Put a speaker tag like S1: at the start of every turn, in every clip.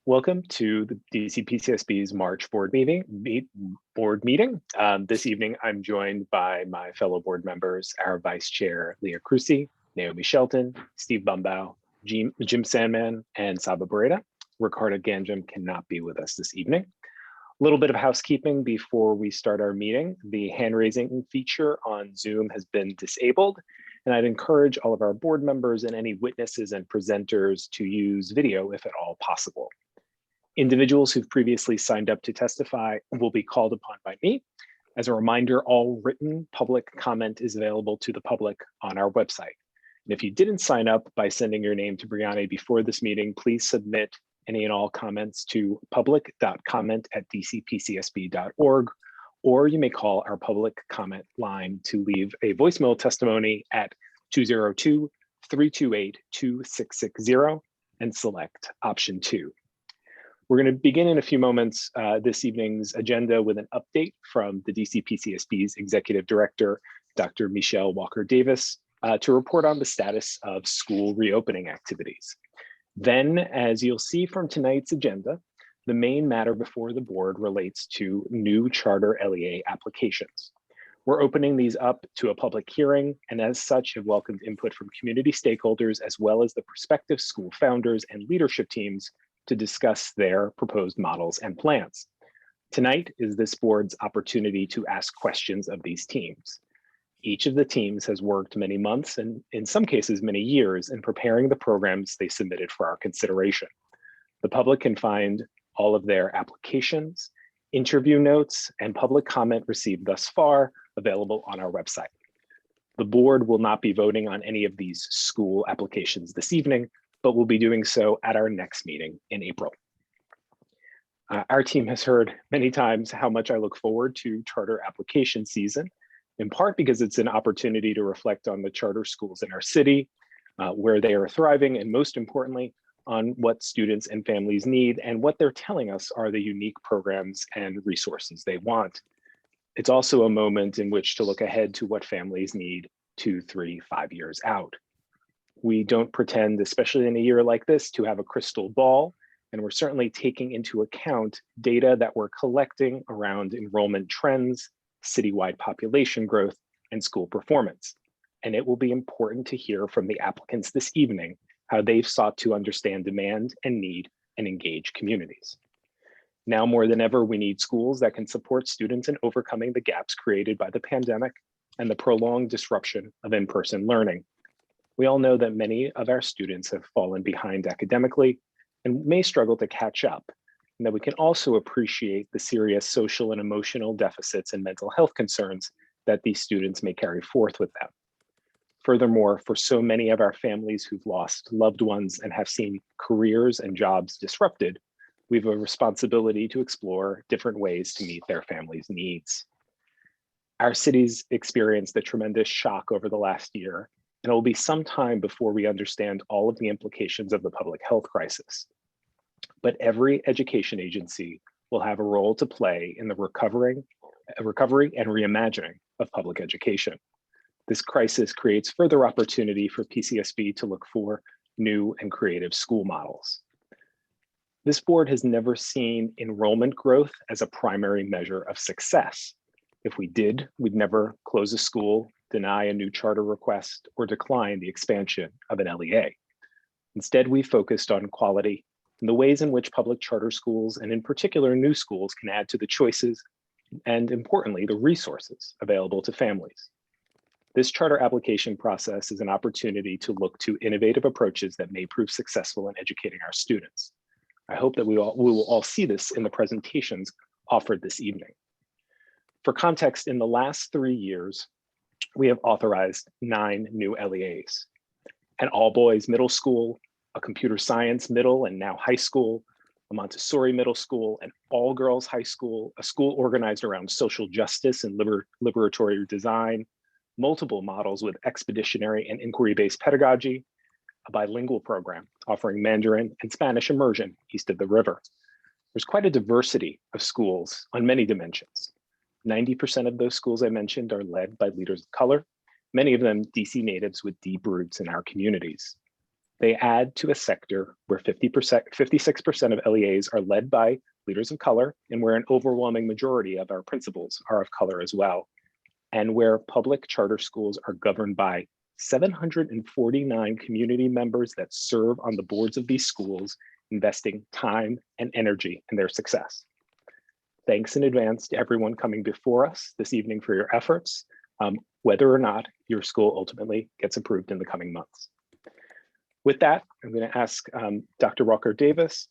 S1: Welcome to the DC PCSB's March board meeting. This evening, I'm joined by my fellow board members, our Vice Chair, Leah Cruci, Naomi Shelton, Steve Bumbaugh, Jim Sandman, and Saba Barreda. Ricardo Ganjam cannot be with us this evening. A little bit of housekeeping before we start our meeting. The hand-raising feature on Zoom has been disabled, and I'd encourage all of our board members and any witnesses and presenters to use video if at all possible. Individuals who've previously signed up to testify will be called upon by me. As a reminder, all written public comment is available to the public on our website. And if you didn't sign up by sending your name to Brianna before this meeting, please submit any and all comments to public.comment@dcpcsb.org, or you may call our public comment line to leave a voicemail testimony at 202-328-2660 and select option 2. We're going to begin in a few moments this evening's agenda with an update from the DC PCSB's Executive Director, Dr. Michelle Walker-Davis, to report on the status of school reopening activities. Then, as you'll see from tonight's agenda, the main matter before the board relates to new charter LEA applications. We're opening these up to a public hearing, and as such have welcomed input from community stakeholders as well as the prospective school founders and leadership teams to discuss their proposed models and plans. Tonight is this board's opportunity to ask questions of these teams. Each of the teams has worked many months and in some cases many years in preparing the programs they submitted for our consideration. The public can find all of their applications, interview notes, and public comment received thus far available on our website. The board will not be voting on any of these school applications this evening, but we'll be doing so at our next meeting in April. Our team has heard many times how much I look forward to charter application season, in part because it's an opportunity to reflect on the charter schools in our city, where they are thriving, and most importantly, on what students and families need and what they're telling us are the unique programs and resources they want. It's also a moment in which to look ahead to what families need 2, 3, 5 years out. We don't pretend, especially in a year like this, to have a crystal ball, and we're certainly taking into account data that we're collecting around enrollment trends, citywide population growth, and school performance. And it will be important to hear from the applicants this evening how they've sought to understand demand and need and engage communities. Now more than ever, we need schools that can support students in overcoming the gaps created by the pandemic and the prolonged disruption of in-person learning. We all know that many of our students have fallen behind academically and may struggle to catch up, and that we can also appreciate the serious social and emotional deficits and mental health concerns that these students may carry forth with them. Furthermore, for so many of our families who've lost loved ones and have seen careers and jobs disrupted, we have a responsibility to explore different ways to meet their families' needs. Our city's experienced a tremendous shock over the last year, and it will be some time before we understand all of the implications of the public health crisis. But every education agency will have a role to play in the recovery and reimagining of public education. This crisis creates further opportunity for PCSB to look for new and creative school models. This board has never seen enrollment growth as a primary measure of success. If we did, we'd never close a school, deny a new charter request, or decline the expansion of an LEA. Instead, we focused on quality and the ways in which public charter schools, and in particular new schools, can add to the choices and, importantly, the resources available to families. This charter application process is an opportunity to look to innovative approaches that may prove successful in educating our students. I hope that we will all see this in the presentations offered this evening. For context, in the last 3 years, we have authorized 9 new LEAs: an all-boys middle school, a computer science middle and now high school, a Montessori middle school, an all-girls high school, a school organized around social justice and liberatory design, multiple models with expeditionary and inquiry-based pedagogy, a bilingual program offering Mandarin and Spanish immersion east of the river. There's quite a diversity of schools on many dimensions. 90% of those schools I mentioned are led by leaders of color, many of them DC natives with deep roots in our communities. They add to a sector where 56% of LEAs are led by leaders of color, and where an overwhelming majority of our principals are of color as well, and where public charter schools are governed by 749 community members that serve on the boards of these schools, investing time and energy in their success. Thanks in advance to everyone coming before us this evening for your efforts, whether or not your school ultimately gets approved in the coming months. With that, I'm going to ask Dr. Walker Davis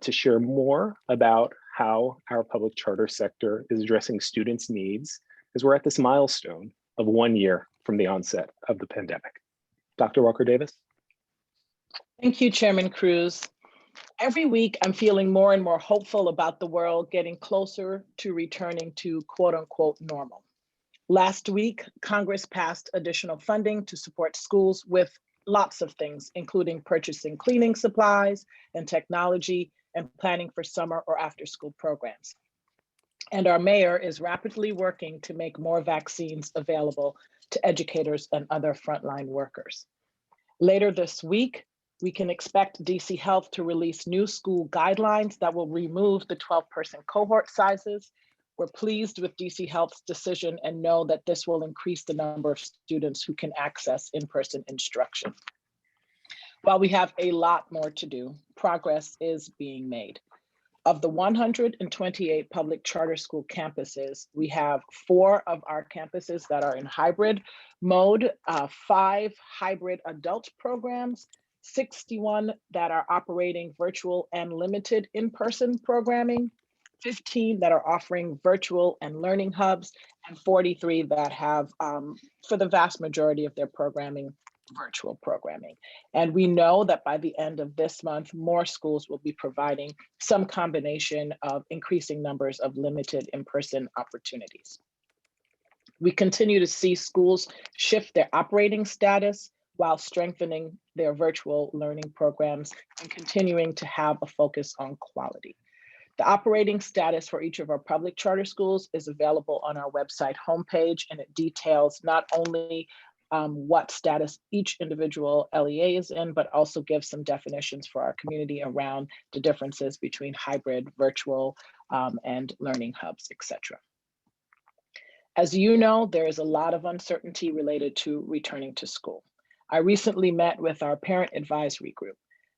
S1: to share more about how our public charter sector is addressing students' needs as we're at this milestone of 1 year from the onset of the pandemic. Dr. Walker Davis.
S2: Thank you, Chairman Cruz. Every week, I'm feeling more and more hopeful about the world getting closer to returning to quote unquote normal. Last week, Congress passed additional funding to support schools with lots of things, including purchasing cleaning supplies and technology and planning for summer or after school programs. And our mayor is rapidly working to make more vaccines available to educators and other frontline workers. Later this week, we can expect DC Health to release new school guidelines that will remove the 12-person cohort sizes. We're pleased with DC Health's decision and know that this will increase the number of students who can access in-person instruction. While we have a lot more to do, progress is being made. Of the 128 public charter school campuses, we have 4 of our campuses that are in hybrid mode, 5 hybrid adult programs, 61 that are operating virtual and limited in-person programming, 15 that are offering virtual and learning hubs, and 43 that have, for the vast majority of their programming, virtual programming. And we know that by the end of this month, more schools will be providing some combination of increasing numbers of limited in-person opportunities. We continue to see schools shift their operating status while strengthening their virtual learning programs and continuing to have a focus on quality. The operating status for each of our public charter schools is available on our website homepage, and it details not only what status each individual LEA is in, but also gives some definitions for our community around the differences between hybrid, virtual, and learning hubs, etc. As you know, there is a lot of uncertainty related to returning to school. I recently met with our parent advisory group.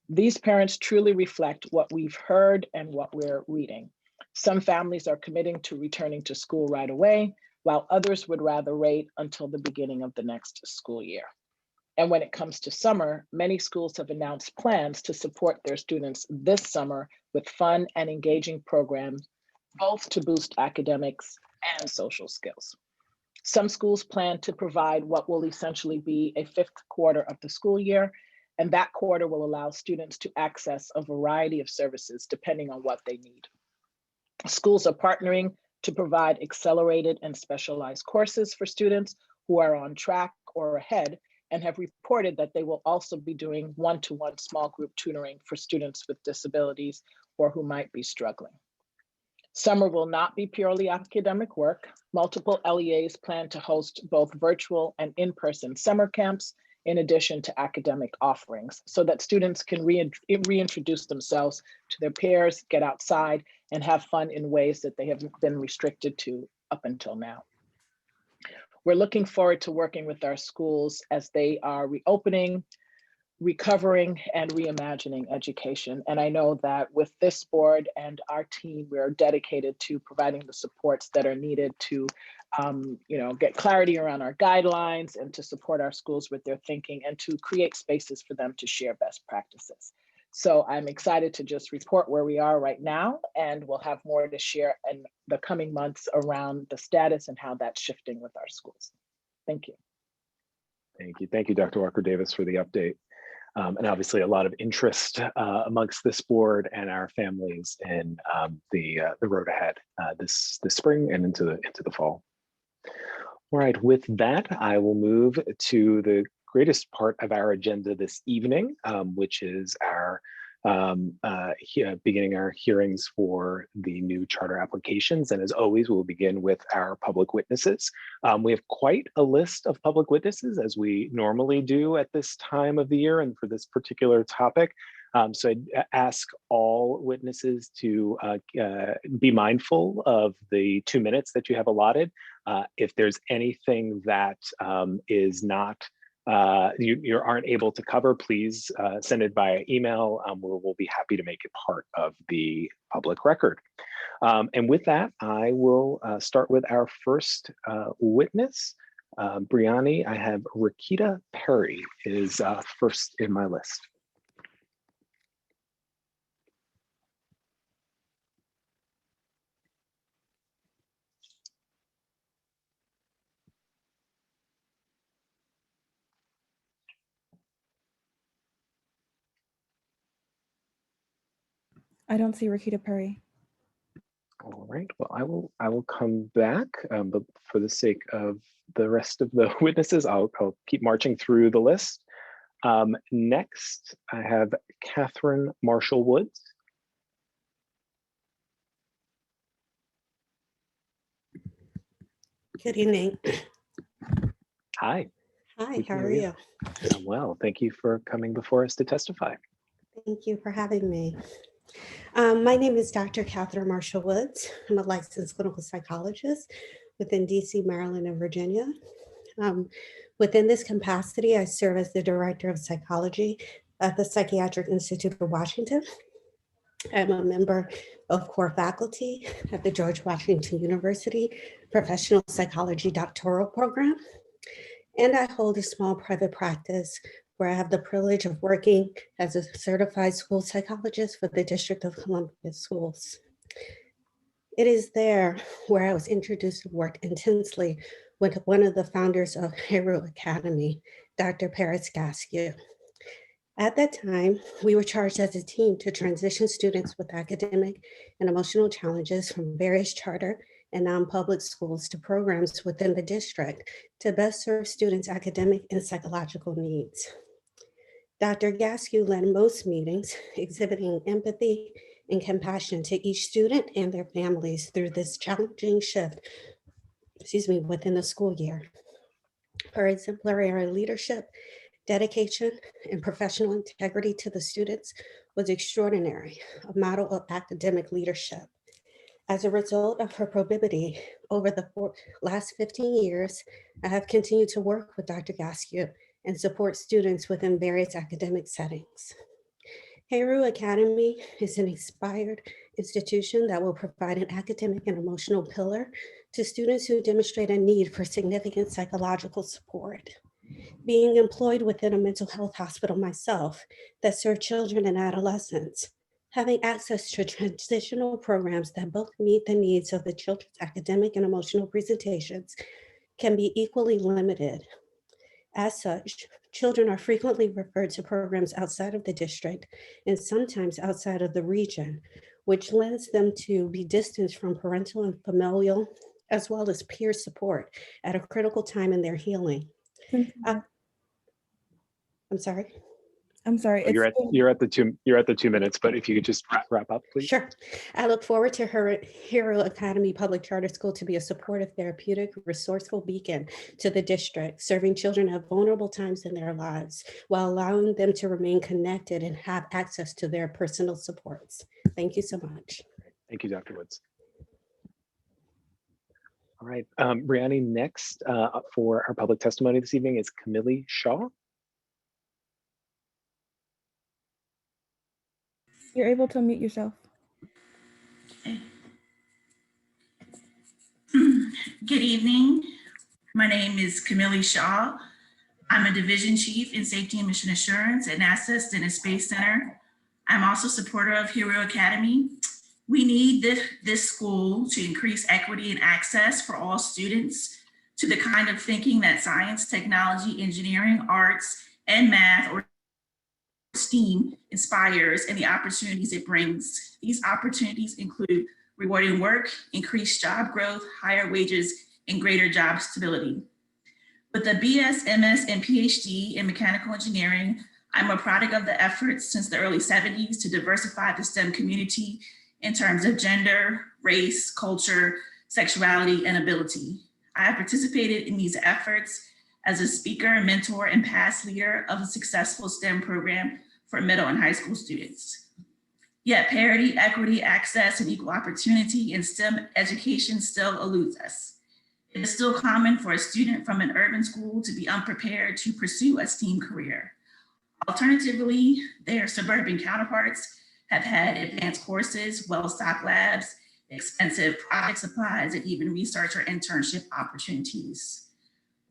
S2: These parents truly reflect what we've heard and what we're reading. Some families are committing to returning to school right away, while others would rather wait until the beginning of the next school year. And when it comes to summer, many schools have announced plans to support their students this summer with fun and engaging programs, both to boost academics and social skills. Some schools plan to provide what will essentially be a 5th quarter of the school year, and that quarter will allow students to access a variety of services depending on what they need. Schools are partnering to provide accelerated and specialized courses for students who are on track or ahead, and have reported that they will also be doing one-to-one small group tutoring for students with disabilities or who might be struggling. Summer will not be purely academic work. Multiple LEAs plan to host both virtual and in-person summer camps, in addition to academic offerings, so that students can reintroduce themselves to their peers, get outside, and have fun in ways that they have been restricted to up until now. We're looking forward to working with our schools as they are reopening, recovering, and reimagining education. And I know that with this board and our team, we are dedicated to providing the supports that are needed to get clarity around our guidelines and to support our schools with their thinking and to create spaces for them to share best practices. So I'm excited to just report where we are right now, and we'll have more to share in the coming months around the status and how that's shifting with our schools. Thank you.
S1: Thank you. Thank you, Dr. Walker Davis, for the update. And obviously a lot of interest amongst this board and our families in the road ahead this spring and into the fall. All right, with that, I will move to the greatest part of our agenda this evening, which is our beginning our hearings for the new charter applications. And as always, we'll begin with our public witnesses. We have quite a list of public witnesses, as we normally do at this time of the year and for this particular topic. So I'd ask all witnesses to be mindful of the 2 minutes that you have allotted. If there's anything that is not, you aren't able to cover, please send it via email. We'll be happy to make it part of the public record. And with that, I will start with our first witness. Brianni, I have Rakita Perry is first in my list.
S3: I don't see Rakita Perry.
S1: All right, well, I will come back, but for the sake of the rest of the witnesses, I'll keep marching through the list. Next, I have Catherine Marshall Woods.
S4: Good evening.
S1: Hi.
S4: Hi, how are you?
S1: I'm well, thank you for coming before us to testify.
S4: Thank you for having me. My name is Dr. Catherine Marshall Woods. I'm a licensed clinical psychologist within DC, Maryland, and Virginia. Within this capacity, I serve as the Director of Psychology at the Psychiatric Institute of Washington. I'm a member of core faculty at the George Washington University Professional Psychology Doctoral Program. And I hold a small private practice where I have the privilege of working as a certified school psychologist for the District of Columbia Schools. It is there where I was introduced and worked intensely with one of the founders of Hero Academy, Dr. Patrice Jones. At that time, we were charged as a team to transition students with academic and emotional challenges from various charter and non-public schools to programs within the district to best serve students' academic and psychological needs. Dr. Gaskew led most meetings, exhibiting empathy and compassion to each student and their families through this challenging shift, within the school year. Her exemplary leadership, dedication, and professional integrity to the students was extraordinary, a model of academic leadership. As a result of her probity over the last 15 years, I have continued to work with Dr. Gaskew and support students within various academic settings. Hero Academy is an inspired institution that will provide an academic and emotional pillar to students who demonstrate a need for significant psychological support. Being employed within a mental health hospital myself that serve children and adolescents, having access to transitional programs that both meet the needs of the children's academic and emotional presentations can be equally limited. As such, children are frequently referred to programs outside of the district and sometimes outside of the region, which lends them to be distanced from parental and familial, as well as peer support at a critical time in their healing. I'm sorry.
S3: I'm sorry.
S1: You're at the 2 minutes, but if you could just wrap up, please.
S4: Sure. I look forward to her Hero Academy Public Charter School to be a supportive, therapeutic, resourceful beacon to the district, serving children at vulnerable times in their lives while allowing them to remain connected and have access to their personal supports. Thank you so much.
S1: Thank you, Dr. Woods. All right, Brianni, next for our public testimony this evening is Camille Shaw.
S3: You're able to unmute yourself.
S5: Good evening. My name is Camille Shaw. I'm a division chief in safety and mission assurance at NASA Stennis Space Center. I'm also supporter of Hero Academy. We need this school to increase equity and access for all students to the kind of thinking that science, technology, engineering, arts, and math, or STEAM inspires, and the opportunities it brings. These opportunities include rewarding work, increased job growth, higher wages, and greater job stability. With a BS, MS, and PhD in mechanical engineering, I'm a product of the efforts since the early 70s to diversify the STEM community in terms of gender, race, culture, sexuality, and ability. I have participated in these efforts as a speaker, mentor, and past leader of a successful STEM program for middle and high school students. Yet parity, equity, access, and equal opportunity in STEM education still eludes us. It is still common for a student from an urban school to be unprepared to pursue a STEAM career. Alternatively, their suburban counterparts have had advanced courses, well-stocked labs, expensive product supplies, and even research or internship opportunities.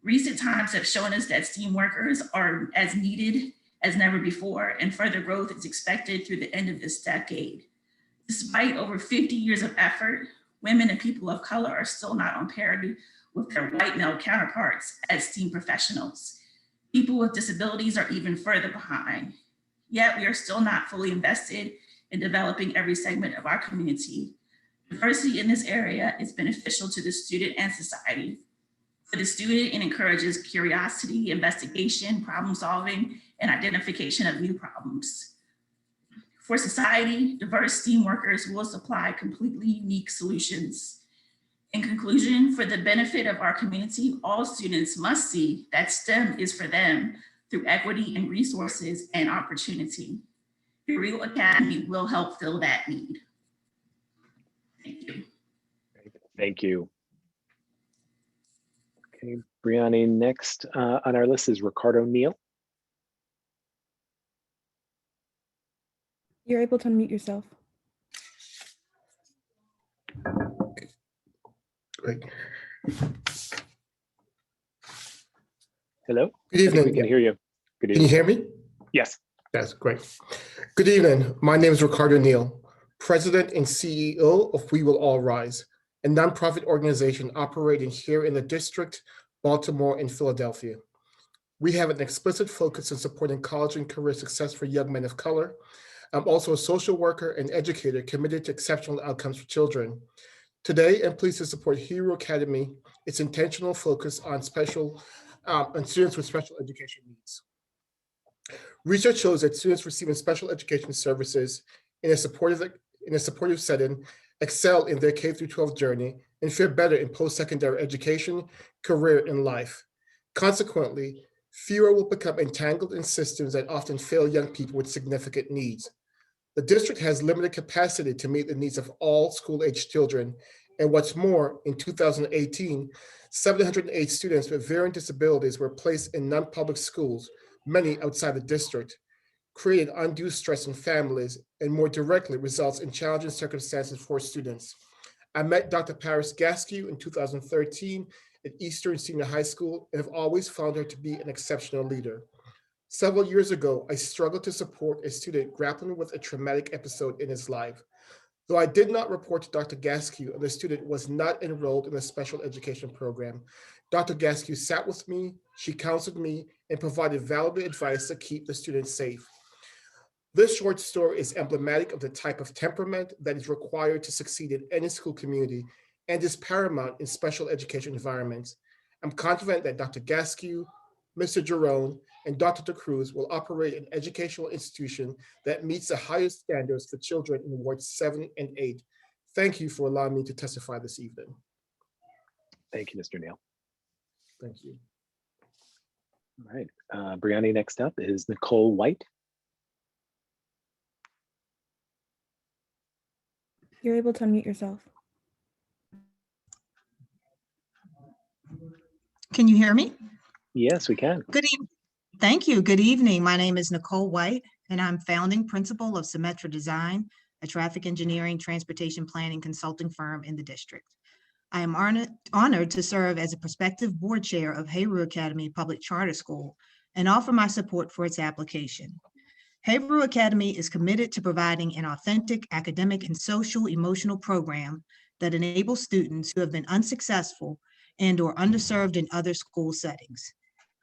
S5: Recent times have shown us that STEAM workers are as needed as never before, and further growth is expected through the end of this decade. Despite over 50 years of effort, women and people of color are still not on parity with their white male counterparts as STEAM professionals. People with disabilities are even further behind. Yet we are still not fully invested in developing every segment of our community. Diversity in this area is beneficial to the student and society. For the student, it encourages curiosity, investigation, problem solving, and identification of new problems. For society, diverse STEAM workers will supply completely unique solutions. In conclusion, for the benefit of our community, all students must see that STEM is for them through equity and resources and opportunity. Hero Academy will help fill that need. Thank you.
S1: Thank you. Okay, Brianni, next on our list is Ricardo Neal.
S3: You're able to unmute yourself.
S6: Great.
S1: Hello.
S6: Good evening.
S1: We can hear you. Good
S6: Can you
S1: evening.
S6: hear me?
S1: Yes.
S6: That's great. Good evening. My name is Ricardo Neal, President and CEO of We Will All Rise, a nonprofit organization operating here in the district, Baltimore, and Philadelphia. We have an explicit focus on supporting college and career success for young men of color. I'm also a social worker and educator committed to exceptional outcomes for children. Today, I'm pleased to support Hero Academy, its intentional focus on students with special education needs. Research shows that students receiving special education services in a supportive setting excel in their K-12 journey and fare better in post-secondary education, career, and life. Consequently, fewer will become entangled in systems that often fail young people with significant needs. The district has limited capacity to meet the needs of all school-aged children, and what's more, in 2018, 708 students with varying disabilities were placed in non-public schools, many outside the district, creating undue stress in families, and more directly results in challenging circumstances for students. I met Dr. Patrice Jones in 2013 at Eastern Senior High School and have always found her to be an exceptional leader. Several years ago, I struggled to support a student grappling with a traumatic episode in his life. Though I did not report to Dr. Gaskew and the student was not enrolled in a special education program, Dr. Gaskew sat with me, she counseled me, and provided valuable advice to keep the student safe. This short story is emblematic of the type of temperament that is required to succeed in any school community and is paramount in special education environments. I'm confident that Dr. Gaskew, Mr. Jerome, and Dr. DeCruz will operate an educational institution that meets the highest standards for children in wards 7 and 8. Thank you for allowing me to testify this evening.
S1: Thank you, Mr. Neal.
S6: Thank you.
S1: All right, Brianni, next up is Nicole White.
S3: You're able to unmute yourself.
S7: Can you hear me?
S1: Yes, we can.
S7: Good evening. Thank you. Good evening. My name is Nicole White, and I'm founding principal of Symetra Design, a traffic engineering, transportation planning consulting firm in the district. I am honored to serve as a prospective board chair of Heyru Academy Public Charter School and offer my support for its application. Heyru Academy is committed to providing an authentic academic and social emotional program that enables students who have been unsuccessful and or underserved in other school settings.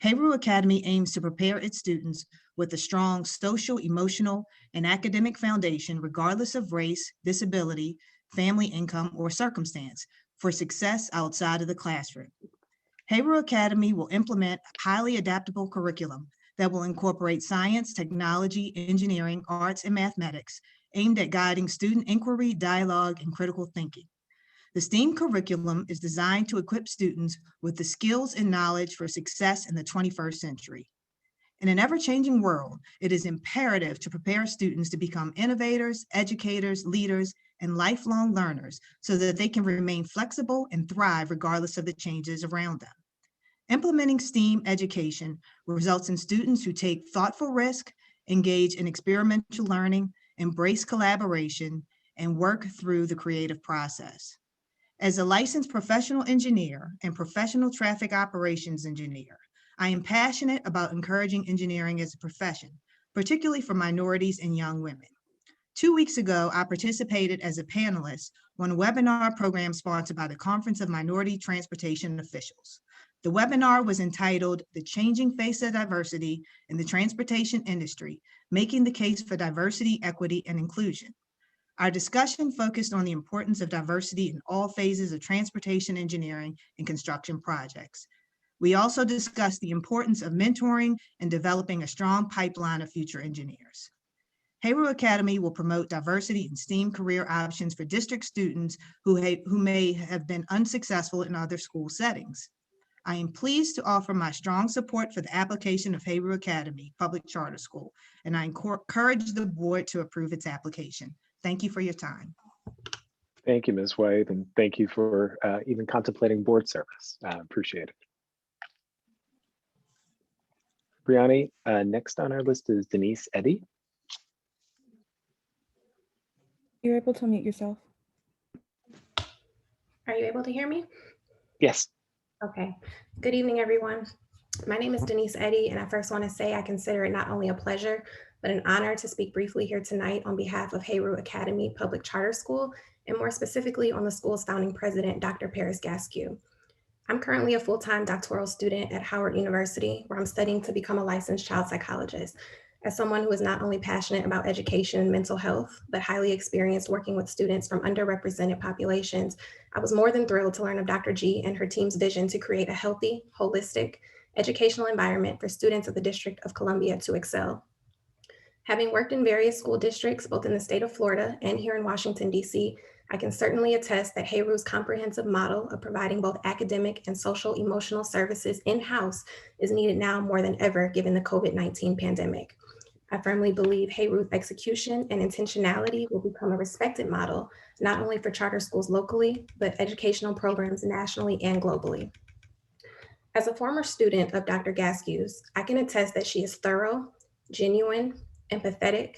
S7: Heyru Academy aims to prepare its students with a strong social, emotional, and academic foundation, regardless of race, disability, family income, or circumstance, for success outside of the classroom. Heyru Academy will implement a highly adaptable curriculum that will incorporate science, technology, engineering, arts, and mathematics, aimed at guiding student inquiry, dialogue, and critical thinking. The STEAM curriculum is designed to equip students with the skills and knowledge for success in the 21st century. In an ever-changing world, it is imperative to prepare students to become innovators, educators, leaders, and lifelong learners so that they can remain flexible and thrive regardless of the changes around them. Implementing STEAM education results in students who take thoughtful risk, engage in experimental learning, embrace collaboration, and work through the creative process. As a licensed professional engineer and professional traffic operations engineer, I am passionate about encouraging engineering as a profession, particularly for minorities and young women. 2 weeks ago, I participated as a panelist on a webinar program sponsored by the Conference of Minority Transportation Officials. The webinar was entitled "The Changing Face of Diversity in the Transportation Industry, Making the Case for Diversity, Equity, and Inclusion." Our discussion focused on the importance of diversity in all phases of transportation engineering and construction projects. We also discussed the importance of mentoring and developing a strong pipeline of future engineers. Hayru Academy will promote diversity in STEAM career options for district students who may have been unsuccessful in other school settings. I am pleased to offer my strong support for the application of Hayru Academy Public Charter School, and I encourage the board to approve its application. Thank you for your time.
S1: Thank you, Ms. White, and thank you for even contemplating board service. Appreciate it. Brianni, next on our list is Denise Eddy.
S3: You're able to unmute yourself.
S8: Are you able to hear me?
S1: Yes.
S8: Okay. Good evening, everyone. My name is Denise Eddy, and I first want to say I consider it not only a pleasure, but an honor to speak briefly here tonight on behalf of Hayru Academy Public Charter School, and more specifically on the school's founding president, Dr. Patrice Jones. I'm currently a full-time doctoral student at Howard University, where I'm studying to become a licensed child psychologist. As someone who is not only passionate about education and mental health, but highly experienced working with students from underrepresented populations, I was more than thrilled to learn of Dr. G and her team's vision to create a healthy, holistic, educational environment for students of the District of Columbia to excel. Having worked in various school districts, both in the state of Florida and here in Washington, D.C., I can certainly attest that Hayru's comprehensive model of providing both academic and social emotional services in-house is needed now more than ever, given the COVID-19 pandemic. I firmly believe Hayru's execution and intentionality will become a respected model, not only for charter schools locally, but educational programs nationally and globally. As a former student of Dr. Gasku's, I can attest that she is thorough, genuine, empathetic,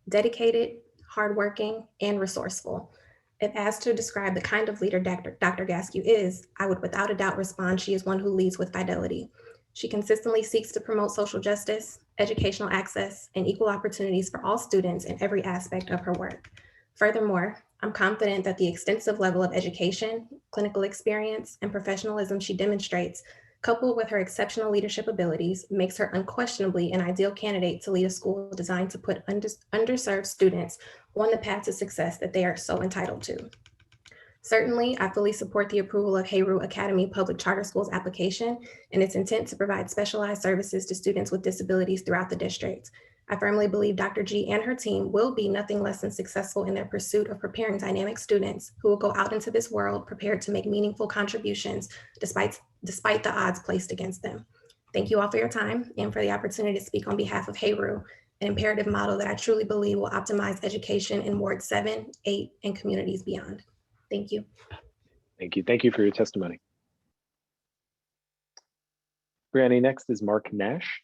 S8: dedicated, hardworking, and resourceful. If asked to describe the kind of leader Dr. Gasku is, I would without a doubt respond she is one who leads with fidelity. She consistently seeks to promote social justice, educational access, and equal opportunities for all students in every aspect of her work. Furthermore, I'm confident that the extensive level of education, clinical experience, and professionalism she demonstrates, coupled with her exceptional leadership abilities, makes her unquestionably an ideal candidate to lead a school designed to put underserved students on the path to success that they are so entitled to. Certainly, I fully support the approval of Hayru Academy Public Charter School's application and its intent to provide specialized services to students with disabilities throughout the district. I firmly believe Dr. G and her team will be nothing less than successful in their pursuit of preparing dynamic students who will go out into this world prepared to make meaningful contributions despite the odds placed against them. Thank you all for your time and for the opportunity to speak on behalf of Hayru, an imperative model that I truly believe will optimize education in Ward 7, 8, and communities beyond. Thank you.
S1: Thank you. Thank you for your testimony. Brianni, next is Mark Nash.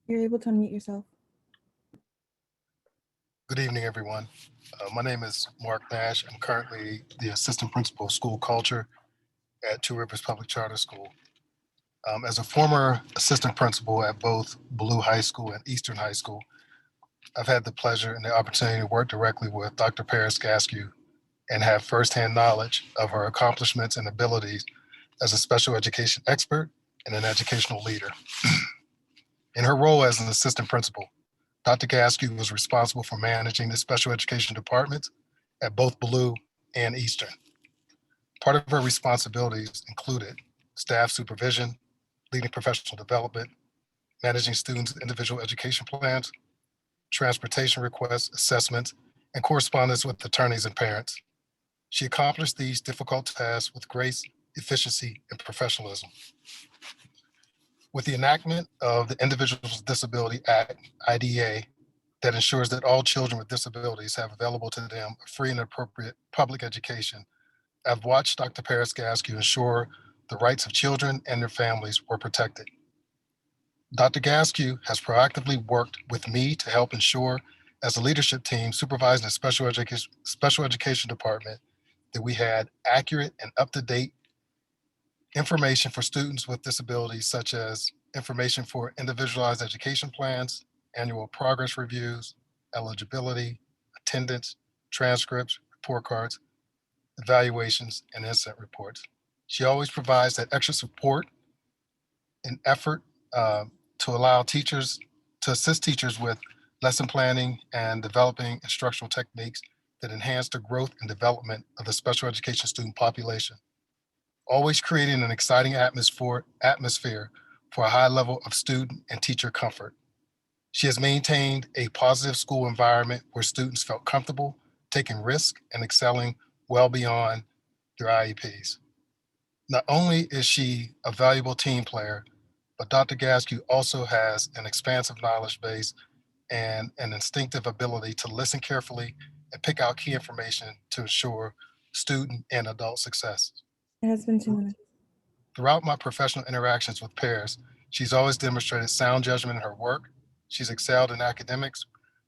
S3: You're able to unmute yourself.
S9: Good evening, everyone. My name is Mark Nash. I'm currently the Assistant Principal of School Culture at Two Rivers Public Charter School. As a former assistant principal at both Blue High School and Eastern High School, I've had the pleasure and the opportunity to work directly with Dr. Patrice Jones and have firsthand knowledge of her accomplishments and abilities as a special education expert and an educational leader. In her role as an assistant principal, Dr. Jones was responsible for managing the special education departments at both Blue and Eastern. Part of her responsibilities included staff supervision, leading professional development, managing students' individual education plans, transportation requests, assessments, and correspondence with attorneys and parents. She accomplished these difficult tasks with grace, efficiency, and professionalism. With the enactment of the Individuals with Disability Act, IDA, that ensures that all children with disabilities have available to them a free and appropriate public education, I've watched Dr. Paris Gaskew ensure the rights of children and their families were protected. Dr. Gaskew has proactively worked with me to help ensure, as a leadership team supervising the special education department, that we had accurate and up-to-date information for students with disabilities, such as information for individualized education plans, annual progress reviews, eligibility, attendance, transcripts, report cards, evaluations, and incident reports. She always provides that extra support and effort to allow teachers, to assist teachers with lesson planning and developing instructional techniques that enhance the growth and development of the special education student population, always creating an exciting atmosphere for a high level of student and teacher comfort. She has maintained a positive school environment where students felt comfortable taking risks and excelling well beyond their IEPs. Not only is she a valuable team player, but Dr. Gaskew also has an expansive knowledge base and an instinctive ability to listen carefully and pick out key information to ensure student and adult success.
S3: It has been 2 minutes.
S9: Throughout my professional interactions with Paris, she's always demonstrated sound judgment in her work. She's excelled in academics,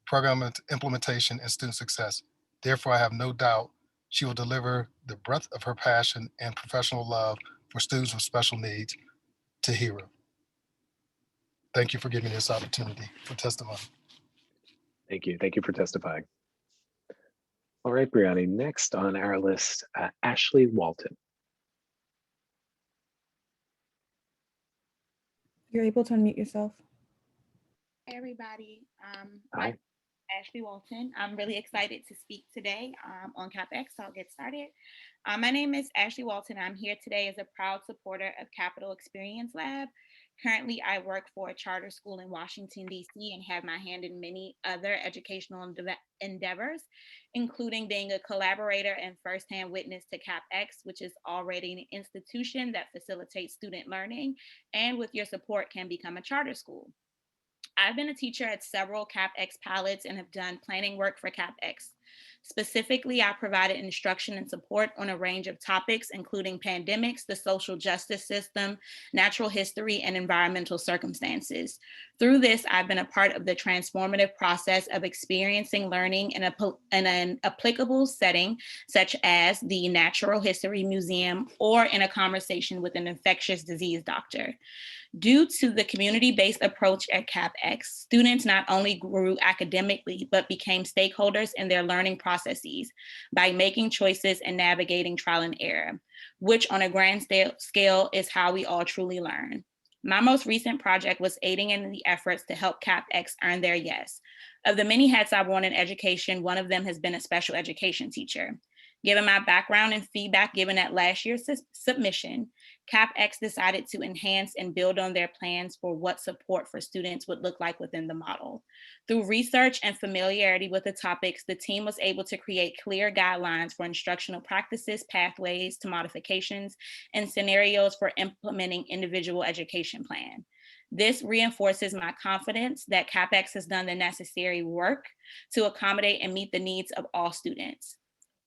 S9: program implementation, and student success. Therefore, I have no doubt she will deliver the breadth of her passion and professional love for students with special needs to HERO. Thank you for giving me this opportunity for testimony.
S1: Thank you. Thank you for testifying. All right, Brianni, next on our list, Ashley Walton.
S3: You're able to unmute yourself.
S10: Hey everybody,
S1: Hi.
S10: I'm Ashley Walton. I'm really excited to speak today on CapEx, so I'll get started. My name is Ashley Walton. I'm here today as a proud supporter of Capital Experience Lab. Currently, I work for a charter school in Washington, D.C. and have my hand in many other educational endeavors, including being a collaborator and firsthand witness to CapEx, which is already an institution that facilitates student learning and with your support can become a charter school. I've been a teacher at several CapEx pilots and have done planning work for CapEx. Specifically, I provided instruction and support on a range of topics, including pandemics, the social justice system, natural history, and environmental circumstances. Through this, I've been a part of the transformative process of experiencing learning in an applicable setting, such as the Natural History Museum or in a conversation with an infectious disease doctor. Due to the community-based approach at CapEx, students not only grew academically, but became stakeholders in their learning processes by making choices and navigating trial and error, which on a grand scale is how we all truly learn. My most recent project was aiding in the efforts to help CapEx earn their yes. Of the many hats I've worn in education, one of them has been a special education teacher. Given my background and feedback given at last year's submission, CapEx decided to enhance and build on their plans for what support for students would look like within the model. Through research and familiarity with the topics, the team was able to create clear guidelines for instructional practices, pathways to modifications, and scenarios for implementing individual education plan. This reinforces my confidence that CapEx has done the necessary work to accommodate and meet the needs of all students.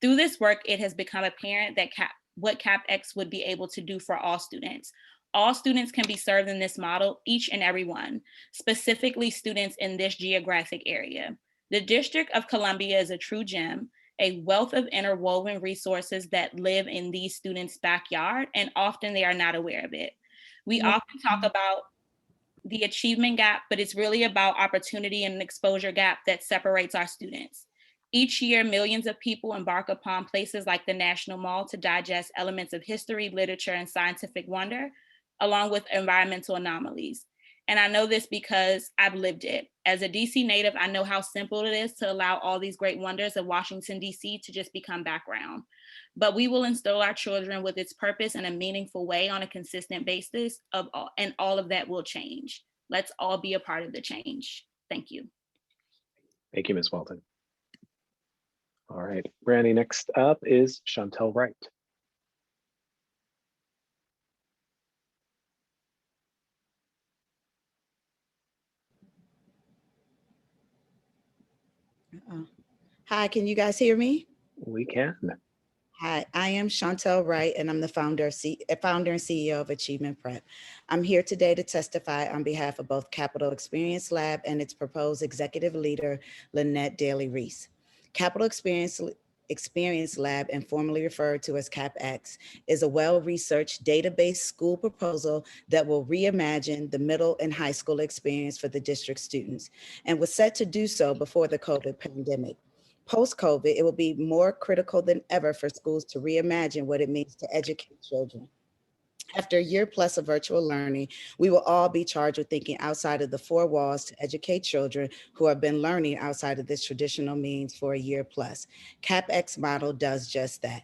S10: Through this work, it has become apparent that what CapEx would be able to do for all students. All students can be served in this model, each and every one, specifically students in this geographic area. The District of Columbia is a true gem, a wealth of interwoven resources that live in these students' backyard, and often they are not aware of it. We often talk about the achievement gap, but it's really about opportunity and exposure gap that separates our students. Each year, millions of people embark upon places like the National Mall to digest elements of history, literature, and scientific wonder, along with environmental anomalies. And I know this because I've lived it. As a DC native, I know how simple it is to allow all these great wonders of Washington, DC to just become background. but we will instill our children with its purpose in a meaningful way on a consistent basis and all of that will change. Let's all be a part of the change. Thank you.
S1: Thank you, Ms. Walton. All right, Brandy, next up is Chantel Wright.
S11: Hi, can you guys hear me?
S1: We can.
S11: Hi, I am Chantel Wright, and I'm the founder and CEO of Achievement Prep. I'm here today to testify on behalf of both Capital Experience Lab and its proposed executive leader, Lynette Daly-Reese. Capital Experience Lab, and formerly referred to as CapX, is a well-researched database school proposal that will reimagine the middle and high school experience for the district students, and was set to do so before the COVID pandemic. Post-COVID, it will be more critical than ever for schools to reimagine what it means to educate children. After a year plus of virtual learning, we will all be charged with thinking outside of the four walls to educate children who have been learning outside of this traditional means for a year plus. CapX model does just that.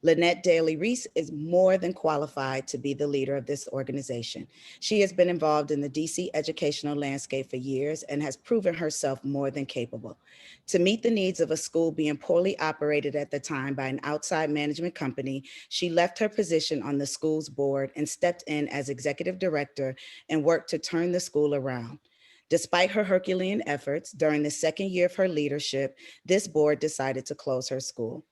S11: Lynette Daly-Reese is more than qualified to be the leader of this organization. She has been involved in the DC educational landscape for years and has proven herself more than capable. To meet the needs of a school being poorly operated at the time by an outside management company, she left her position on the school's board and stepped in as executive director and worked to turn the school around. Despite her Herculean efforts, during the second year of her leadership, this board decided to close her school.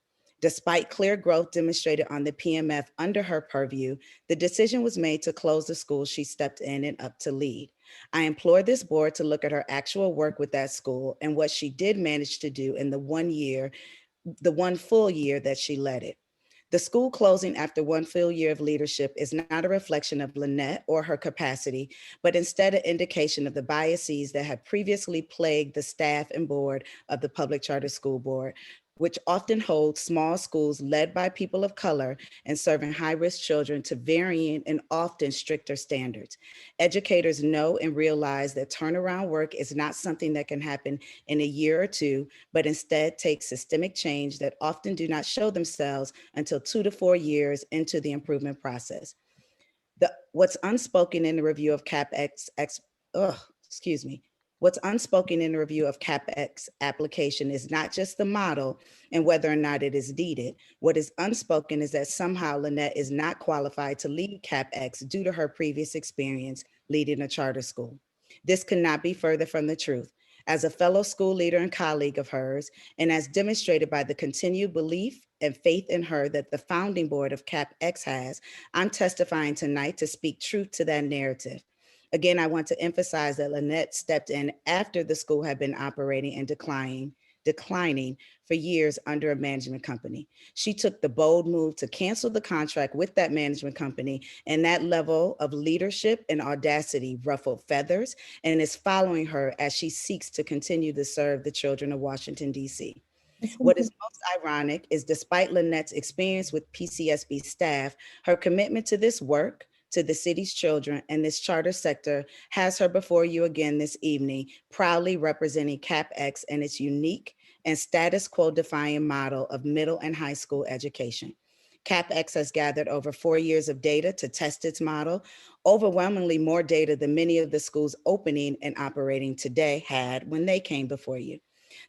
S11: Despite clear growth demonstrated on the PMF under her purview, the decision was made to close the school she stepped in and up to lead. I implore this board to look at her actual work with that school and what she did manage to do in the one full year that she led it. The school closing after one full year of leadership is not a reflection of Lynette or her capacity, but instead an indication of the biases that have previously plagued the staff and board of the Public Charter School Board, which often holds small schools led by people of color and serving high-risk children to varying and often stricter standards. Educators know and realize that turnaround work is not something that can happen in a year or two, but instead takes systemic change that often do not show themselves until 2 to 4 years into the improvement process. What's unspoken in the review of What's unspoken in the review of CapX application is not just the model and whether or not it is needed. What is unspoken is that somehow Lynette is not qualified to lead CapX due to her previous experience leading a charter school. This could not be further from the truth. As a fellow school leader and colleague of hers, and as demonstrated by the continued belief and faith in her that the founding board of CapX has, I'm testifying tonight to speak truth to that narrative. Again, I want to emphasize that Lynette stepped in after the school had been operating and declining for years under a management company. She took the bold move to cancel the contract with that management company, and that level of leadership and audacity ruffled feathers and is following her as she seeks to continue to serve the children of Washington, D.C. What is most ironic is despite Lynette's experience with PCSB staff, her commitment to this work, to the city's children and this charter sector has her before you again this evening, proudly representing CapX and its unique and status quo defying model of middle and high school education. CapX has gathered over 4 years of data to test its model, overwhelmingly more data than many of the schools opening and operating today had when they came before you.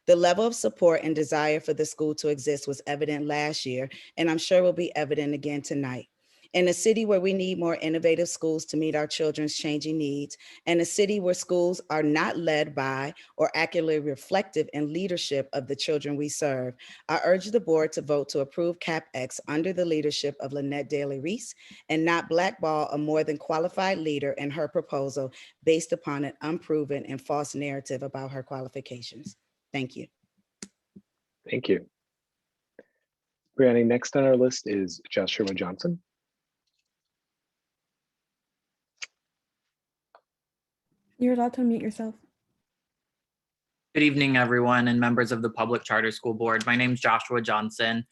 S11: The level of support and desire for the school to exist was evident last year, and I'm sure will be evident again tonight. In a city where we need more innovative schools to meet our children's changing needs, and a city where schools are not led by or accurately reflective in leadership of the children we serve, I urge the board to vote to approve CapX under the leadership of Lynette Daly-Reese and not blackball a more than qualified leader in her proposal based upon an unproven and false narrative about her qualifications. Thank you.
S1: Thank you. Brianna, next on our list is Joshua Johnson.
S3: You're allowed to unmute yourself.
S12: Good evening, everyone, and members of the Public Charter School Board. My name is Joshua Johnson.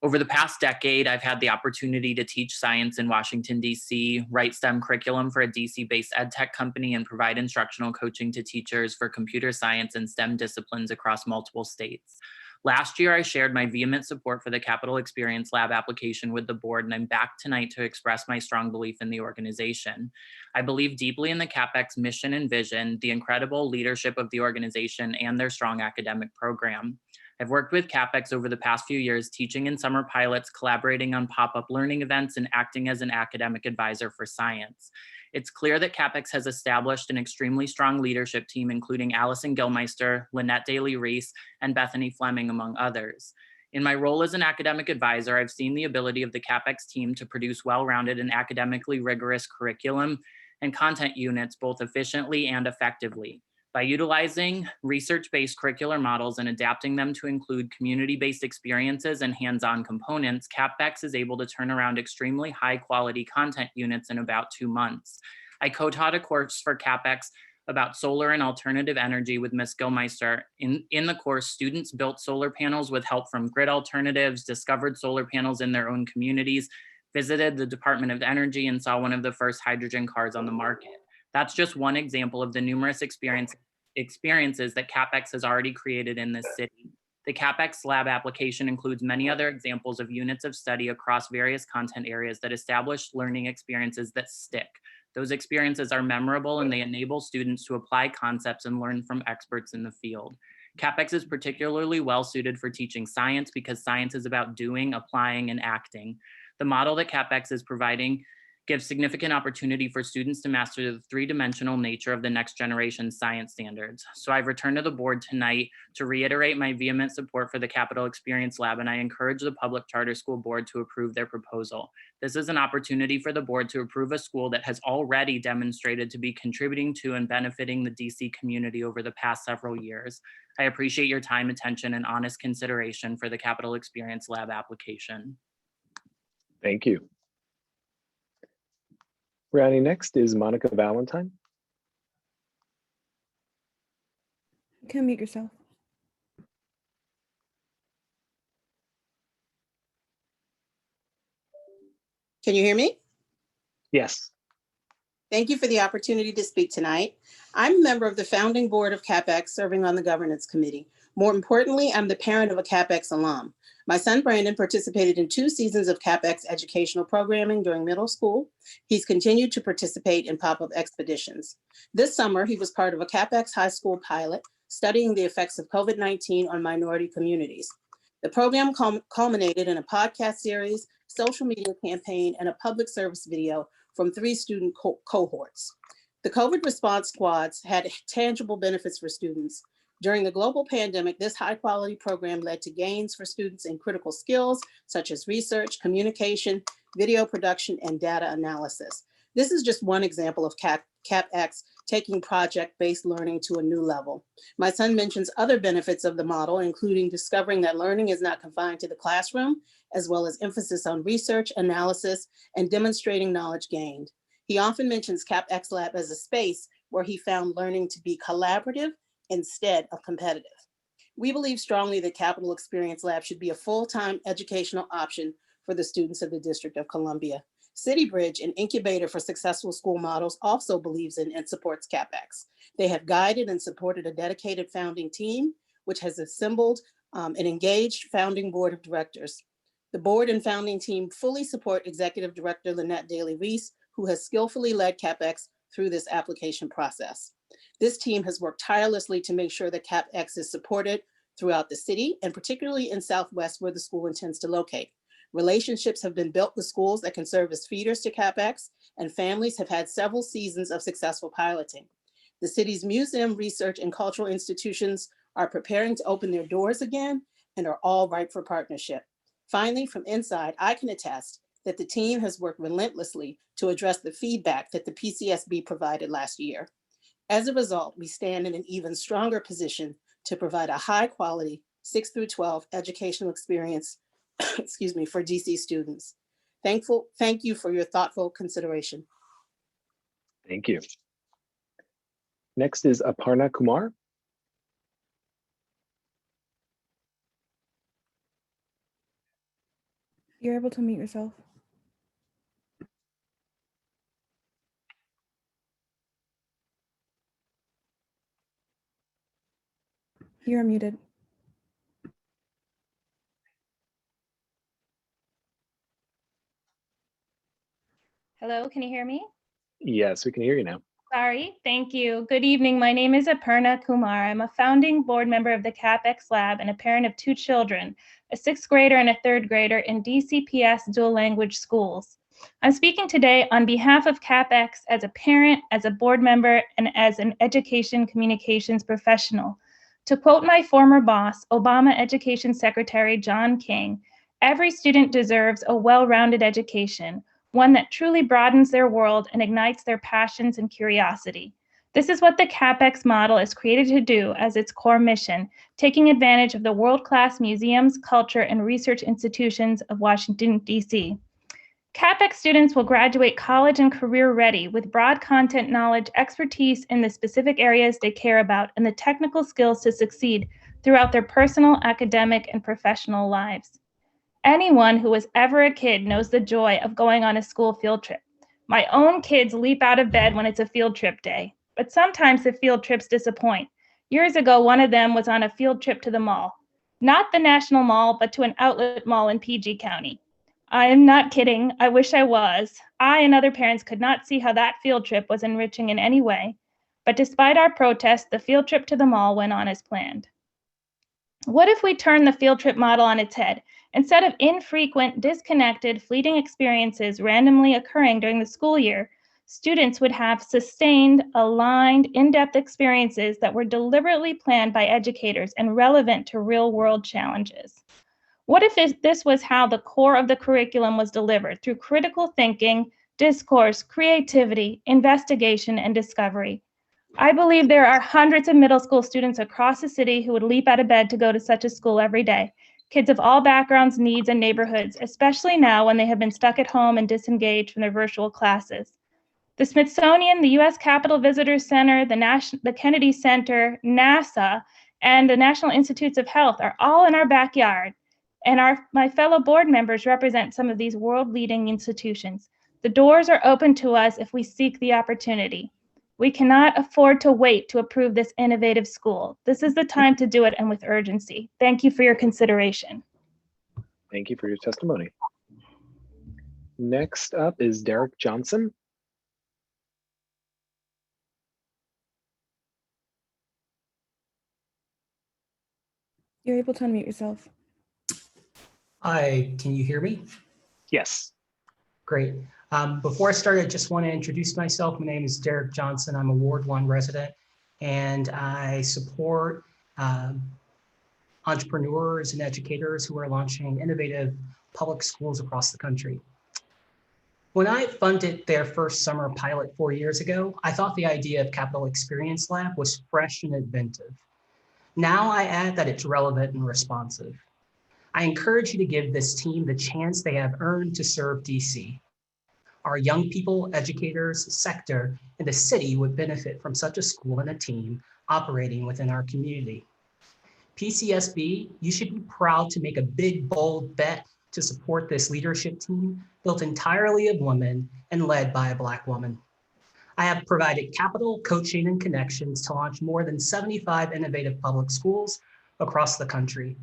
S12: Over the past decade, I've had the opportunity to teach science in Washington, D.C., write STEM curriculum for a DC-based ed tech company, and provide instructional coaching to teachers for computer science and STEM disciplines across multiple states. Last year, I shared my vehement support for the Capital Experience Lab application with the board, and I'm back tonight to express my strong belief in the organization. I believe deeply in the CapEx mission and vision, the incredible leadership of the organization, and their strong academic program. I've worked with CapEx over the past few years, teaching in summer pilots, collaborating on pop-up learning events, and acting as an academic advisor for science. It's clear that CapEx has established an extremely strong leadership team, including Allison Gilmeister, Lynette Daly-Reese, and Bethany Fleming, among others. In my role as an academic advisor, I've seen the ability of the CapEx team to produce well-rounded and academically rigorous curriculum and content units both efficiently and effectively. By utilizing research-based curricular models and adapting them to include community-based experiences and hands-on components, CapEx is able to turn around extremely high-quality content units in about 2 months. I co-taught a course for CapEx about solar and alternative energy with Ms. Gilmeister. In the course, students built solar panels with help from grid alternatives, discovered solar panels in their own communities, visited the Department of Energy, and saw one of the first hydrogen cars on the market. That's just one example of the numerous experiences that CapEx has already created in this city. The CapEx Lab application includes many other examples of units of study across various content areas that establish learning experiences that stick. Those experiences are memorable and they enable students to apply concepts and learn from experts in the field. CapEx is particularly well suited for teaching science because science is about doing, applying, and acting. The model that CapEx is providing gives significant opportunity for students to master the three-dimensional nature of the next generation science standards. So I've returned to the board tonight to reiterate my vehement support for the Capital Experience Lab, and I encourage the Public Charter School Board to approve their proposal. This is an opportunity for the board to approve a school that has already demonstrated to be contributing to and benefiting the DC community over the past several years. I appreciate your time, attention, and honest consideration for the Capital Experience Lab application.
S1: Thank you. Rounding next is Monica Valentine.
S3: You can mute yourself.
S13: Can you hear me?
S1: Yes.
S13: Thank you for the opportunity to speak tonight. I'm a member of the founding board of CapEx, serving on the governance committee. More importantly, I'm the parent of a CapEx alum. My son Brandon participated in 2 seasons of CapEx educational programming during middle school. He's continued to participate in pop-up expeditions. This summer, he was part of a CapEx high school pilot studying the effects of COVID-19 on minority communities. The program culminated in a podcast series, social media campaign, and a public service video from 3 student cohorts. The COVID response squads had tangible benefits for students. During the global pandemic, this high-quality program led to gains for students in critical skills such as research, communication, video production, and data analysis. This is just one example of CapEx taking project-based learning to a new level. My son mentions other benefits of the model, including discovering that learning is not confined to the classroom, as well as emphasis on research, analysis, and demonstrating knowledge gained. He often mentions CapEx Lab as a space where he found learning to be collaborative instead of competitive. We believe strongly that Capital Experience Lab should be a full-time educational option for the students of the District of Columbia. CityBridge, an incubator for successful school models, also believes in and supports CapEx. They have guided and supported a dedicated founding team, which has assembled an engaged founding board of directors. The board and founding team fully support Executive Director Lynette Daly-Reese, who has skillfully led CapEx through this application process. This team has worked tirelessly to make sure that CapEx is supported throughout the city, and particularly in Southwest, where the school intends to locate. Relationships have been built with schools that can serve as feeders to CapEx, and families have had several seasons of successful piloting. The city's museum, research, and cultural institutions are preparing to open their doors again and are all ripe for partnership. Finally, from inside, I can attest that the team has worked relentlessly to address the feedback that the PCSB provided last year. As a result, we stand in an even stronger position to provide a high quality 6 through 12 educational experience for DC students. Thank you for your thoughtful consideration.
S1: Thank you. Next is Aparna Kumar.
S3: You're able to mute yourself. You're muted.
S14: Hello, can you hear me?
S1: Yes, we can hear you now.
S14: Sorry, thank you. Good evening. My name is Aparna Kumar. I'm a founding board member of the CapEx Lab and a parent of 2 children, a 6th grader and a 3rd grader in DCPS dual language schools. I'm speaking today on behalf of CapEx as a parent, as a board member, and as an education communications professional. To quote my former boss, Obama Education Secretary John King, every student deserves a well-rounded education, one that truly broadens their world and ignites their passions and curiosity. This is what the CapEx model is created to do as its core mission, taking advantage of the world-class museums, culture, and research institutions of Washington, D.C. CapEx students will graduate college and career ready with broad content knowledge, expertise in the specific areas they care about, and the technical skills to succeed throughout their personal, academic, and professional lives. Anyone who was ever a kid knows the joy of going on a school field trip. My own kids leap out of bed when it's a field trip day, but sometimes the field trips disappoint. Years ago, one of them was on a field trip to the mall. Not the National Mall, but to an outlet mall in PG County. I am not kidding. I wish I was. I and other parents could not see how that field trip was enriching in any way. But despite our protest, the field trip to the mall went on as planned. What if we turn the field trip model on its head? Instead of infrequent, disconnected, fleeting experiences randomly occurring during the school year, students would have sustained, aligned, in-depth experiences that were deliberately planned by educators and relevant to real-world challenges. What if this was how the core of the curriculum was delivered, through critical thinking, discourse, creativity, investigation, and discovery? I believe there are hundreds of middle school students across the city who would leap out of bed to go to such a school every day. Kids of all backgrounds, needs, and neighborhoods, especially now when they have been stuck at home and disengaged from their virtual classes. The Smithsonian, the U.S. Capitol Visitors Center, the Kennedy Center, NASA, and the National Institutes of Health are all in our backyard. And my fellow board members represent some of these world-leading institutions. The doors are open to us if we seek the opportunity. We cannot afford to wait to approve this innovative school. This is the time to do it, and with urgency. Thank you for your consideration.
S1: Thank you for your testimony. Next up is Derek Johnson.
S3: You're able to unmute yourself.
S15: Hi, can you hear me?
S1: Yes.
S15: Great. Before I start, I just want to introduce myself. My name is Derek Johnson. I'm a Ward 1 resident, and I support entrepreneurs and educators who are launching innovative public schools across the country. When I funded their first summer pilot 4 years ago, I thought the idea of Capital Experience Lab was fresh and inventive. Now I add that it's relevant and responsive. I encourage you to give this team the chance they have earned to serve DC. Our young people, educators, sector, and the city would benefit from such a school and a team operating within our community. PCSB, you should be proud to make a big, bold bet to support this leadership team built entirely of women and led by a Black woman. I have provided capital, coaching, and connections to launch more than 75 innovative public schools across the country.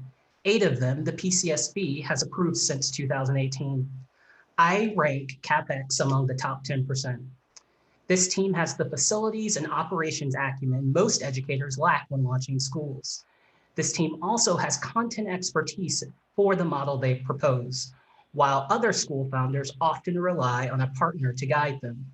S15: 8 of them, the PCSB has approved since 2018. I rank CapEx among the top 10%. This team has the facilities and operations acumen most educators lack when launching schools. This team also has content expertise for the model they propose, while other school founders often rely on a partner to guide them.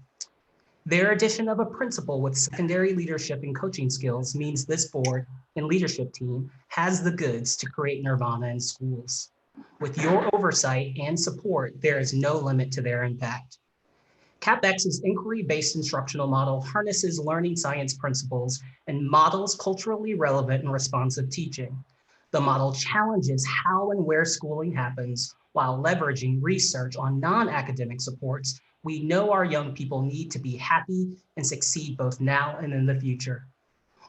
S15: Their addition of a principal with secondary leadership and coaching skills means this board and leadership team has the goods to create nirvana in schools. With your oversight and support, there is no limit to their impact. CapEx's inquiry-based instructional model harnesses learning science principles and models culturally relevant and responsive teaching. The model challenges how and where schooling happens while leveraging research on non-academic supports we know our young people need to be happy and succeed both now and in the future.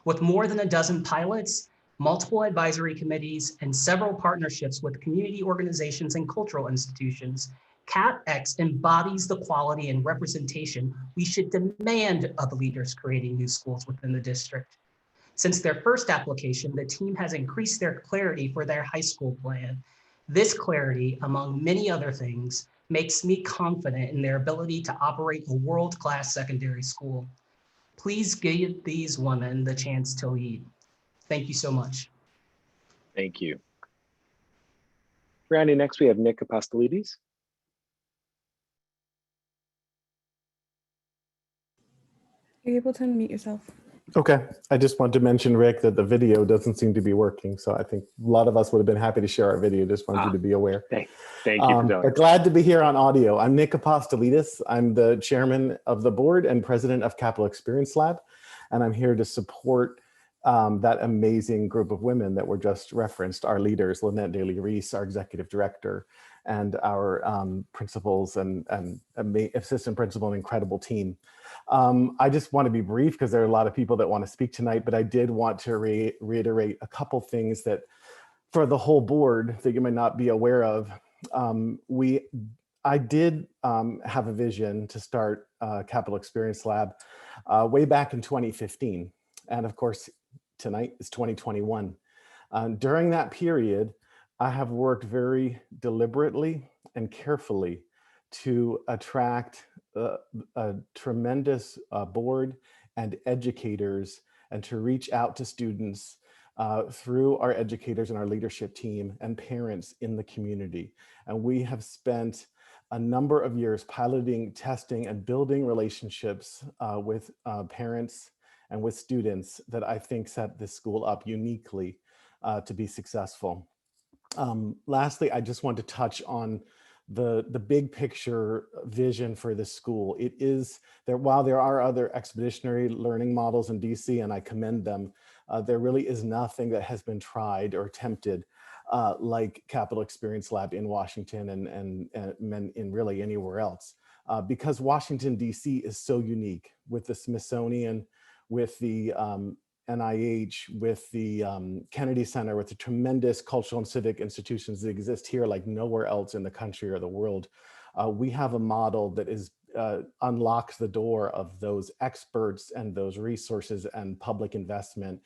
S15: With more than a dozen pilots, multiple advisory committees, and several partnerships with community organizations and cultural institutions, CapEx embodies the quality and representation we should demand of leaders creating new schools within the district. Since their first application, the team has increased their clarity for their high school plan. This clarity, among many other things, makes me confident in their ability to operate a world-class secondary school. Please give these women the chance to lead. Thank you so much.
S1: Thank you. Rounding next, we have Nick Apostolides.
S3: You're able to unmute yourself.
S16: Okay, I just wanted to mention, Rick, that the video doesn't seem to be working. So I think a lot of us would have been happy to share our video. Just wanted you to be aware.
S1: Thank you for telling
S16: But glad to be here on audio. I'm Nick Apostolides. I'm the chairman of the board and president of Capital Experience Lab. And I'm here to support that amazing group of women that were just referenced, our leaders, Lynette Daly-Reese, our executive director, and our principals and assistant principal, and incredible team. I just want to be brief because there are a lot of people that want to speak tonight, but I did want to reiterate a couple things that for the whole board that you might not be aware of. I did have a vision to start Capital Experience Lab way back in 2015. And of course, tonight is 2021. During that period, I have worked very deliberately and carefully to attract a tremendous board and educators, and to reach out to students through our educators and our leadership team and parents in the community. And we have spent a number of years piloting, testing, and building relationships with parents and with students that I think set this school up uniquely to be successful. Lastly, I just want to touch on the big picture vision for this school. It is that while there are other expeditionary learning models in DC, and I commend them, there really is nothing that has been tried or attempted like Capital Experience Lab in Washington and in really anywhere else. Because Washington, DC is so unique with the Smithsonian, with the NIH, with the Kennedy Center, with the tremendous cultural and civic institutions that exist here like nowhere else in the country or the world. We have a model that is unlocks the door of those experts and those resources and public investment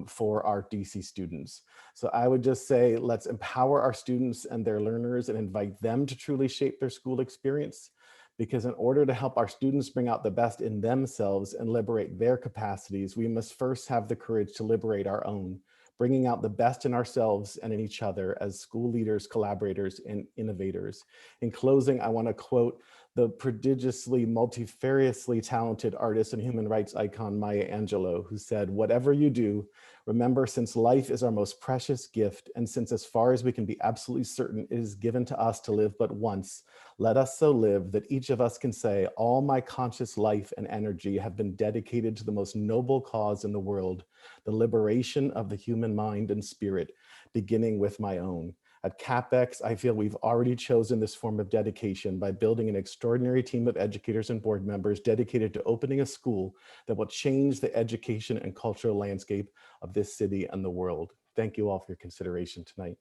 S16: for our DC students. So I would just say, let's empower our students and their learners and invite them to truly shape their school experience. Because in order to help our students bring out the best in themselves and liberate their capacities, we must first have the courage to liberate our own, bringing out the best in ourselves and in each other as school leaders, collaborators, and innovators. In closing, I want to quote the prodigiously, multifariously talented artist and human rights icon, Maya Angelou, who said, "Whatever you do, remember, since life is our most precious gift, and since as far as we can be absolutely certain it is given to us to live but once, let us so live that each of us can say, all my conscious life and energy have been dedicated to the most noble cause in the world, the liberation of the human mind and spirit, beginning with my own." At CapEx, I feel we've already chosen this form of dedication by building an extraordinary team of educators and board members dedicated to opening a school that will change the education and cultural landscape of this city and the world. Thank you all for your consideration tonight.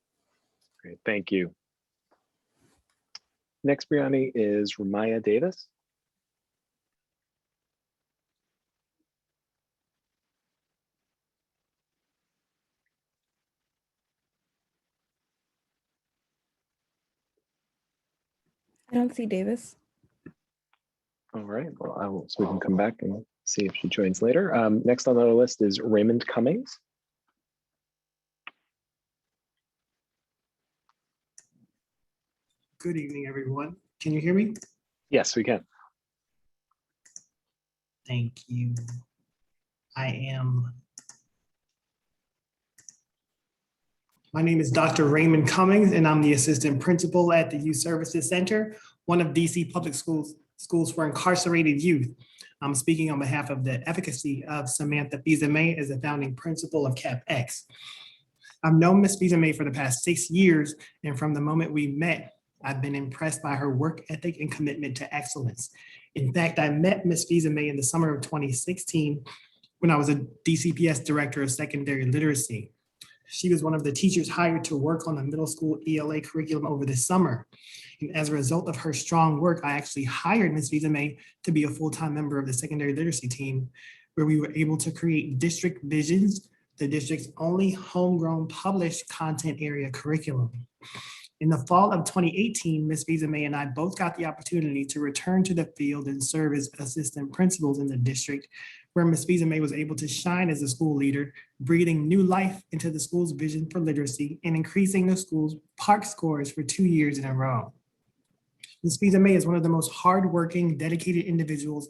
S1: Great, thank you. Next, Brianni, is Ramaya Davis.
S3: I don't see Davis.
S1: All right, well, so we can come back and see if she joins later. Next on the list is Raymond Cummings.
S17: Good evening, everyone. Can you hear me?
S1: Yes, we can.
S17: Thank you. My name is Dr. Raymond Cummings, and I'm the assistant principal at the Youth Services Center, one of DC public schools for incarcerated youth. I'm speaking on behalf of the efficacy of Samantha Fils-Aimé as the founding principal of CapEx. I've known Ms. Fils-Aimé for the past 6 years, and from the moment we met, I've been impressed by her work ethic and commitment to excellence. In fact, I met Ms. Fils-Aimé in the summer of 2016 when I was a DCPS director of secondary literacy. She was one of the teachers hired to work on the middle school ELA curriculum over the summer. And as a result of her strong work, I actually hired Ms. Fils-Aimé to be a full-time member of the secondary literacy team, where we were able to create District Visions, the district's only homegrown published content area curriculum. In the fall of 2018, Ms. Visa May and I both got the opportunity to return to the field and serve as assistant principals in the district, where Ms. Visa May was able to shine as a school leader, breathing new life into the school's vision for literacy and increasing the school's PARCC scores for 2 years in a row. Ms. Visa May is one of the most hardworking, dedicated individuals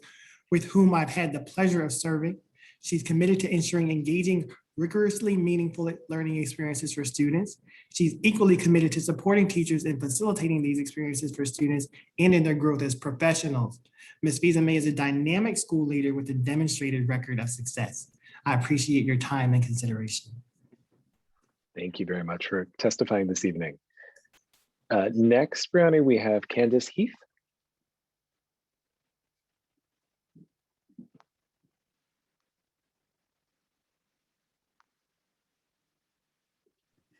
S17: with whom I've had the pleasure of serving. She's committed to ensuring engaging, rigorously meaningful learning experiences for students. She's equally committed to supporting teachers and facilitating these experiences for students and in their growth as professionals. Ms. Visa May is a dynamic school leader with a demonstrated record of success. I appreciate your time and consideration.
S1: Thank you very much for testifying this evening. Next, Brownie, we have Candace Heath.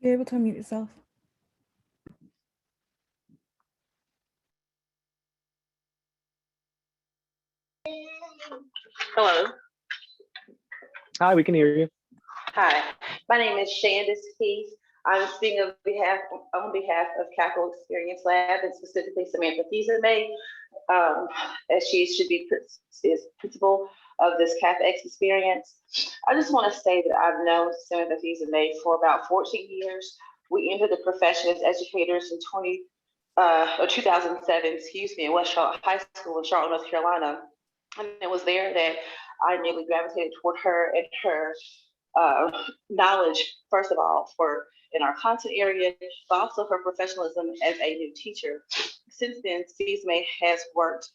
S3: You're able to unmute yourself.
S18: Hello.
S1: Hi, we can hear you.
S18: Hi, my name is Candace Heath. I'm speaking on behalf of Capital Experience Lab and specifically Samantha Visa May, as she should be is principal of this CapEx experience. I just want to say that I've known Samantha Visa May for about 14 years. We entered the profession as educators in 2007, in West Charlotte High School in Charlotte, North Carolina. And it was there that I immediately gravitated toward her and her knowledge, first of all, in our content area, but also her professionalism as a new teacher. Since then, Visa May has worked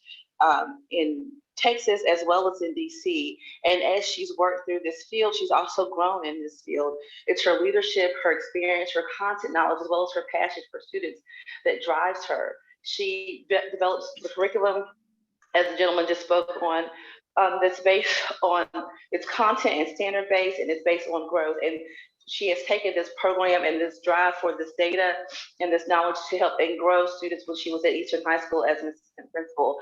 S18: in Texas as well as in DC. And as she's worked through this field, she's also grown in this field. It's her leadership, her experience, her content knowledge, as well as her passion for students that drives her. She develops the curriculum, as the gentleman just spoke on, that's based on its content and standard based, and it's based on growth. And she has taken this program and this drive for this data and this knowledge to help and grow students when she was at Eastern High School as an assistant principal.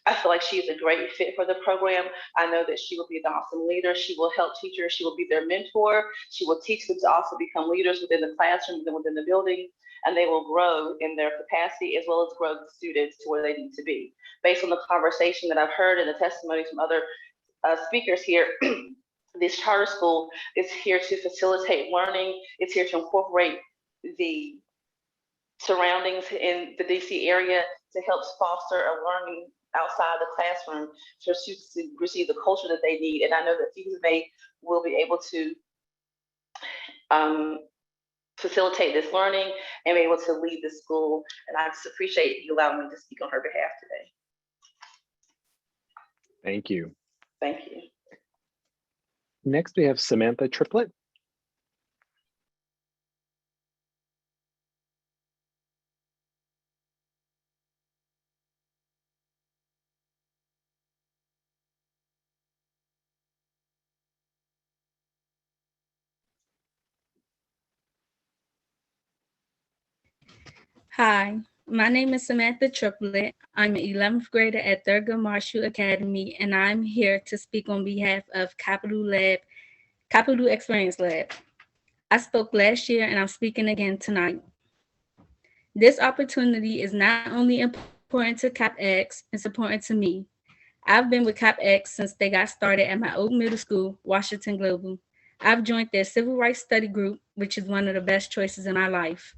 S18: I feel like she is a great fit for the program. I know that she will be an awesome leader. She will help teachers. She will be their mentor. She will teach them to also become leaders within the classroom and within the building, and they will grow in their capacity as well as grow the students to where they need to be. Based on the conversation that I've heard and the testimonies from other speakers here, this charter school is here to facilitate learning. It's here to incorporate the surroundings in the DC area to help foster a learning outside the classroom for students to receive the culture that they need. And I know that Visa May will be able to facilitate this learning and be able to lead the school. And I just appreciate you allowing me to speak on her behalf today.
S1: Thank you.
S18: Thank you.
S1: Next, we have Samantha Triplett.
S19: Hi, my name is Samantha Triplett. I'm an 11th grader at Thurgood Marshall Academy, and I'm here to speak on behalf of Capital Experience Lab. I spoke last year, and I'm speaking again tonight. This opportunity is not only important to CapX, it's important to me. I've been with CapX since they got started at my old middle school, Washington Global. I've joined their Civil Rights Study Group, which is one of the best choices in my life.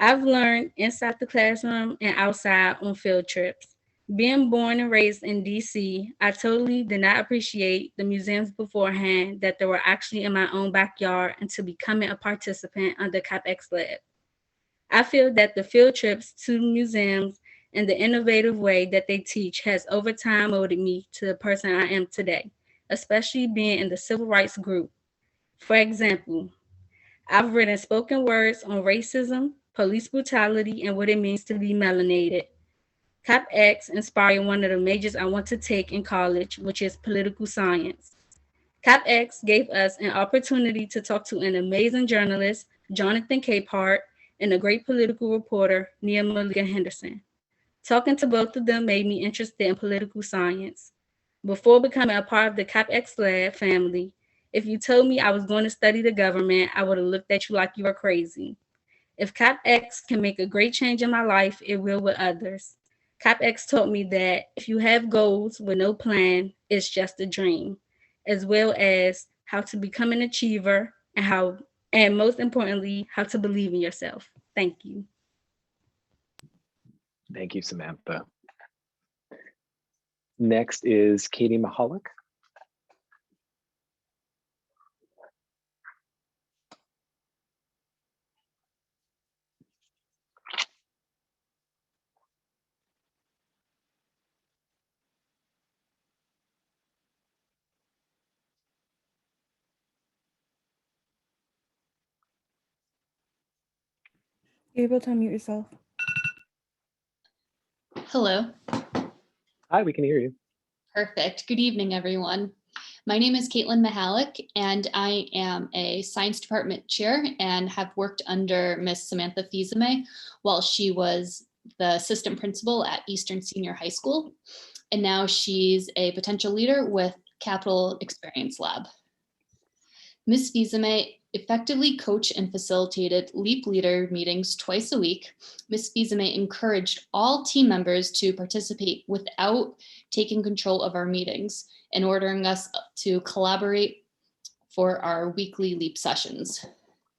S19: I've learned inside the classroom and outside on field trips. Being born and raised in DC, I totally did not appreciate the museums beforehand that they were actually in my own backyard until becoming a participant under CapX Lab. I feel that the field trips to the museums and the innovative way that they teach has over time molded me to the person I am today, especially being in the civil rights group. For example, I've written spoken words on racism, police brutality, and what it means to be melanated. CapX inspired one of the majors I want to take in college, which is political science. CapX gave us an opportunity to talk to an amazing journalist, Jonathan Capehart, and a great political reporter, Nia Malika Henderson. Talking to both of them made me interested in political science. Before becoming a part of the CapX Lab family, if you told me I was going to study the government, I would have looked at you like you were crazy. If CapX can make a great change in my life, it will with others. CapX taught me that if you have goals with no plan, it's just a dream, as well as how to become an achiever and most importantly, how to believe in yourself. Thank you.
S1: Thank you, Samantha. Next is Katie Mahalik.
S3: You're able to unmute yourself.
S20: Hello.
S1: Hi, we can hear you.
S20: Perfect. Good evening, everyone. My name is Caitlin Mahalik, and I am a science department chair and have worked under Miss Samantha Fizeme while she was the assistant principal at Eastern Senior High School. And now she's a potential leader with Capital Experience Lab. Ms. Fizeme effectively coached and facilitated LEAP leader meetings twice a week. Ms. Fizeme encouraged all team members to participate without taking control of our meetings and ordering us to collaborate for our weekly LEAP sessions.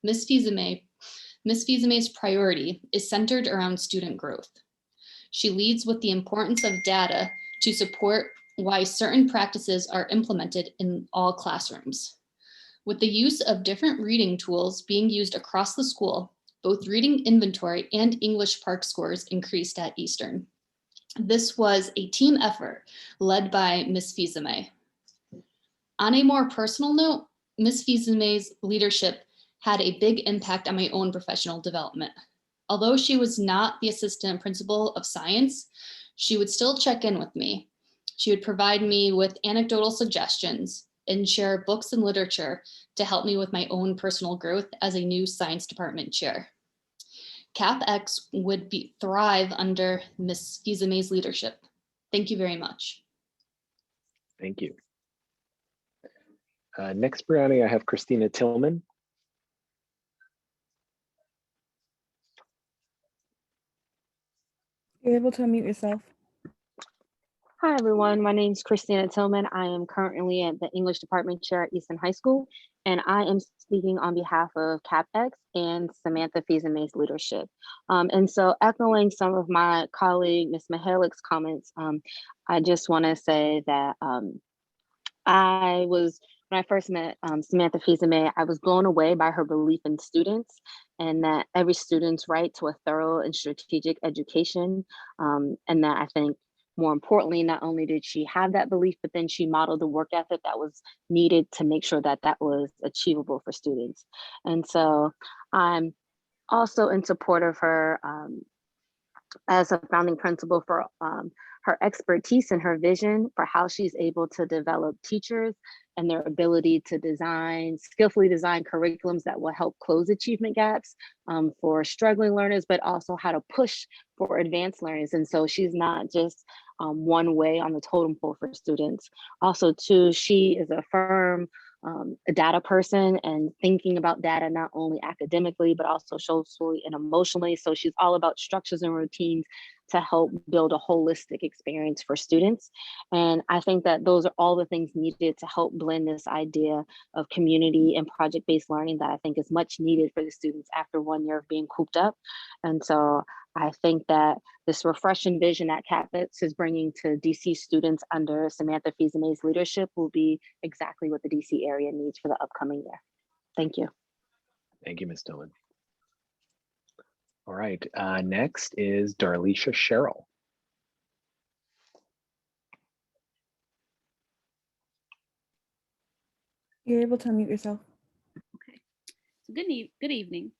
S20: Ms. Fizeme's priority is centered around student growth. She leads with the importance of data to support why certain practices are implemented in all classrooms. With the use of different reading tools being used across the school, both reading inventory and English PARCC scores increased at Eastern. This was a team effort led by Ms. Fizeme. On a more personal note, Ms. Fizeme's leadership had a big impact on my own professional development. Although she was not the assistant principal of science, she would still check in with me. She would provide me with anecdotal suggestions and share books and literature to help me with my own personal growth as a new science department chair. CapX would thrive under Ms. Fizeme's leadership. Thank you very much.
S1: Thank you. Next, Brianna, I have Christina Tillman.
S3: You're able to unmute yourself.
S21: Hi, everyone. My name is Christina Tillman. I am currently at the English Department Chair at Easton High School, and I am speaking on behalf of CapX and Samantha Fizeme's leadership. And so echoing some of my colleague, Ms. Mihalik's comments, I just want to say that when I first met Samantha Fizeme, I was blown away by her belief in students and that every student's right to a thorough and strategic education, and that I think more importantly, not only did she have that belief, but then she modeled the work ethic that was needed to make sure that that was achievable for students. And so I'm also in support of her as a founding principal for her expertise and her vision for how she's able to develop teachers and their ability to skillfully design curriculums that will help close achievement gaps for struggling learners, but also how to push for advanced learners. And so she's not just one way on the totem pole for students. Also too, she is a firm a data person and thinking about data not only academically, but also socially and emotionally. So she's all about structures and routines to help build a holistic experience for students. And I think that those are all the things needed to help blend this idea of community and project-based learning that I think is much needed for the students after 1 year of being cooped up. And so I think that this refreshing vision that CapX is bringing to DC students under Samantha Fizeme's leadership will be exactly what the DC area needs for the upcoming year. Thank you.
S1: Thank you, Ms. Dillon. All right, next is Darlisha Sherrill.
S3: You're able to unmute yourself.
S22: Okay, so good evening.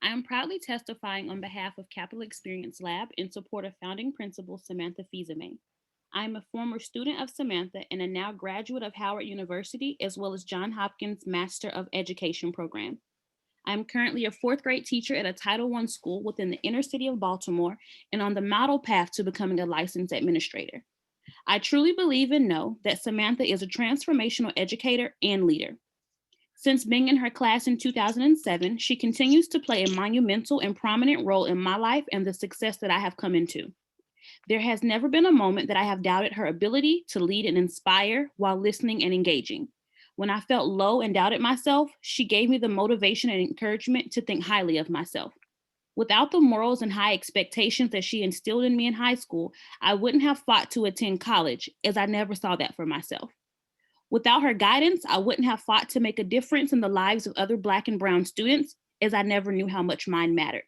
S22: I am proudly testifying on behalf of Capital Experience Lab in support of founding principal Samantha Fizeme. I am a former student of Samantha and a now graduate of Howard University, as well as Johns Hopkins Master of Education program. I am currently a 4th grade teacher at a Title I school within the inner city of Baltimore and on the model path to becoming a licensed administrator. I truly believe and know that Samantha is a transformational educator and leader. Since being in her class in 2007, she continues to play a monumental and prominent role in my life and the success that I have come into. There has never been a moment that I have doubted her ability to lead and inspire while listening and engaging. When I felt low and doubted myself, she gave me the motivation and encouragement to think highly of myself. Without the morals and high expectations that she instilled in me in high school, I wouldn't have fought to attend college, as I never saw that for myself. Without her guidance, I wouldn't have fought to make a difference in the lives of other Black and Brown students, as I never knew how much mine mattered.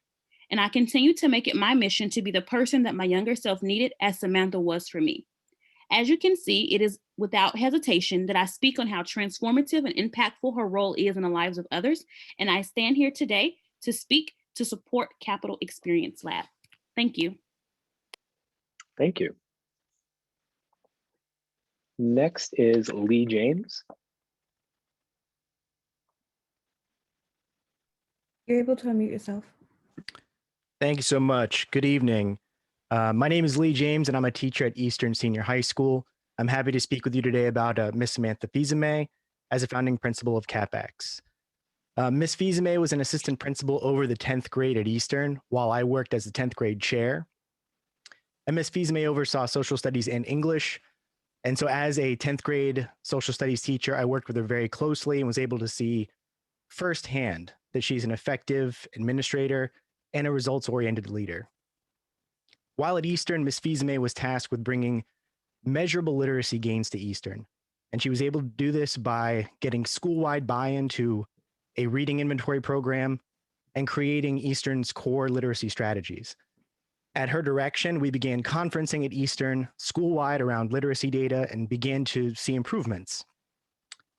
S22: And I continue to make it my mission to be the person that my younger self needed, as Samantha was for me. As you can see, it is without hesitation that I speak on how transformative and impactful her role is in the lives of others, and I stand here today to speak to support Capital Experience Lab. Thank you.
S1: Thank you. Next is Lee James.
S3: You're able to unmute yourself.
S2: Thank you so much. Good evening. My name is Lee James, and I'm a teacher at Eastern Senior High School. I'm happy to speak with you today about Miss Samantha Fils-Aimé as a founding principal of CapEx. Miss Fils-Aimé was an assistant principal over the 10th grade at Eastern, while I worked as the 10th grade chair. And Miss Fils-Aimé oversaw social studies and English. And so as a 10th grade social studies teacher, I worked with her very closely and was able to see firsthand that she's an effective administrator and a results-oriented leader. While at Eastern, Miss Fils-Aimé was tasked with bringing measurable literacy gains to Eastern. And she was able to do this by getting school-wide buy-in to a reading inventory program and creating Eastern's core literacy strategies. At her direction, we began conferencing at Eastern school-wide around literacy data and began to see improvements.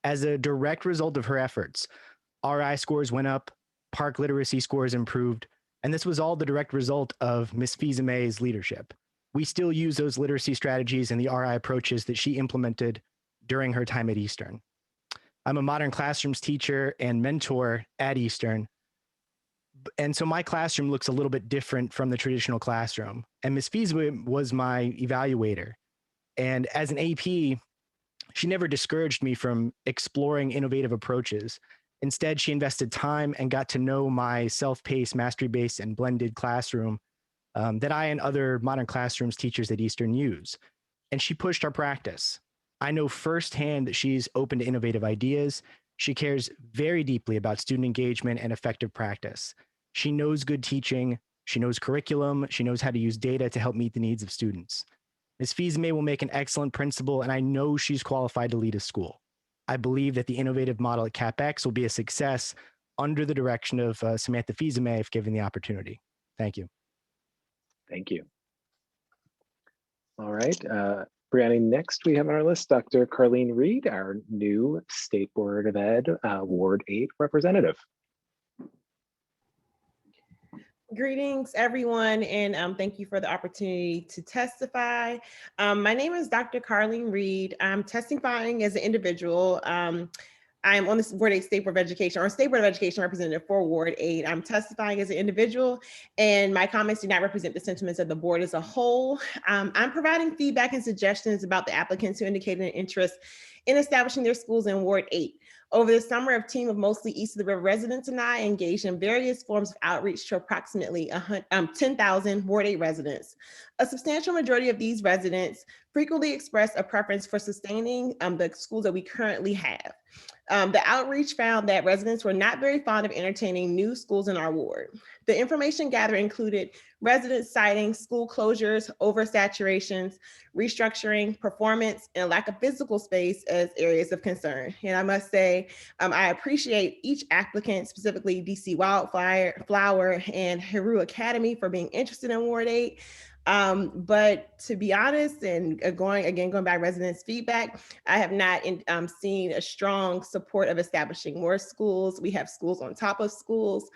S2: As a direct result of her efforts, RI scores went up, Park literacy scores improved, and this was all the direct result of Miss Fils-Aimé's leadership. We still use those literacy strategies and the RI approaches that she implemented during her time at Eastern. I'm a modern classrooms teacher and mentor at Eastern. And so my classroom looks a little bit different from the traditional classroom. And Ms. Fils-Aimé was my evaluator. And as an AP, she never discouraged me from exploring innovative approaches. Instead, she invested time and got to know my self-paced, mastery-based, and blended classroom that I and other modern classrooms teachers at Eastern use. And she pushed our practice. I know firsthand that she's open to innovative ideas. She cares very deeply about student engagement and effective practice. She knows good teaching, she knows curriculum, she knows how to use data to help meet the needs of students. Ms. Fils-Aimé will make an excellent principal, and I know she's qualified to lead a school. I believe that the innovative model at CapEx will be a success under the direction of Samantha Fils-Aimé if given the opportunity. Thank you.
S1: Thank you. All right, Brianna, next we have on our list Dr. Carlene Reed, our new State Board of Ed Ward 8 representative.
S4: Greetings, everyone, and thank you for the opportunity to testify. My name is Dr. Carlene Reed. I'm testifying as an individual. I'm on the Ward 8 State Board of Education, or State Board of Education representative for Ward 8. I'm testifying as an individual, and my comments do not represent the sentiments of the board as a whole. I'm providing feedback and suggestions about the applicants who indicated an interest in establishing their schools in Ward 8. Over the summer, a team of mostly East of the River residents and I engaged in various forms of outreach to approximately 10,000 Ward 8 residents. A substantial majority of these residents frequently expressed a preference for sustaining the schools that we currently have. The outreach found that residents were not very fond of entertaining new schools in our ward. The information gathered included residents citing school closures, oversaturations, restructuring, performance, and lack of physical space as areas of concern. And I must say, I appreciate each applicant, specifically DC Wildflower and Heru Academy, for being interested in Ward 8. But to be honest, and going back residents' feedback, I have not seen a strong support of establishing more schools. We have schools on top of schools.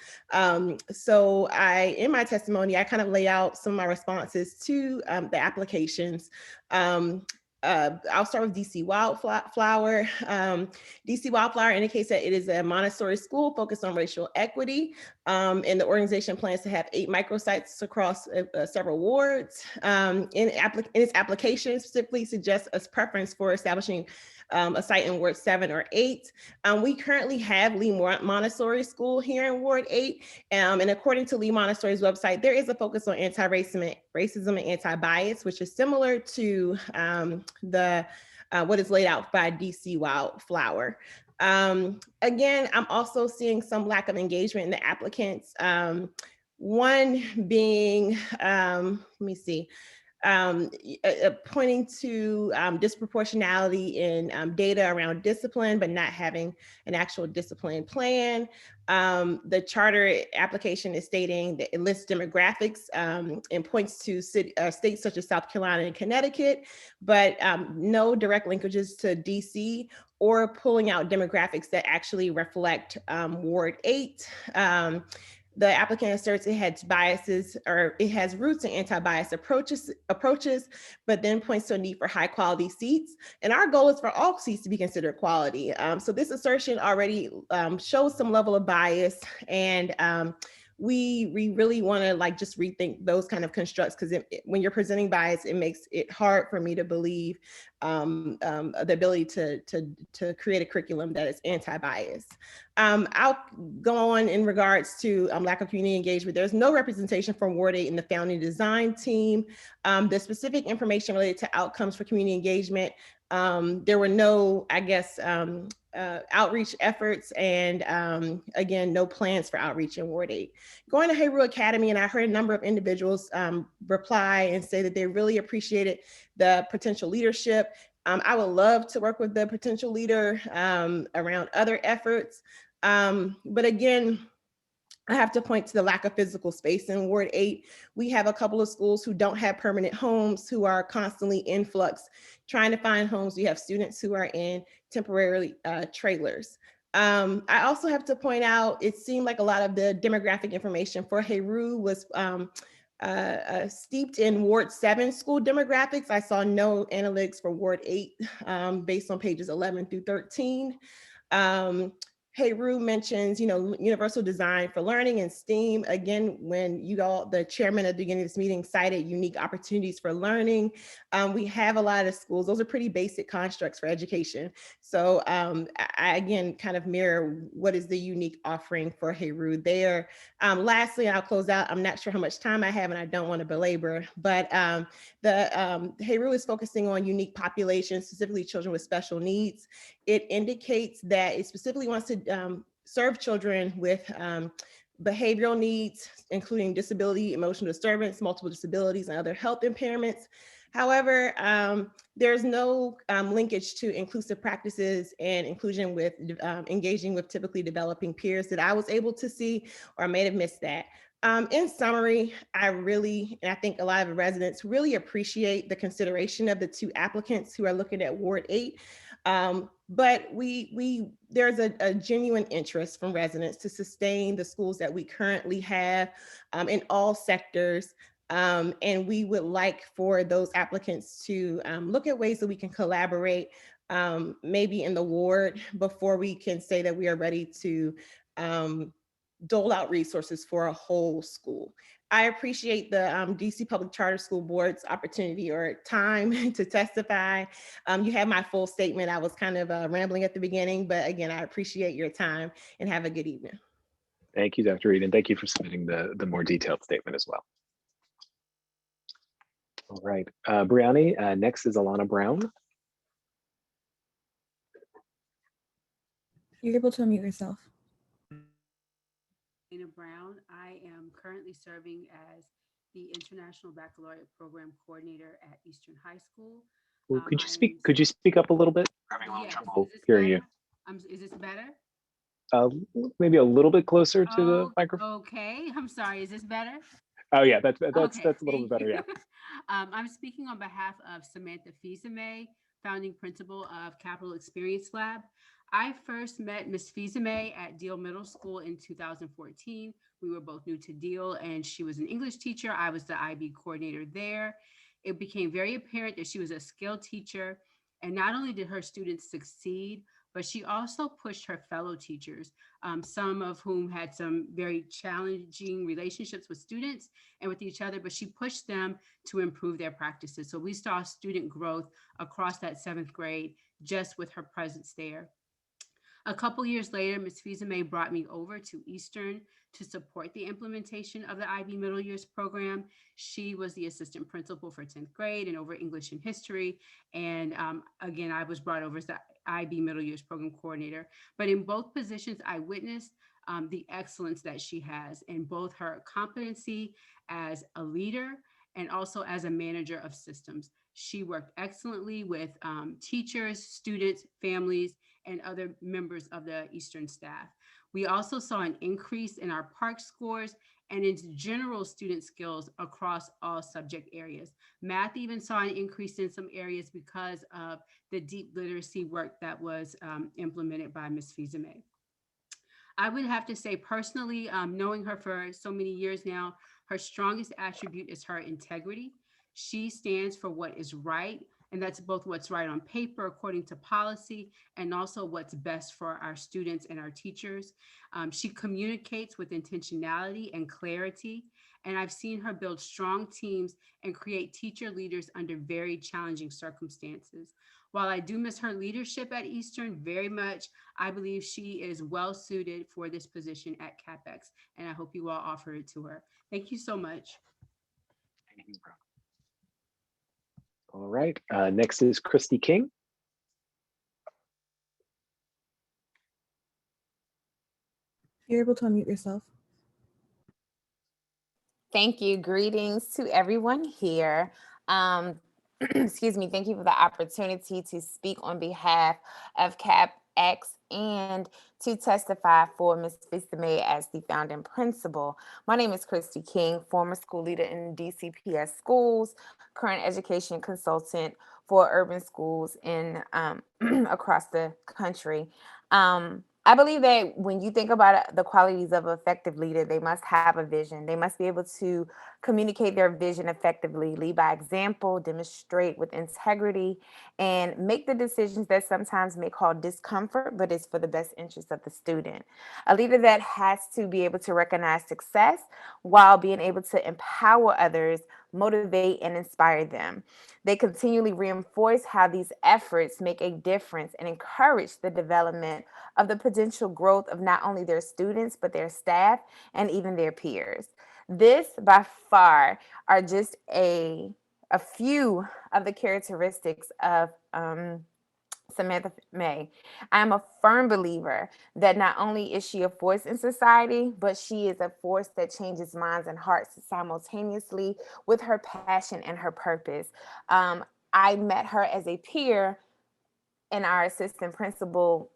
S4: So in my testimony, I kind of lay out some of my responses to the applications. I'll start with DC Wildflower. DC Wildflower indicates that it is a Montessori school focused on racial equity, and the organization plans to have 8 microsites across several wards. In its application, specifically suggests a preference for establishing a site in Ward 7 or 8. We currently have Lee Montessori School here in Ward 8. And according to Lee Montessori's website, there is a focus on anti-racism and anti-bias, which is similar to what is laid out by DC Wildflower. Again, I'm also seeing some lack of engagement in the applicants. One being, let me see, pointing to disproportionality in data around discipline, but not having an actual discipline plan. The charter application is stating that it lists demographics and points to states such as South Carolina and Connecticut, but no direct linkages to DC or pulling out demographics that actually reflect Ward 8. The applicant asserts it has biases or it has roots in anti-bias approaches, but then points to a need for high quality seats. And our goal is for all seats to be considered quality. So this assertion already shows some level of bias, and we really want to like just rethink those kind of constructs, because when you're presenting bias, it makes it hard for me to believe the ability to create a curriculum that is anti-bias. I'll go on in regards to lack of community engagement. There's no representation from Ward 8 in the founding design team. The specific information related to outcomes for community engagement, there were no, I guess, outreach efforts, and again, no plans for outreach in Ward 8. Going to Hayru Academy, and I heard a number of individuals reply and say that they really appreciated the potential leadership. I would love to work with the potential leader around other efforts. But again, I have to point to the lack of physical space in Ward 8. We have a couple of schools who don't have permanent homes, who are constantly in flux, trying to find homes. We have students who are in temporary trailers. I also have to point out, it seemed like a lot of the demographic information for Hayru was steeped in Ward 7 school demographics. I saw no analytics for Ward 8 based on pages 11 through 13. Hayru mentions, universal design for learning and STEAM. Again, when the chairman at the beginning of this meeting cited unique opportunities for learning, we have a lot of schools. Those are pretty basic constructs for education. So I again kind of mirror what is the unique offering for Hayru there. Lastly, I'll close out. I'm not sure how much time I have, and I don't want to belabor, but Hayru is focusing on unique populations, specifically children with special needs. It indicates that it specifically wants to serve children with behavioral needs, including disability, emotional disturbance, multiple disabilities, and other health impairments. However, there's no linkage to inclusive practices and inclusion with engaging with typically developing peers that I was able to see, or I may have missed that. In summary, and I think a lot of the residents really appreciate the consideration of the two applicants who are looking at Ward 8. But there's a genuine interest from residents to sustain the schools that we currently have in all sectors. And we would like for those applicants to look at ways that we can collaborate, maybe in the ward, before we can say that we are ready to dole out resources for a whole school. I appreciate the DC Public Charter School Board's opportunity or time to testify. You have my full statement. I was kind of rambling at the beginning, but again, I appreciate your time, and have a good evening.
S1: Thank you, Dr. Reed, and thank you for submitting the more detailed statement as well. All right, Brianni, next is Alana Brown.
S3: You're able to unmute yourself.
S5: Brown. I am currently serving as the International Baccalaureate Program Coordinator at Eastern High School.
S1: Well, could you speak up a little bit? I'm having a little trouble hearing you.
S5: Is this better?
S1: Maybe a little bit closer to the microphone.
S5: Okay, I'm sorry. Is this better?
S1: Oh yeah, that's a little bit better. Yeah.
S5: I'm speaking on behalf of Samantha Fils-Aimé, founding principal of Capital Experience Lab. I first met Ms. Fils-Aimé at Deal Middle School in 2014. We were both new to Deal, and she was an English teacher. I was the IB coordinator there. It became very apparent that she was a skilled teacher, and not only did her students succeed, but she also pushed her fellow teachers, some of whom had some very challenging relationships with students and with each other, but she pushed them to improve their practices. So we saw student growth across that 7th grade just with her presence there. A couple years later, Ms. Fils-Aimé brought me over to Eastern to support the implementation of the IB Middle Years program. She was the assistant principal for 10th grade and over English and history. And again, I was brought over as the IB Middle Years program coordinator. But in both positions, I witnessed the excellence that she has in both her competency as a leader and also as a manager of systems. She worked excellently with teachers, students, families, and other members of the Eastern staff. We also saw an increase in our PARCC scores and in general student skills across all subject areas. Math even saw an increase in some areas because of the deep literacy work that was implemented by Ms. Fils-Aimé. I would have to say personally, knowing her for so many years now, her strongest attribute is her integrity. She stands for what is right, and that's both what's right on paper according to policy and also what's best for our students and our teachers. She communicates with intentionality and clarity, and I've seen her build strong teams and create teacher leaders under very challenging circumstances. While I do miss her leadership at Eastern very much, I believe she is well suited for this position at CapEx, and I hope you all offer it to her. Thank you so much.
S1: All right, next is Christy King.
S3: You're able to unmute yourself.
S6: Thank you. Greetings to everyone here. Excuse me. Thank you for the opportunity to speak on behalf of CapEx and to testify for Ms. Fils-Aimé as the founding principal. My name is Christy King, former school leader in DCPS schools, current education consultant for urban schools in across the country. I believe that when you think about the qualities of an effective leader, they must have a vision. They must be able to communicate their vision effectively, lead by example, demonstrate with integrity, and make the decisions that sometimes may cause discomfort, but is for the best interest of the student. A leader that has to be able to recognize success while being able to empower others, motivate, and inspire them. They continually reinforce how these efforts make a difference and encourage the development of the potential growth of not only their students, but their staff and even their peers. This by far are just a few of the characteristics of Samantha May. I'm a firm believer that not only is she a force in society, but she is a force that changes minds and hearts simultaneously with her passion and her purpose. I met her as a peer in our assistant principal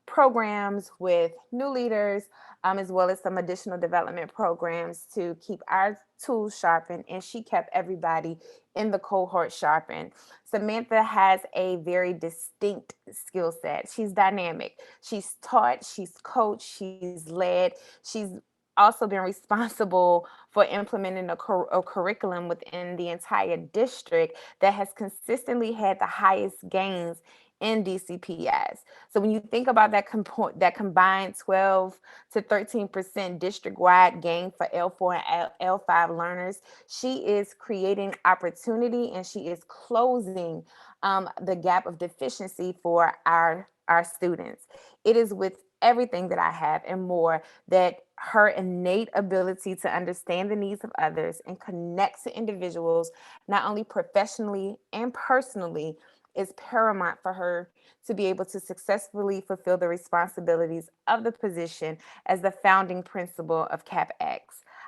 S6: programs with new leaders, as well as some additional development programs to keep our tools sharpened, and she kept everybody in the cohort sharpened. Samantha has a very distinct skill set. She's dynamic. She's taught, she's coached, she's led, she's also been responsible for implementing a curriculum within the entire district that has consistently had the highest gains in DCPS. So when you think about that combined 12 to 13% district-wide gain for L4 and L5 learners, she is creating opportunity and she is closing the gap of deficiency for our students. It is with everything that I have and more that her innate ability to understand the needs of others and connect to individuals, not only professionally and personally, is paramount for her to be able to successfully fulfill the responsibilities of the position as the founding principal of CapEx.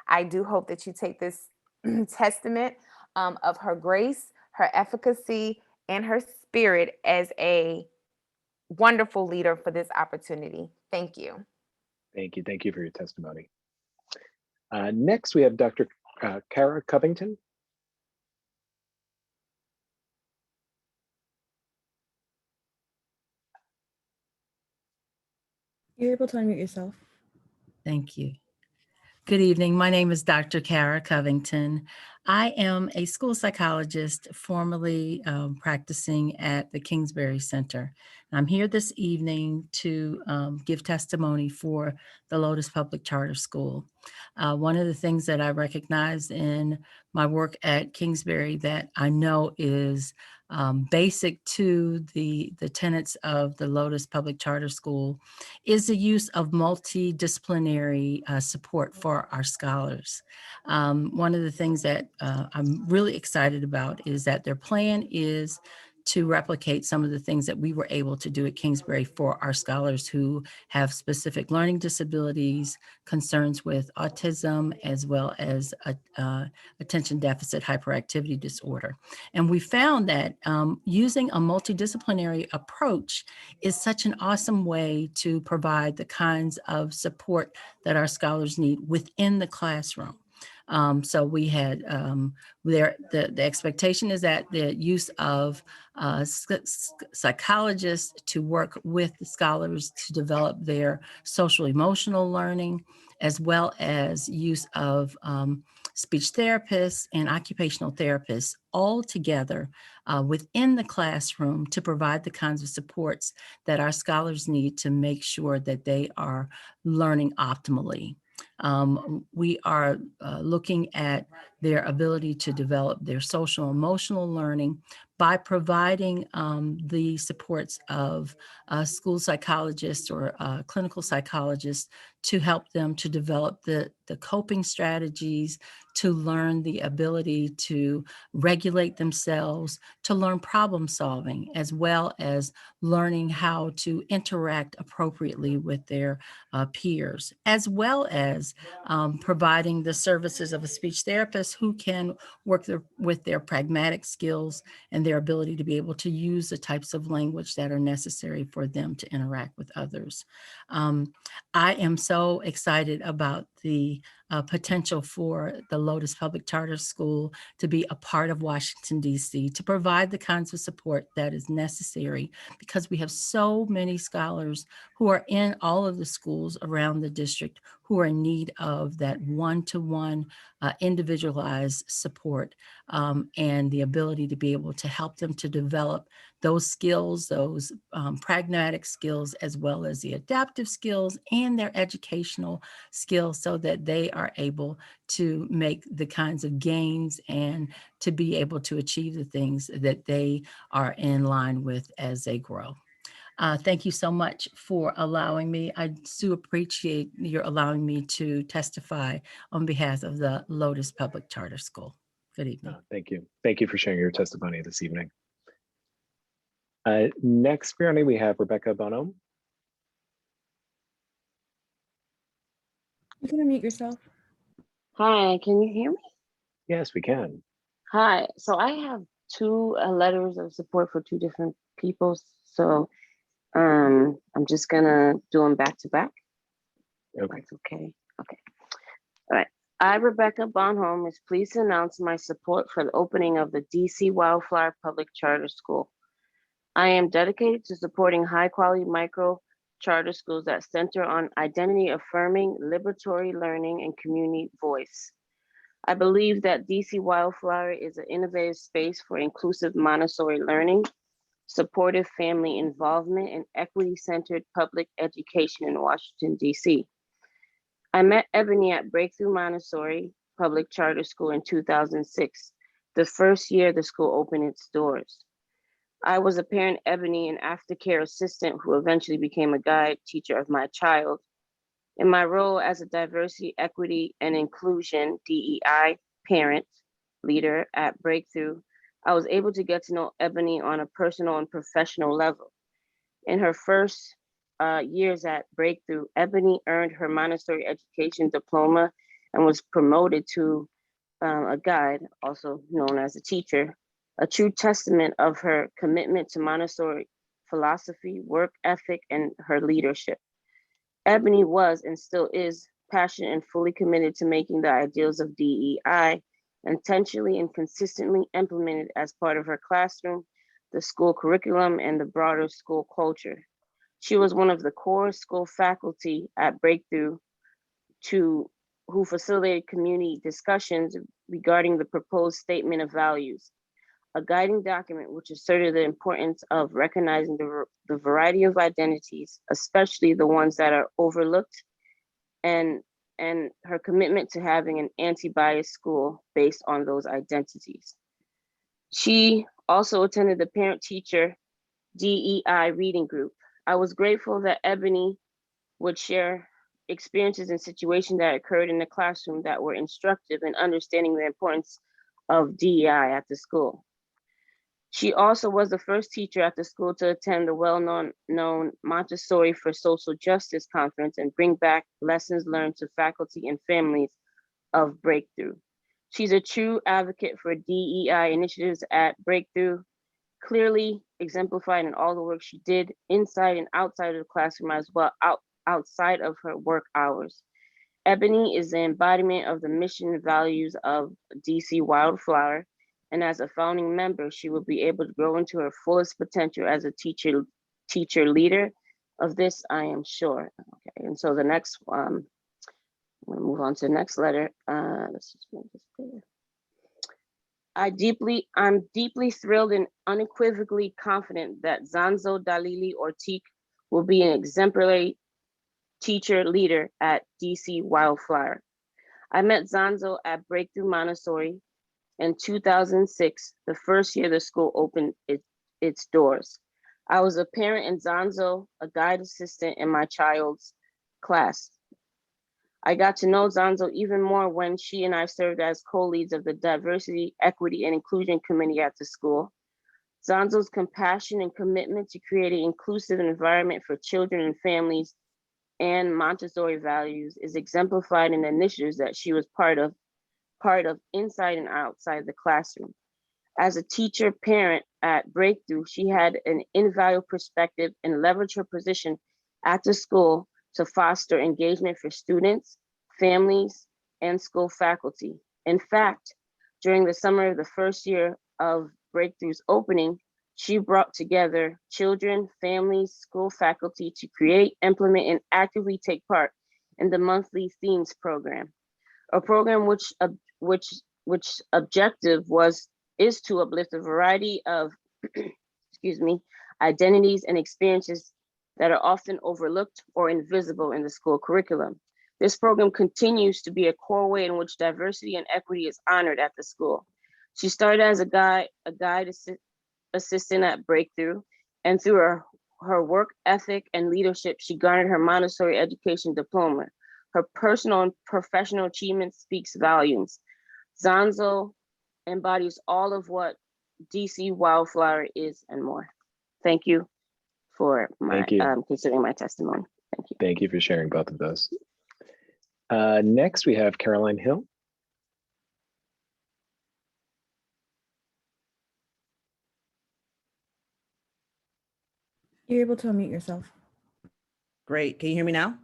S6: I do hope that you take this testament of her grace, her efficacy, and her spirit as a wonderful leader for this opportunity. Thank you.
S1: Thank you. Thank you for your testimony. Next, we have Dr. Cara Covington.
S3: You're able to unmute yourself.
S7: Thank you. Good evening. My name is Dr. Cara Covington. I am a school psychologist formerly practicing at the Kingsbury Center. I'm here this evening to give testimony for the Lotus Public Charter School. One of the things that I recognize in my work at Kingsbury that I know is basic to the tenets of the Lotus Public Charter School is the use of multidisciplinary support for our scholars. One of the things that I'm really excited about is that their plan is to replicate some of the things that we were able to do at Kingsbury for our scholars who have specific learning disabilities, concerns with autism, as well as attention deficit hyperactivity disorder. And we found that using a multidisciplinary approach is such an awesome way to provide the kinds of support that our scholars need within the classroom. So we had the expectation is that the use of psychologists to work with the scholars to develop their social emotional learning, as well as use of speech therapists and occupational therapists all together within the classroom to provide the kinds of supports that our scholars need to make sure that they are learning optimally. We are looking at their ability to develop their social emotional learning by providing the supports of school psychologists or clinical psychologists to help them to develop the coping strategies, to learn the ability to regulate themselves, to learn problem solving, as well as learning how to interact appropriately with their peers, as well as providing the services of a speech therapist who can work with their pragmatic skills and their ability to be able to use the types of language that are necessary for them to interact with others. I am so excited about the potential for the Lotus Public Charter School to be a part of Washington, D.C., to provide the kinds of support that is necessary, because we have so many scholars who are in all of the schools around the district who are in need of that one-to-one individualized support and the ability to be able to help them to develop those skills, those pragmatic skills, as well as the adaptive skills and their educational skills, so that they are able to make the kinds of gains and to be able to achieve the things that they are in line with as they grow. Thank you so much for allowing me. I do appreciate your allowing me to testify on behalf of the Lotus Public Charter School. Good evening.
S1: Thank you. Thank you for sharing your testimony this evening. Next, Brianna, we have Rebecca Bonhomme.
S3: You can unmute yourself.
S8: Hi, can you hear me?
S1: Yes, we can.
S8: Hi, so I have two letters of support for two different people. So I'm just gonna do them back to back.
S1: Okay.
S8: That's okay. Okay. All right. I, Rebecca Bonhomme, is pleased to announce my support for the opening of the DC Wildflower Public Charter School. I am dedicated to supporting high-quality micro charter schools that center on identity-affirming, liberatory learning, and community voice. I believe that DC Wildflower is an innovative space for inclusive Montessori learning, supportive family involvement, and equity-centered public education in Washington, D.C. I met Ebony at Breakthrough Montessori Public Charter School in 2006, the first year the school opened its doors. I was a parent, Ebony, an aftercare assistant who eventually became a guide teacher of my child. In my role as a diversity, equity, and inclusion DEI parent leader at Breakthrough, I was able to get to know Ebony on a personal and professional level. In her first years at Breakthrough, Ebony earned her Montessori education diploma and was promoted to a guide, also known as a teacher, a true testament of her commitment to Montessori philosophy, work ethic, and her leadership. Ebony was and still is passionate and fully committed to making the ideals of DEI intentionally and consistently implemented as part of her classroom, the school curriculum, and the broader school culture. She was one of the core school faculty at Breakthrough who facilitated community discussions regarding the proposed statement of values, a guiding document which asserted the importance of recognizing the variety of identities, especially the ones that are overlooked, and her commitment to having an anti-bias school based on those identities. She Also attended the parent-teacher DEI reading group. I was grateful that Ebony would share experiences and situations that occurred in the classroom that were instructive in understanding the importance of DEI at the school. She also was the first teacher at the school to attend the well-known Montessori for Social Justice conference and bring back lessons learned to faculty and families of Breakthrough. She's a true advocate for DEI initiatives at Breakthrough, clearly exemplified in all the work she did inside and outside of the classroom, as well outside of her work hours. Ebony is the embodiment of the mission and values of DC Wildflower, and as a founding member, she will be able to grow into her fullest potential as a teacher leader. Of this, I am sure. Okay, and so the next, I'm gonna move on to the next letter. Let's just make this clear. I'm deeply thrilled and unequivocally confident that Zanzo Dalili Ortiq will be an exemplary teacher leader at DC Wildflower. I met Zanzo at Breakthrough Montessori in 2006, the first year the school opened its doors. I was a parent and Zanzo, a guide assistant in my child's class. I got to know Zanzo even more when she and I served as co-leads of the Diversity, Equity, and Inclusion Committee at the school. Zanzo's compassion and commitment to create an inclusive environment for children and families and Montessori values is exemplified in the initiatives that she was part of inside and outside the classroom. As a teacher parent at Breakthrough, she had an invaluable perspective and leveraged her position at the school to foster engagement for students, families, and school faculty. In fact, during the summer of the first year of Breakthrough's opening, she brought together children, families, school faculty to create, implement, and actively take part in the monthly themes program, a program which objective is to uplift a variety of identities and experiences that are often overlooked or invisible in the school curriculum. This program continues to be a core way in which diversity and equity is honored at the school. She started as a guide assistant at Breakthrough, and through her work ethic and leadership, she garnered her Montessori education diploma. Her personal and professional achievement speaks volumes. Zanzo embodies all of what DC Wildflower is and more. Thank you for considering my testimony. Thank you.
S1: Thank you for sharing both of those. Next, we have Caroline Hill.
S3: You're able to unmute yourself.
S9: Great. Can you hear me now?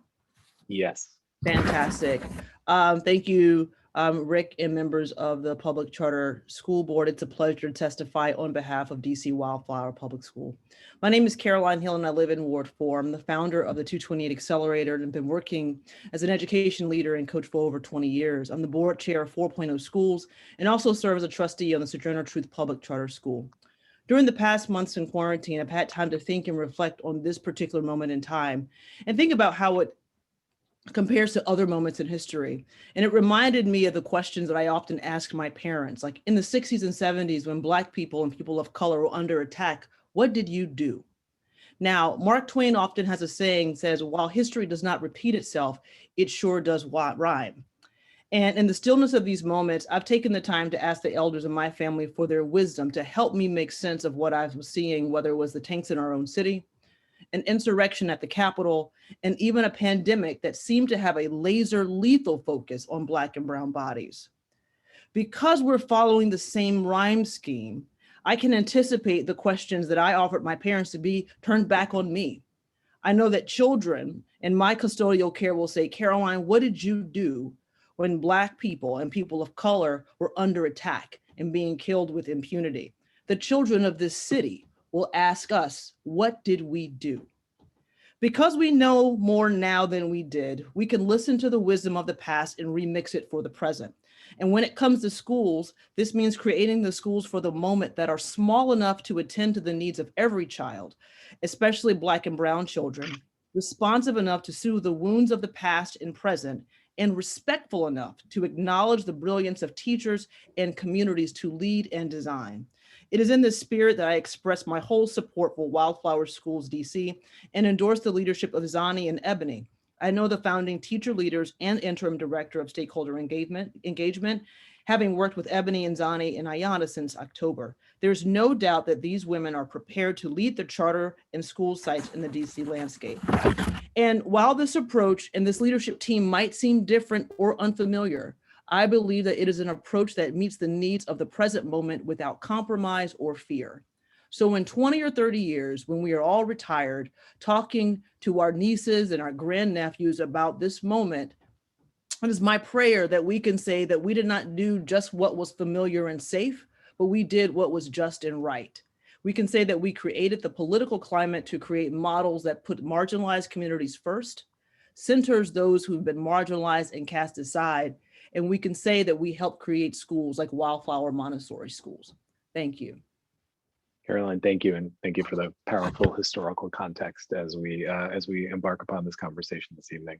S1: Yes.
S9: Fantastic. Thank you, Rick and members of the Public Charter School Board. It's a pleasure to testify on behalf of DC Wildflower Public School. My name is Caroline Hill and I live in Ward 4. I'm the founder of the 228 Accelerator and have been working as an education leader and coach for over 20 years. I'm the board chair of 4.0 Schools and also serve as a trustee on the Sojourner Truth Public Charter School. During the past months in quarantine, I've had time to think and reflect on this particular moment in time and think about how it compares to other moments in history. And it reminded me of the questions that I often asked my parents, like in the 60s and 70s, when Black people and people of color were under attack, what did you do? Now, Mark Twain often has a saying, says, while history does not repeat itself, it sure does rhyme. And in the stillness of these moments, I've taken the time to ask the elders in my family for their wisdom to help me make sense of what I was seeing, whether it was the tanks in our own city, an insurrection at the Capitol, and even a pandemic that seemed to have a laser lethal focus on Black and brown bodies. Because we're following the same rhyme scheme, I can anticipate the questions that I offered my parents to be turned back on me. I know that children in my custodial care will say, Caroline, what did you do when Black people and people of color were under attack and being killed with impunity? The children of this city will ask us, what did we do? Because we know more now than we did, we can listen to the wisdom of the past and remix it for the present. And when it comes to schools, this means creating the schools for the moment that are small enough to attend to the needs of every child, especially Black and brown children, responsive enough to soothe the wounds of the past and present, and respectful enough to acknowledge the brilliance of teachers and communities to lead and design. It is in this spirit that I express my whole support for Wildflower Schools DC and endorse the leadership of Zani and Ebony. I know the founding teacher leaders and interim director of stakeholder engagement, having worked with Ebony and Zani and Ayana since October. There's no doubt that these women are prepared to lead the charter and school sites in the DC landscape. And while this approach and this leadership team might seem different or unfamiliar, I believe that it is an approach that meets the needs of the present moment without compromise or fear. So in 20 or 30 years, when we are all retired, talking to our nieces and our grandnephews about this moment, it is my prayer that we can say that we did not do just what was familiar and safe, but we did what was just and right. We can say that we created the political climate to create models that put marginalized communities first, centers those who've been marginalized and cast aside, and we can say that we helped create schools like Wildflower Montessori schools. Thank you.
S1: Caroline, thank you, and thank you for the powerful historical context as we embark upon this conversation this evening.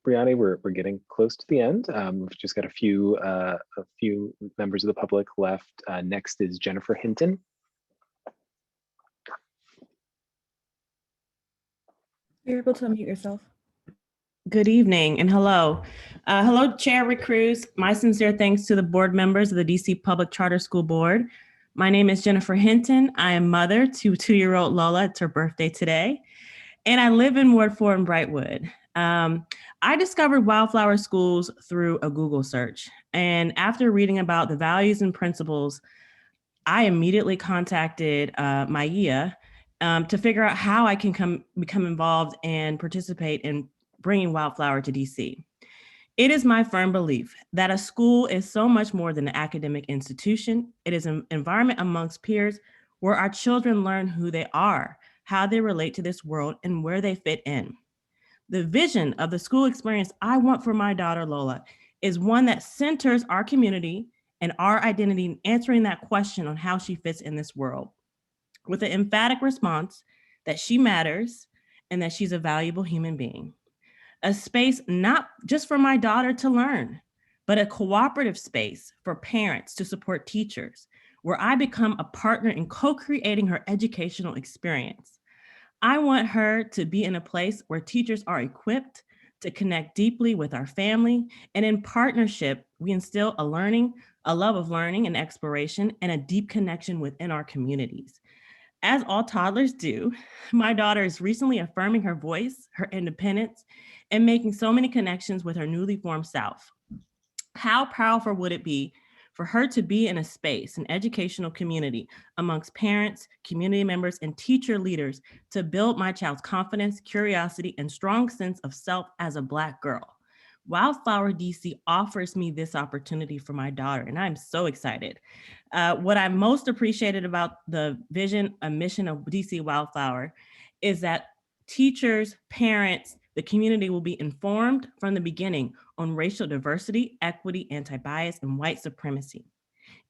S1: Brianna, we're getting close to the end. We've just got a few members of the public left. Next is Jennifer Hinton.
S3: You're able to unmute yourself.
S4: Good evening and hello. Hello, Chair Rick Cruz. My sincere thanks to the board members of the DC Public Charter School Board. My name is Jennifer Hinton. I am mother to 2-year-old Lola. It's her birthday today. And I live in Ward 4 in Brightwood. I discovered Wildflower Schools through a Google search. And after reading about the values and principles, I immediately contacted Maya to figure out how I can become involved and participate in bringing Wildflower to DC. It is my firm belief that a school is so much more than an academic institution. It is an environment amongst peers where our children learn who they are, how they relate to this world, and where they fit in. The vision of the school experience I want for my daughter Lola is one that centers our community and our identity in answering that question on how she fits in this world, with an emphatic response that she matters and that she's a valuable human being. A space not just for my daughter to learn, but a cooperative space for parents to support teachers, where I become a partner in co-creating her educational experience. I want her to be in a place where teachers are equipped to connect deeply with our family, and in partnership, we instill a love of learning and exploration, and a deep connection within our communities. As all toddlers do, my daughter is recently affirming her voice, her independence, and making so many connections with her newly formed self. How powerful would it be for her to be in a space, an educational community amongst parents, community members, and teacher leaders to build my child's confidence, curiosity, and strong sense of self as a Black girl? Wildflower DC offers me this opportunity for my daughter, and I'm so excited. What I most appreciated about the vision and mission of DC Wildflower is that teachers, parents, the community will be informed from the beginning on racial diversity, equity, anti-bias, and white supremacy.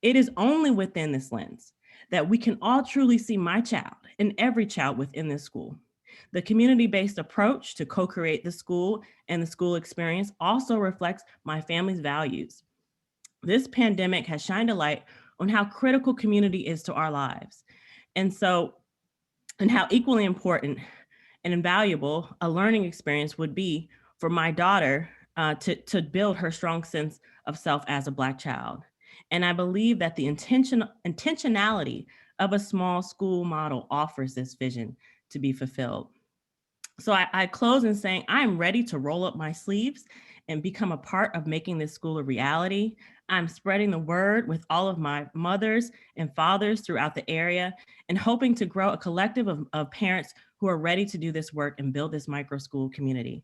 S4: It is only within this lens that we can all truly see my child and every child within this school. The community-based approach to co-create the school and the school experience also reflects my family's values. This pandemic has shined a light on how critical community is to our lives. And how equally important and invaluable a learning experience would be for my daughter to build her strong sense of self as a Black child. And I believe that the intentionality of a small school model offers this vision to be fulfilled. So I close in saying, I'm ready to roll up my sleeves and become a part of making this school a reality. I'm spreading the word with all of my mothers and fathers throughout the area and hoping to grow a collective of parents who are ready to do this work and build this micro school community.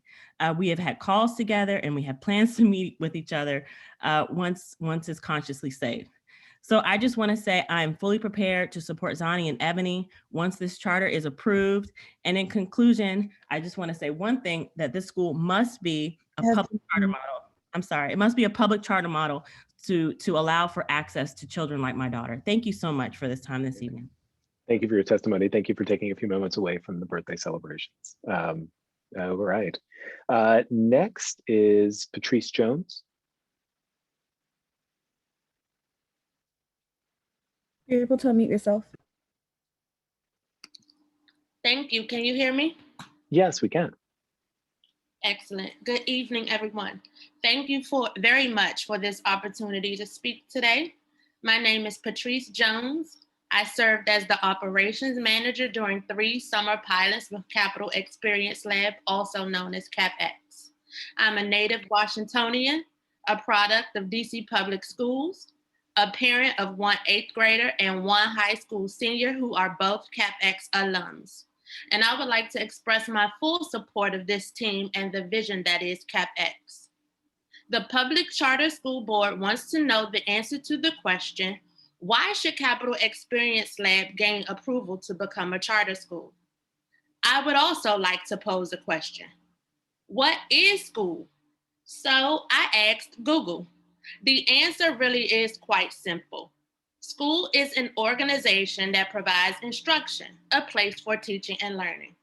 S4: We have had calls together and we have plans to meet with each other once it's consciously safe. So I just want to say I'm fully prepared to support Zani and Ebony once this charter is approved. And in conclusion, I just want to say one thing, that this school must be a public charter model. I'm sorry, it must be a public charter model to allow for access to children like my daughter. Thank you so much for this time this evening.
S1: Thank you for your testimony. Thank you for taking a few moments away from the birthday celebrations. All right. Next is Patrice Jones.
S3: You're able to unmute yourself.
S10: Thank you. Can you hear me?
S1: Yes, we can.
S10: Excellent. Good evening, everyone. Thank you very much for this opportunity to speak today. My name is Patrice Jones. I served as the operations manager during 3 summer pilots with Capital Experience Lab, also known as CapX. I'm a native Washingtonian, a product of DC Public Schools, a parent of 1 8th grader and 1 high school senior who are both CapX alums. And I would like to express my full support of this team and the vision that is CapX. The Public Charter School Board wants to know the answer to the question, why should Capital Experience Lab gain approval to become a charter school? I would also like to pose a question. What is school? So I asked Google. The answer really is quite simple. School is an organization that provides instruction, a place for teaching and learning.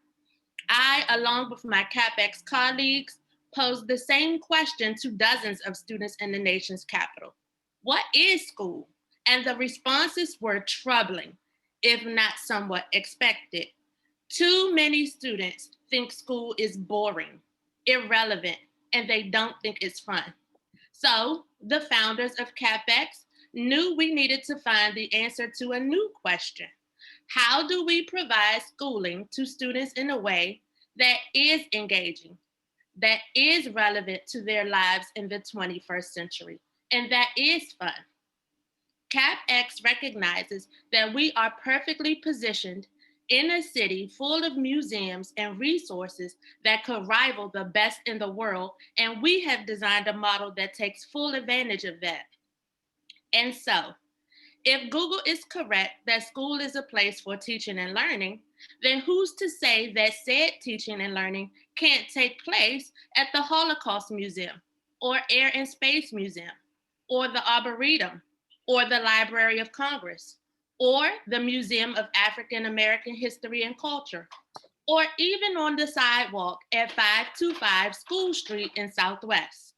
S10: I, along with my CapX colleagues, posed the same question to dozens of students in the nation's capital. What is school? And the responses were troubling, if not somewhat expected. Too many students think school is boring, irrelevant, and they don't think it's fun. So the founders of CapX knew we needed to find the answer to a new question. How do we provide schooling to students in a way that is engaging, that is relevant to their lives in the 21st century, and that is fun? CapX recognizes that we are perfectly positioned in a city full of museums and resources that could rival the best in the world, and we have designed a model that takes full advantage of that. And so, if Google is correct that school is a place for teaching and learning, then who's to say that said teaching and learning can't take place at the Holocaust Museum, or Air and Space Museum, or the Arboretum, or the Library of Congress, or the Museum of African American History and Culture, or even on the sidewalk at 525 School Street in Southwest?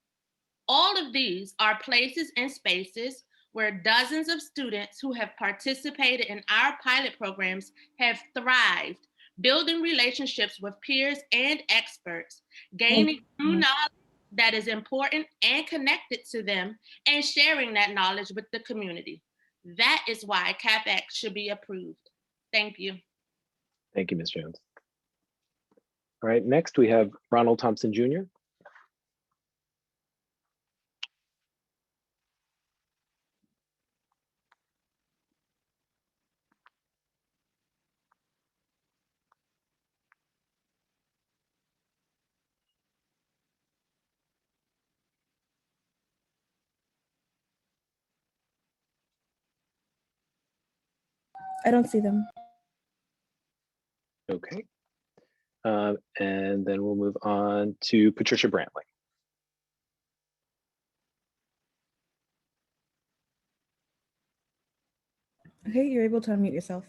S10: All of these are places and spaces where dozens of students who have participated in our pilot programs have thrived, building relationships with peers and experts, gaining new knowledge that is important and connected to them, and sharing that knowledge with the community. That is why CapX should be approved. Thank you.
S1: Thank you, Ms. Jones. All right, next we have Ronald Thompson Jr.
S3: I don't see them.
S1: Okay. And then we'll move on to Patricia Brantley.
S3: Okay, you're able to unmute yourself.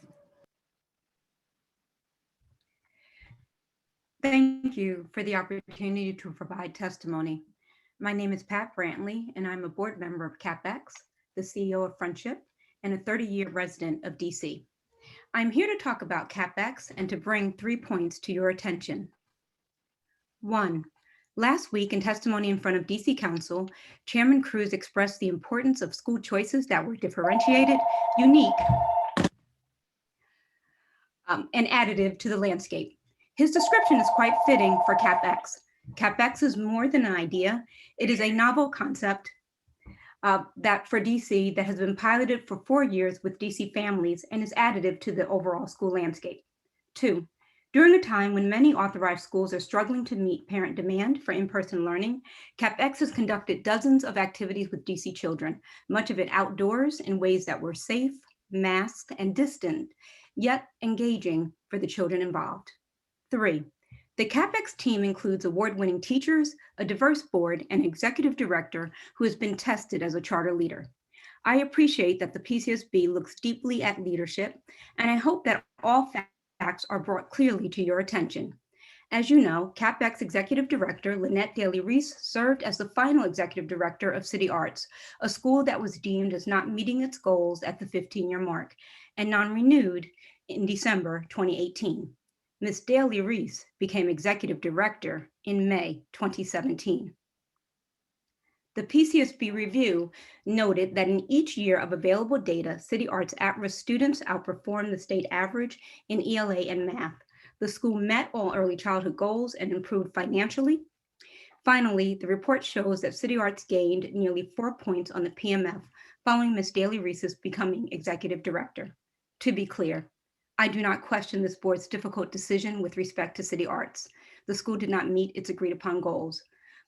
S11: Thank you for the opportunity to provide testimony. My name is Pat Brantley, and I'm a board member of CapX, the CEO of Friendship, and a 30-year resident of DC. I'm here to talk about CapX and to bring 3 points to your attention. 1, last week in testimony in front of DC Council, Chairman Cruz expressed the importance of school choices that were differentiated, unique, and additive to the landscape. His description is quite fitting for CapX. CapX is more than an idea. It is a novel concept that for DC that has been piloted for 4 years with DC families and is additive to the overall school landscape. 2, during a time when many authorized schools are struggling to meet parent demand for in-person learning, CapX has conducted dozens of activities with DC children, much of it outdoors in ways that were safe, masked, and distant, yet engaging for the children involved. 3, the CapX team includes award-winning teachers, a diverse board, and executive director who has been tested as a charter leader. I appreciate that the PCSB looks deeply at leadership, and I hope that all facts are brought clearly to your attention. As you know, CapEx Executive Director Lynette Daly-Reese served as the final Executive Director of City Arts, a school that was deemed as not meeting its goals at the 15-year mark and non-renewed in December 2018. Ms. Daly-Reese became Executive Director in May 2017. The PCSB review noted that in each year of available data, City Arts at-risk students outperformed the state average in ELA and math. The school met all early childhood goals and improved financially. Finally, the report shows that City Arts gained nearly 4 points on the PMF following Ms. Daly-Reese's becoming Executive Director. To be clear, I do not question this board's difficult decision with respect to City Arts. The school did not meet its agreed upon goals.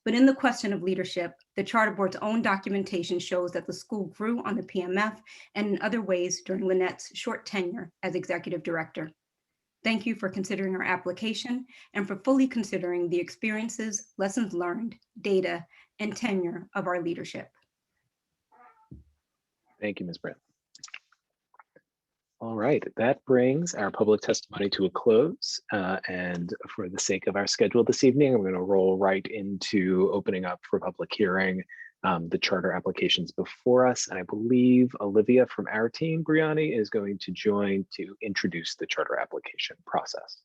S11: But in the question of leadership, the Charter Board's own documentation shows that the school grew on the PMF and in other ways during Lynette's short tenure as Executive Director. Thank you for considering our application and for fully considering the experiences, lessons learned, data, and tenure of our leadership.
S1: Thank you, Ms. Brandt. All right, that brings our public testimony to a close. And for the sake of our schedule this evening, I'm going to roll right into opening up for public hearing the charter applications before us. And I believe Olivia from our team, Briani, is going to join to introduce the charter application process.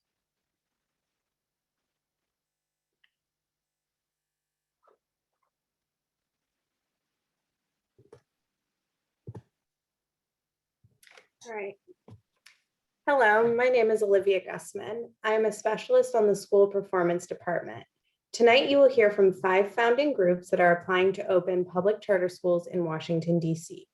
S12: All right. Hello, my name is Olivia Gussman. I am a specialist on the school performance department. Tonight, you will hear from 5 founding groups that are applying to open public charter schools in Washington, D.C.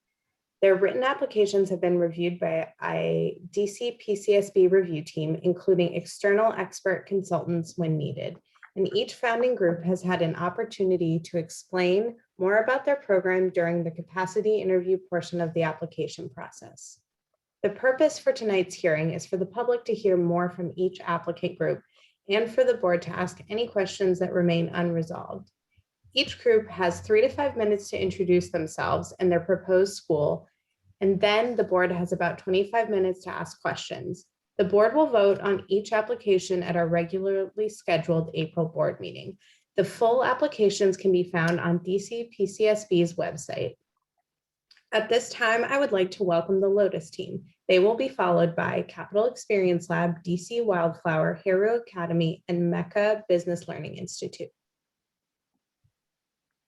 S12: Their written applications have been reviewed by a DC PCSB review team, including external expert consultants when needed. And each founding group has had an opportunity to explain more about their program during the capacity interview portion of the application process. The purpose for tonight's hearing is for the public to hear more from each applicant group and for the board to ask any questions that remain unresolved. Each group has 3 to 5 minutes to introduce themselves and their proposed school, and then the board has about 25 minutes to ask questions. The board will vote on each application at our regularly scheduled April board meeting. The full applications can be found on DC PCSB's website. At this time, I would like to welcome the Lotus team. They will be followed by Capital Experience Lab, DC Wildflower, Hero Academy, and Mecca Business Learning Institute.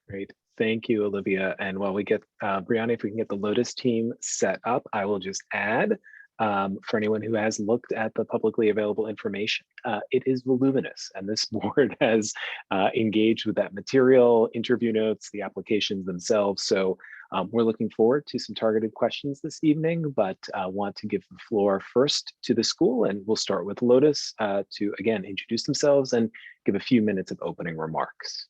S1: Great, thank you, Olivia. And while we get, Brianna, if we can get the Lotus team set up, I will just add, for anyone who has looked at the publicly available information, it is voluminous, and this board has engaged with that material, interview notes, the applications themselves. So we're looking forward to some targeted questions this evening, but want to give the floor first to the school, and we'll start with Lotus to again introduce themselves and give a few minutes of opening remarks.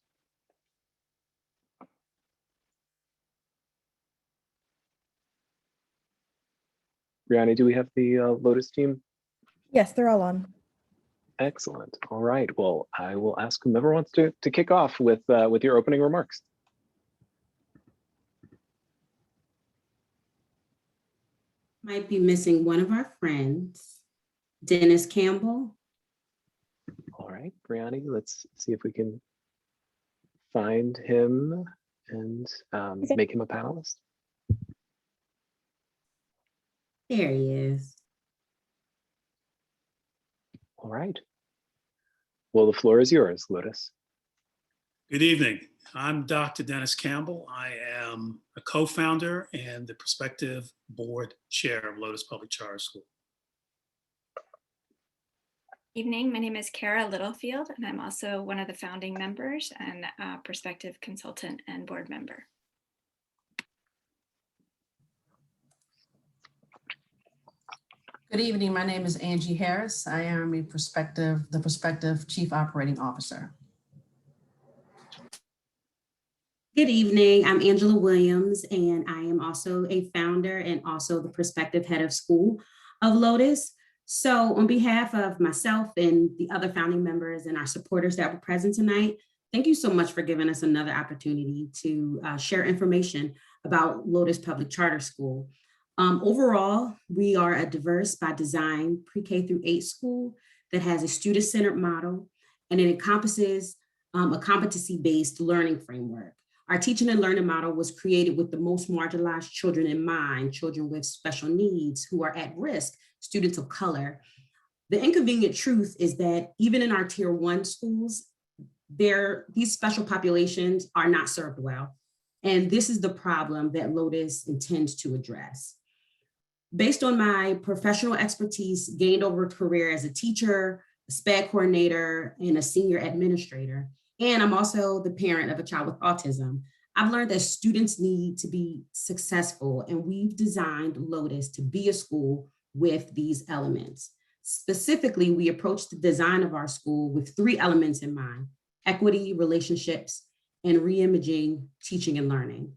S1: Brianna, do we have the Lotus team?
S3: Yes, they're all on.
S1: Excellent. All right. Well, I will ask whomever wants to kick off with your opening remarks.
S13: Might be missing one of our friends, Dennis Campbell.
S1: All right, Brianna, let's see if we can find him and make him a panelist.
S13: There he is.
S1: All right. Well, the floor is yours, Lotus.
S23: Good evening. I'm Dr. Dennis Campbell. I am a co-founder and the prospective board chair of Lotus Public Charter School.
S24: Evening, my name is Cara Littlefield, and I'm also one of the founding members and a prospective consultant and board member.
S25: Good evening, my name is Angie Harris. I am the prospective Chief Operating Officer.
S13: Good evening, I'm Angela Williams, and I am also a founder and also the prospective head of school of Lotus. So on behalf of myself and the other founding members and our supporters that were present tonight, thank you so much for giving us another opportunity to share information about Lotus Public Charter School. Overall, we are a diverse by design pre-K through 8 school that has a student-centered model and it encompasses a competency-based learning framework. Our teaching and learning model was created with the most marginalized children in mind, children with special needs who are at risk, students of color. The inconvenient truth is that even in our tier 1 schools, these special populations are not served well. And this is the problem that Lotus intends to address. Based on my professional expertise gained over a career as a teacher, a SPED coordinator, and a senior administrator, and I'm also the parent of a child with autism, I've learned that students need to be successful, and we've designed Lotus to be a school with these elements. Specifically, we approached the design of our school with 3 elements in mind: equity, relationships, and reimaging teaching and learning.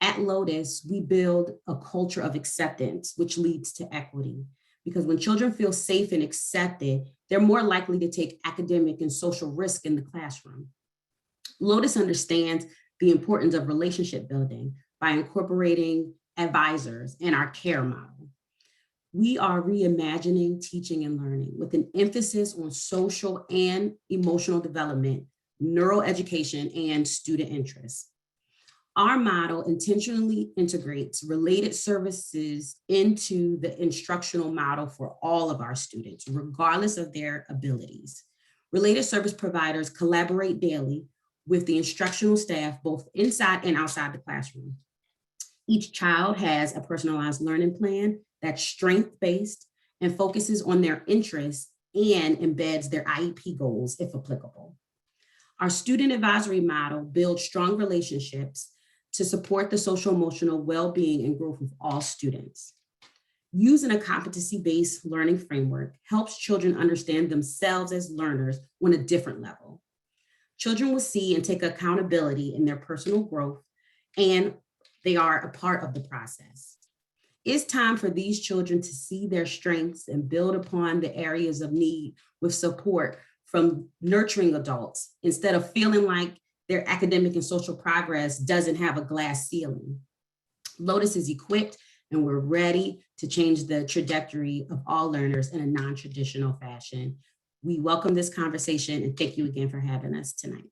S13: At Lotus, we build a culture of acceptance, which leads to equity. Because when children feel safe and accepted, they're more likely to take academic and social risk in the classroom. Lotus understands the importance of relationship building by incorporating advisors in our care model. We are reimagining teaching and learning with an emphasis on social and emotional development, neuroeducation, and student interest. Our model intentionally integrates related services into the instructional model for all of our students, regardless of their abilities. Related service providers collaborate daily with the instructional staff, both inside and outside the classroom. Each child has a personalized learning plan that's strength-based and focuses on their interests and embeds their IEP goals if applicable. Our student advisory model builds strong relationships to support the social emotional well-being and growth of all students. Using a competency-based learning framework helps children understand themselves as learners on a different level. Children will see and take accountability in their personal growth, and they are a part of the process. It's time for these children to see their strengths and build upon the areas of need with support from nurturing adults instead of feeling like their academic and social progress doesn't have a glass ceiling. Lotus is equipped and we're ready to change the trajectory of all learners in a non-traditional fashion. We welcome this conversation and thank you again for having us tonight.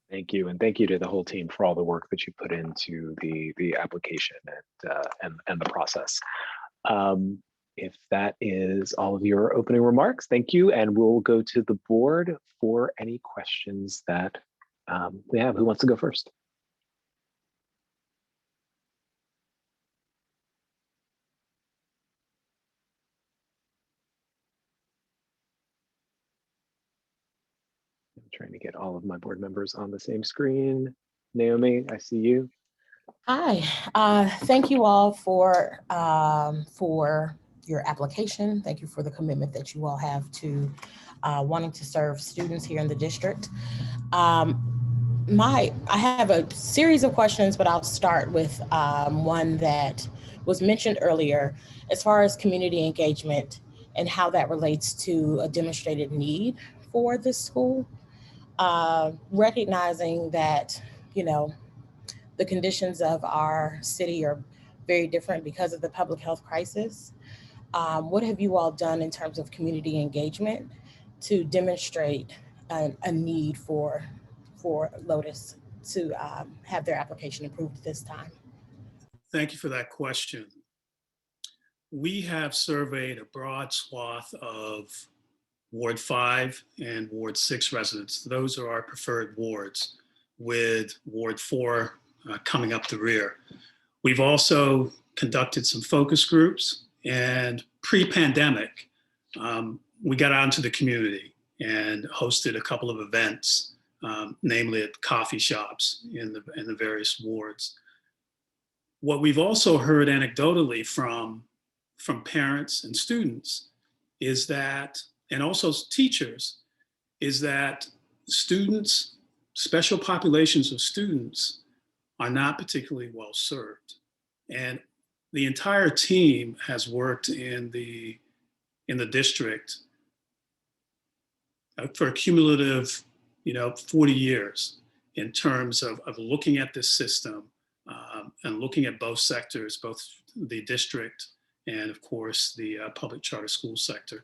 S1: Thank you, and thank you to the whole team for all the work that you put into the application and the process. If that is all of your opening remarks, thank you, and we'll go to the board for any questions that we have. Who wants to go first? I'm trying to get all of my board members on the same screen. Naomi, I see you.
S14: Hi, thank you all for your application. Thank you for the commitment that you all have to wanting to serve students here in the district. I have a series of questions, but I'll start with one that was mentioned earlier as far as community engagement and how that relates to a demonstrated need for this school. Recognizing that, the conditions of our city are very different because of the public health crisis. What have you all done in terms of community engagement to demonstrate a need for Lotus to have their application approved this time?
S23: Thank you for that question. We have surveyed a broad swath of Ward 5 and Ward 6 residents. Those are our preferred wards, with Ward 4 coming up the rear. We've also conducted some focus groups, and pre-pandemic, we got out into the community and hosted a couple of events, namely at coffee shops in the various wards. What we've also heard anecdotally from parents and students is that, and also teachers, is that students, special populations of students, are not particularly well served. And the entire team has worked in the district for a cumulative 40 years in terms of looking at this system and looking at both sectors, both the district and of course the public charter school sector,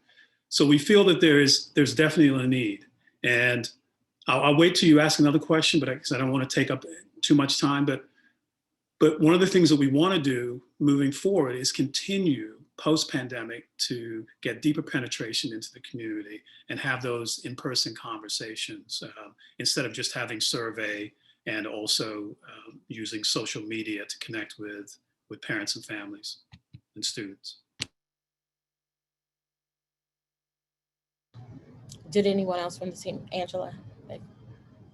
S23: So we feel that there's definitely a need. And I'll wait till you ask another question, but because I don't want to take up too much time. But one of the things that we want to do moving forward is continue post-pandemic to get deeper penetration into the community and have those in-person conversations instead of just having survey and also using social media to connect with parents and families and students.
S14: Did anyone else from the team? Angela?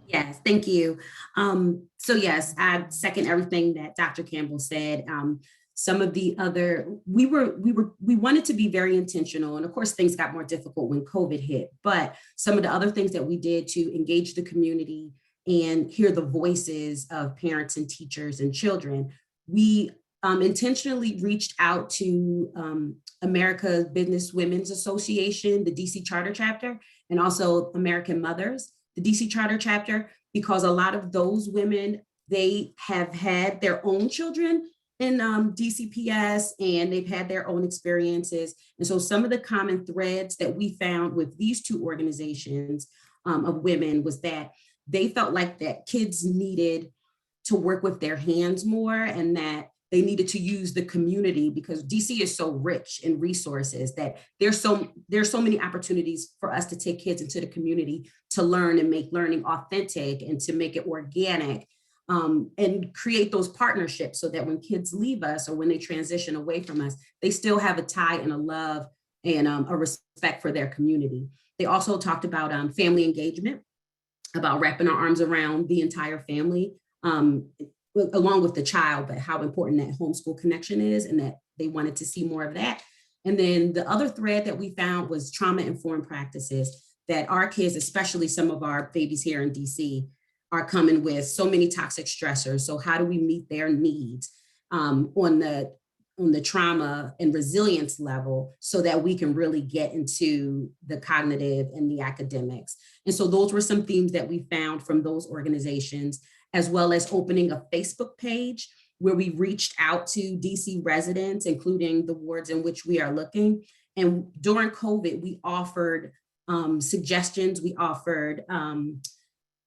S13: Yes, thank you. So yes, I second everything that Dr. Campbell said. Some of the other, we wanted to be very intentional. And of course, things got more difficult when COVID hit, but some of the other things that we did to engage the community and hear the voices of parents and teachers and children, we intentionally reached out to America Business Women's Association, the DC Charter Chapter, and also American Mothers, the DC Charter Chapter, because a lot of those women, they have had their own children in DCPS and they've had their own experiences. And so some of the common threads that we found with these two organizations of women was that they felt like that kids needed to work with their hands more and that they needed to use the community because DC is so rich in resources that there's so many opportunities for us to take kids into the community to learn and make learning authentic and to make it organic and create those partnerships so that when kids leave us or when they transition away from us, they still have a tie and a love and a respect for their community. They also talked about family engagement, about wrapping our arms around the entire family, along with the child, but how important that homeschool connection is and that they wanted to see more of that. And then the other thread that we found was trauma-informed practices that our kids, especially some of our babies here in DC, are coming with so many toxic stressors. So how do we meet their needs on the trauma and resilience level so that we can really get into the cognitive and the academics? And so those were some themes that we found from those organizations, as well as opening a Facebook page where we reached out to DC residents, including the wards in which we are looking. And during COVID, we offered suggestions. We offered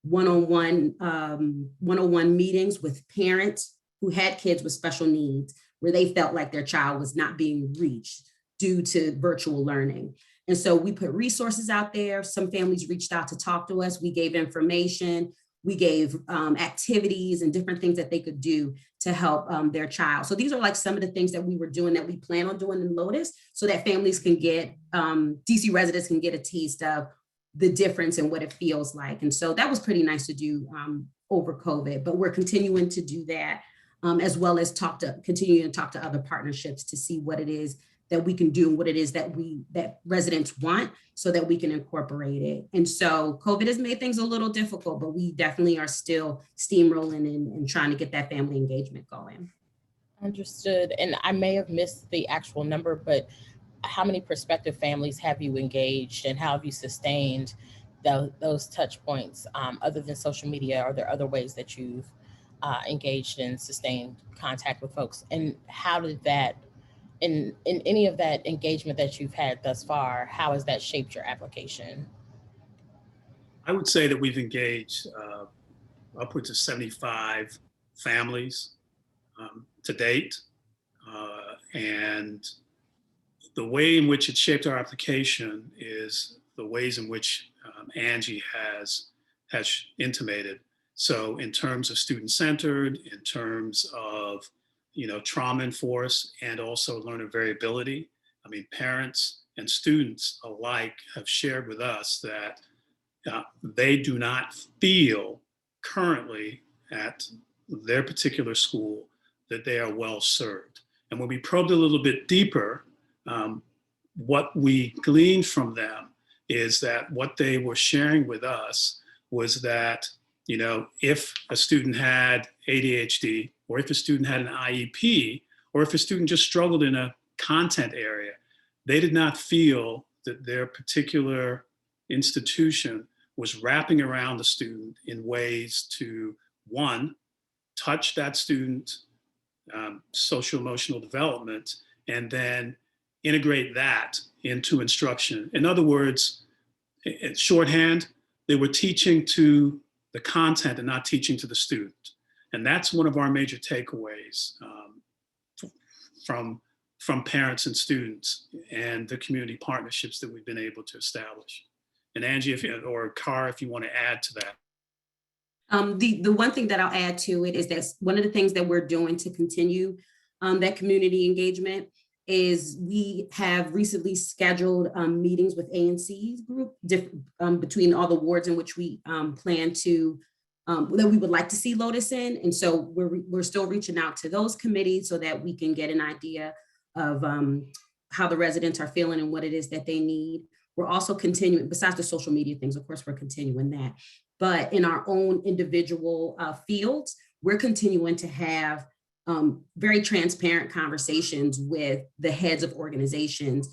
S13: one-on-one meetings with parents who had kids with special needs, where they felt like their child was not being reached due to virtual learning. And so we put resources out there. Some families reached out to talk to us. We gave information. We gave activities and different things that they could do to help their child. So these are like some of the things that we were doing that we plan on doing in Lotus so that families can get, DC residents can get a taste of the difference and what it feels like. And so that was pretty nice to do over COVID, but we're continuing to do that as well as continuing to talk to other partnerships to see what it is that we can do and what it is that residents want so that we can incorporate it. And so COVID has made things a little difficult, but we definitely are still steamrolling and trying to get that family engagement going.
S14: Understood. And I may have missed the actual number, but how many prospective families have you engaged and how have you sustained those touch points other than social media? Are there other ways that you've engaged and sustained contact with folks? And how did that, in any of that engagement that you've had thus far, how has that shaped your application?
S23: I would say that we've engaged upwards of 75 families to date. And the way in which it shaped our application is the ways in which Angie has intimated. So in terms of student-centered, in terms of trauma enforced, and also learner variability. I mean, parents and students alike have shared with us that they do not feel currently at their particular school that they are well served. And when we probed a little bit deeper, what we gleaned from them is that what they were sharing with us was that, if a student had ADHD, or if a student had an IEP, or if a student just struggled in a content area, they did not feel that their particular institution was wrapping around the student in ways to, one, touch that student's social emotional development, and then integrate that into instruction. In other words, in shorthand, they were teaching to the content and not teaching to the student. And that's one of our major takeaways from parents and students and the community partnerships that we've been able to establish. And Angie, or Cara, if you want to add to that.
S13: The one thing that I'll add to it is that one of the things that we're doing to continue that community engagement is we have recently scheduled meetings with ANC's group between all the wards in which we plan to, that we would like to see Lotus in. And so we're still reaching out to those committees so that we can get an idea of how the residents are feeling and what it is that they need. We're also continuing, besides the social media things, of course, we're continuing that. But in our own individual fields, we're continuing to have very transparent conversations with the heads of organizations.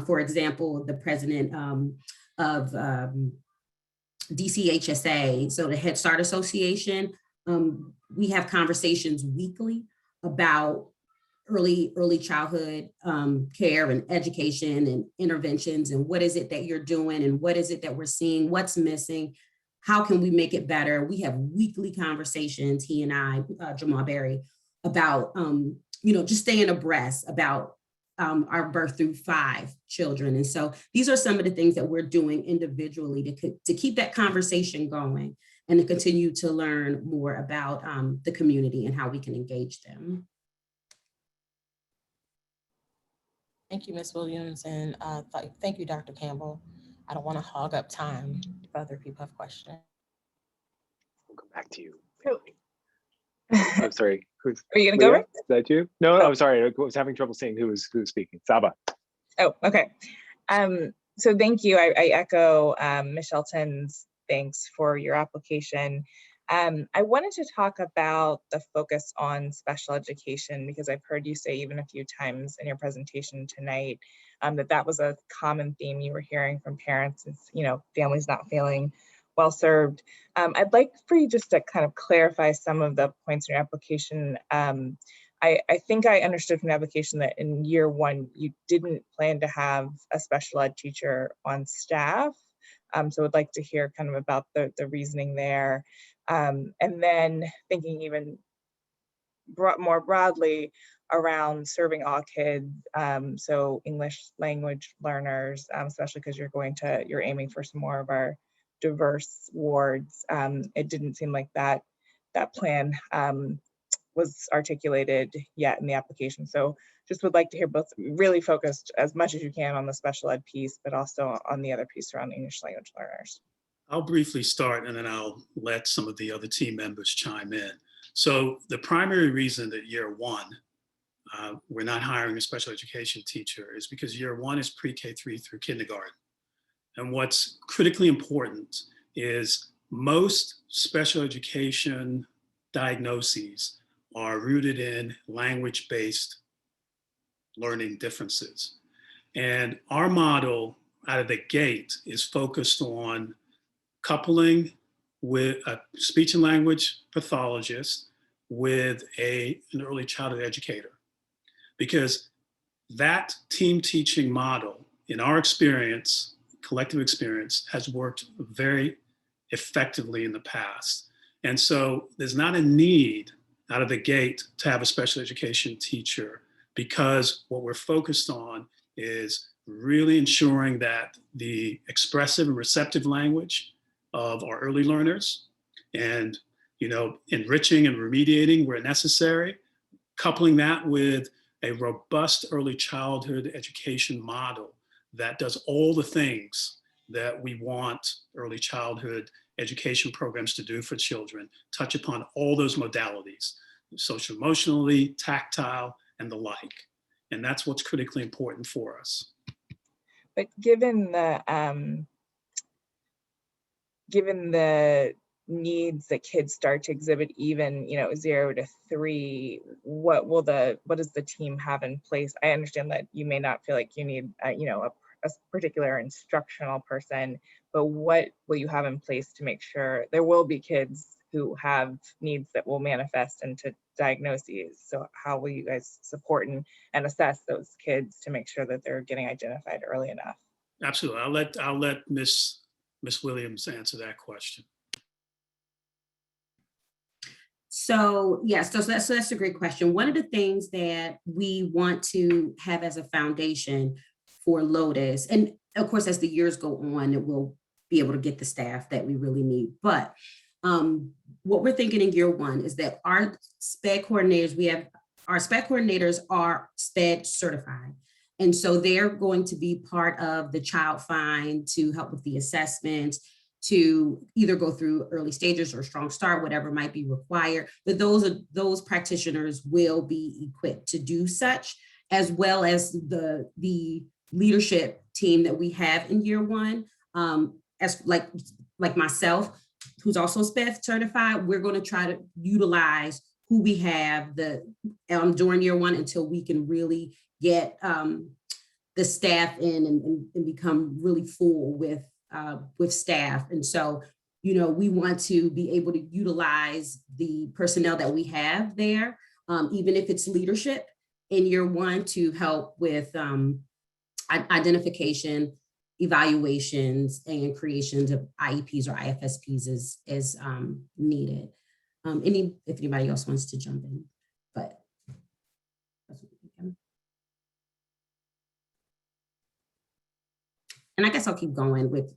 S13: For example, the president of DCHSA, so the Head Start Association, we have conversations weekly about early childhood care and education and interventions, and what is it that you're doing and what is it that we're seeing, what's missing, how can we make it better? We have weekly conversations, he and I, Jamal Berry, about just staying abreast about our birth through 5 children. And so these are some of the things that we're doing individually to keep that conversation going and to continue to learn more about the community and how we can engage them.
S14: Thank you, Ms. Williams, and thank you, Dr. Campbell. I don't want to hog up time if other people have questions.
S1: We'll come back to you.
S15: Oh.
S1: I'm sorry.
S15: Are you gonna go?
S1: Is that you? No, I'm sorry. I was having trouble seeing who was speaking. Saba.
S15: Oh, okay. So thank you. I echo Ms. Shelton's thanks for your application. I wanted to talk about the focus on special education, because I've heard you say even a few times in your presentation tonight that was a common theme you were hearing from parents, is, families not feeling well served. I'd like for you just to kind of clarify some of the points in your application. I think I understood from the application that in year 1, you didn't plan to have a special ed teacher on staff. So I'd like to hear kind of about the reasoning there. And then thinking even more broadly around serving all kids, so English language learners, especially because you're aiming for some more of our diverse wards. It didn't seem like that plan was articulated yet in the application. So just would like to hear both, really focused as much as you can on the special ed piece, but also on the other piece around English language learners.
S23: I'll briefly start and then I'll let some of the other team members chime in. So the primary reason that year 1, we're not hiring a special education teacher is because year 1 is pre-K 3 through kindergarten. And what's critically important is most special education diagnoses are rooted in language-based learning differences. And our model out of the gate is focused on coupling with a speech and language pathologist with an early childhood educator. Because that team teaching model, in our experience, collective experience, has worked very effectively in the past. And so there's not a need out of the gate to have a special education teacher, because what we're focused on is really ensuring that the expressive and receptive language of our early learners and, enriching and remediating where necessary, coupling that with a robust early childhood education model that does all the things that we want early childhood education programs to do for children, touch upon all those modalities, social emotionally, tactile, and the like. And that's what's critically important for us.
S15: But given the needs that kids start to exhibit, even 0 to 3, what does the team have in place? I understand that you may not feel like you need a particular instructional person, but what will you have in place to make sure there will be kids who have needs that will manifest into diagnoses. So how will you guys support and assess those kids to make sure that they're getting identified early enough?
S23: Absolutely. I'll let Miss Williams answer that question.
S13: So yes, so that's a great question. One of the things that we want to have as a foundation for Lotus, and of course, as the years go on, it will be able to get the staff that we really need. But what we're thinking in year one is that our SPED coordinators, our SPED coordinators are SPED certified. And so they're going to be part of the child find to help with the assessments, to either go through early stages or strong start, whatever might be required. But those practitioners will be equipped to do such, as well as the leadership team that we have in year one. As like myself, who's also SPED certified, we're going to try to utilize who we have during year one until we can really get the staff in and become really full with staff. And so, we want to be able to utilize the personnel that we have there, even if it's leadership in year one, to help with identification, evaluations, and creations of IEPs or IFSPs as needed. If anybody else wants to jump in, but that's what we can. And I guess I'll keep going with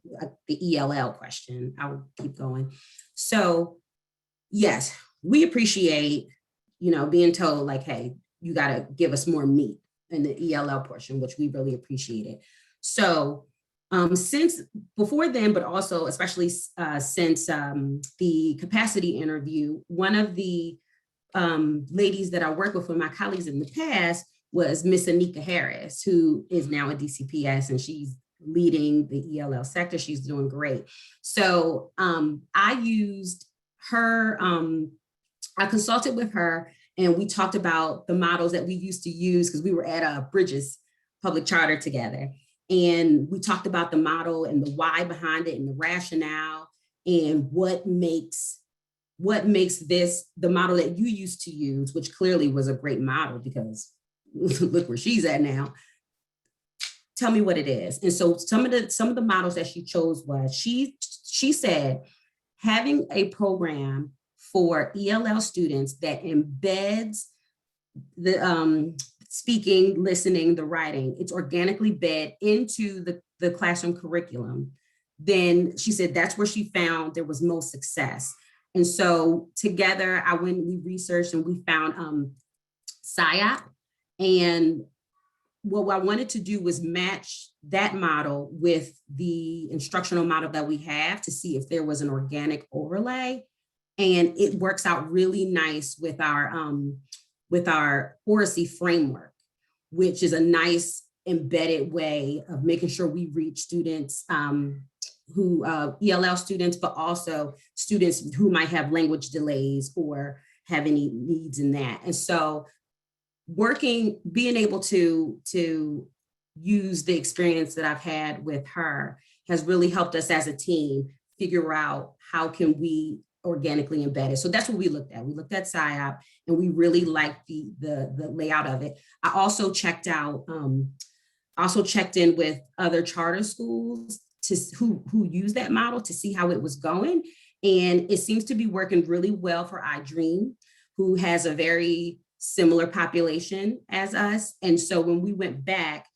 S13: the ELL question. I'll keep going. So yes, we appreciate, being told like, hey, you got to give us more meat in the ELL portion, which we really appreciated. So since before then, but also especially since the capacity interview, one of the ladies that I worked with my colleagues in the past was Miss Anika Harris, who is now at DCPS, and she's leading the ELL sector. She's doing great. So I used her, I consulted with her, and we talked about the models that we used to use because we were at Bridges Public Charter together. And we talked about the model and the why behind it and the rationale and what makes this the model that you used to use, which clearly was a great model because look where she's at now. Tell me what it is. And so some of the models that she chose was, she said, having a program for ELL students that embeds the speaking, listening, the writing, it's organically bed into the classroom curriculum. Then she said that's where she found there was most success. And so together we researched and we found SIOP. And what I wanted to do was match that model with the instructional model that we have to see if there was an organic overlay. And it works out really nice with our oracy framework, which is a nice embedded way of making sure we reach students who ELL students, but also students who might have language delays or have any needs in that. And so being able to use the experience that I've had with her has really helped us as a team figure out how can we organically embed it. So that's what we looked at. We looked at SIOP and we really liked the layout of it. I also checked in with other charter schools who use that model to see how it was going. And it seems to be working really well for iDream, who has a very similar population as us. And so when we went back,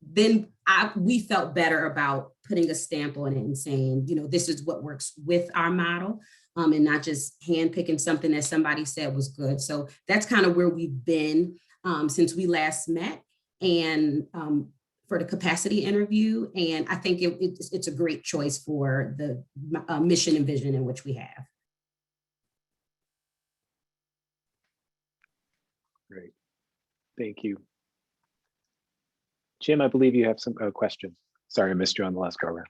S13: then we felt better about putting a stamp on it and saying, this is what works with our model, and not just handpicking something that somebody said was good. So that's kind of where we've been since we last met, and for the capacity interview. And I think it's a great choice for the mission and vision in which we have.
S1: Great, thank you. Jim, I believe you have some questions. Sorry, I missed you on the last go around.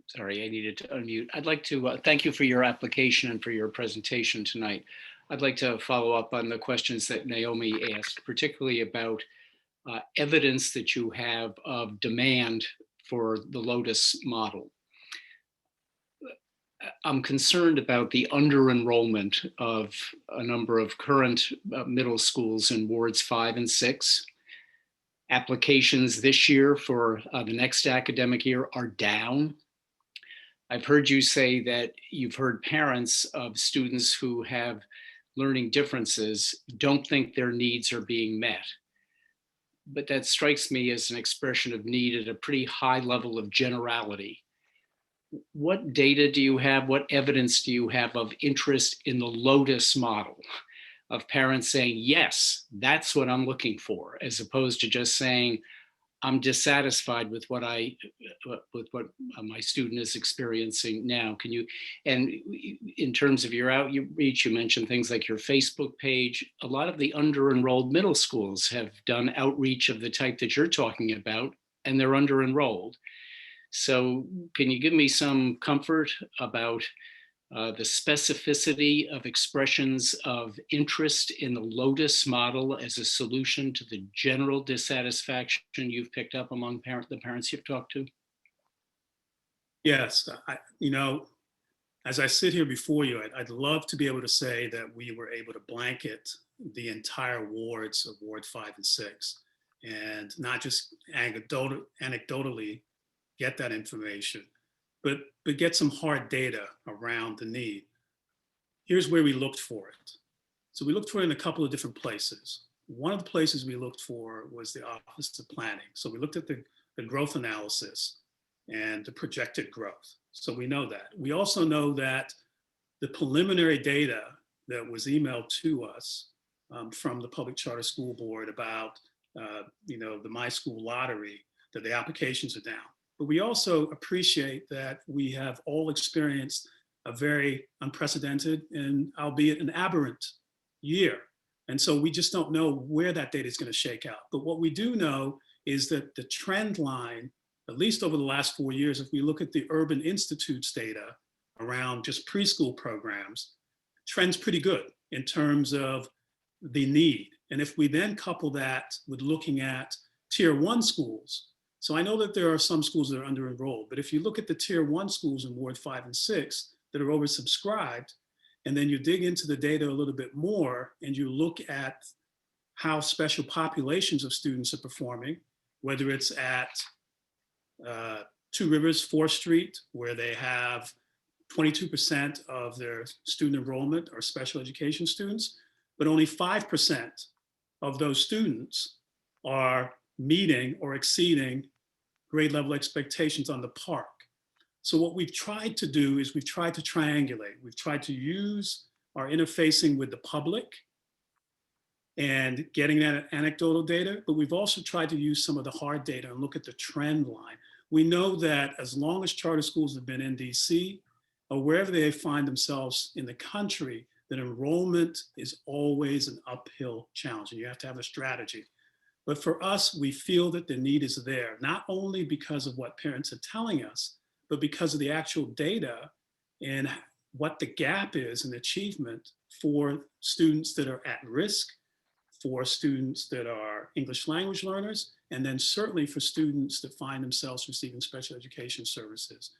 S16: Sorry, I needed to unmute. I'd like to thank you for your application and for your presentation tonight. I'd like to follow up on the questions that Naomi asked, particularly about evidence that you have of demand for the Lotus model. I'm concerned about the under-enrollment of a number of current middle schools in wards 5 and 6. Applications this year for the next academic year are down. I've heard you say that you've heard parents of students who have learning differences don't think their needs are being met. But that strikes me as an expression of need at a pretty high level of generality. What data do you have? What evidence do you have of interest in the Lotus model, of parents saying, yes, that's what I'm looking for, as opposed to just saying, I'm dissatisfied with what my student is experiencing now? Can you, and in terms of your outreach, you mentioned things like your Facebook page. A lot of the under-enrolled middle schools have done outreach of the type that you're talking about, and they're under-enrolled. So can you give me some comfort about the specificity of expressions of interest in the Lotus model as a solution to the general dissatisfaction you've picked up among the parents you've talked to?
S23: Yes, as I sit here before you, I'd love to be able to say that we were able to blanket the entire wards of Ward 5 and 6, and not just anecdotally get that information, but get some hard data around the need. Here's where we looked for it. So we looked for it in a couple of different places. One of the places we looked for was the Office of Planning. So we looked at the growth analysis and the projected growth. So we know that. We also know that the preliminary data that was emailed to us from the Public Charter School Board about the My School Lottery, that the applications are down. But we also appreciate that we have all experienced a very unprecedented and albeit an aberrant year. And so we just don't know where that data is going to shake out. But what we do know is that the trend line, at least over the last 4 years, if we look at the Urban Institute's data around just preschool programs, trends pretty good in terms of the need. And if we then couple that with looking at Tier 1 schools, so I know that there are some schools that are under-enrolled, but if you look at the Tier 1 schools in Ward 5 and 6 that are oversubscribed, and then you dig into the data a little bit more and you look at how special populations of students are performing, whether it's at Two Rivers, 4th Street, where they have 22% of their student enrollment are special education students, but only 5% of those students are meeting or exceeding grade level expectations on the park. So what we've tried to do is we've tried to triangulate. We've tried to use our interfacing with the public and getting that anecdotal data, but we've also tried to use some of the hard data and look at the trend line. We know that as long as charter schools have been in DC or wherever they find themselves in the country, that enrollment is always an uphill challenge and you have to have a strategy. But for us, we feel that the need is there, not only because of what parents are telling us, but because of the actual data and what the gap is in achievement for students that are at risk, for students that are English language learners, and then certainly for students that find themselves receiving special education services.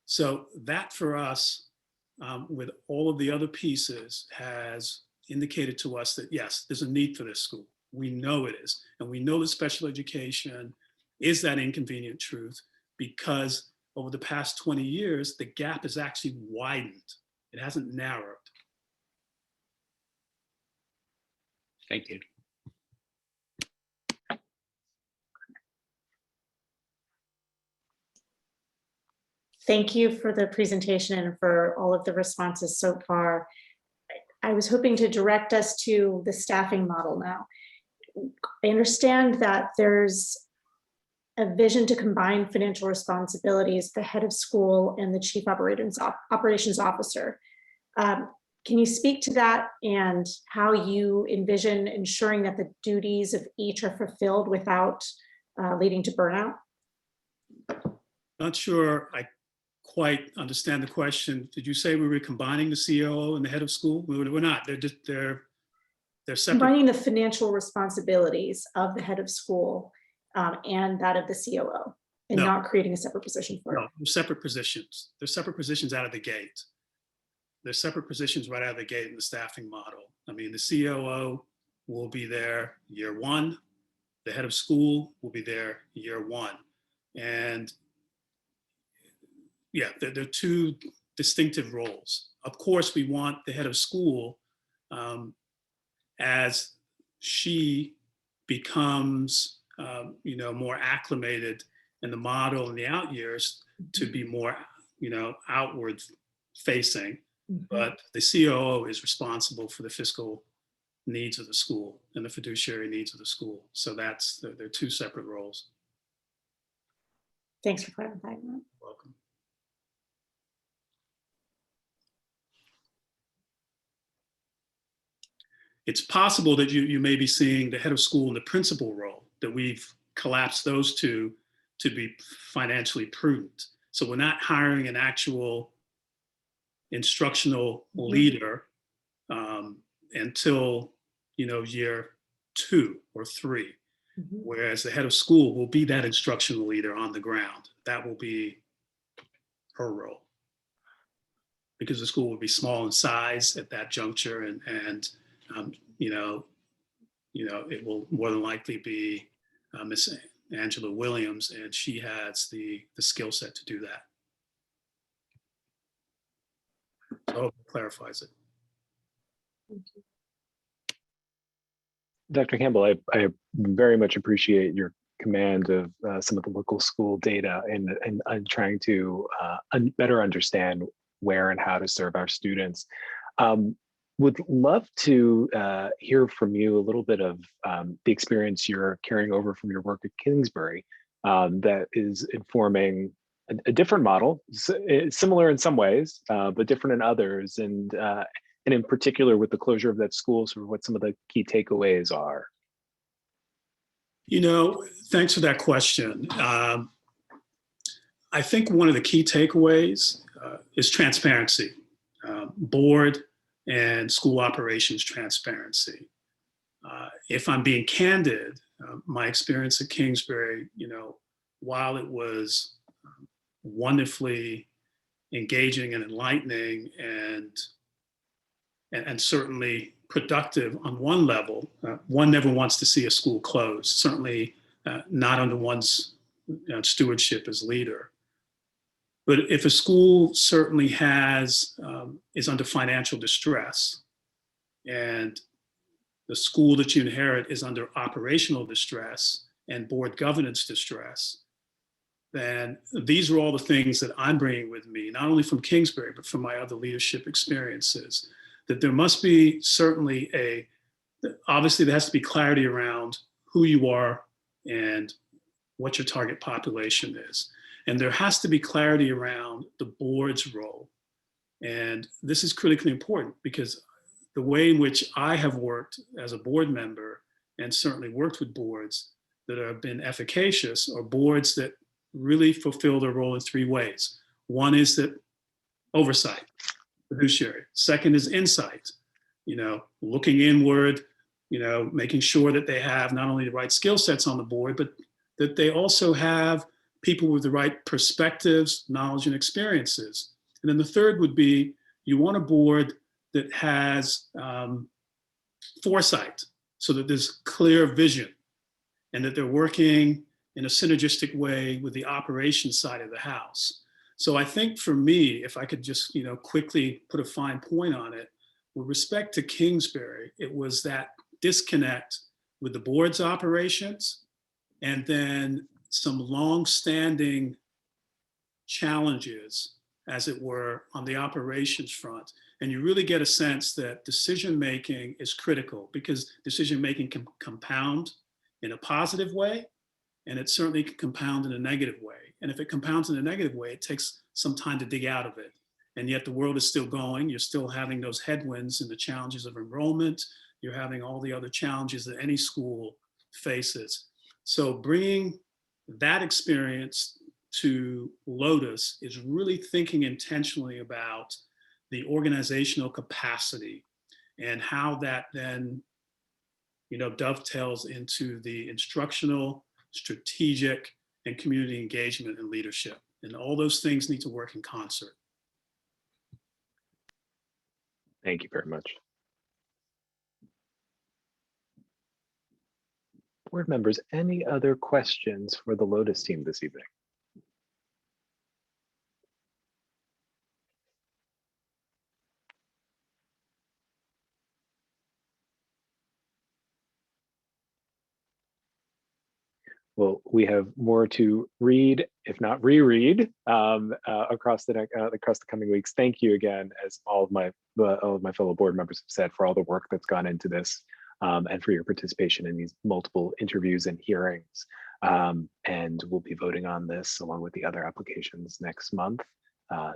S23: So that for us, with all of the other pieces, has indicated to us that yes, there's a need for this school. We know it is. And we know that special education is that inconvenient truth because over the past 20 years, the gap has actually widened. It hasn't narrowed.
S16: Thank you.
S12: Thank you for the presentation and for all of the responses so far. I was hoping to direct us to the staffing model now. I understand that there's a vision to combine financial responsibilities, the head of school and the chief operations officer. Can you speak to that and how you envision ensuring that the duties of each are fulfilled without leading to burnout?
S23: Not sure I quite understand the question. Did you say we were combining the COO and the head of school? We're not. They're separate.
S12: Combining the financial responsibilities of the head of school and that of the COO.
S17: and
S23: No.
S17: not creating a separate position for
S23: No,
S17: it?
S23: they're separate positions. They're separate positions out of the gate. They're separate positions right out of the gate in the staffing model. I mean, the COO will be there year one. The head of school will be there year one. And yeah, they're two distinctive roles. Of course, we want the head of school, as she becomes, more acclimated in the model in the out years, to be more, outward facing. But the COO is responsible for the fiscal needs of the school and the fiduciary needs of the school. So they're two separate roles.
S17: Thanks for clarifying that.
S23: Welcome. It's possible that you may be seeing the head of school and the principal role, that we've collapsed those two to be financially prudent. So we're not hiring an actual instructional leader until year 2 or 3, whereas the head of school will be that instructional leader on the ground. That will be her role, because the school will be small in size at that juncture, and it will more than likely be Miss Angela Williams, and she has the skill set to do that. So I hope it clarifies it.
S1: Dr. Campbell, I very much appreciate your command of some of the local school data and trying to better understand where and how to serve our students. Would love to hear from you a little bit of the experience you're carrying over from your work at Kingsbury that is informing a different model, similar in some ways, but different in others, and in particular with the closure of that school, sort of what some of the key takeaways are.
S23: Thanks for that question. I think one of the key takeaways is transparency, board and school operations transparency. If I'm being candid, my experience at Kingsbury, while it was wonderfully engaging and enlightening and certainly productive on one level, one never wants to see a school close, certainly not under one's stewardship as leader. But if a school certainly is under financial distress, and the school that you inherit is under operational distress and board governance distress, then these are all the things that I'm bringing with me, not only from Kingsbury, but from my other leadership experiences, that there must be certainly obviously there has to be clarity around who you are and what your target population is. And there has to be clarity around the board's role. And this is critically important, because the way in which I have worked as a board member, and certainly worked with boards that have been efficacious, are boards that really fulfill their role in 3 ways. One is that oversight, fiduciary. Second is insight, looking inward, making sure that they have not only the right skill sets on the board, but that they also have people with the right perspectives, knowledge, and experiences. And then the third would be, you want a board that has foresight, so that there's clear vision and that they're working in a synergistic way with the operations side of the house. So I think for me, if I could just quickly put a fine point on it, with respect to Kingsbury, it was that disconnect with the board's operations, and then some long-standing challenges, as it were, on the operations front. And you really get a sense that decision-making is critical, because decision-making can compound in a positive way, and it certainly can compound in a negative way. And if it compounds in a negative way, it takes some time to dig out of it. And yet the world is still going. You're still having those headwinds and the challenges of enrollment. You're having all the other challenges that any school faces. So bringing that experience to Lotus is really thinking intentionally about the organizational capacity and how that then dovetails into the instructional, strategic, and community engagement and leadership. And all those things need to work in concert.
S1: Thank you very much. Board members, any other questions for the Lotus team this evening? Well, we have more to read, if not reread, across the coming weeks. Thank you again, as all of my fellow board members have said, for all the work that's gone into this, and for your participation in these multiple interviews and hearings. And we'll be voting on this along with the other applications next month.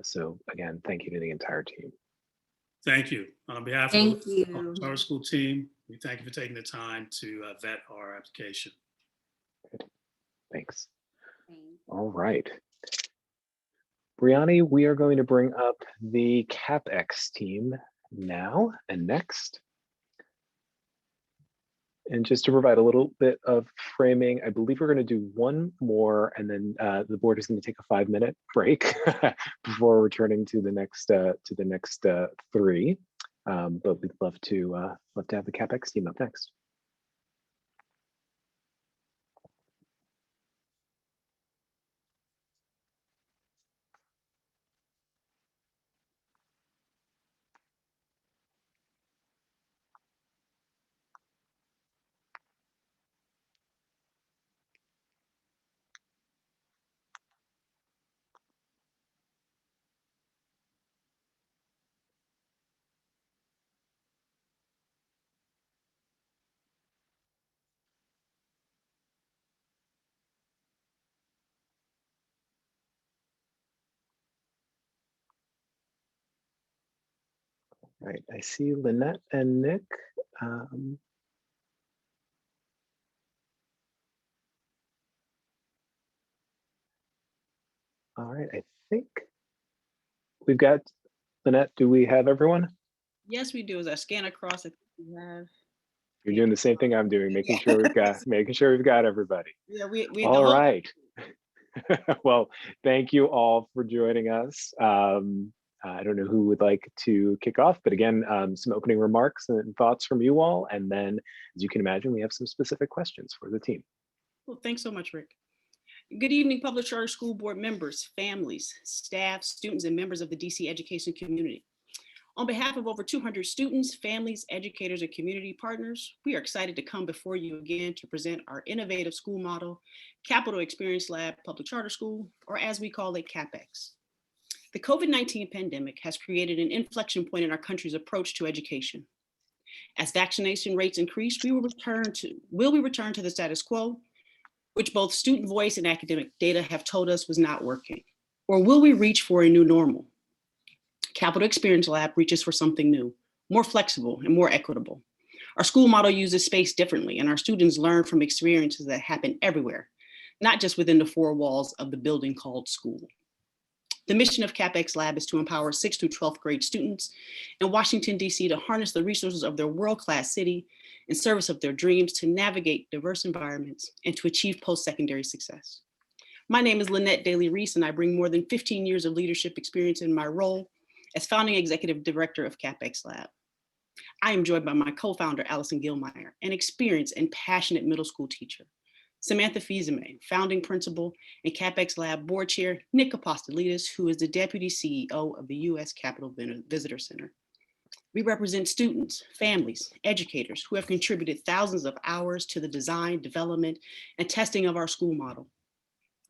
S1: So again, thank you to the entire team.
S23: Thank you. On behalf of our school team, we thank you for taking the time to vet our application.
S1: Thanks. All right. Brianni, we are going to bring up the CapEx team now and next. And just to provide a little bit of framing, I believe we're going to do one more, and then the board is going to take a 5-minute break before returning to the next three. But we'd love to have the CapEx team up next. Right, I see Lynette and Nick. All right, I think we've got Lynette. Do we have everyone?
S17: Yes, we do. As I scan across, I think we have.
S1: You're doing the same thing I'm doing, making sure we've got everybody.
S17: Yeah, we
S1: all right. Well, thank you all for joining us. I don't know who would like to kick off, but again, some opening remarks and thoughts from you all. And then, as you can imagine, we have some specific questions for the team.
S17: Well, thanks so much, Rick. Good evening, Public Charter School Board members, families, staff, students, and members of the DC education community. On behalf of over 200 students, families, educators, and community partners, we are excited to come before you again to present our innovative school model, Capital Experience Lab Public Charter School, or as we call it, CapEx. The COVID-19 pandemic has created an inflection point in our country's approach to education. As vaccination rates increase, will we return to the status quo, which both student voice and academic data have told us was not working? Or will we reach for a new normal? Capital Experience Lab reaches for something new, more flexible and more equitable. Our school model uses space differently, and our students learn from experiences that happen everywhere, not just within the four walls of the building called school. The mission of CapEx Lab is to empower 6th through 12th grade students in Washington, D.C. to harness the resources of their world-class city in service of their dreams to navigate diverse environments and to achieve post-secondary success. My name is Lynette Daly-Reese, and I bring more than 15 years of leadership experience in my role as founding executive director of CapEx Lab. I am joined by my co-founder, Allison Gilmeyer, an experienced and passionate middle school teacher, Samantha Fizeme, founding principal, and CapEx Lab board chair, Nick Apostolidis, who is the deputy CEO of the U.S. Capitol Visitor Center. We represent students, families, educators who have contributed thousands of hours to the design, development, and testing of our school model.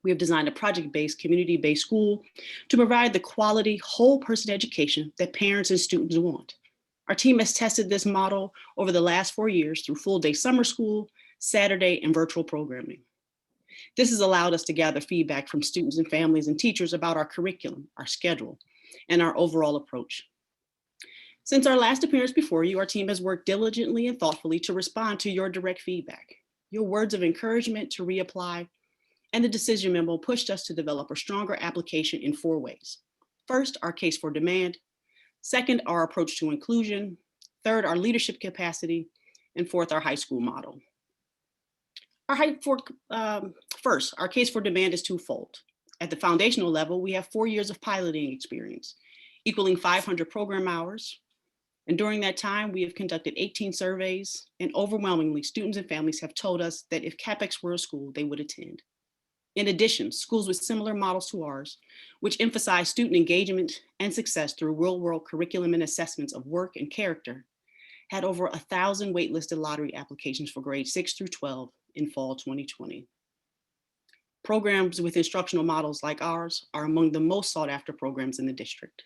S17: We have designed a project-based, community-based school to provide the quality, whole-person education that parents and students want. Our team has tested this model over the last 4 years through full-day summer school, Saturday, and virtual programming. This has allowed us to gather feedback from students and families and teachers about our curriculum, our schedule, and our overall approach. Since our last appearance before you, our team has worked diligently and thoughtfully to respond to your direct feedback, your words of encouragement to reapply, and the decision memo pushed us to develop a stronger application in 4 ways. First, our case for demand. Second, our approach to inclusion. Third, our leadership capacity. And fourth, our high school model. First, our case for demand is twofold. At the foundational level, we have 4 years of piloting experience, equaling 500 program hours. And during that time, we have conducted 18 surveys, and overwhelmingly, students and families have told us that if CapEx were a school, they would attend. In addition, schools with similar models to ours, which emphasize student engagement and success through real-world curriculum and assessments of work and character, had over 1,000 waitlisted lottery applications for grades 6 through 12 in fall 2020. Programs with instructional models like ours are among the most sought after programs in the district.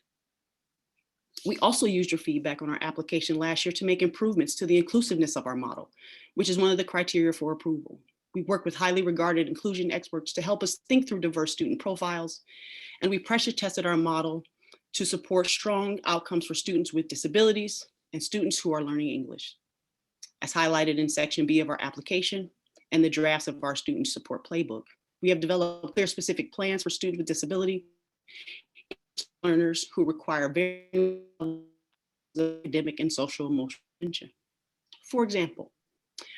S17: We also used your feedback on our application last year to make improvements to the inclusiveness of our model, which is one of the criteria for approval. We worked with highly regarded inclusion experts to help us think through diverse student profiles, and we pressure tested our model to support strong outcomes for students with disabilities and students who are learning English. As highlighted in section B of our application and the drafts of our student support playbook, we have developed clear specific plans for students with disability, learners who require very academic and social emotional attention. For example,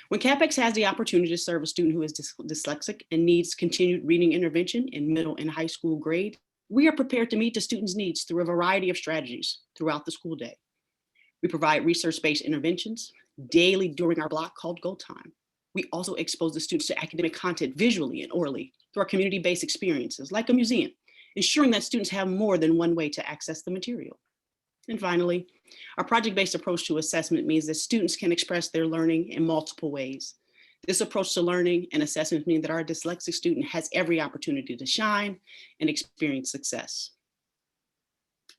S17: when CapEx has the opportunity to serve a student who is dyslexic and needs continued reading intervention in middle and high school grade, we are prepared to meet the student's needs through a variety of strategies throughout the school day. We provide research-based interventions daily during our block called Go Time. We also expose the students to academic content visually and orally through our community-based experiences like a museum, ensuring that students have more than one way to access the material. And finally, our project-based approach to assessment means that students can express their learning in multiple ways. This approach to learning and assessment means that our dyslexic student has every opportunity to shine and experience success.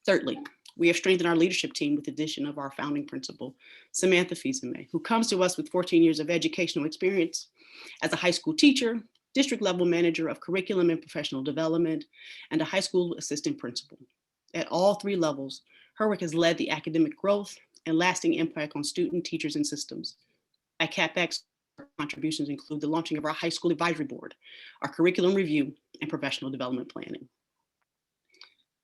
S17: Thirdly, we have strengthened our leadership team with the addition of our founding principal, Samantha Fils-Aimé, who comes to us with 14 years of educational experience as a high school teacher, district level manager of curriculum and professional development, and a high school assistant principal. At all 3 levels, her work has led the academic growth and lasting impact on student, teachers, and systems. At CapEx, our contributions include the launching of our high school advisory board, our curriculum review, and professional development planning.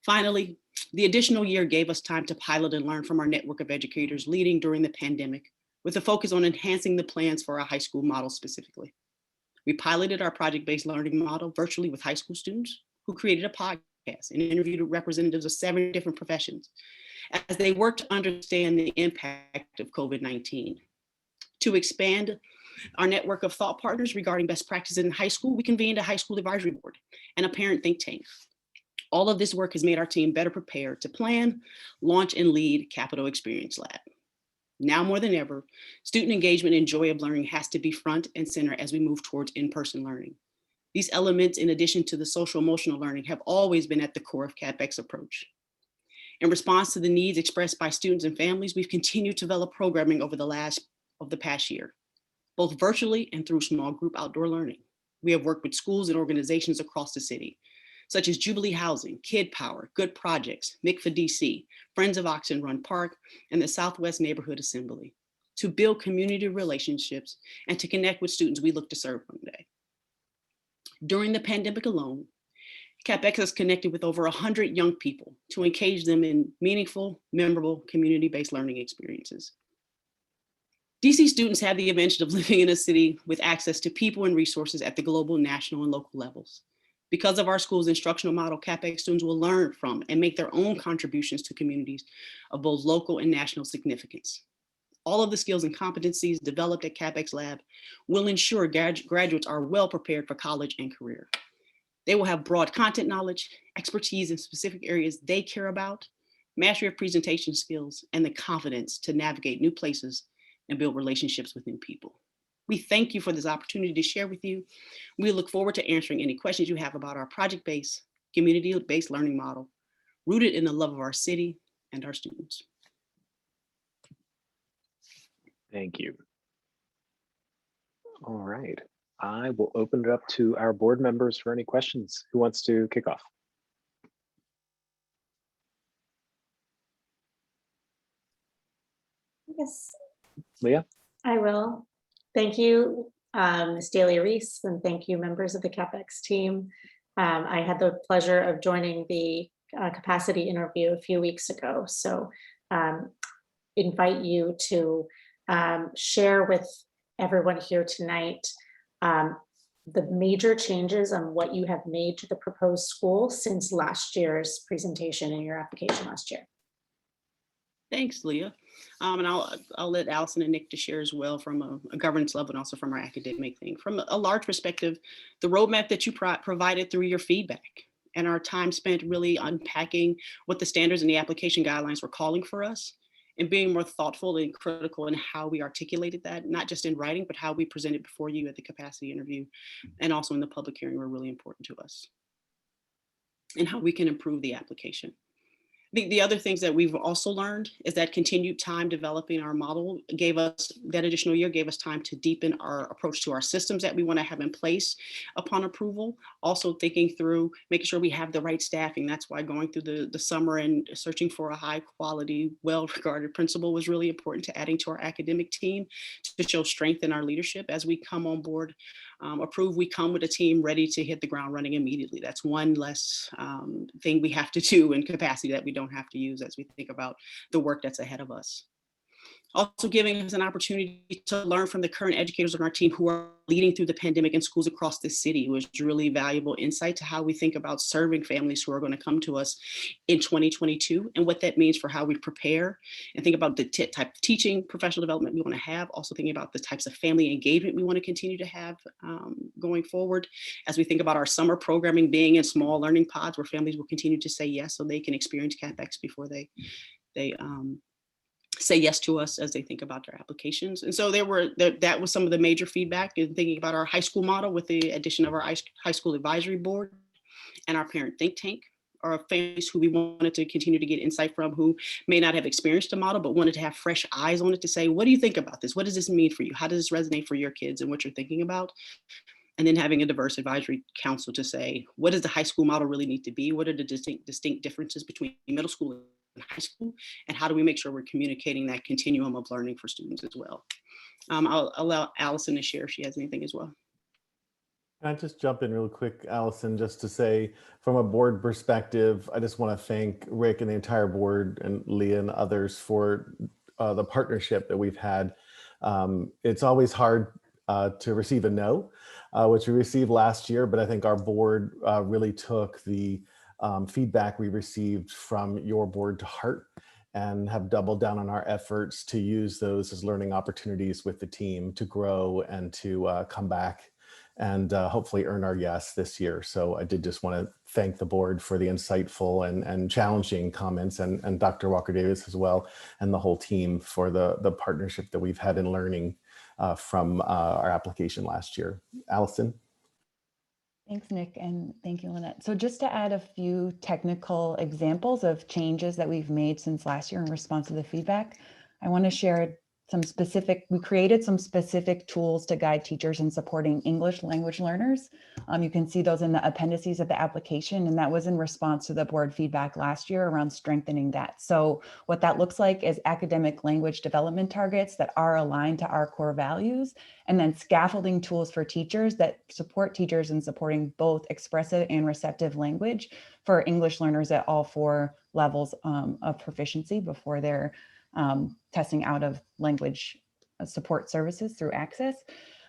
S17: Finally, the additional year gave us time to pilot and learn from our network of educators leading during the pandemic, with a focus on enhancing the plans for our high school model specifically. We piloted our project-based learning model virtually with high school students who created a podcast and interviewed representatives of 7 different professions as they worked to understand the impact of COVID-19. To expand our network of thought partners regarding best practices in high school, we convened a high school advisory board and a parent think tank. All of this work has made our team better prepared to plan, launch, and lead Capital Experience Lab. Now more than ever, student engagement and joy of learning has to be front and center as we move towards in-person learning. These elements, in addition to the social emotional learning, have always been at the core of CapEx approach. In response to the needs expressed by students and families, we've continued to develop programming over the past year, both virtually and through small group outdoor learning. We have worked with schools and organizations across the city, such as Jubilee Housing, Kid Power, Good Projects, MICFA DC, Friends of Oxen Run Park, and the Southwest Neighborhood Assembly, to build community relationships and to connect with students we look to serve one day. During the pandemic alone, CapEx has connected with over 100 young people to engage them in meaningful, memorable, community-based learning experiences. DC students have the advantage of living in a city with access to people and resources at the global, national, and local levels. Because of our school's instructional model, CapEx students will learn from and make their own contributions to communities of both local and national significance. All of the skills and competencies developed at CapEx Lab will ensure graduates are well prepared for college and career. They will have broad content knowledge, expertise in specific areas they care about, mastery of presentation skills, and the confidence to navigate new places and build relationships with new people. We thank you for this opportunity to share with you. We look forward to answering any questions you have about our project-based, community-based learning model, rooted in the love of our city and our students.
S1: Thank you. All right, I will open it up to our board members for any questions. Who wants to kick off?
S12: Yes,
S1: Leah?
S12: I will. Thank you, Ms. Daly-Reese, and thank you, members of the CapEx team. I had the pleasure of joining the capacity interview a few weeks ago, so invite you to share with everyone here tonight
S18: the major changes on what you have made to the proposed school since last year's presentation in your application last year.
S17: Thanks, Leah. And I'll let Allison and Nick to share as well from a governance level and also from our academic thing. From a large perspective, the roadmap that you provided through your feedback and our time spent really unpacking what the standards and the application guidelines were calling for us and being more thoughtful and critical in how we articulated that, not just in writing, but how we presented before you at the capacity interview and also in the public hearing were really important to us, and how we can improve the application. The other things that we've also learned is that continued time developing our model gave us, that additional year gave us time to deepen our approach to our systems that we want to have in place upon approval. Also thinking through, making sure we have the right staffing. That's why going through the summer and searching for a high quality, well-regarded principal was really important to adding to our academic team to show strength in our leadership. As we come on board approved, we come with a team ready to hit the ground running immediately. That's one less thing we have to do in capacity that we don't have to use as we think about the work that's ahead of us. Also giving us an opportunity to learn from the current educators on our team who are leading through the pandemic in schools across the city was really valuable insight to how we think about serving families who are going to come to us in 2022 and what that means for how we prepare and think about the type of teaching professional development we want to have. Also thinking about the types of family engagement we want to continue to have going forward as we think about our summer programming being in small learning pods where families will continue to say yes so they can experience CapEx before they say yes to us as they think about their applications. And so that was some of the major feedback in thinking about our high school model with the addition of our high school advisory board and our parent think tank, our families who we wanted to continue to get insight from who may not have experienced the model, but wanted to have fresh eyes on it to say, what do you think about this? What does this mean for you? How does this resonate for your kids and what you're thinking about? And then having a diverse advisory council to say, what does the high school model really need to be? What are the distinct differences between middle school and high school? And how do we make sure we're communicating that continuum of learning for students as well? I'll allow Allison to share if she has anything as well.
S19: Can I just jump in real quick, Allison, just to say from a board perspective, I just want to thank Rick and the entire board and Leah and others for the partnership that we've had. It's always hard to receive a no, which we received last year, but I think our board really took the feedback we received from your board to heart and have doubled down on our efforts to use those as learning opportunities with the team to grow and to come back and hopefully earn our yes this year. So I did just want to thank the board for the insightful and challenging comments and Dr. Walker-Davis as well, and the whole team for the partnership that we've had in learning from our application last year. Allison?
S20: Thanks, Nick, and thank you, Lynette. So just to add a few technical examples of changes that we've made since last year in response to the feedback, I want to share we created some specific tools to guide teachers in supporting English language learners. You can see those in the appendices of the application, and that was in response to the board feedback last year around strengthening that. So what that looks like is academic language development targets that are aligned to our core values, and then scaffolding tools for teachers that support teachers in supporting both expressive and receptive language for English learners at all 4 levels of proficiency before they're testing out of language support services through Access.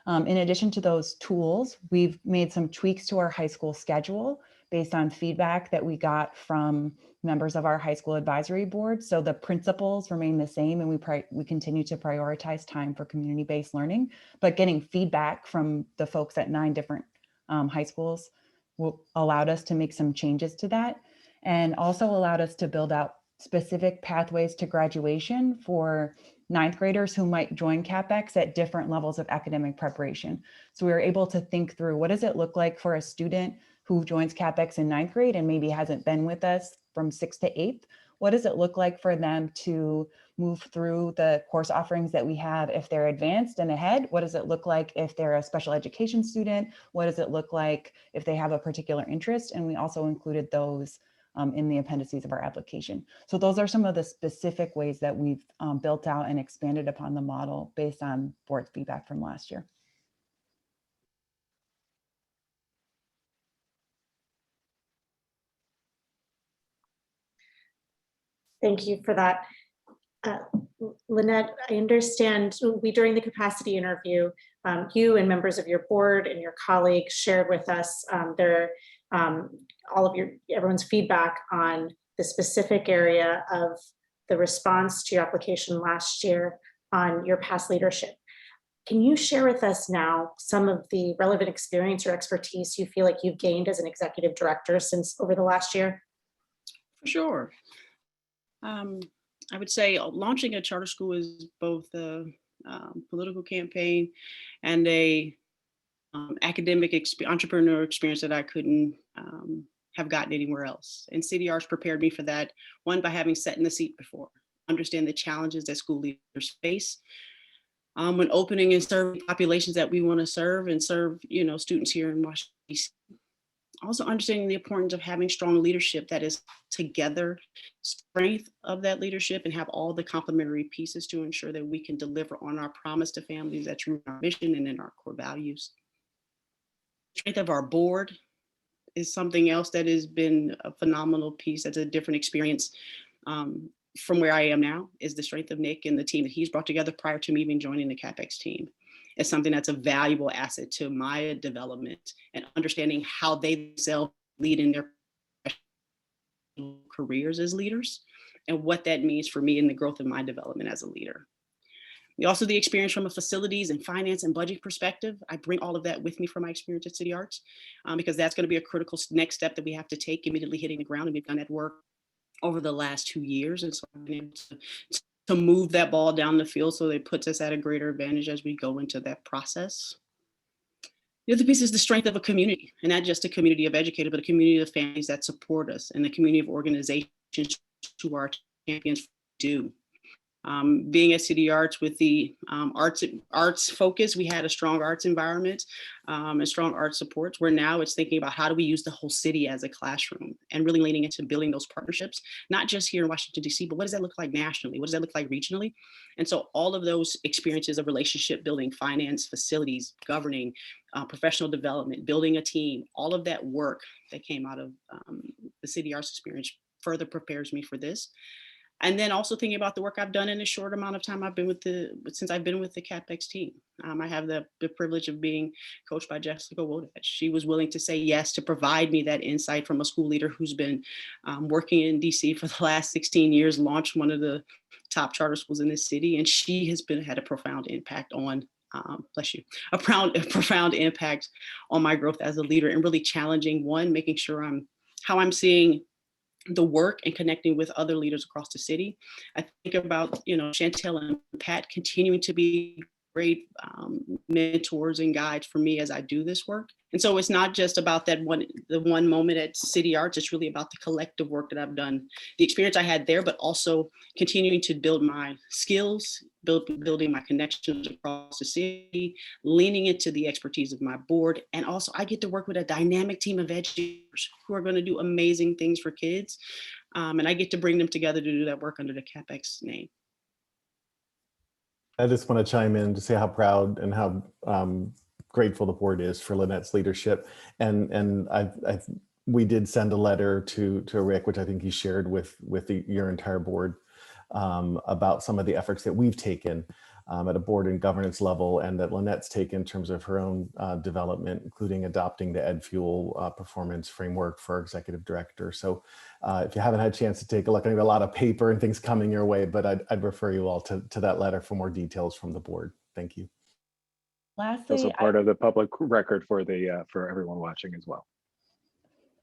S20: In addition to those tools, we've made some tweaks to our high school schedule based on feedback that we got from members of our high school advisory board. So the principles remain the same, and we continue to prioritize time for community-based learning, but getting feedback from the folks at 9 different high schools allowed us to make some changes to that, and also allowed us to build out specific pathways to graduation for 9th graders who might join CapEx at different levels of academic preparation. So we were able to think through, what does it look like for a student who joins CapEx in 9th grade and maybe hasn't been with us from 6th to 8th? What does it look like for them to move through the course offerings that we have if they're advanced and ahead? What does it look like if they're a special education student? What does it look like if they have a particular interest? And we also included those in the appendices of our application. So those are some of the specific ways that we've built out and expanded upon the model based on board feedback from last year.
S18: Thank you for that. Lynette, I understand during the capacity interview, you and members of your board and your colleagues shared with us everyone's feedback on the specific area of the response to your application last year on your past leadership. Can you share with us now some of the relevant experience or expertise you feel like you've gained as an executive director since over the last year?
S17: For sure. I would say launching a charter school is both a political campaign and a academic entrepreneur experience that I couldn't have gotten anywhere else. And CDRs prepared me for that, one, by having sat in the seat before, understand the challenges that school leaders face when opening and serving populations that we want to serve and serve, students here in Washington, D.C. Also understanding the importance of having strong leadership that is together, strength of that leadership, and have all the complementary pieces to ensure that we can deliver on our promise to families that's rooted in our mission and in our core values. Strength of our board is something else that has been a phenomenal piece. That's a different experience from where I am now, is the strength of Nick and the team that he's brought together prior to me even joining the CapEx team. It's something that's a valuable asset to my development and understanding how they themselves lead in their careers as leaders and what that means for me in the growth of my development as a leader. Also the experience from a facilities and finance and budget perspective. I bring all of that with me from my experience at City Arts because that's going to be a critical next step that we have to take immediately hitting the ground. And we've done that work over the last 2 years. And so I've been able to move that ball down the field so that it puts us at a greater advantage as we go into that process. The other piece is the strength of a community, and not just a community of educators, but a community of families that support us and the community of organizations who our champions do. Being at City Arts with the arts focus, we had a strong arts environment and strong arts supports, where now it's thinking about how do we use the whole city as a classroom and really leaning into building those partnerships, not just here in Washington, D.C., but what does that look like nationally? What does that look like regionally? And so all of those experiences of relationship building, finance, facilities, governing, professional development, building a team, all of that work that came out of the City Arts experience further prepares me for this. And then also thinking about the work I've done in a short amount of time since I've been with the CapEx team. I have the privilege of being coached by Jessica Wodat. She was willing to say yes to provide me that insight from a school leader who's been working in DC for the last 16 years, launched one of the top charter schools in this city. And she has had a profound impact on, a profound impact on my growth as a leader, and really challenging, one, making sure how I'm seeing the work and connecting with other leaders across the city. I think about, Chantel and Pat continuing to be great mentors and guides for me as I do this work. And so it's not just about the one moment at City Arts, it's really about the collective work that I've done, the experience I had there, but also continuing to build my skills, building my connections across the city, leaning into the expertise of my board. And also I get to work with a dynamic team of educators who are going to do amazing things for kids. And I get to bring them together to do that work under the CapEx name.
S19: I just want to chime in to say how proud and how grateful the board is for Lynette's leadership. And we did send a letter to Rick, which I think he shared with your entire board, about some of the efforts that we've taken at a board and governance level, and that Lynette's taken in terms of her own development, including adopting the EdFuel performance framework for our executive director. So if you haven't had a chance to take a look, I have a lot of paper and things coming your way, but I'd refer you all to that letter for more details from the board. Thank you.
S20: Lastly,
S1: also part of the public record for for everyone watching as well.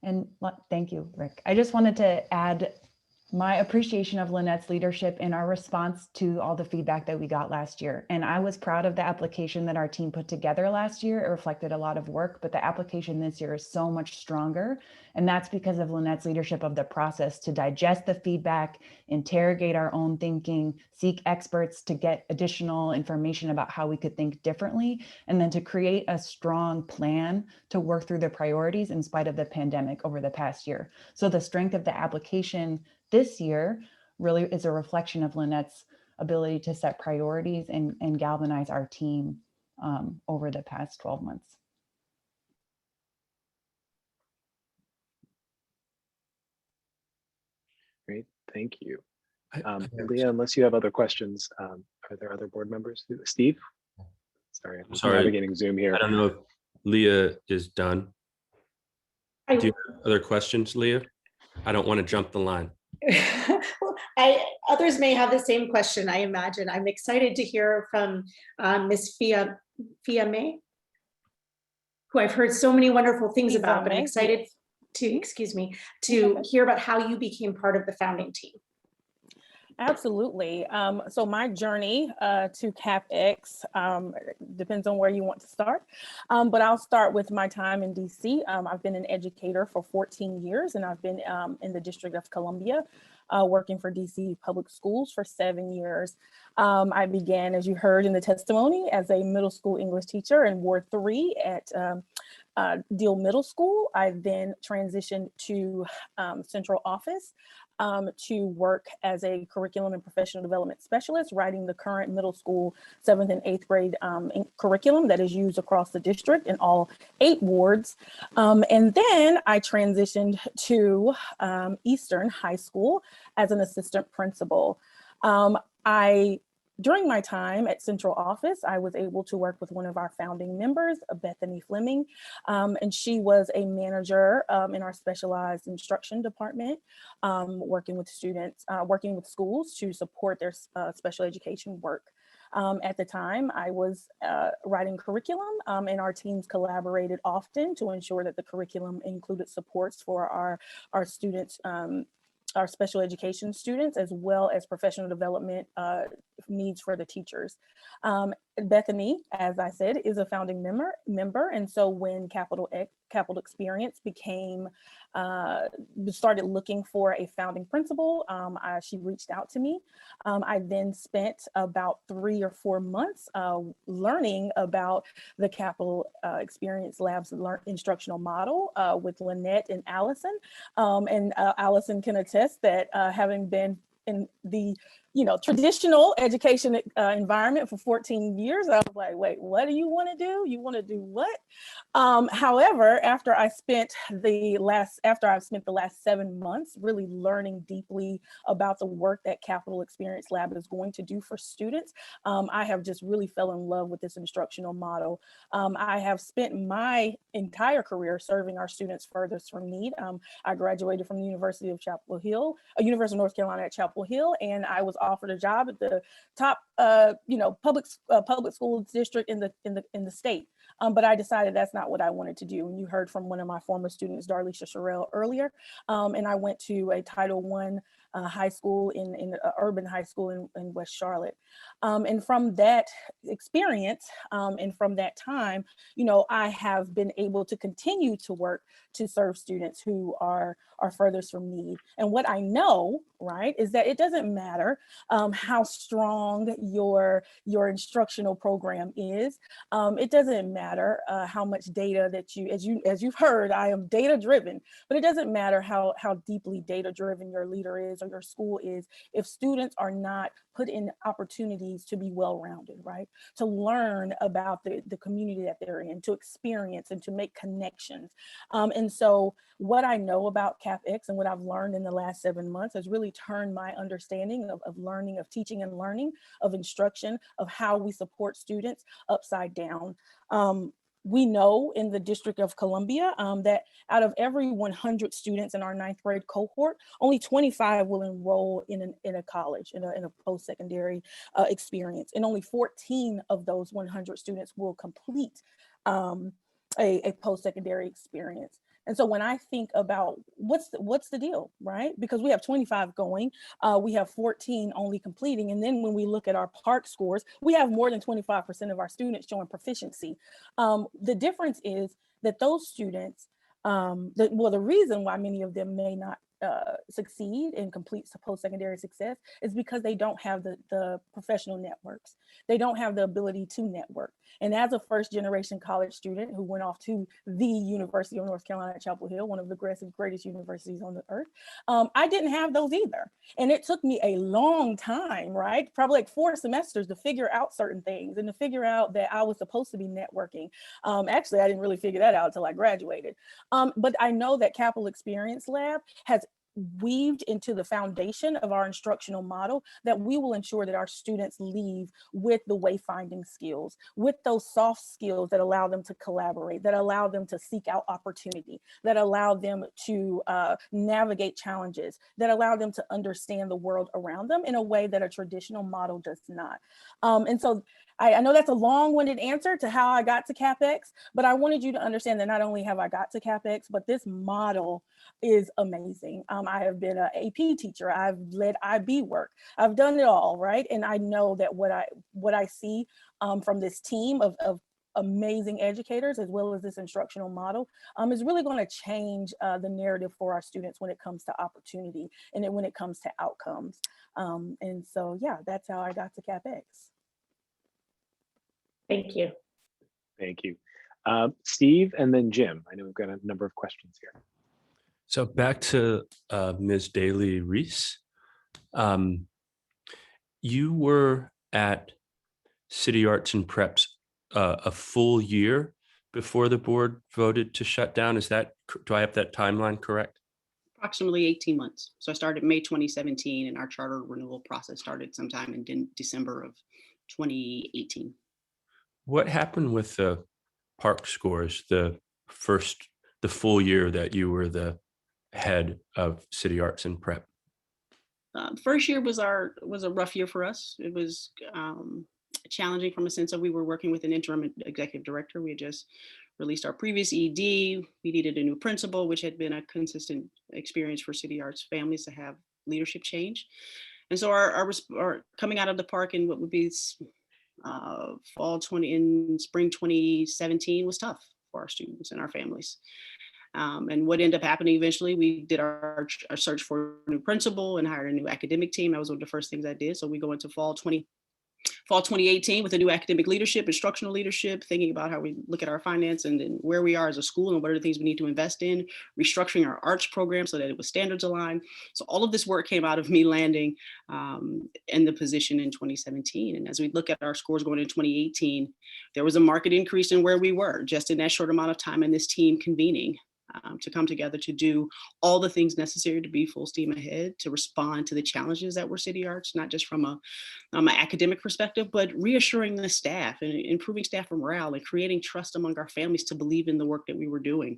S20: And thank you, Rick. I just wanted to add my appreciation of Lynette's leadership in our response to all the feedback that we got last year. And I was proud of the application that our team put together last year. It reflected a lot of work, but the application this year is so much stronger. And that's because of Lynette's leadership of the process to digest the feedback, interrogate our own thinking, seek experts to get additional information about how we could think differently, and then to create a strong plan to work through the priorities in spite of the pandemic over the past year. So the strength of the application this year really is a reflection of Lynette's ability to set priorities and galvanize our team over the past 12 months.
S1: Great, thank you. Leah, unless you have other questions, are there other board members? Steve? Sorry, I'm
S2: sorry,
S1: navigating Zoom here.
S2: I don't know if Leah is done. Do you have other questions, Leah? I don't want to jump the line.
S18: Others may have the same question, I imagine. I'm excited to hear from Ms. Fia May, who I've heard so many wonderful things about, but I'm excited to, to hear about how you became part of the founding team.
S5: Absolutely. So my journey to CapX depends on where you want to start, but I'll start with my time in DC. I've been an educator for 14 years, and I've been in the District of Columbia, working for DC Public Schools for 7 years. I began, as you heard in the testimony, as a middle school English teacher in Ward 3 at Deal Middle School. I then transitioned to central office to work as a curriculum and professional development specialist, writing the current middle school 7th and 8th grade curriculum that is used across the district in all 8 wards. And then I transitioned to Eastern High School as an assistant principal. During my time at central office, I was able to work with one of our founding members, Bethany Fleming, and she was a manager in our specialized instruction department, working with students, working with schools to support their special education work. At the time, I was writing curriculum, and our teams collaborated often to ensure that the curriculum included supports for our students, our special education students, as well as professional development needs for the teachers. Bethany, as I said, is a founding member. And so when Capital Experience started looking for a founding principal, she reached out to me. I then spent about 3 or 4 months learning about the Capital Experience Lab's instructional model with Lynette and Allison. And Allison can attest that having been in the traditional education environment for 14 years, I was like, wait, what do you want to do? You want to do what? However, after I've spent the last 7 months really learning deeply about the work that Capital Experience Lab is going to do for students, I have just really fell in love with this instructional model. I have spent my entire career serving our students furthest from need. I graduated from the University of North Carolina at Chapel Hill, and I was offered a job at the top, public school district in the state. But I decided that's not what I wanted to do. And you heard from one of my former students, Darlisha Sherrill, earlier. And I went to a Title I high school in urban high school in West Charlotte. And from that experience and from that time, I have been able to continue to work to serve students who are furthest from need. And what I know, right, is that it doesn't matter how strong your instructional program is. It doesn't matter how much data that as you've heard, I am data driven, but it doesn't matter how deeply data driven your leader is or your school is if students are not put in opportunities to be well-rounded, right? To learn about the community that they're in, to experience and to make connections. And so what I know about CapX and what I've learned in the last 7 months has really turned my understanding of learning, of teaching and learning, of instruction, of how we support students upside down. We know in the District of Columbia that out of every 100 students in our 9th grade cohort, only 25 will enroll in a college, in a post-secondary experience. And only 14 of those 100 students will complete a post-secondary experience. And so when I think about what's the deal, right? Because we have 25 going, we have 14 only completing. And then when we look at our PARCC scores, we have more than 25% of our students showing proficiency. The difference is that those students, the reason why many of them may not succeed and complete post-secondary success is because they don't have the professional networks. They don't have the ability to network. And as a first-generation college student who went off to the University of North Carolina at Chapel Hill, one of the greatest universities on the earth, I didn't have those either. And it took me a long time, right? Probably like 4 semesters to figure out certain things and to figure out that I was supposed to be networking. Actually, I didn't really figure that out until I graduated. But I know that Capital Experience Lab has weaved into the foundation of our instructional model that we will ensure that our students leave with the wayfinding skills, with those soft skills that allow them to collaborate, that allow them to seek out opportunity, that allow them to navigate challenges, that allow them to understand the world around them in a way that a traditional model does not. And so I know that's a long-winded answer to how I got to CapEx, but I wanted you to understand that not only have I got to CapEx, but this model is amazing. I have been an AP teacher. I've led IB work. I've done it all, right? And I know that what I see from this team of amazing educators, as well as this instructional model, is really going to change the narrative for our students when it comes to opportunity and then when it comes to outcomes. And so, yeah, that's how I got to CapEx.
S18: Thank you.
S1: Thank you. Steve and then Jim. I know we've got a number of questions here.
S2: So back to Ms. Daly Reese. You were at City Arts and Preps a full year before the board voted to shut down. Is that, do I have that timeline correct?
S17: Approximately 18 months. So I started May 2017 and our charter renewal process started sometime in December of 2018.
S2: What happened with the park scores the full year that you were the head of City Arts and Prep?
S17: First year was a rough year for us. It was challenging from a sense of we were working with an interim executive director. We had just released our previous ED. We needed a new principal, which had been a consistent experience for City Arts families to have leadership change. And so our coming out of the park in what would be spring 2017 was tough for our students and our families. And what ended up happening eventually, we did our search for a new principal and hired a new academic team. That was one of the first things I did. So we go into fall 2018 with a new academic leadership, instructional leadership, thinking about how we look at our finance and then where we are as a school and what are the things we need to invest in, restructuring our arts program so that it was standards aligned. So all of this work came out of me landing in the position in 2017. And as we look at our scores going into 2018, there was a marked increase in where we were just in that short amount of time and this team convening to come together to do all the things necessary to be full steam ahead, to respond to the challenges that were City Arts, not just from an academic perspective, but reassuring the staff and improving staff morale and creating trust among our families to believe in the work that we were doing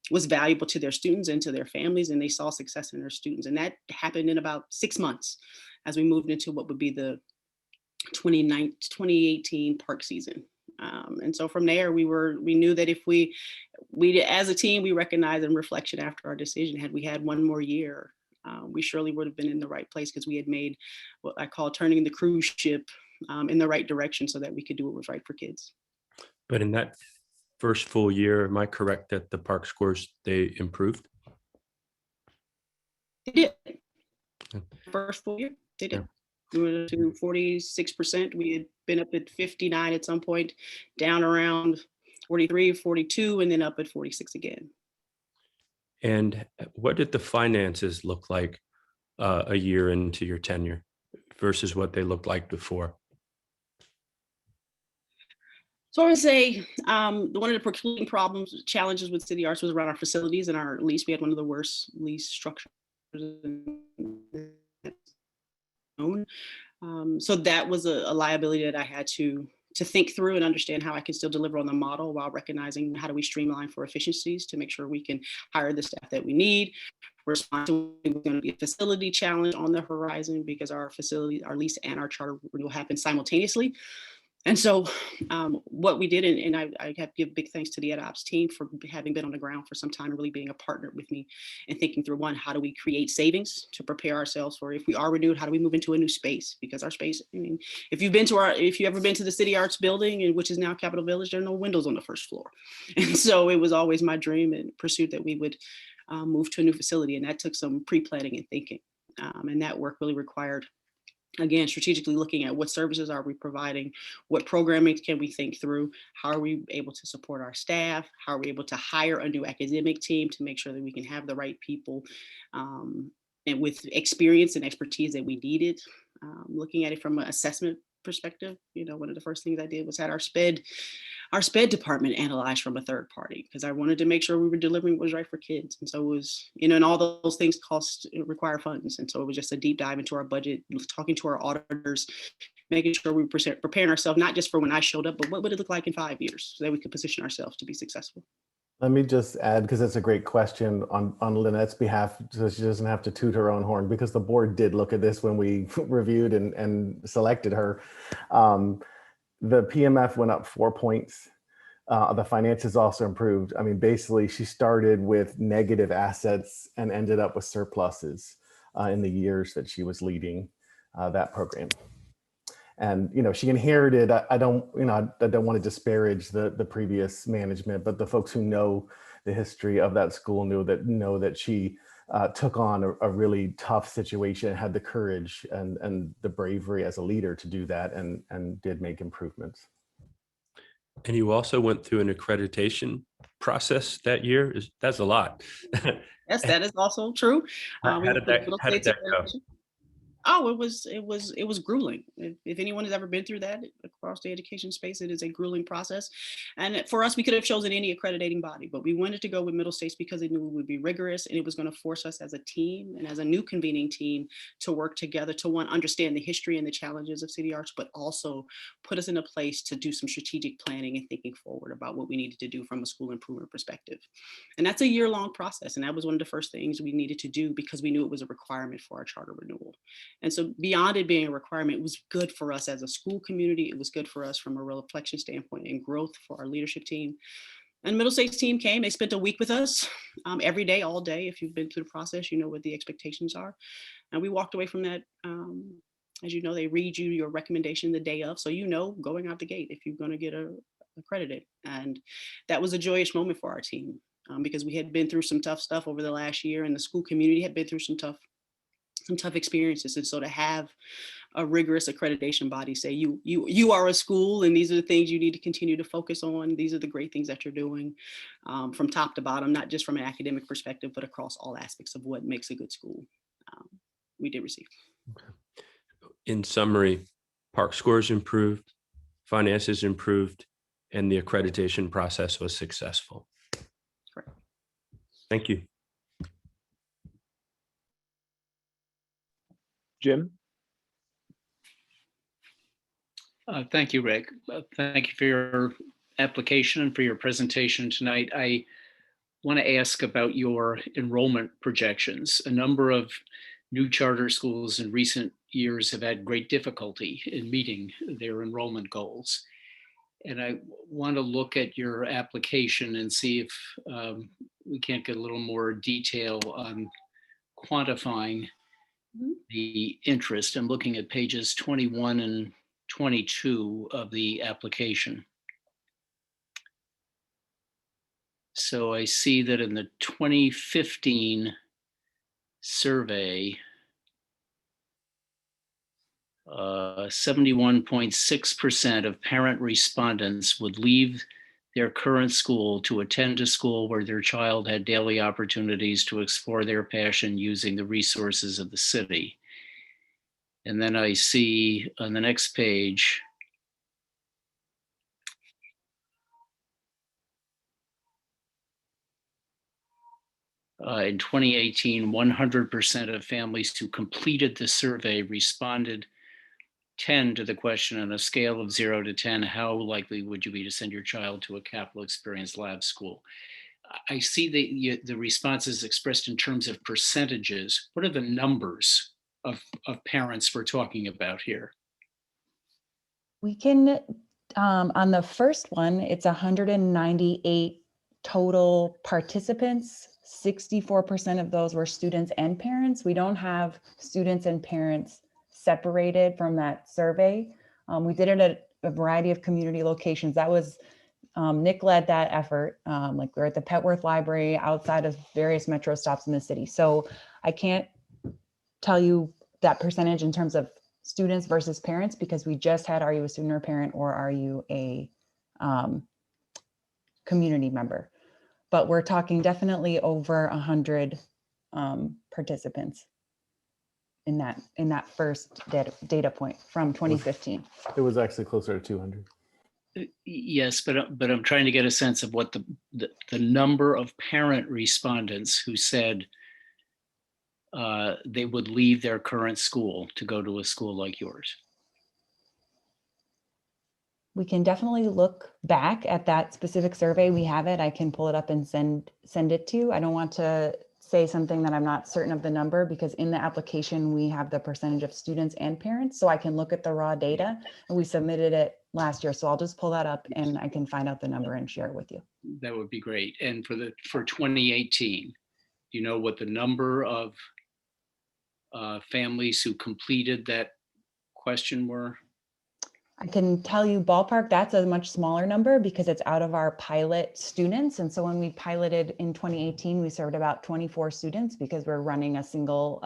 S17: was valuable to their students and to their families, and they saw success in their students. And that happened in about 6 months as we moved into what would be the 2018 park season. And so from there, we knew that if we as a team, we recognized in reflection after our decision, had we had one more year, we surely would have been in the right place because we had made what I call turning the cruise ship in the right direction so that we could do what was right for kids.
S2: But in that first full year, am I correct that the park scores, they improved?
S17: They did. First full year, they did. Yeah. We went to 46%. We had been up at 59 at some point, down around 43, 42, and then up at 46 again.
S2: And what did the finances look like a year into your tenure versus what they looked like before?
S17: So I would say one of the precluding challenges with City Arts was around our facilities and our lease. We had one of the worst lease structures so that was a liability that I had to think through and understand how I can still deliver on the model while recognizing how do we streamline for efficiencies to make sure we can hire the staff that we need. Respond to going to be a facility challenge on the horizon because our facility, our lease and our charter renewal happen simultaneously. And so what we did, and I have to give big thanks to the EdOps team for having been on the ground for some time and really being a partner with me and thinking through, one, how do we create savings to prepare ourselves for if we are renewed, how do we move into a new space? Because our space, I mean, if you've ever been to the City Arts building, which is now Capitol Village, there are no windows on the first floor. And so it was always my dream and pursuit that we would move to a new facility. And that took some pre-planning and thinking. And that work really required, again, strategically looking at what services are we providing, what programming can we think through, how are we able to support our staff, how are we able to hire a new academic team to make sure that we can have the right people and with experience and expertise that we needed. Looking at it from an assessment perspective, one of the first things I did was had our SPED our SPED department analyzed from a third party because I wanted to make sure we were delivering what was right for kids. And so it was, and all those things require funds. And so it was just a deep dive into our budget, talking to our auditors, making sure we were preparing ourselves, not just for when I showed up, but what would it look like in 5 years so that we could position ourselves to be successful.
S19: Let me just add, because that's a great question on Lynette's behalf, so she doesn't have to toot her own horn, because the board did look at this when we reviewed and selected her. The PMF went up 4 points. The finances also improved. I mean, basically, she started with negative assets and ended up with surpluses in the years that she was leading that program. And she inherited. I don't want to disparage the previous management, but the folks who know the history of that school know that she took on a really tough situation, had the courage and the bravery as a leader to do that, and did make improvements.
S2: And you also went through an accreditation process that year. That's a lot.
S17: Yes, that is also true.
S2: How did that go?
S17: Oh, it was grueling. If anyone has ever been through that across the education space, it is a grueling process. And for us, we could have chosen any accrediting body, but we wanted to go with Middle States because it knew it would be rigorous and it was going to force us as a team and as a new convening team to work together to, one, understand the history and the challenges of City Arts, but also put us in a place to do some strategic planning and thinking forward about what we needed to do from a school improvement perspective. And that's a year-long process. And that was one of the first things we needed to do because we knew it was a requirement for our charter renewal. And so beyond it being a requirement, it was good for us as a school community. It was good for us from a reflection standpoint and growth for our leadership team. And Middle States team came, they spent a week with us every day, all day. If you've been through the process, you know what the expectations are. And we walked away from that. As you know, they read you your recommendation the day of. So going out the gate if you're going to get accredited. And that was a joyous moment for our team because we had been through some tough stuff over the last year and the school community had been through some tough experiences. And so to have a rigorous accreditation body say you are a school and these are the things you need to continue to focus on. These are the great things that you're doing from top to bottom, not just from an academic perspective, but across all aspects of what makes a good school. We did receive.
S2: Okay. In summary, park scores improved, finances improved, and the accreditation process was successful.
S17: Correct.
S2: Thank you.
S1: Jim?
S16: Thank you, Rick. Thank you for your application and for your presentation tonight. I want to ask about your enrollment projections. A number of new charter schools in recent years have had great difficulty in meeting their enrollment goals. And I want to look at your application and see if we can't get a little more detail on quantifying the interest. I'm looking at pages 21 and 22 of the application. So I see that in the 2015 survey, 71.6% of parent respondents would leave their current school to attend a school where their child had daily opportunities to explore their passion using the resources of the city. And then I see on the next page, in 2018, 100% of families who completed the survey responded 10 to the question on a scale of 0 to 10, how likely would you be to send your child to a capital experience lab school? I see the responses expressed in terms of percentages. What are the numbers of parents we're talking about here?
S20: We can, on the first one, it's 198 total participants. 64% of those were students and parents. We don't have students and parents separated from that survey. We did it at a variety of community locations. That was, Nick led that effort. Like we're at the Petworth Library outside of various metro stops in the city. So I can't tell you that percentage in terms of students versus parents because we just had, are you a student or parent or are you a community member? But we're talking definitely over 100 participants in that first data point from 2015.
S19: It was actually closer to 200.
S16: Yes, but I'm trying to get a sense of what the number of parent respondents who said they would leave their current school to go to a school like yours.
S20: We can definitely look back at that specific survey. We have it. I can pull it up and send it to you. I don't want to say something that I'm not certain of the number, because in the application, we have the percentage of students and parents. So I can look at the raw data, and we submitted it last year. So I'll just pull that up and I can find out the number and share it with you.
S16: That would be great. And for 2018, do you know what the number of families who completed that question were?
S20: I can tell you ballpark, that's a much smaller number because it's out of our pilot students. And so when we piloted in 2018, we served about 24 students because we're running a single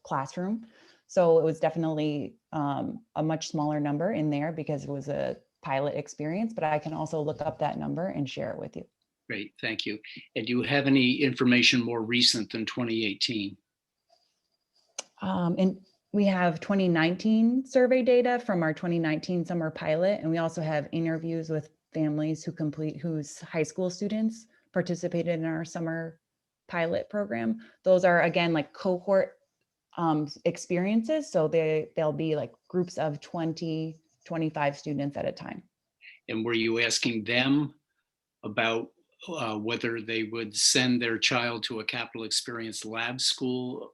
S20: classroom. So it was definitely a much smaller number in there because it was a pilot experience, but I can also look up that number and share it with you.
S16: Great, thank you. And do you have any information more recent than 2018?
S20: And we have 2019 survey data from our 2019 summer pilot, and we also have interviews with families whose high school students participated in our summer pilot program. Those are, again, like cohort experiences. So they'll be like groups of 20, 25 students at a time.
S16: And were you asking them about whether they would send their child to a capital experience lab school?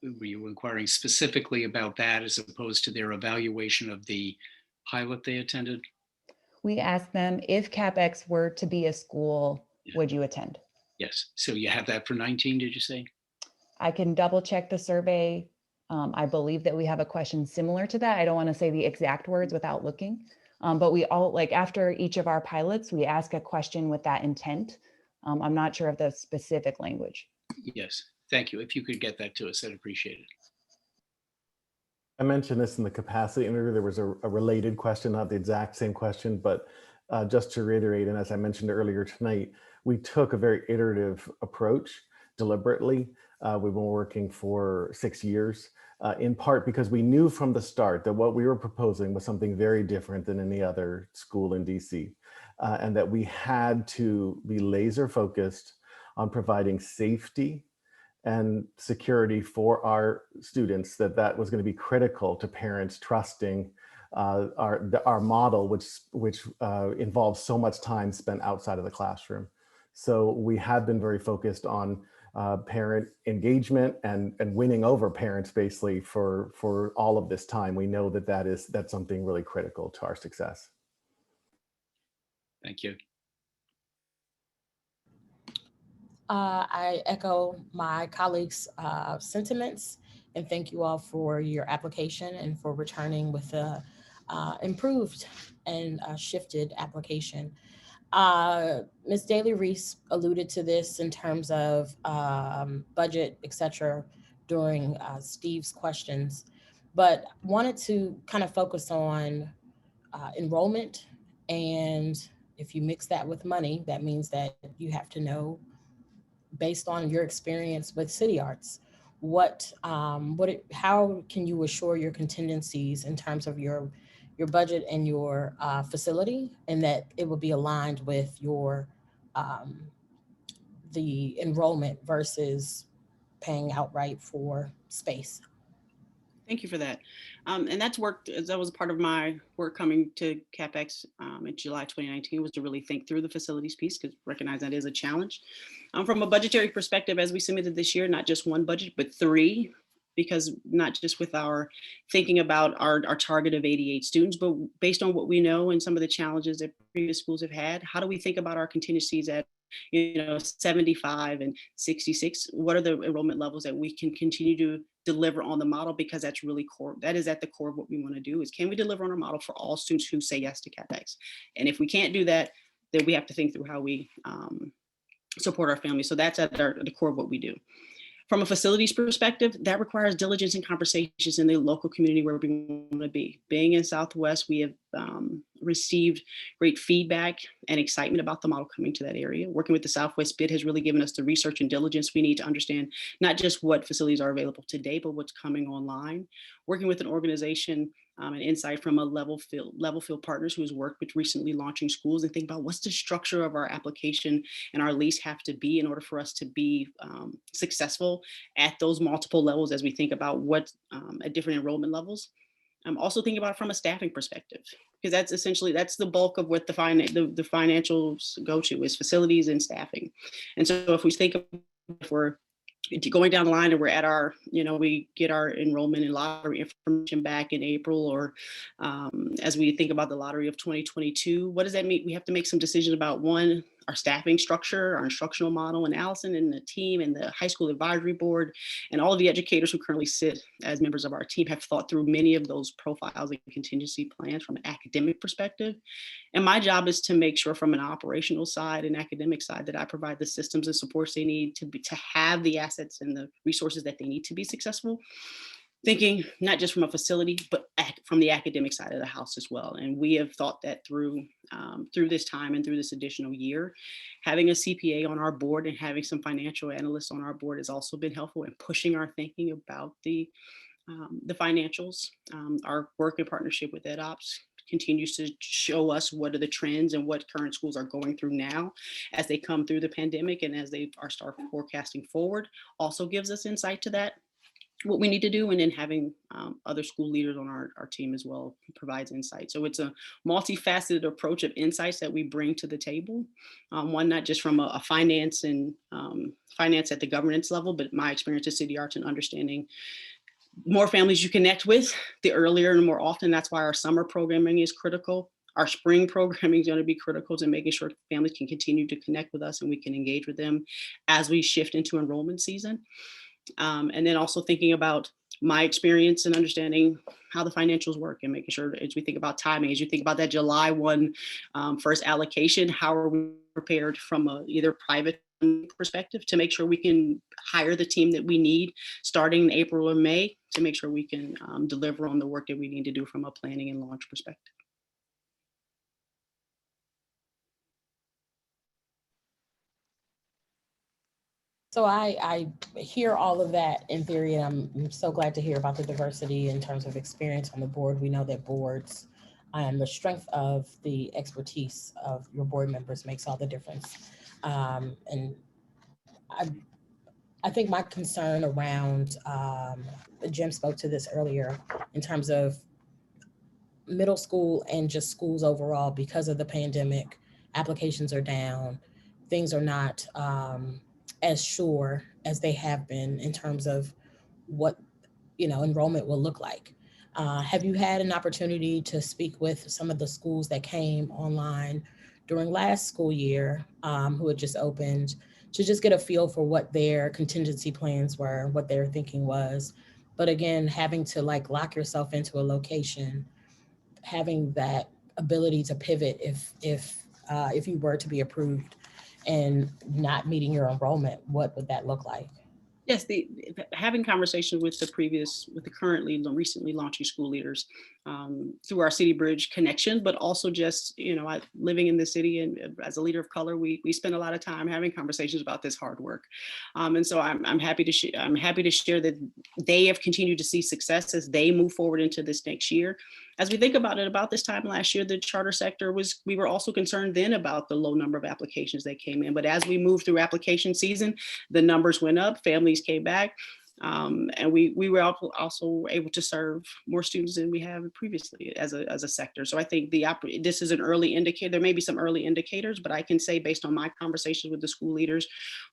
S16: Were you inquiring specifically about that as opposed to their evaluation of the pilot they attended?
S20: We asked them, if CapEx were to be a school, would you attend?
S16: Yes. So you have that for 19, did you say?
S20: I can double check the survey. I believe that we have a question similar to that. I don't want to say the exact words without looking, but we all, like, after each of our pilots, we ask a question with that intent. I'm not sure of the specific language.
S16: Yes. Thank you. If you could get that to us, I'd appreciate it.
S19: I mentioned this in the capacity interview. There was a related question, not the exact same question, but just to reiterate, and as I mentioned earlier tonight, we took a very iterative approach deliberately. We've been working for 6 years, in part because we knew from the start that what we were proposing was something very different than any other school in DC, and that we had to be laser focused on providing safety and security for our students, that was going to be critical to parents trusting our model, which involves so much time spent outside of the classroom. So we have been very focused on parent engagement and winning over parents basically for all of this time. We know that's something really critical to our success.
S16: Thank you.
S14: I echo my colleagues' sentiments, and thank you all for your application and for returning with a improved and shifted application. Ms. Daly-Reese alluded to this in terms of budget, et cetera, during Steve's questions, but wanted to kind of focus on enrollment. And if you mix that with money, that means that you have to know, based on your experience with City Arts, how can you assure your contingencies in terms of your budget and your facility, and that it will be aligned with your the enrollment versus paying outright for space?
S17: Thank you for that. And that was part of my work coming to CapEx in July 2019, was to really think through the facilities piece, because recognize that is a challenge. From a budgetary perspective, as we submitted this year, not just one budget, but 3, because not just with our thinking about our target of 88 students, but based on what we know and some of the challenges that previous schools have had, how do we think about our contingencies at 75 and 66? What are the enrollment levels that we can continue to deliver on the model? Because that's really core. That is at the core of what we want to do, is can we deliver on our model for all students who say yes to CapEx? And if we can't do that, then we have to think through how we support our families. So that's at the core of what we do. From a facilities perspective, that requires diligence and conversations in the local community where we want to be. Being in Southwest, we have received great feedback and excitement about the model coming to that area. Working with the Southwest BID has really given us the research and diligence we need to understand not just what facilities are available today, but what's coming online. Working with an organization and insight from a level field partners who has worked with recently launching schools, and think about what's the structure of our application and our lease have to be in order for us to be successful at those multiple levels as we think about what at different enrollment levels. I'm also thinking about it from a staffing perspective, because that's the bulk of what the financials go to is facilities and staffing. And so if we think of, if we're going down the line and we're at our, we get our enrollment and lottery information back in April, or as we think about the lottery of 2022, what does that mean? We have to make some decisions about, one, our staffing structure, our instructional model, and Allison and the team and the high school advisory board and all of the educators who currently sit as members of our team have thought through many of those profiles and contingency plans from an academic perspective. And my job is to make sure from an operational side and academic side that I provide the systems and supports they need to have the assets and the resources that they need to be successful. Thinking not just from a facility, but from the academic side of the house as well. And we have thought that through this time and through this additional year. Having a CPA on our board and having some financial analysts on our board has also been helpful in pushing our thinking about the financials. Our work in partnership with EdOps continues to show us what are the trends and what current schools are going through now as they come through the pandemic and as they are start forecasting forward. Also gives us insight to that, what we need to do, and then having other school leaders on our team as well provides insight. So it's a multifaceted approach of insights that we bring to the table. One, not just from a finance and finance at the governance level, but my experience at City Arts and understanding more families you connect with, the earlier and more often. That's why our summer programming is critical. Our spring programming is going to be critical to making sure families can continue to connect with us and we can engage with them as we shift into enrollment season. And then also thinking about my experience and understanding how the financials work and making sure as we think about timing, as you think about that July 1 first allocation, how are we prepared from a either private perspective to make sure we can hire the team that we need starting in April or May to make sure we can deliver on the work that we need to do from a planning and launch perspective.
S14: So I hear all of that in theory, and I'm so glad to hear about the diversity in terms of experience on the board. We know that boards and the strength of the expertise of your board members makes all the difference. And I think my concern around, Jim spoke to this earlier, in terms of middle school and just schools overall, because of the pandemic, applications are down, things are not as sure as they have been in terms of what enrollment will look like. Have you had an opportunity to speak with some of the schools that came online during last school year who had just opened, to just get a feel for what their contingency plans were, what their thinking was? But again, having to lock yourself into a location, having that ability to pivot if you were to be approved and not meeting your enrollment, what would that look like?
S17: Yes, having conversations with the recently launching school leaders through our City Bridge connection, but also just, living in the city and as a leader of color, we spend a lot of time having conversations about this hard work. And so I'm happy to share that they have continued to see success as they move forward into this next year. As we think about it, about this time last year, the charter sector we were also concerned then about the low number of applications that came in. But as we moved through application season, the numbers went up, families came back. And we were also able to serve more students than we have previously as a sector. So I think this is an early indicator. There may be some early indicators, but I can say based on my conversations with the school leaders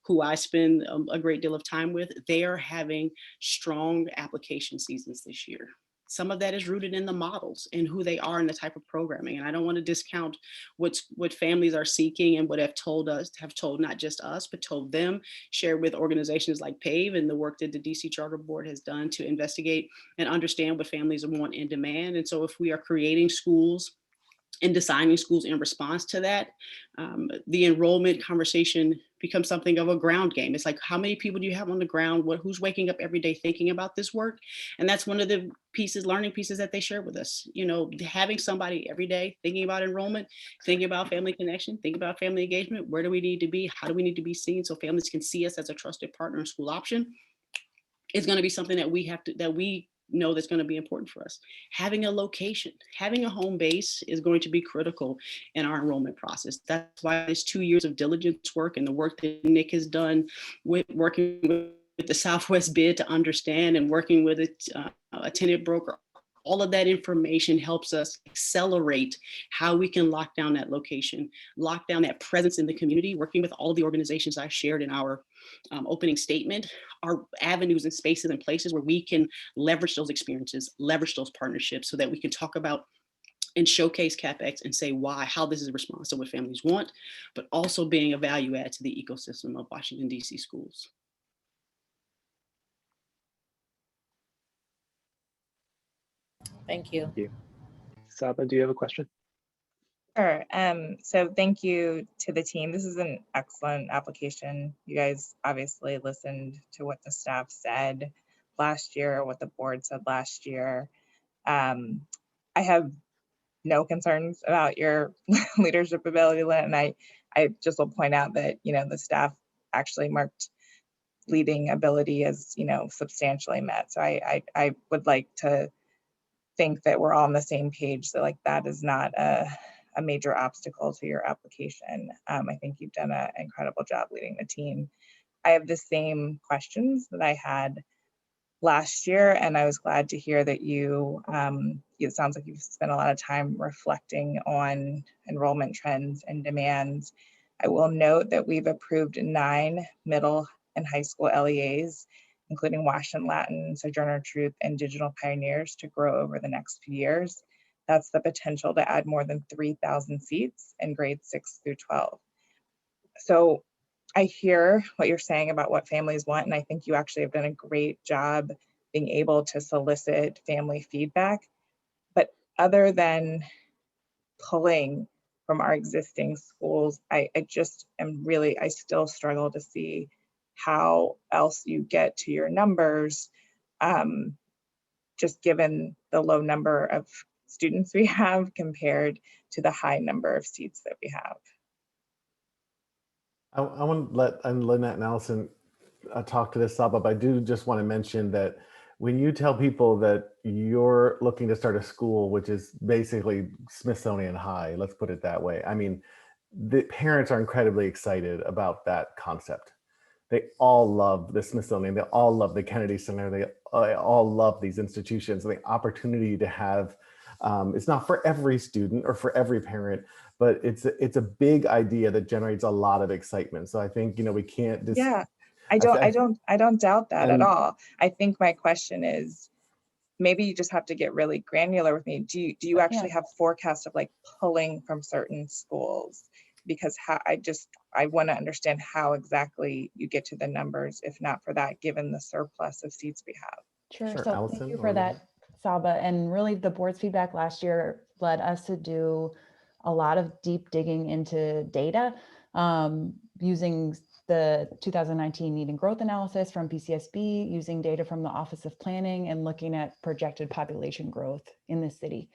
S17: who I spend a great deal of time with, they are having strong application seasons this year. Some of that is rooted in the models and who they are and the type of programming. And I don't want to discount what families are seeking and what have told not just us, but told them, shared with organizations like PAVE and the work that the DC Charter Board has done to investigate and understand what families want in demand. And so if we are creating schools and designing schools in response to that, the enrollment conversation become something of a ground game. It's like, how many people do you have on the ground? Who's waking up every day thinking about this work? And that's one of the learning pieces that they share with us. You know, having somebody every day thinking about enrollment, thinking about family connection, thinking about family engagement. Where do we need to be? How do we need to be seen so families can see us as a trusted partner and school option? Is going to be something that we know that's going to be important for us. Having a location, having a home base is going to be critical in our enrollment process. That's why this 2 years of diligence work and the work that Nick has done with working with the Southwest bid to understand and working with a tenant broker, all of that information helps us accelerate how we can lock down that location, lock down that presence in the community, working with all the organizations I shared in our opening statement, are avenues and spaces and places where we can leverage those experiences, leverage those partnerships so that we can talk about and showcase CapEx and say how this is responsive to what families want, but also being a value add to the ecosystem of Washington, D.C. schools.
S14: Thank you.
S1: Thank you. Saba, do you have a question?
S15: Sure. So thank you to the team. This is an excellent application. You guys obviously listened to what the staff said last year, what the board said last year. I have no concerns about your leadership ability, Lynn, and I just will point out that, you know, the staff actually marked leading ability as, you know, substantially met. So I would like to think that we're all on the same page. So like that is not a major obstacle to your application. I think you've done an incredible job leading the team. I have the same questions that I had last year, and I was glad to hear that it sounds like you've spent a lot of time reflecting on enrollment trends and demands. I will note that we've approved 9 middle and high school LEAs, including Washington Latin, Sojourner Truth, and Digital Pioneers to grow over the next few years. That's the potential to add more than 3,000 seats in grades 6 through 12. So I hear what you're saying about what families want, and I think you actually have done a great job being able to solicit family feedback. But other than pulling from our existing schools, I still struggle to see how else you get to your numbers, just given the low number of students we have compared to the high number of seats that we have.
S19: I want to let Lynette and Allison talk to this, Saba, but I do just want to mention that when you tell people that you're looking to start a school, which is basically Smithsonian High, let's put it that way. I mean, the parents are incredibly excited about that concept. They all love the Smithsonian. They all love the Kennedy Center. They all love these institutions. The opportunity to have, it's not for every student or for every parent, but it's a big idea that generates a lot of excitement. So I think, you know, we can't just.
S15: Yeah, I don't doubt that at all. I think my question is, maybe you just have to get really granular with me. Do you actually have forecasts of like pulling from certain schools? Because I want to understand how exactly you get to the numbers, if not for that, given the surplus of seats we have.
S20: Sure. So Allison, thank you for that, Saba. And really the board's feedback last year led us to do a lot of deep digging into data, using the 2019 need and growth analysis from PCSB, using data from the Office of Planning, and looking at projected population growth in the city.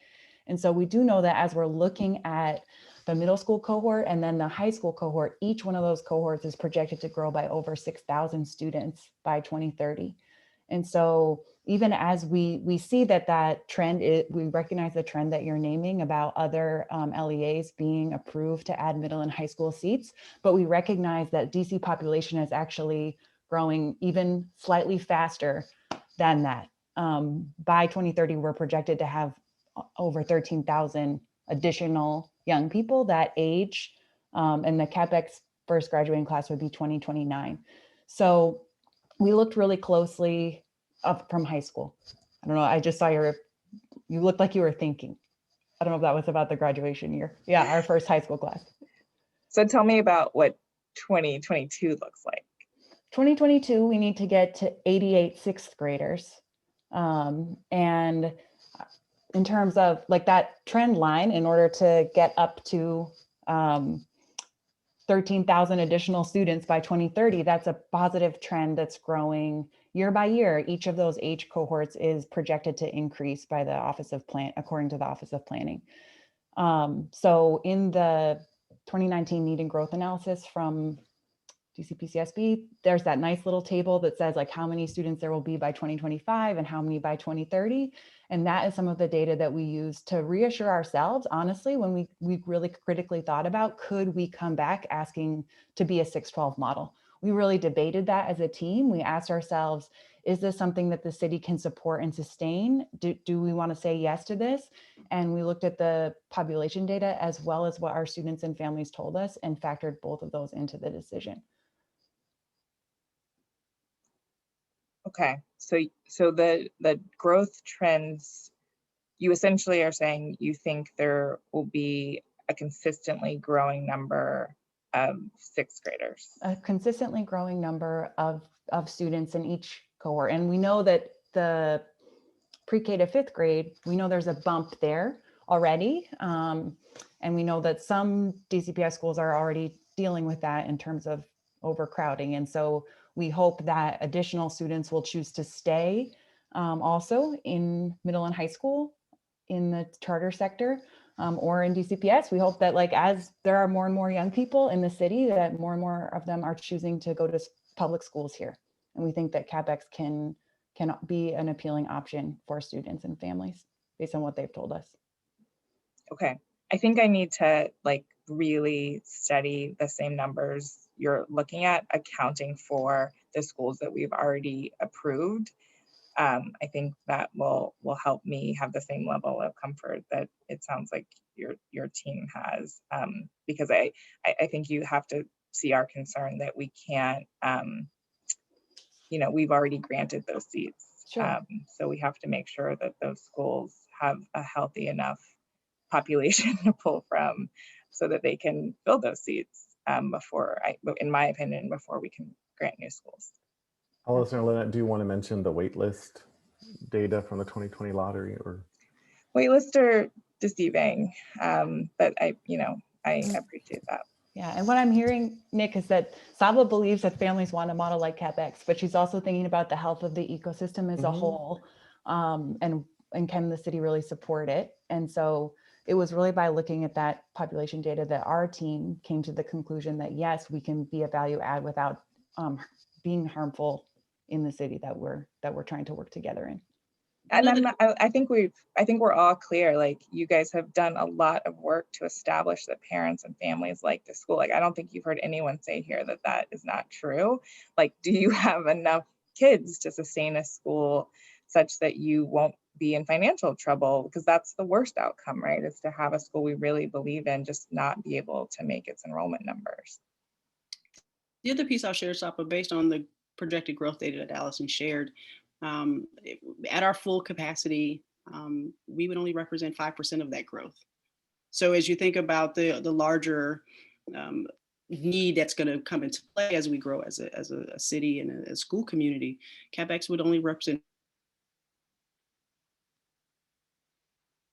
S20: And so we do know that as we're looking at the middle school cohort and then the high school cohort, each one of those cohorts is projected to grow by over 6,000 students by 2030. And so even as we see that trend, we recognize the trend that you're naming about other LEAs being approved to add middle and high school seats, but we recognize that DC population is actually growing even slightly faster than that. By 2030, we're projected to have over 13,000 additional young people that age, and the CapEx first graduating class would be 2029. So we looked really closely up from high school. I don't know, I just saw you looked like you were thinking. I don't know if that was about the graduation year. Yeah, our first high school class.
S15: So tell me about what 2022 looks like.
S20: 2022, we need to get to 88 sixth graders. And in terms of like that trend line, in order to get up to 13,000 additional students by 2030, that's a positive trend that's growing year by year. Each of those age cohorts is projected to increase by the according to the Office of Planning. So in the 2019 need and growth analysis from DC PCSB, there's that nice little table that says like how many students there will be by 2025 and how many by 2030. And that is some of the data that we use to reassure ourselves, honestly, when we really critically thought about, could we come back asking to be a 612 model? We really debated that as a team. We asked ourselves, is this something that the city can support and sustain? Do we want to say yes to this? And we looked at the population data as well as what our students and families told us and factored both of those into the decision.
S15: Okay, so the growth trends, you essentially are saying you think there will be a consistently growing number of sixth graders.
S20: A consistently growing number of students in each cohort. And we know that the pre-K to fifth grade, we know there's a bump there already. And we know that some DCPS schools are already dealing with that in terms of overcrowding. And so we hope that additional students will choose to stay also in middle and high school in the charter sector or in DCPS. We hope that like as there are more and more young people in the city, that more and more of them are choosing to go to public schools here. And we think that CapEx can be an appealing option for students and families based on what they've told us.
S15: Okay, I think I need to like really study the same numbers you're looking at, accounting for the schools that we've already approved. I think that will help me have the same level of comfort that it sounds like your team has, because I think you have to see our concern that we can't, we've already granted those seats.
S20: Sure.
S15: So we have to make sure that those schools have a healthy enough population to pull from so that they can fill those seats in my opinion, before we can grant new schools.
S19: Allison or Lynette, do you want to mention the wait list data from the 2020 lottery? Or
S15: wait lists are deceiving, but I appreciate that.
S20: Yeah, and what I'm hearing, Nick, is that Saba believes that families want a model like CapEx, but she's also thinking about the health of the ecosystem as a whole, and can the city really support it? And so it was really by looking at that population data that our team came to the conclusion that yes, we can be a value add without being harmful in the city that we're trying to work together in.
S15: And I think we're all clear, like you guys have done a lot of work to establish that parents and families like the school. Like, I don't think you've heard anyone say here that that is not true. Like, do you have enough kids to sustain a school such that you won't be in financial trouble? Because that's the worst outcome, right? Is to have a school we really believe in just not be able to make its enrollment numbers.
S17: The other piece I'll share, Sapa, based on the projected growth data that Allison shared, at our full capacity, we would only represent 5% of that growth. So as you think about the larger need that's going to come into play as we grow as a city and a school community, CapEx would only represent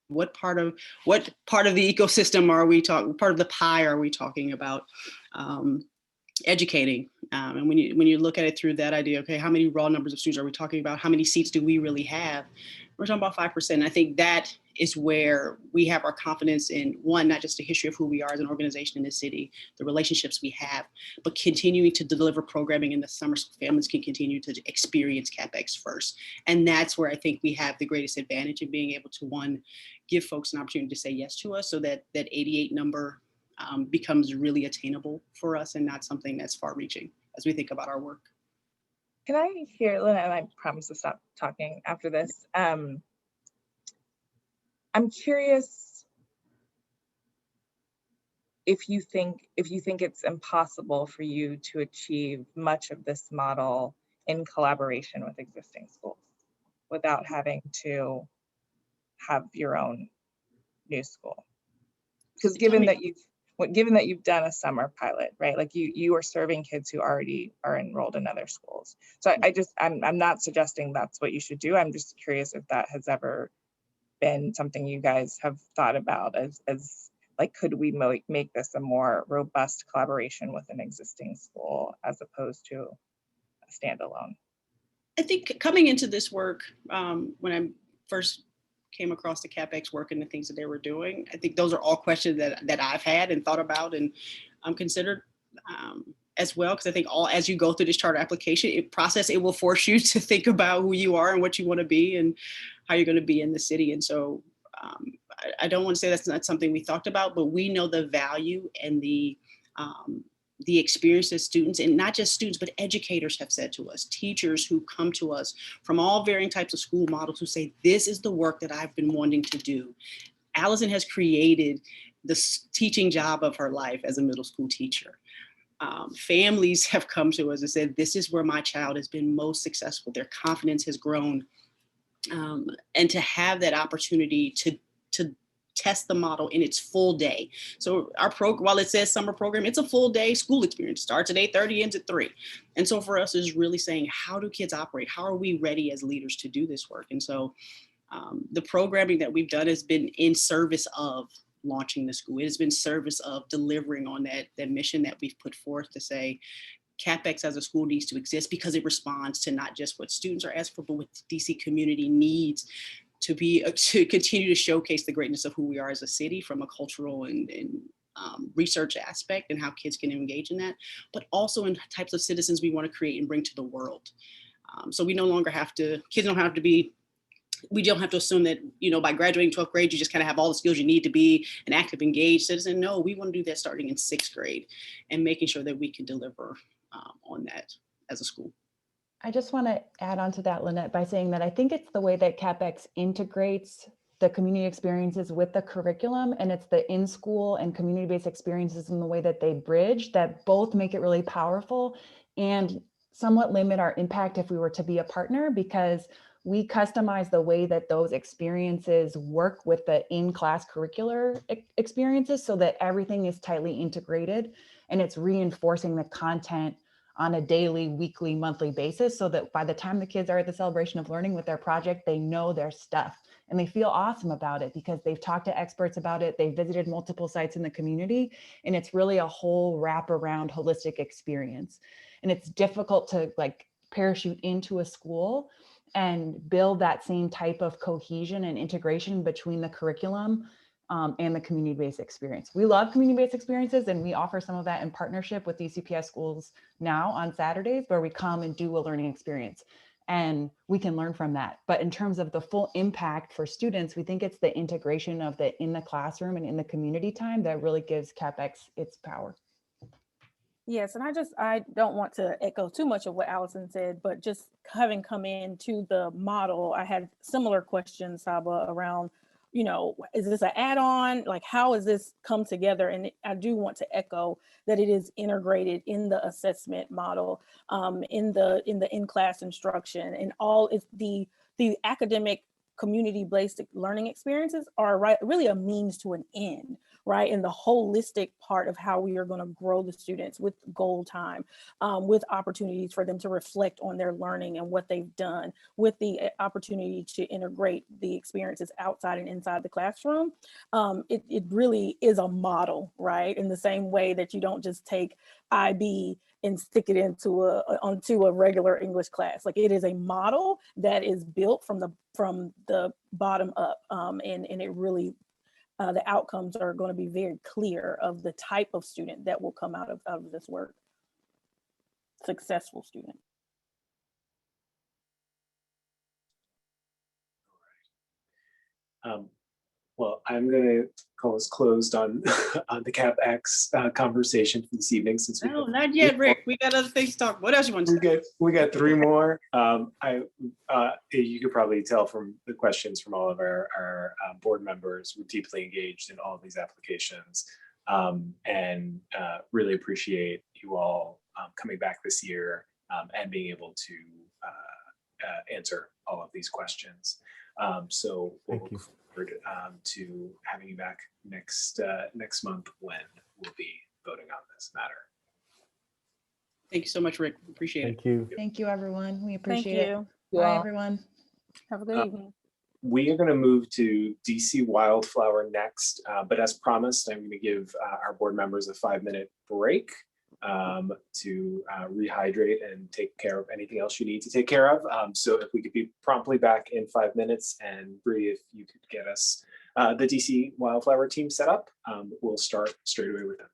S17: what part of the ecosystem are we talking, part of the pie are we talking about educating? And when you look at it through that idea, okay, how many raw numbers of students are we talking about? How many seats do we really have? We're talking about 5%. I think that is where we have our confidence in, one, not just the history of who we are as an organization in the city, the relationships we have, but continuing to deliver programming in the summer so families can continue to experience CapEx first. And that's where I think we have the greatest advantage in being able to, one, give folks an opportunity to say yes to us so that that 88 number becomes really attainable for us and not something that's far reaching as we think about our work.
S15: Can I hear, Lynette, and I promise to stop talking after this. I'm curious if you think it's impossible for you to achieve much of this model in collaboration with existing schools without having to have your own new school. Because given that you've done a summer pilot, right? Like you are serving kids who already are enrolled in other schools. So I'm not suggesting that's what you should do. I'm just curious if that has ever been something you guys have thought about as like, could we make this a more robust collaboration with an existing school as opposed to a standalone?
S17: I think coming into this work, when I first came across the CapEx work and the things that they were doing, I think those are all questions that I've had and thought about and considered as well. Because I think as you go through this charter application it will force you to think about who you are and what you want to be and how you're going to be in the city. And so I don't want to say that's not something we talked about, but we know the value and the experience that students, and not just students, but educators have said to us, teachers who come to us from all varying types of school models who say, this is the work that I've been wanting to do. Allison has created the teaching job of her life as a middle school teacher. Families have come to us and said, this is where my child has been most successful. Their confidence has grown. And to have that opportunity to test the model in its full day. So our program, while it says summer program, it's a full day school experience. Starts at 8:30, ends at 3. And so for us is really saying, how do kids operate? How are we ready as leaders to do this work? And so the programming that we've done has been in service of launching the school. It has been service of delivering on that mission that we've put forth to say, CapEx as a school needs to exist because it responds to not just what students are asking for, but what the DC community needs to continue to showcase the greatness of who we are as a city from a cultural and research aspect and how kids can engage in that, but also in types of citizens we want to create and bring to the world. So we no longer have to, kids don't have to be, we don't have to assume that, by graduating 12th grade, you just kind of have all the skills you need to be an active, engaged citizen. No, we want to do that starting in 6th grade and making sure that we can deliver on that as a school.
S20: I just want to add on to that, Lynette, by saying that I think it's the way that CapEx integrates the community experiences with the curriculum, and it's the in-school and community-based experiences in the way that they bridge that both make it really powerful and somewhat limit our impact if we were to be a partner, because we customize the way that those experiences work with the in-class curricular experiences so that everything is tightly integrated and it's reinforcing the content on a daily, weekly, monthly basis so that by the time the kids are at the celebration of learning with their project, they know their stuff and they feel awesome about it because they've talked to experts about it. They've visited multiple sites in the community, and it's really a whole wraparound holistic experience. And it's difficult to parachute into a school and build that same type of cohesion and integration between the curriculum and the community-based experience. We love community-based experiences, and we offer some of that in partnership with DCPS schools now on Saturdays, where we come and do a learning experience, and we can learn from that. But in terms of the full impact for students, we think it's the integration of the in the classroom and in the community time that really gives CapEx its power.
S5: Yes, and I don't want to echo too much of what Allison said, but just having come into the model, I had similar questions, Saba, around, is this an add-on? Like, how is this come together? And I do want to echo that it is integrated in the assessment model, in the in-class instruction, and all is the academic community-based learning experiences are really a means to an end, right? And the holistic part of how we are going to grow the students with goal time, with opportunities for them to reflect on their learning and what they've done, with the opportunity to integrate the experiences outside and inside the classroom. It really is a model, right? In the same way that you don't just take IB and stick it onto a regular English class. Like, it is a model that is built from the bottom up, and it really, the outcomes are going to be very clear of the type of student that will come out of this work. Successful student.
S1: Well, I'm going to call us closed on on the CapEx conversation for this evening. Since
S17: no, not yet, Rick. We got other things to talk. What else you want to say?
S1: We got 3 more. You could probably tell from the questions from all of our board members, we're deeply engaged in all of these applications, and really appreciate you all coming back this year and being able to answer all of these questions. So we'll look forward to having you back next month when we'll be voting on this matter.
S17: Thank you so much, Rick. Appreciate it.
S19: Thank you.
S20: Thank you, everyone. We appreciate
S5: Thank
S20: it.
S5: you.
S20: Bye, everyone.
S5: Have a good evening.
S1: We are going to move to DC Wildflower next, but as promised, I'm going to give our board members a 5-minute break to rehydrate and take care of anything else you need to take care of. So if we could be promptly back in 5 minutes, and Bree, if you could get us the DC Wildflower team set up, we'll start straight away with them.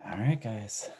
S6: All right, guys.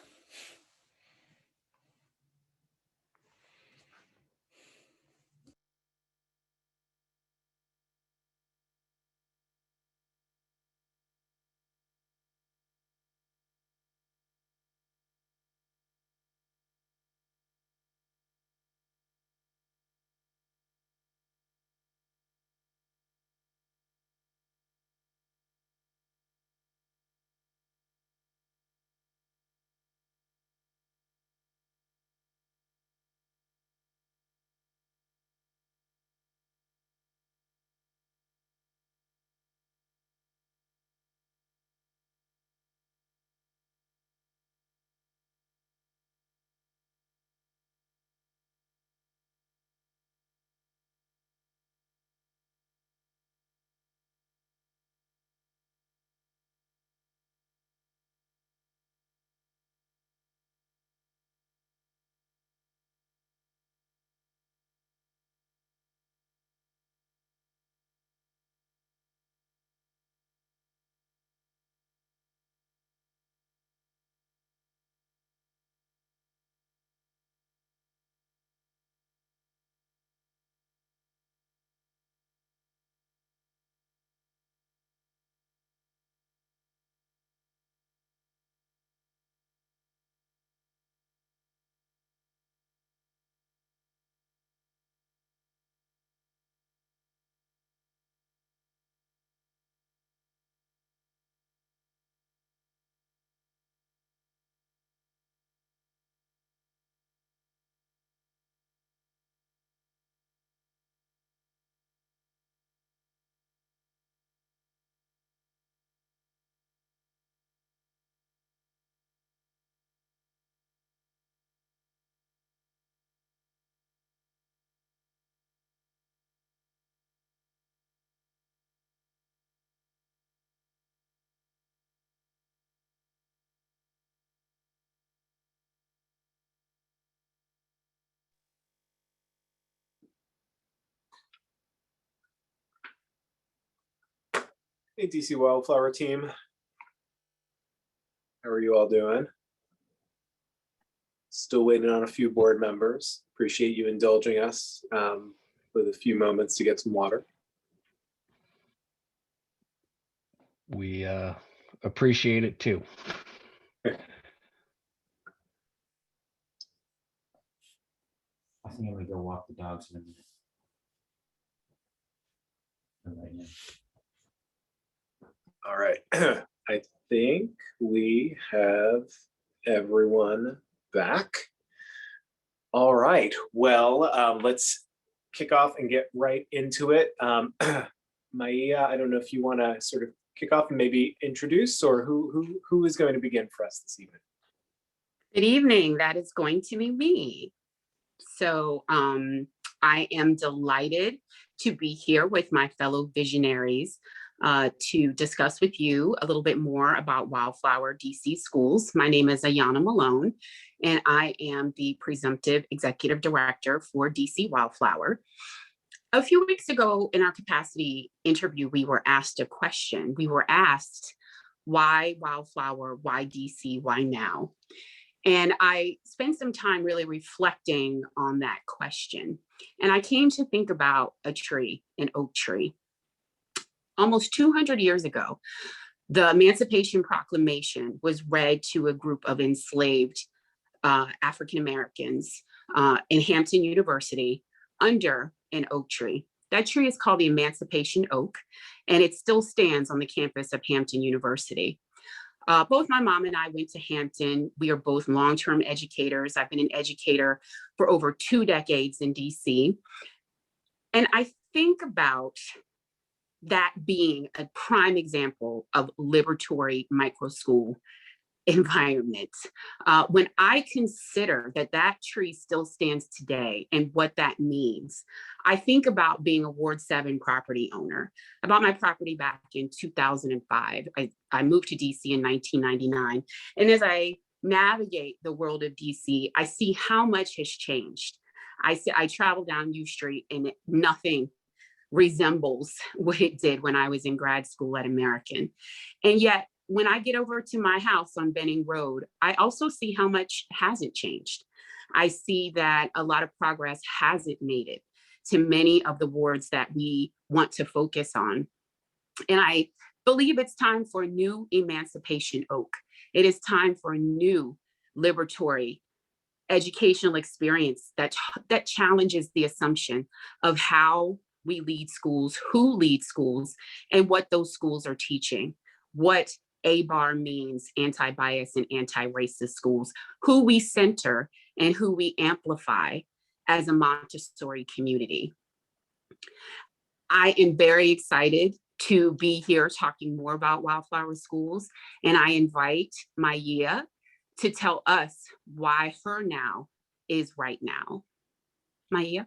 S6: Hey, DC Wildflower team. How are you all doing? Still waiting on a few board members. Appreciate you indulging us with a few moments to get some water.
S7: We appreciate it too.
S8: I think I'm gonna go walk the dogs in a minute. Right now.
S6: All right, I think we have everyone back. All right, well, let's kick off and get right into it. Maia, I don't know if you want to sort of kick off and maybe introduce, or who is going to begin for us this evening?
S21: Good evening, that is going to be me. So I am delighted to be here with my fellow visionaries to discuss with you a little bit more about Wildflower DC Schools. My name is Ayana Malone, and I am the presumptive executive director for DC Wildflower. A few weeks ago in our capacity interview, we were asked a question. We were asked, why Wildflower, why DC, why now? And I spent some time really reflecting on that question. And I came to think about a tree, an oak tree. Almost 200 years ago, the Emancipation Proclamation was read to a group of enslaved African Americans in Hampton University under an oak tree. That tree is called the Emancipation Oak, and it still stands on the campus of Hampton University. Both my mom and I went to Hampton. We are both long-term educators. I've been an educator for over 2 decades in DC. And I think about that being a prime example of liberatory micro school environment. When I consider that that tree still stands today and what that means, I think about being a Ward 7 property owner. I bought my property back in 2005. I moved to DC in 1999. And as I navigate the world of DC, I see how much has changed. I travel down U Street and nothing resembles what it did when I was in grad school at American. And yet, when I get over to my house on Benning Road, I also see how much hasn't changed. I see that a lot of progress hasn't made it to many of the wards that we want to focus on. And I believe it's time for a new Emancipation Oak. It is time for a new liberatory educational experience that challenges the assumption of how we lead schools, who lead schools, and what those schools are teaching, what ABAR means, anti-bias and anti-racist schools, who we center and who we amplify as a Montessori community. I am very excited to be here talking more about Wildflower Schools, and I invite Maia to tell us why her now is right now. Maia?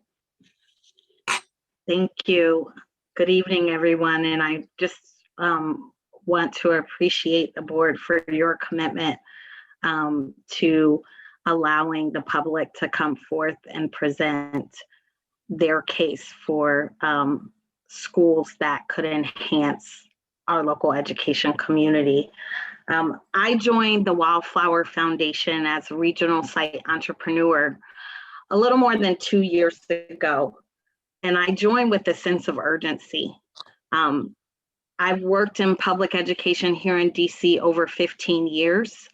S22: Thank you. Good evening, everyone. And I just want to appreciate the board for your commitment to allowing the public to come forth and present their case for schools that could enhance our local education community. I joined the Wildflower Foundation as a regional site entrepreneur a little more than 2 years ago. And I joined with a sense of urgency. I've worked in public education here in DC over 15 years.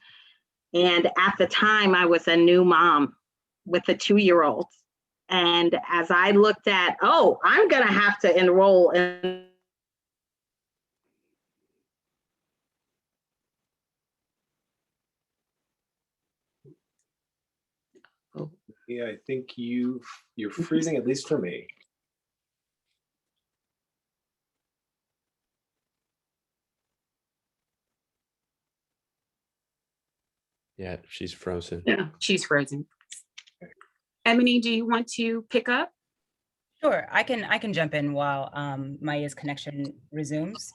S22: And at the time, I was a new mom with a 2-year-old. And as I looked at, oh, I'm going to have to enroll in
S6: Yeah, I think you're freezing, at least for me.
S2: Yeah, she's frozen.
S21: Yeah, she's frozen. Ebony, do you want to pick up?
S26: Sure, I can jump in while Maia's connection resumes.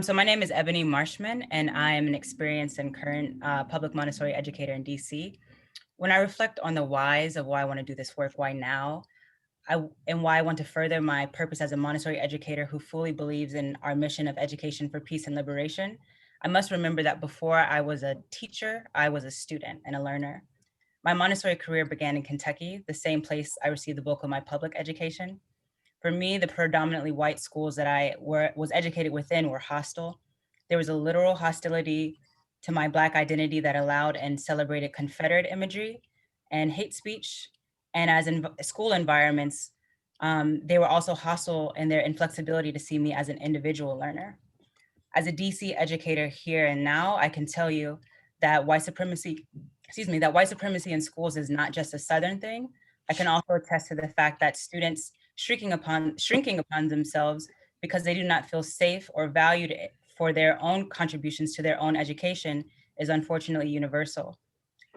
S26: So my name is Ebony Marshman, and I am an experienced and current public Montessori educator in DC. When I reflect on the whys of why I want to do this work, why now, and why I want to further my purpose as a Montessori educator who fully believes in our mission of education for peace and liberation, I must remember that before I was a teacher, I was a student and a learner. My Montessori career began in Kentucky, the same place I received the bulk of my public education. For me, the predominantly white schools that I was educated within were hostile. There was a literal hostility to my Black identity that allowed and celebrated Confederate imagery and hate speech. And as in school environments, they were also hostile in their inflexibility to see me as an individual learner. As a DC educator here and now, I can tell you that white supremacy in schools is not just a Southern thing. I can also attest to the fact that students shrinking upon themselves because they do not feel safe or valued for their own contributions to their own education is unfortunately universal.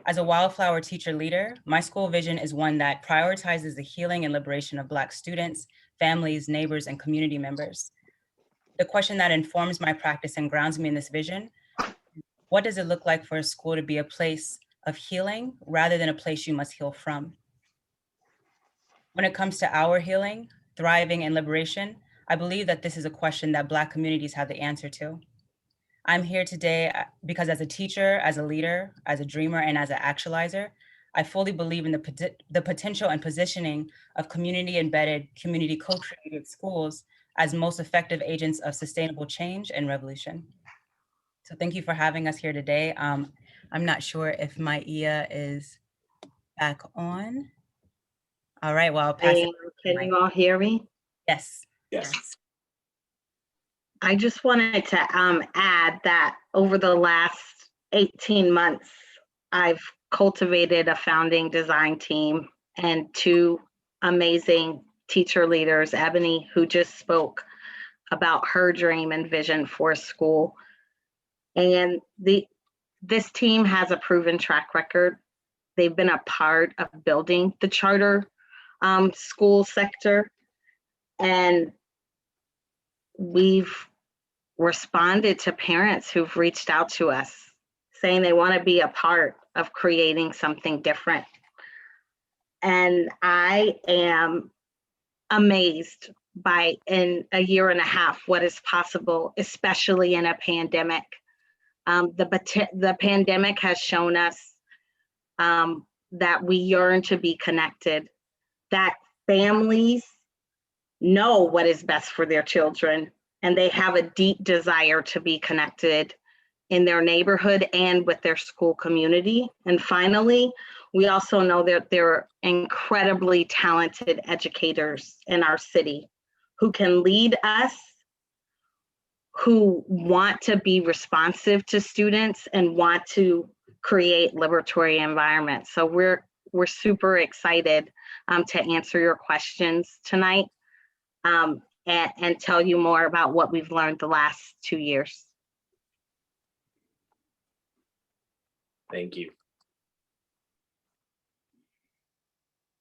S26: As a Wildflower teacher leader, my school vision is one that prioritizes the healing and liberation of Black students, families, neighbors, and community members. The question that informs my practice and grounds me in this vision: what does it look like for a school to be a place of healing rather than a place you must heal from? When it comes to our healing, thriving, and liberation, I believe that this is a question that Black communities have the answer to. I'm here today because as a teacher, as a leader, as a dreamer, and as an actualizer, I fully believe in the potential and positioning of community-embedded, community co-created schools as most effective agents of sustainable change and revolution. So thank you for having us here today. I'm not sure if my Ia is back on. All right, well, I'll pass it.
S22: Can you all hear me?
S26: Yes.
S6: Yes.
S22: I just wanted to add that over the last 18 months, I've cultivated a founding design team and two amazing teacher leaders, Ebony, who just spoke about her dream and vision for school. And this team has a proven track record. They've been a part of building the charter school sector. And we've responded to parents who've reached out to us saying they want to be a part of creating something different. And I am amazed by, in a year and a half, what is possible, especially in a pandemic. The pandemic has shown us that we yearn to be connected, that families know what is best for their children, and they have a deep desire to be connected in their neighborhood and with their school community. And finally, we also know that there are incredibly talented educators in our city who can lead us, who want to be responsive to students and want to create liberatory environments. So we're super excited to answer your questions tonight and tell you more about what we've learned the last 2 years.
S6: Thank you.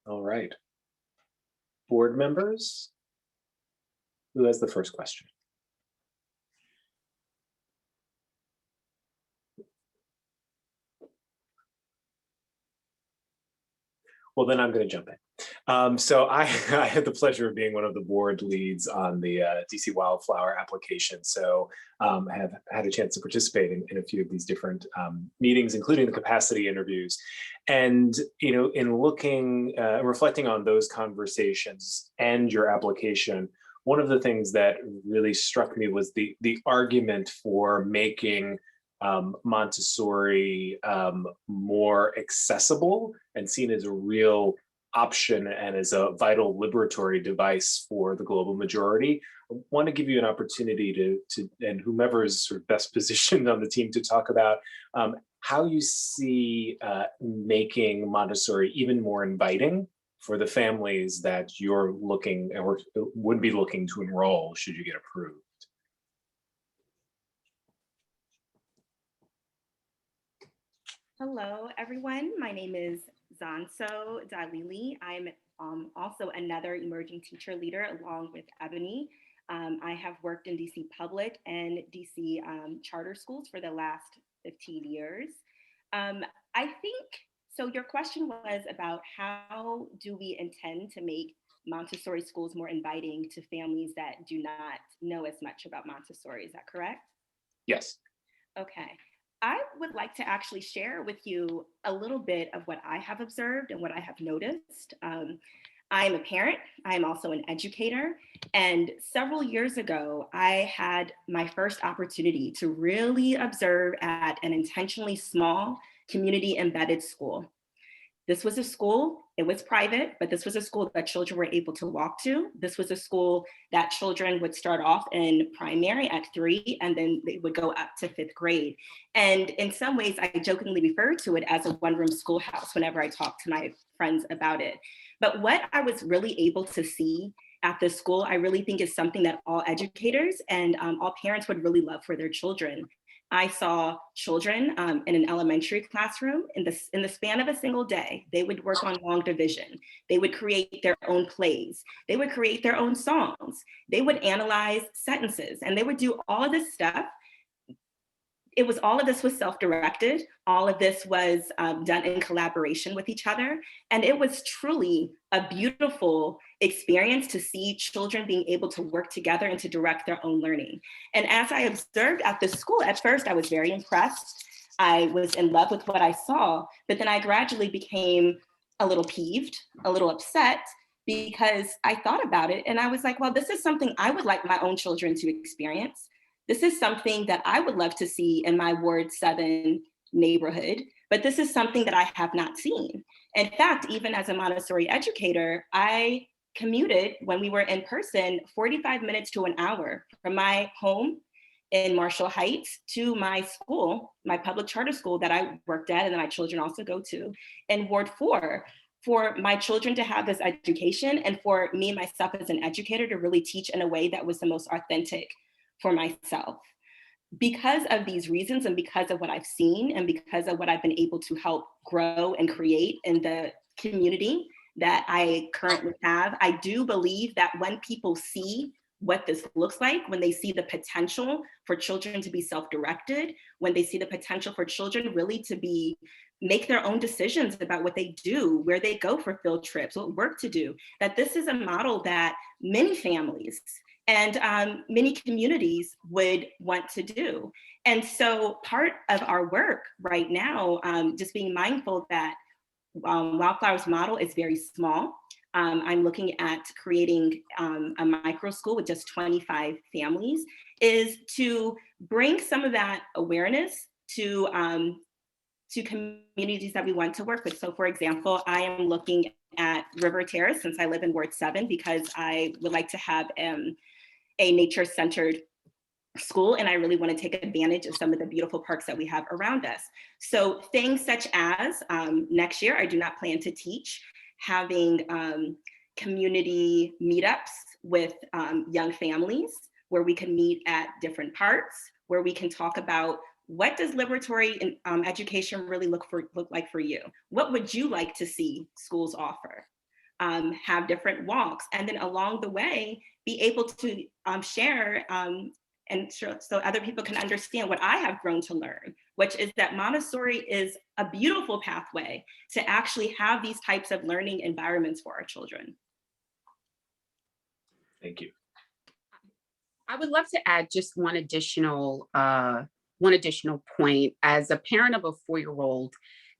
S6: All right. Board members, who has the first question? Well, then I'm going to jump in. So I had the pleasure of being one of the board leads on the DC Wildflower application. So I have had a chance to participate in a few of these different meetings, including the capacity interviews. And, you know, in looking, reflecting on those conversations and your application, one of the things that really struck me was the argument for making Montessori more accessible and seen as a real option and as a vital liberatory device for the global majority. I want to give you an opportunity to and whomever is sort of best positioned on the team to talk about how you see making Montessori even more inviting for the families that you're looking or would be looking to enroll should you get approved.
S3: Hello, everyone. My name is Zanso Dalili. I'm also another emerging teacher leader along with Ebony. I have worked in DC public and DC charter schools for the last 15 years. I think, so your question was about how do we intend to make Montessori schools more inviting to families that do not know as much about Montessori. Is that correct?
S6: Yes.
S3: Okay. I would like to actually share with you a little bit of what I have observed and what I have noticed. I am a parent. I am also an educator. And several years ago, I had my first opportunity to really observe at an intentionally small community embedded school. This was a school, it was private, but this was a school that children were able to walk to. This was a school that children would start off in primary at 3, and then they would go up to 5th grade. And in some ways, I jokingly refer to it as a one-room schoolhouse whenever I talk to my friends about it. But what I was really able to see at this school, I really think is something that all educators and all parents would really love for their children. I saw children in an elementary classroom in the span of a single day. They would work on long division. They would create their own plays. They would create their own songs. They would analyze sentences, and they would do all of this stuff. All of this was self-directed. All of this was done in collaboration with each other. And it was truly a beautiful experience to see children being able to work together and to direct their own learning. And as I observed at the school, at first I was very impressed. I was in love with what I saw, but then I gradually became a little peeved, a little upset, because I thought about it and I was like, well, this is something I would like my own children to experience. This is something that I would love to see in my Ward 7 neighborhood, but this is something that I have not seen. In fact, even as a Montessori educator, I commuted when we were in person 45 minutes to an hour from my home in Marshall Heights to my school, my public charter school that I worked at and that my children also go to in Ward 4, for my children to have this education and for me, myself as an educator, to really teach in a way that was the most authentic for myself. Because of these reasons and because of what I've seen and because of what I've been able to help grow and create in the community that I currently have, I do believe that when people see what this looks like, when they see the potential for children to be self-directed, when they see the potential for children really to make their own decisions about what they do, where they go for field trips, what work to do, that this is a model that many families and many communities would want to do. And so part of our work right now, just being mindful that Wildflower's model is very small. I'm looking at creating a micro school with just 25 families, is to bring some of that awareness to communities that we want to work with. So for example, I am looking at River Terrace, since I live in Ward 7, because I would like to have a nature-centered school, and I really want to take advantage of some of the beautiful parks that we have around us. So things such as next year, I do not plan to teach, having community meetups with young families where we can meet at different parks, where we can talk about what does liberatory education really look like for you? What would you like to see schools offer? Have different walks, and then along the way, be able to share so other people can understand what I have grown to learn, which is that Montessori is a beautiful pathway to actually have these types of learning environments for our children.
S6: Thank you.
S21: I would love to add just one additional point. As a parent of a 4-year-old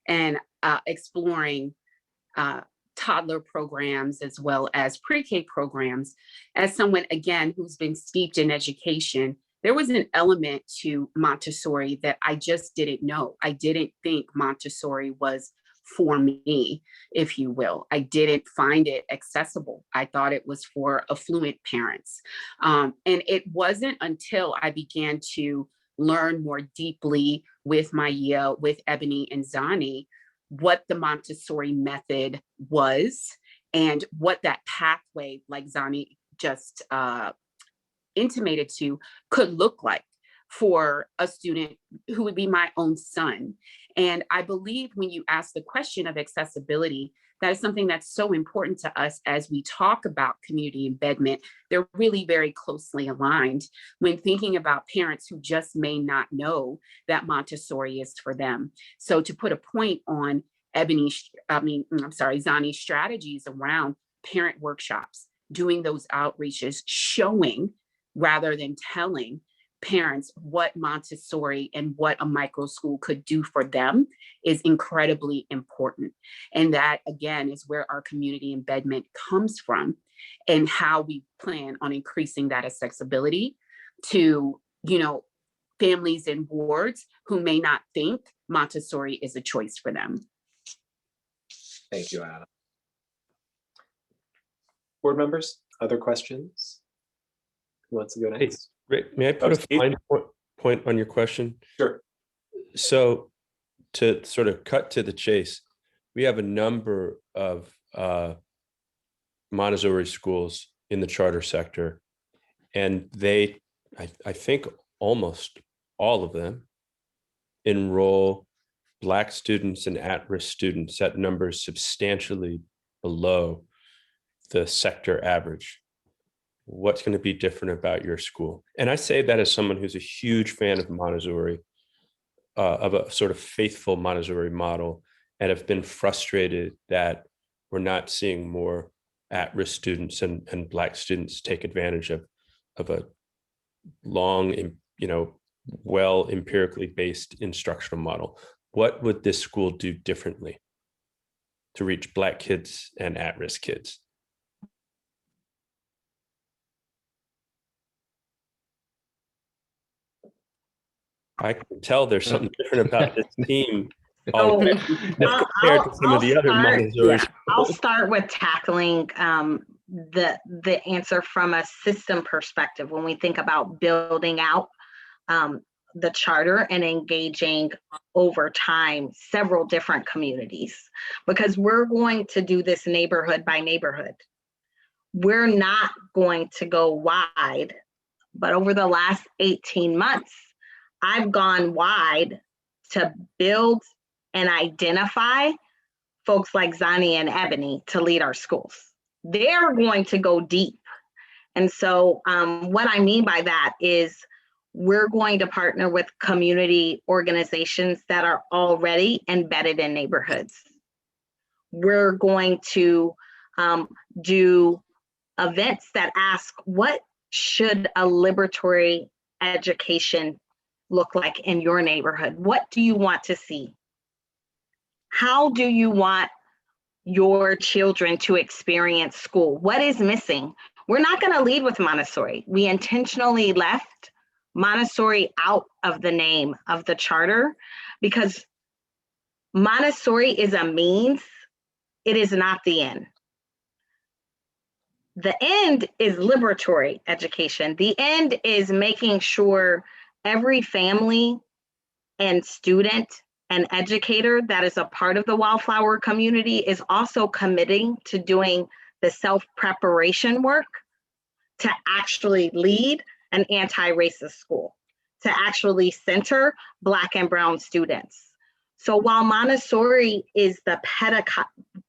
S21: and exploring toddler programs as well as pre-K programs, as someone, again, who's been steeped in education, there was an element to Montessori that I just didn't know. I didn't think Montessori was for me, if you will. I didn't find it accessible. I thought it was for affluent parents. And it wasn't until I began to learn more deeply with Maya, with Ebony and Zani, what the Montessori method was and what that pathway, like Zani just intimated to, could look like for a student who would be my own son. And I believe when you ask the question of accessibility, that is something that's so important to us as we talk about community embedment. They're really very closely aligned when thinking about parents who just may not know that Montessori is for them. So to put a point on Zani's strategies around parent workshops, doing those outreaches, showing rather than telling parents what Montessori and what a micro school could do for them is incredibly important. And that, again, is where our community embedment comes from, and how we plan on increasing that accessibility to, families in wards who may not think Montessori is a choice for them.
S6: Thank you, Adam. Board members, other questions? Who wants to go next?
S2: Hey, Rick, may I put a fine point on your question?
S6: Sure.
S2: So to sort of cut to the chase, we have a number of Montessori schools in the charter sector, and I think almost all of them enroll Black students and at-risk students at numbers substantially below the sector average. What's going to be different about your school? And I say that as someone who's a huge fan of Montessori, of a sort of faithful Montessori model, and have been frustrated that we're not seeing more at-risk students and Black students take advantage of a long, well empirically based instructional model. What would this school do differently to reach Black kids and at-risk kids? I can tell there's something different about this team already compared to some of the other Montessori schools.
S22: I'll start with tackling the answer from a system perspective when we think about building out the charter and engaging over time several different communities, because we're going to do this neighborhood by neighborhood. We're not going to go wide, but over the last 18 months, I've gone wide to build and identify folks like Zani and Ebony to lead our schools. They're going to go deep. And so what I mean by that is we're going to partner with community organizations that are already embedded in neighborhoods. We're going to do events that ask, what should a liberatory education look like in your neighborhood? What do you want to see? How do you want your children to experience school? What is missing? We're not going to lead with Montessori. We intentionally left Montessori out of the name of the charter because Montessori is a means, it is not the end. The end is liberatory education. The end is making sure every family and student and educator that is a part of the Wildflower community is also committing to doing the self-preparation work to actually lead an anti-racist school, to actually center Black and Brown students. So while Montessori is the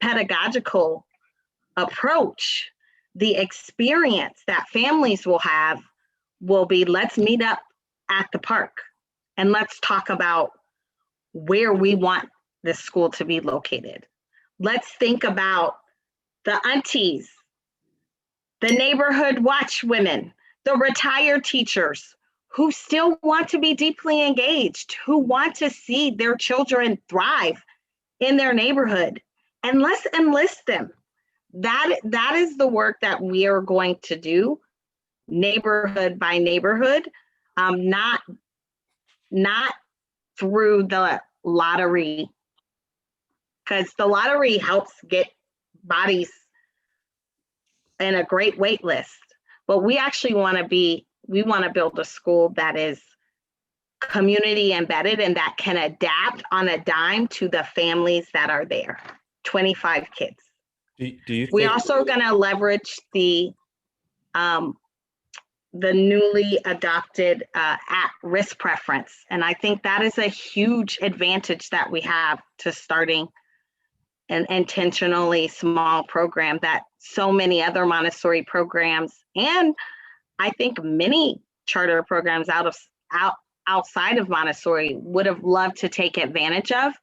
S22: pedagogical approach, the experience that families will have will be, let's meet up at the park and let's talk about where we want this school to be located. Let's think about the aunties, the neighborhood watch women, the retired teachers who still want to be deeply engaged, who want to see their children thrive in their neighborhood, and let's enlist them. That is the work that we are going to do, neighborhood by neighborhood, not through the lottery, because the lottery helps get bodies in a great wait list. But we actually want to build a school that is community embedded and that can adapt on a dime to the families that are there. 25 kids. We're also going to leverage the newly adopted at-risk preference. And I think that is a huge advantage that we have to starting an intentionally small program that so many other Montessori programs, and I think many charter programs outside of Montessori would have loved to take advantage of,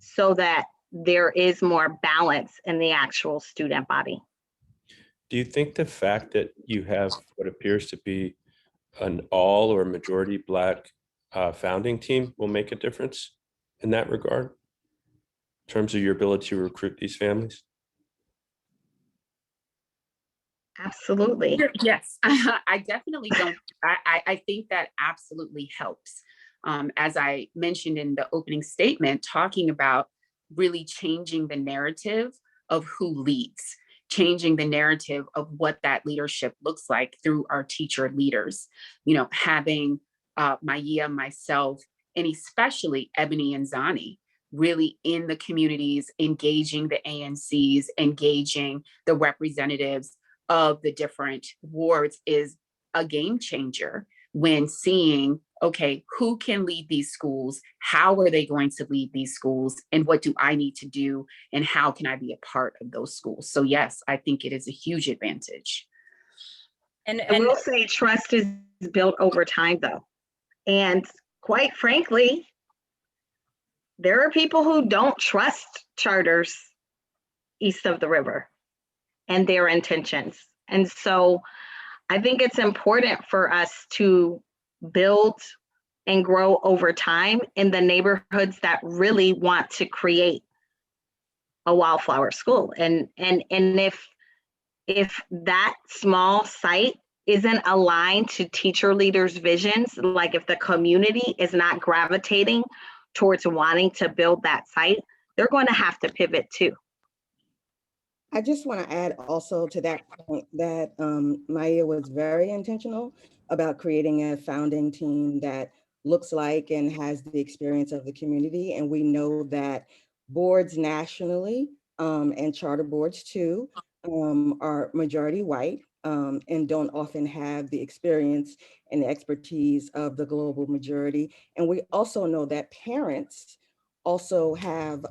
S22: so that there is more balance in the actual student body.
S2: Do you think the fact that you have what appears to be an all or majority Black founding team will make a difference in that regard, in terms of your ability to recruit these families?
S22: Absolutely.
S21: Yes, I definitely don't. I think that absolutely helps. As I mentioned in the opening statement, talking about really changing the narrative of who leads, changing the narrative of what that leadership looks like through our teacher leaders. You know, having Maya, myself, and especially Ebony and Zani really in the communities, engaging the ANCs, engaging the representatives of the different wards is a game changer when seeing, okay, who can lead these schools? How are they going to lead these schools? And what do I need to do? And how can I be a part of those schools? So yes, I think it is a huge advantage.
S22: And I will say trust is built over time though. And quite frankly, there are people who don't trust charters east of the river and their intentions. And so I think it's important for us to build and grow over time in the neighborhoods that really want to create a wildflower school. And if that small site isn't aligned to teacher leaders' visions, like if the community is not gravitating towards wanting to build that site, they're going to have to pivot too.
S4: I just want to add also to that point that Maya was very intentional about creating a founding team that looks like and has the experience of the community. And we know that boards nationally and charter boards too are majority white and don't often have the experience and the expertise of the global majority. And we also know that parents also have,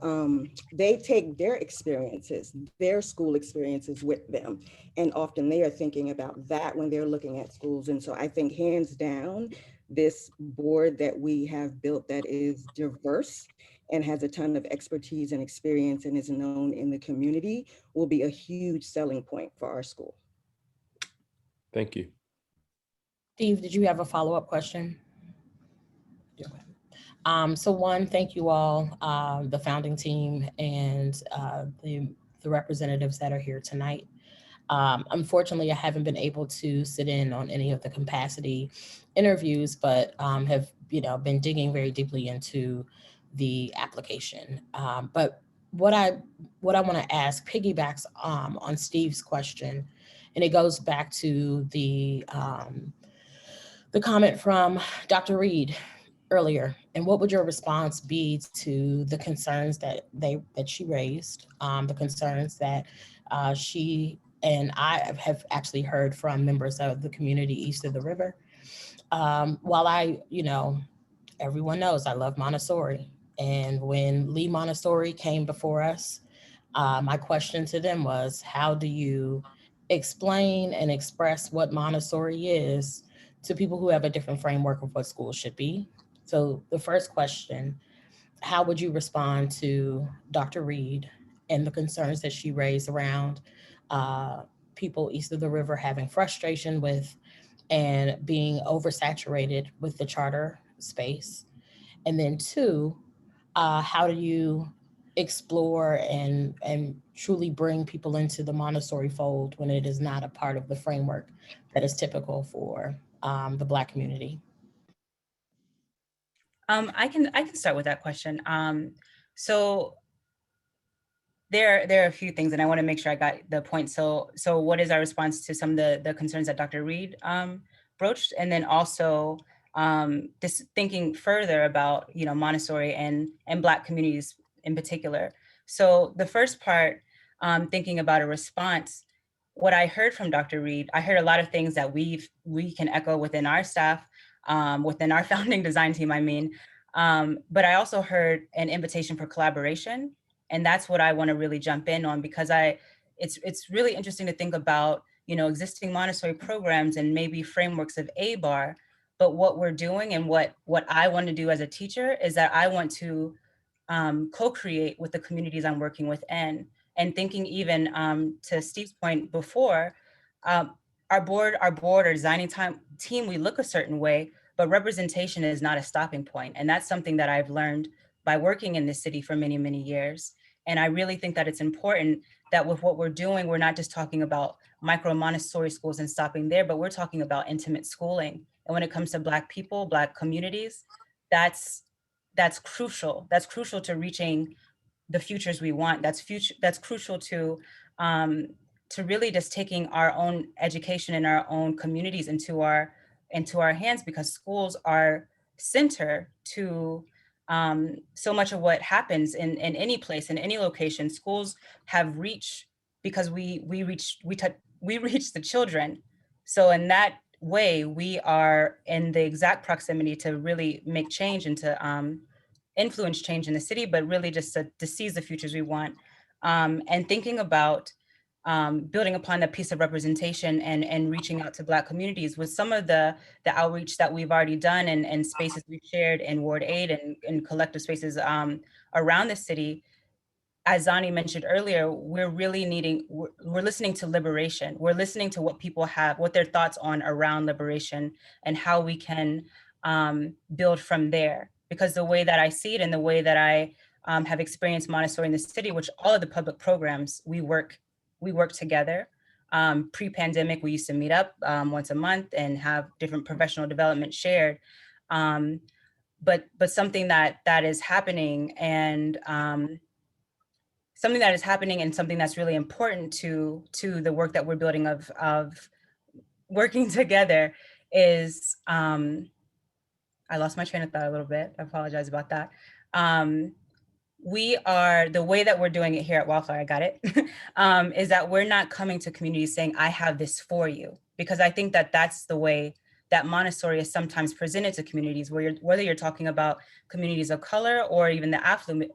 S4: they take their experiences, their school experiences with them. And often they are thinking about that when they're looking at schools. And so I think hands down, this board that we have built that is diverse and has a ton of expertise and experience and is known in the community will be a huge selling point for our school.
S2: Thank you.
S14: Steve, did you have a follow-up question? So one, thank you all, the founding team and the representatives that are here tonight. Unfortunately, I haven't been able to sit in on any of the capacity interviews, but have been digging very deeply into the application. But what I want to ask piggybacks on Steve's question, and it goes back to the comment from Dr. Reed earlier. And what would your response be to the concerns that she raised, the concerns that she and I have actually heard from members of the community east of the river? While everyone knows I love Montessori. And when Lee Montessori came before us, my question to them was, how do you explain and express what Montessori is to people who have a different framework of what schools should be? So the first question, how would you respond to Dr. Reed and the concerns that she raised around people east of the river having frustration with and being oversaturated with the charter space? And then two, how do you explore and truly bring people into the Montessori fold when it is not a part of the framework that is typical for the Black community?
S26: I can start with that question. So there are a few things, and I want to make sure I got the point. So what is our response to some of the concerns that Dr. Reed broached, and then also this thinking further about Montessori and Black communities in particular. So the first part, thinking about a response, what I heard from Dr. Reed, I heard a lot of things that we can echo within our staff, within our founding design team, I mean. But I also heard an invitation for collaboration. And that's what I want to really jump in on, because it's really interesting to think about, existing Montessori programs and maybe frameworks of ABAR. But what we're doing and what I want to do as a teacher is that I want to co-create with the communities I'm working within. And thinking even to Steve's point before, our board or designing team, we look a certain way, but representation is not a stopping point. And that's something that I've learned by working in this city for many, many years. And I really think that it's important that with what we're doing, we're not just talking about micro Montessori schools and stopping there, but we're talking about intimate schooling. And when it comes to Black people, Black communities, that's crucial. That's crucial to reaching the futures we want. That's crucial to really just taking our own education in our own communities into our hands, because schools are center to so much of what happens in any place, in any location. Schools have reach because we reach the children. So in that way, we are in the exact proximity to really make change and to influence change in the city, but really just to seize the futures we want. And thinking about building upon that piece of representation and reaching out to Black communities with some of the outreach that we've already done and spaces we've shared in Ward 8 and collective spaces around the city. As Zani mentioned earlier, we're listening to liberation. We're listening to what people have, what their thoughts on around liberation and how we can build from there. Because the way that I see it and the way that I have experienced Montessori in the city, which all of the public programs, we work together. Pre-pandemic, we used to meet up once a month and have different professional development shared. But something that is happening and something that's really important to the work that we're building of working together is, I lost my train of thought a little bit. I apologize about that. The way that we're doing it here at Wildflower, I got it, is that we're not coming to communities saying, I have this for you. Because I think that that's the way that Montessori is sometimes presented to communities, whether you're talking about communities of color or even the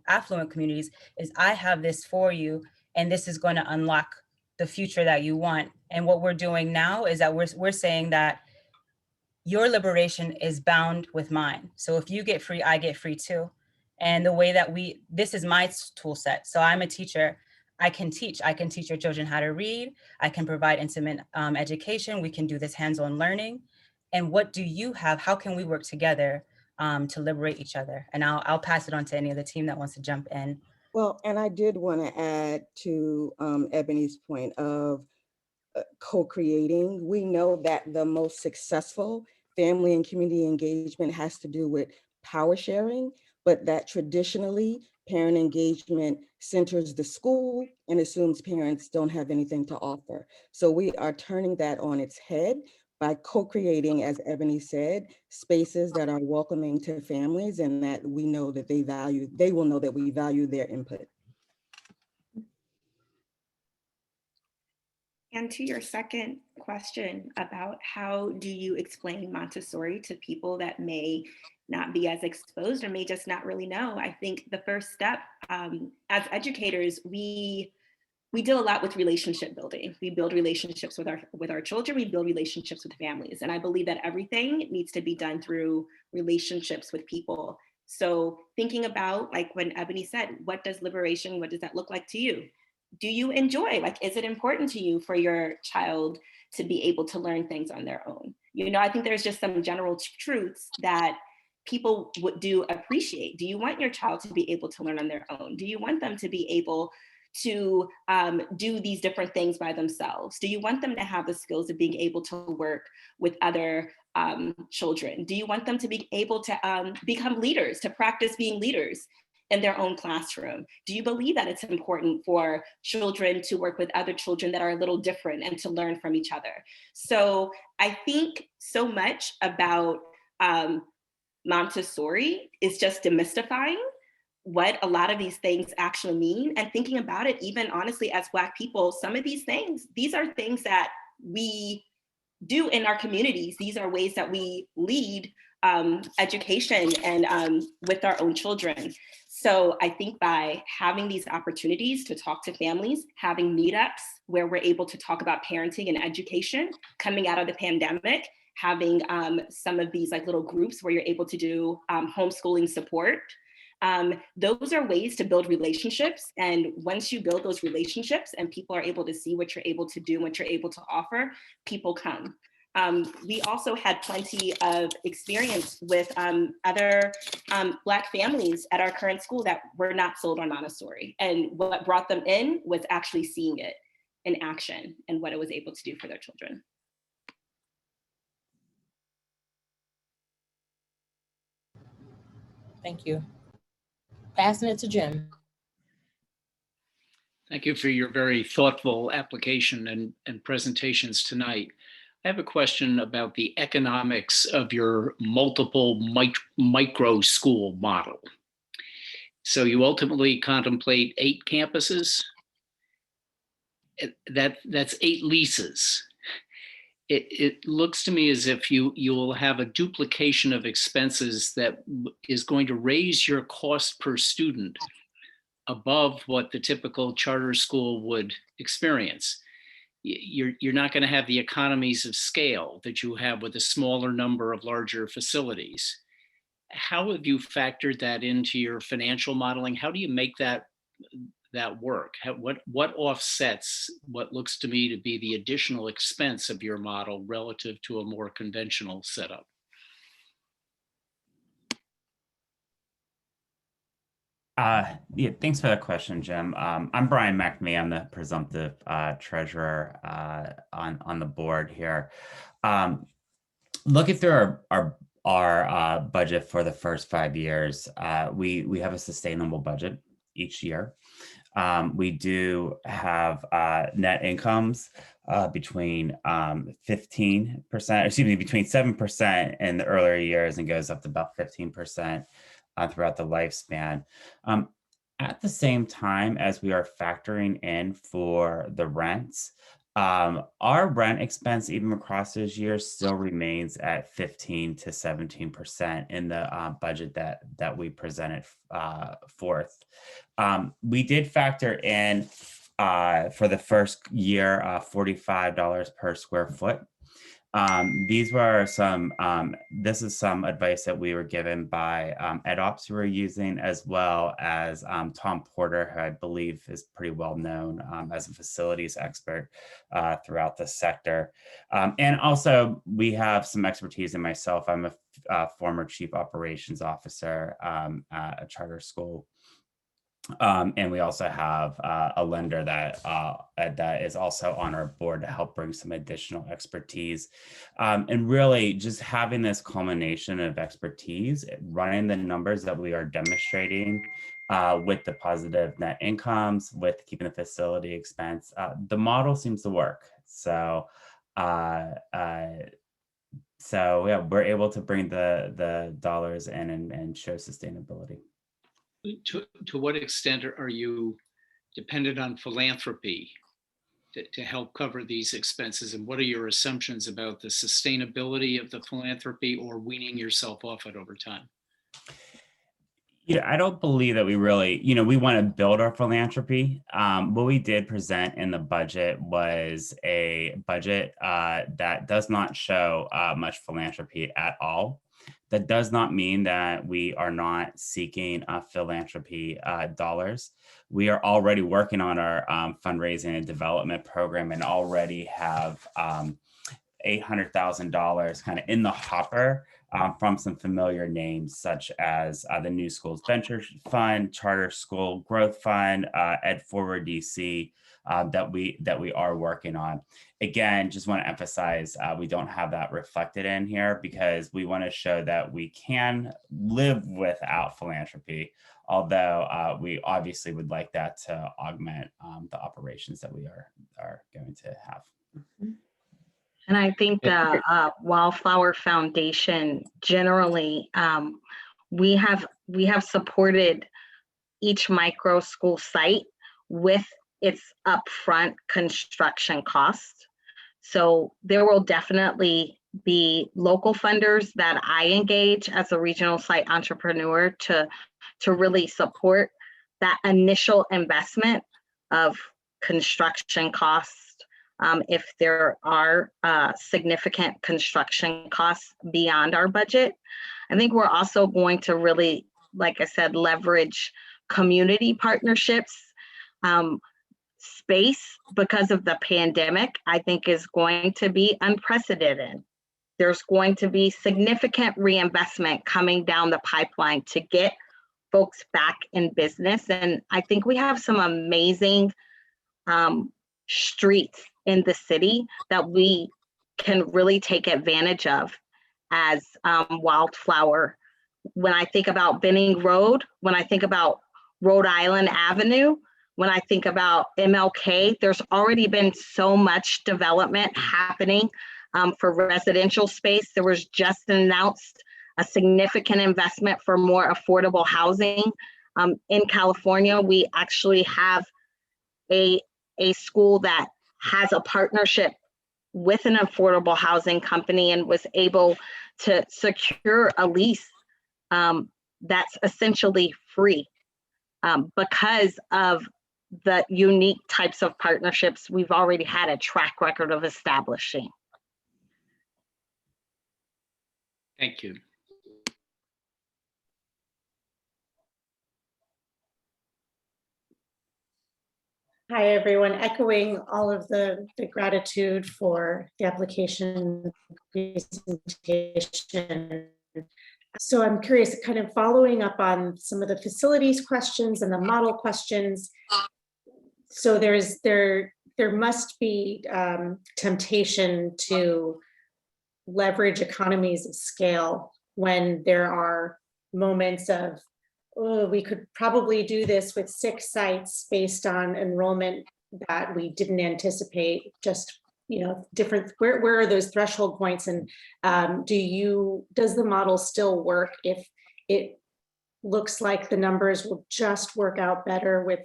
S26: affluent communities, is I have this for you, and this is going to unlock the future that you want. And what we're doing now is that we're saying that your liberation is bound with mine. So if you get free, I get free too. And the way that this is my tool set. So I'm a teacher. I can teach your children how to read. I can provide intimate education. We can do this hands-on learning. And what do you have? How can we work together to liberate each other? And I'll pass it on to any of the team that wants to jump in.
S4: Well, and I did want to add to Ebony's point of co-creating. We know that the most successful family and community engagement has to do with power sharing, but that traditionally parent engagement centers the school and assumes parents don't have anything to offer. So we are turning that on its head by co-creating, as Ebony said, spaces that are welcoming to families and that we know that they will know that we value their input.
S3: And to your second question about how do you explain Montessori to people that may not be as exposed or may just not really know, I think the first step as educators, we deal a lot with relationship building. We build relationships with our children, we build relationships with families. And I believe that everything needs to be done through relationships with people. So thinking about, like when Ebony said, what does liberation, what does that look like to you? Do you enjoy, is it important to you for your child to be able to learn things on their own? I think there's just some general truths that people do appreciate. Do you want your child to be able to learn on their own? Do you want them to be able to do these different things by themselves? Do you want them to have the skills of being able to work with other children? Do you want them to be able to become leaders, to practice being leaders in their own classroom? Do you believe that it's important for children to work with other children that are a little different and to learn from each other? So I think so much about Montessori is just demystifying what a lot of these things actually mean and thinking about it, even honestly, as Black people, some of these things, these are things that we do in our communities. These are ways that we lead education and with our own children. So I think by having these opportunities to talk to families, having meetups where we're able to talk about parenting and education coming out of the pandemic, having some of these little groups where you're able to do homeschooling support, Those are ways to build relationships. And once you build those relationships and people are able to see what you're able to do, what you're able to offer, people come. We also had plenty of experience with other Black families at our current school that were not sold on Montessori. And what brought them in was actually seeing it in action and what it was able to do for their children.
S14: Thank you. Passing it to Jim.
S16: Thank you for your very thoughtful application and presentations tonight. I have a question about the economics of your multiple micro school model. So you ultimately contemplate 8 campuses. That's 8 leases. It looks to me as if you'll have a duplication of expenses that is going to raise your cost per student above what the typical charter school would experience. You're not going to have the economies of scale that you have with a smaller number of larger facilities. How have you factored that into your financial modeling? How do you make that work? What offsets what looks to me to be the additional expense of your model relative to a more conventional setup?
S8: Yeah, thanks for that question, Jim. I'm Brian McNamee. I'm the presumptive treasurer on the board here. Looking through our budget for the first 5 years, we have a sustainable budget each year. We do have net incomes between 15%, excuse me, between 7% in the earlier years and goes up to about 15% throughout the lifespan. At the same time as we are factoring in for the rents, our rent expense, even across those years, still remains at 15 to 17% in the budget that we presented forth. We did factor in for the first year $45 per square foot. These were some, this is some advice that we were given by EdOps who we're using, as well as Tom Porter, who I believe is pretty well known as a facilities expert throughout the sector. And also we have some expertise in myself. I'm a former chief operations officer at a charter school. And we also have a lender that is also on our board to help bring some additional expertise. And really just having this culmination of expertise, running the numbers that we are demonstrating with the positive net incomes, with keeping the facility expense, the model seems to work. So yeah, we're able to bring the dollars in and show sustainability.
S16: To what extent are you dependent on philanthropy to help cover these expenses? And what are your assumptions about the sustainability of the philanthropy or weaning yourself off it over time?
S8: Yeah, I don't believe that we really, we want to build our philanthropy. What we did present in the budget was a budget that does not show much philanthropy at all. That does not mean that we are not seeking philanthropy dollars. We are already working on our fundraising and development program and already have $800,000 kind of in the hopper from some familiar names such as the New Schools Venture Fund, Charter School Growth Fund, Ed Forward DC that we are working on. Again, just want to emphasize we don't have that reflected in here because we want to show that we can live without philanthropy, although we obviously would like that to augment the operations that we are going to have.
S22: And I think the Wildflower Foundation generally, we have supported each micro school site with its upfront construction costs. So there will definitely be local funders that I engage as a regional site entrepreneur to really support that initial investment of construction costs. If there are significant construction costs beyond our budget, I think we're also going to really like I said, leverage community partnerships. Space, because of the pandemic, I think is going to be unprecedented. There's going to be significant reinvestment coming down the pipeline to get folks back in business. And I think we have some amazing streets in the city that we can really take advantage of as Wildflower. When I think about Benning Road, when I think about Rhode Island Avenue, when I think about MLK, there's already been so much development happening for residential space. There was just announced a significant investment for more affordable housing. In California, we actually have a school that has a partnership with an affordable housing company and was able to secure a lease that's essentially free because of the unique types of partnerships we've already had a track record of establishing.
S16: Thank you.
S18: Hi, everyone. Echoing all of the gratitude for the application presentation. So I'm curious, kind of following up on some of the facilities questions and the model questions. So there must be temptation to leverage economies of scale when there are moments of, oh, we could probably do this with 6 sites based on enrollment that we didn't anticipate. Just, different, where are those threshold points? And does the model still work if it looks like the numbers will just work out better with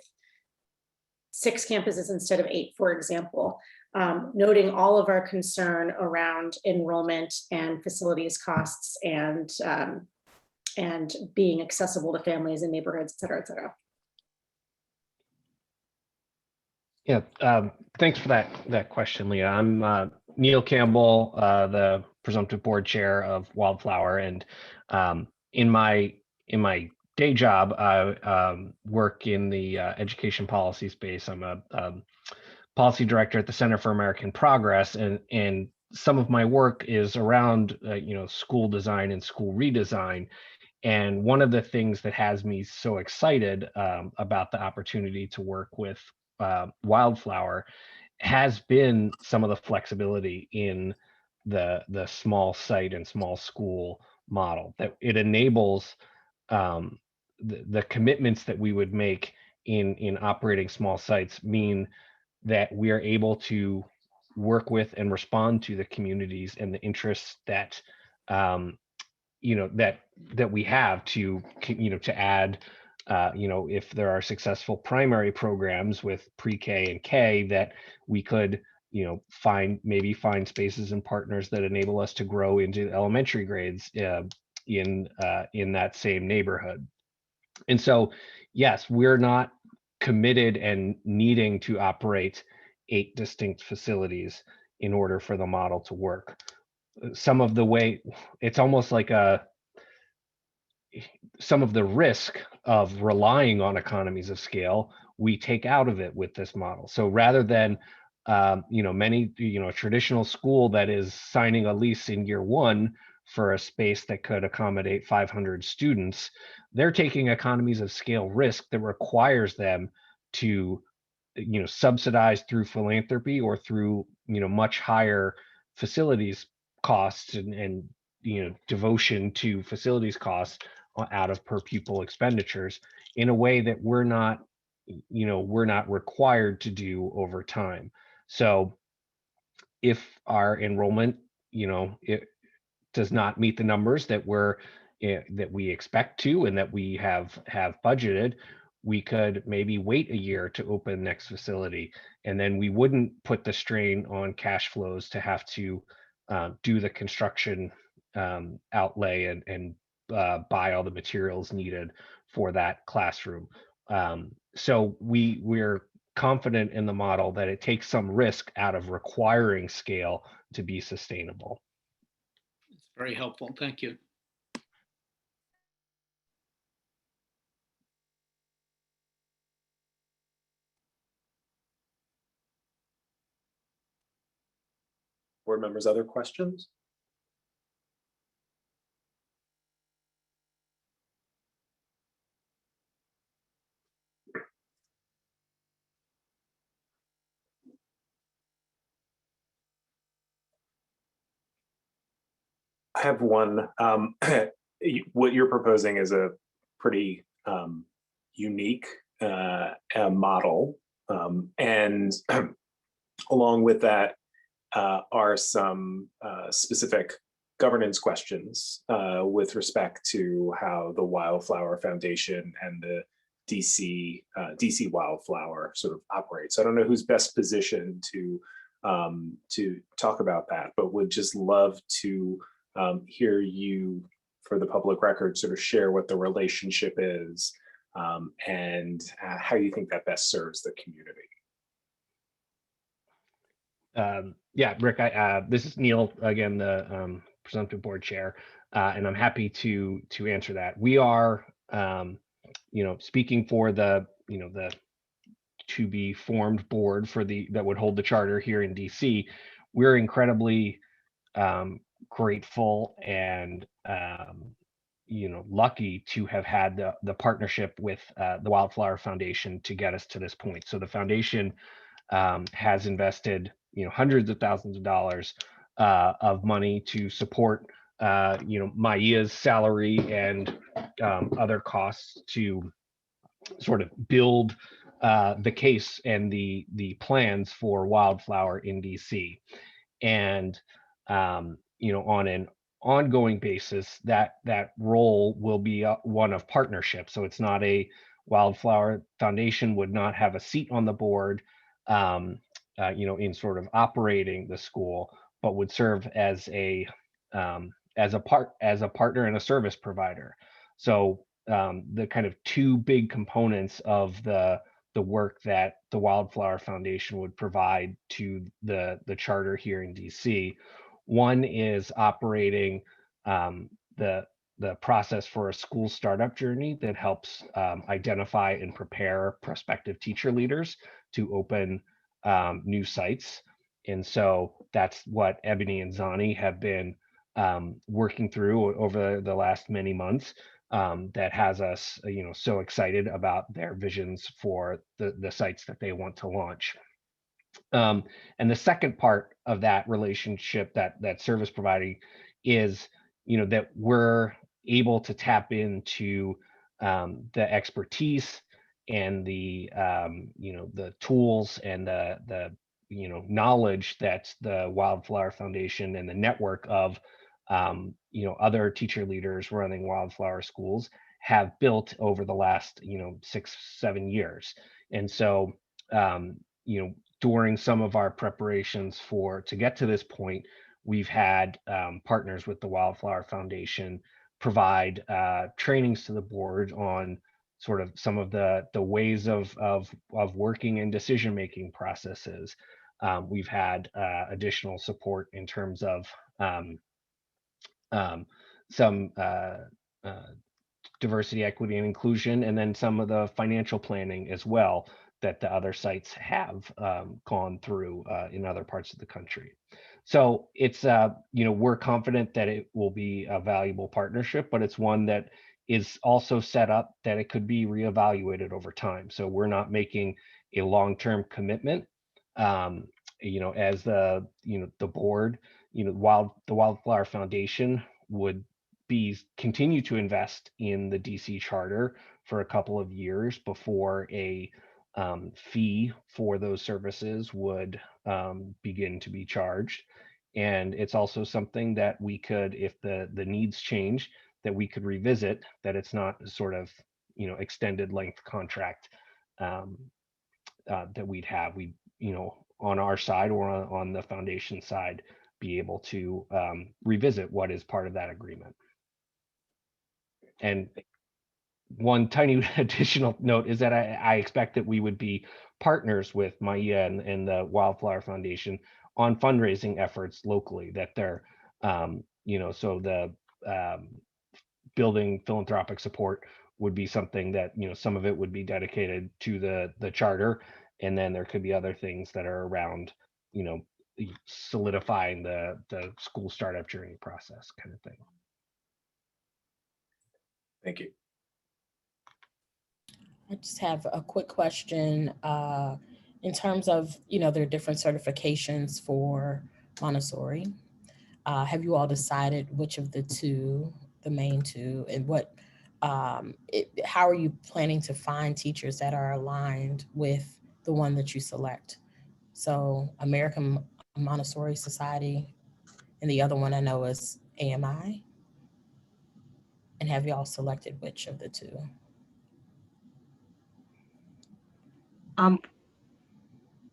S18: 6 campuses instead of 8, for example? Noting all of our concern around enrollment and facilities costs and being accessible to families and neighborhoods, et cetera, et cetera.
S7: Yeah, thanks for that question, Leah. I'm Neil Campbell, the presumptive board chair of Wildflower, and in my day job, I work in the education policy space. I'm a policy director at the Center for American Progress, and some of my work is around school design and school redesign. And one of the things that has me so excited about the opportunity to work with Wildflower has been some of the flexibility in the small site and small school model, that it enables the commitments that we would make in operating small sites mean that we are able to work with and respond to the communities and the interests that that we have to add if there are successful primary programs with pre-K and K, that we could find spaces and partners that enable us to grow into elementary grades in that same neighborhood. And so yes, we're not committed and needing to operate 8 distinct facilities in order for the model to work. Some of the way, it's almost like some of the risk of relying on economies of scale we take out of it with this model. So rather than a traditional school that is signing a lease in year 1 for a space that could accommodate 500 students, they're taking economies of scale risk that requires them to subsidize through philanthropy or through much higher facilities costs and devotion to facilities costs out of per pupil expenditures in a way that we're not required to do over time. So if our enrollment it does not meet the numbers that we expect to and that we have budgeted, we could maybe wait a year to open next facility, and then we wouldn't put the strain on cash flows to have to do the construction outlay and buy all the materials needed for that classroom. So we're confident in the model that it takes some risk out of requiring scale to be sustainable.
S16: It's very helpful. Thank you.
S6: Board members, other questions? I have one. What you're proposing is a pretty unique model. And along with that are some specific governance questions with respect to how the Wildflower Foundation and the DC Wildflower sort of operate. So I don't know who's best positioned to talk about that, but would just love to hear you, for the public record, sort of share what the relationship is and how you think that best serves the community.
S7: Yeah, Rick, this is Neal again, the presumptive board chair, and I'm happy to answer that. We are, speaking for the to be formed board for that would hold the charter here in DC. We're incredibly grateful and lucky to have had the partnership with the Wildflower Foundation to get us to this point. So the foundation has invested hundreds of thousands of dollars of money to support Maia's salary and other costs to sort of build the case and the plans for Wildflower in DC. And on an ongoing basis, that role will be one of partnership. So it's not a Wildflower Foundation would not have a seat on the board in sort of operating the school, but would serve as a partner and a service provider. So the kind of two big components of the work that the Wildflower Foundation would provide to the charter here in DC. One is operating the process for a school startup journey that helps identify and prepare prospective teacher leaders to open new sites. And so that's what Ebony and Zani have been working through over the last many months. That has us, so excited about their visions for the sites that they want to launch. And the second part of that relationship, that service providing, is that we're able to tap into the expertise and the tools and the knowledge that the Wildflower Foundation and the network of other teacher leaders running Wildflower schools have built over the last 6-7 years. And so during some of our preparations to get to this point, we've had partners with the Wildflower Foundation provide trainings to the board on sort of some of the ways of working and decision-making processes. We've had additional support in terms of some diversity, equity, and inclusion, and then some of the financial planning as well that the other sites have gone through in other parts of the country. So it's, we're confident that it will be a valuable partnership, but it's one that is also set up that it could be reevaluated over time. So we're not making a long-term commitment. As the board, while the Wildflower Foundation would continue to invest in the DC charter for a couple of years before a fee for those services would begin to be charged. And it's also something that we could, if the needs change, that we could revisit, that it's not sort of extended length contract that we'd have. We on our side or on the foundation side be able to revisit what is part of that agreement. And one tiny additional note is that I expect that we would be partners with Maia and the Wildflower Foundation on fundraising efforts locally, that they're, so the building philanthropic support would be something that, some of it would be dedicated to the charter. And then there could be other things that are around, solidifying the school startup journey process kind of thing.
S6: Thank you.
S14: I just have a quick question in terms of, there are different certifications for Montessori. Have you all decided which of the main two, and how are you planning to find teachers that are aligned with the one that you select? So American Montessori Society, and the other one I know is AMI. And have you all selected which of the two?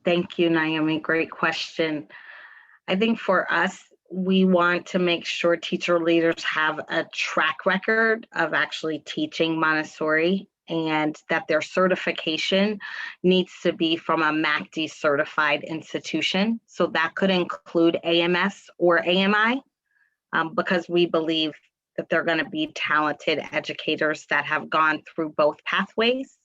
S22: Thank you, Naomi. Great question. I think for us, we want to make sure teacher leaders have a track record of actually teaching Montessori, and that their certification needs to be from a MACD certified institution. So that could include AMS or AMI, because we believe that they're going to be talented educators that have gone through both pathways,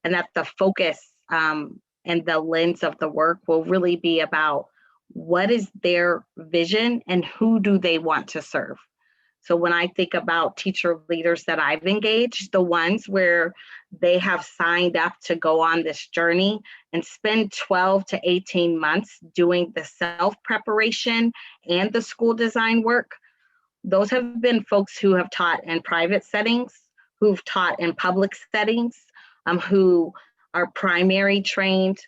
S22: and that the focus and the lens of the work will really be about what is their vision and who do they want to serve. So when I think about teacher leaders that I've engaged, the ones where they have signed up to go on this journey and spend 12 to 18 months doing the self-preparation and the school design work, those have been folks who have taught in private settings, who've taught in public settings, who are primary trained,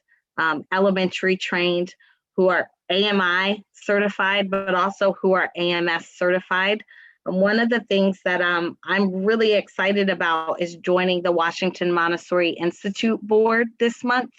S22: elementary trained, who are AMI certified, but also who are AMS certified. And one of the things that I'm really excited about is joining the Washington Montessori Institute board this month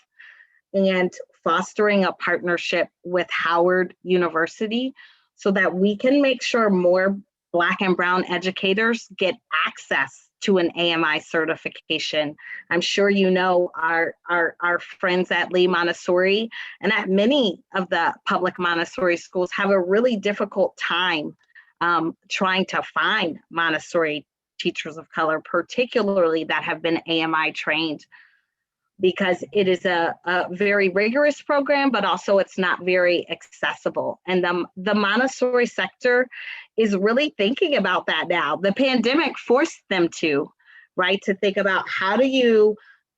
S22: and fostering a partnership with Howard University so that we can make sure more Black and Brown educators get access to an AMI certification. I'm sure you know our friends at Lee Montessori and at many of the public Montessori schools have a really difficult time trying to find Montessori teachers of color, particularly that have been AMI trained, because it is a very rigorous program, but also it's not very accessible. And the Montessori sector is really thinking about that now. The pandemic forced them to, right? To think about how do you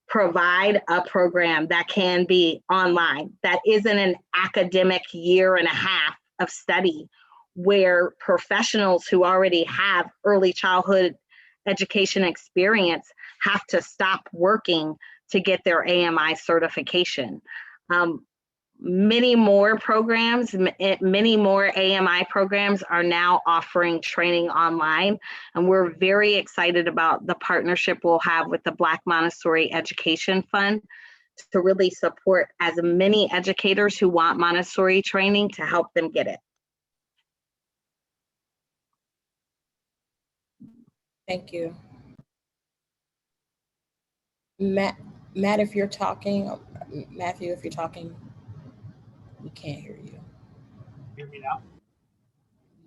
S22: provide a program that can be online, that isn't an academic year and a half of study, where professionals who already have early childhood education experience have to stop working to get their AMI certification. Many more programs, many more AMI programs are now offering training online, and we're very excited about the partnership we'll have with the Black Montessori Education Fund to really support as many educators who want Montessori training to help them get it.
S14: Thank you. Matt, if you're talking, Matthew, if you're talking, we can't hear you.
S9: Hear me now?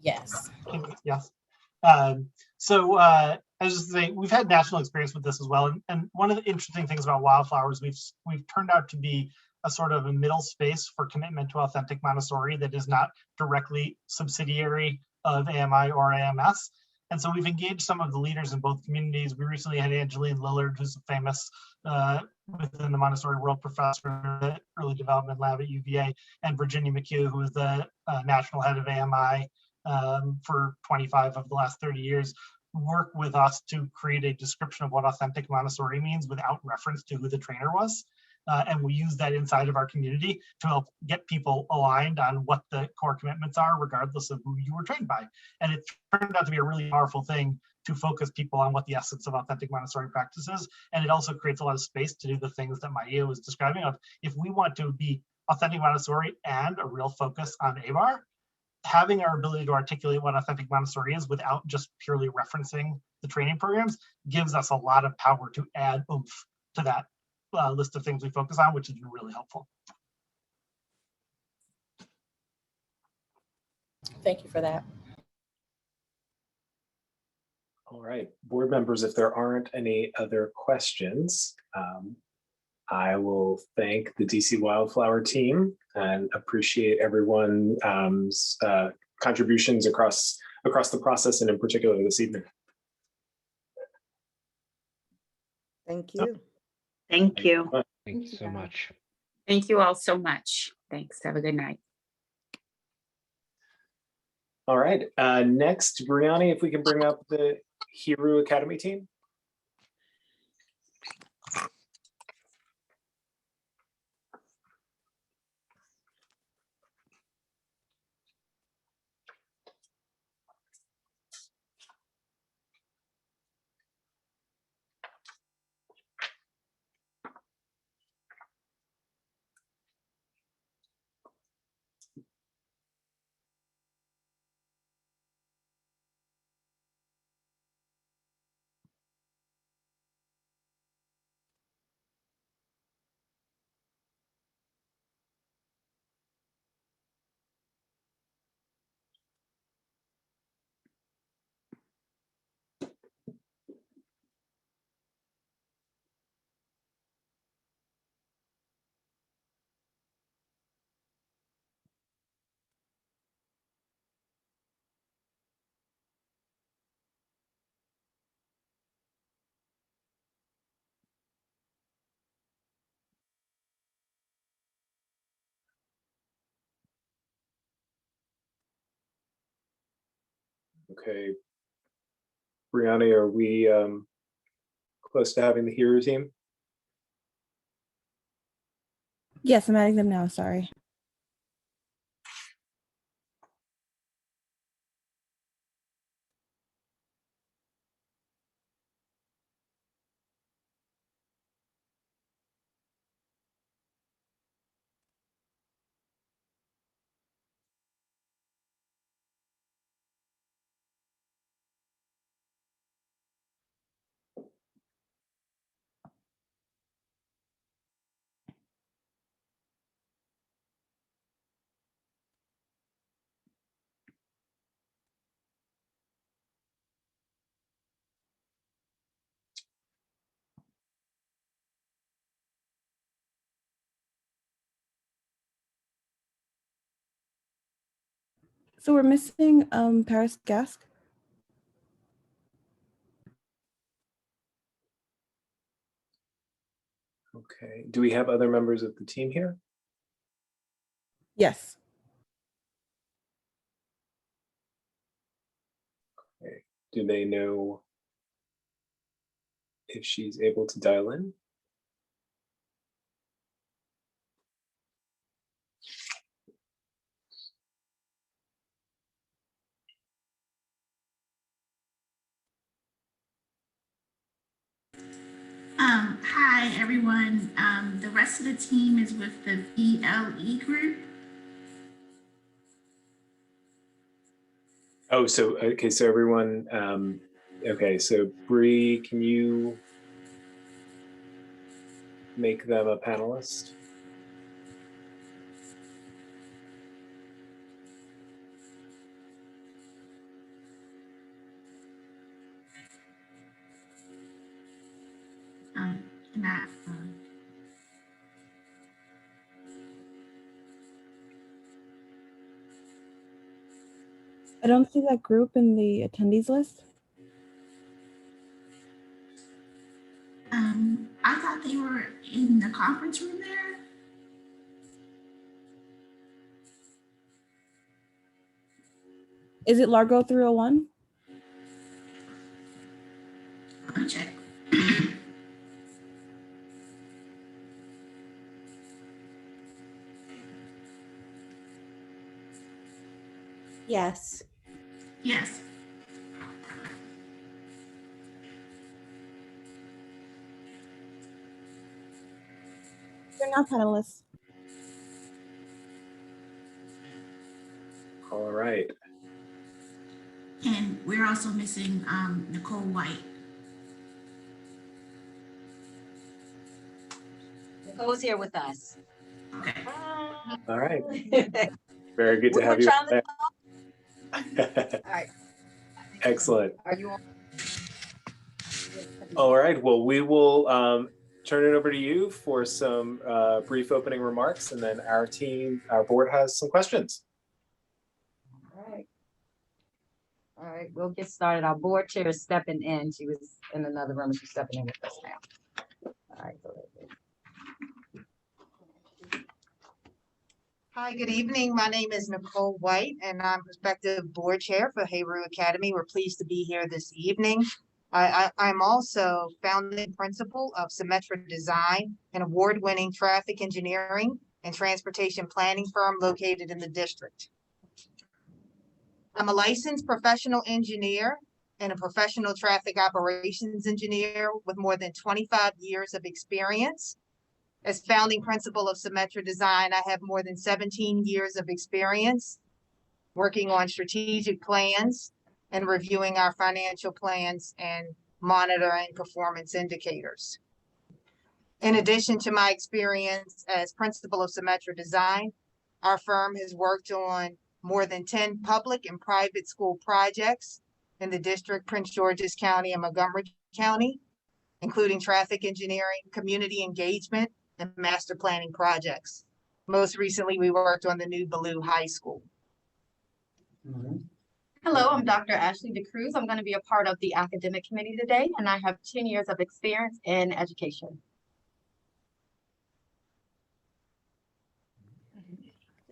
S14: Yes.
S9: Yes. I was just saying, we've had national experience with this as well. And one of the interesting things about Wildflowers, we've turned out to be a sort of a middle space for commitment to authentic Montessori that is not directly subsidiary of AMI or AMS. And so we've engaged some of the leaders in both communities. We recently had Angeline Lillard, who's a famous within the Montessori world professor at the Early Development Lab at UVA, and Virginia McHugh, who is the national head of AMI for 25 of the last 30 years, work with us to create a description of what authentic Montessori means without reference to who the trainer was. And we use that inside of our community to help get people aligned on what the core commitments are, regardless of who you were trained by. And it turned out to be a really powerful thing to focus people on what the essence of authentic Montessori practice is. And it also creates a lot of space to do the things that Maya was describing of, if we want to be authentic Montessori and a real focus on ABAR, having our ability to articulate what authentic Montessori is without just purely referencing the training programs gives us a lot of power to add oomph to that list of things we focus on, which has been really helpful.
S14: Thank you for that.
S6: All right, board members, if there aren't any other questions, I will thank the DC Wildflower team and appreciate everyone's contributions across the process and in particular this evening.
S4: Thank you.
S22: Thank you.
S7: Thank you so much.
S21: Thank you all so much. Thanks. Have a good night.
S6: All right. Next, Brianni, if we can bring up the Hiru Academy team. Okay. Brianni, are we close to having the Hiru team?
S5: Yes, I'm adding them now, sorry. So we're missing Paris Gask.
S6: Okay. Do we have other members of the team here?
S5: Yes.
S6: Okay. Do they know if she's able to dial in?
S10: Hi, everyone. The rest of the team is with the VLE group.
S6: Oh, so, okay, so everyone, okay, so Bree, can you make them a panelist?
S10: Not,
S5: I don't see that group in the attendees list.
S10: I thought they were in the conference room there.
S5: Is it Largo 301?
S10: Let me check.
S12: Yes.
S10: Yes.
S5: They're not panelists.
S6: All right.
S10: And we're also missing Nicole White.
S11: Nicole's here with us.
S10: Okay.
S6: All right. Very good to have you.
S11: All right.
S6: Excellent.
S11: Are you on?
S6: All right. Well, we will turn it over to you for some brief opening remarks, and then our board has some questions.
S11: All right, we'll get started. Our board chair is stepping in. She was in another room. She's stepping in with us now. All right, go ahead.
S13: Hi, good evening. My name is Nicole White, and I'm prospective board chair for Haru Academy. We're pleased to be here this evening. I'm also founding principal of Symetra Design, an award-winning traffic engineering and transportation planning firm located in the district. I'm a licensed professional engineer and a professional traffic operations engineer with more than 25 years of experience. As founding principal of Symetra Design, I have more than 17 years of experience working on strategic plans and reviewing our financial plans and monitoring performance indicators. In addition to my experience as principal of Symetra Design, our firm has worked on more than 10 public and private school projects in the district, Prince George's County and Montgomery County, including traffic engineering, community engagement, and master planning projects. Most recently, we worked on the new Ballou High School.
S15: Hello, I'm Dr. Ashley DeCruz. I'm going to be a part of the academic committee today, and I have 10 years of experience in education.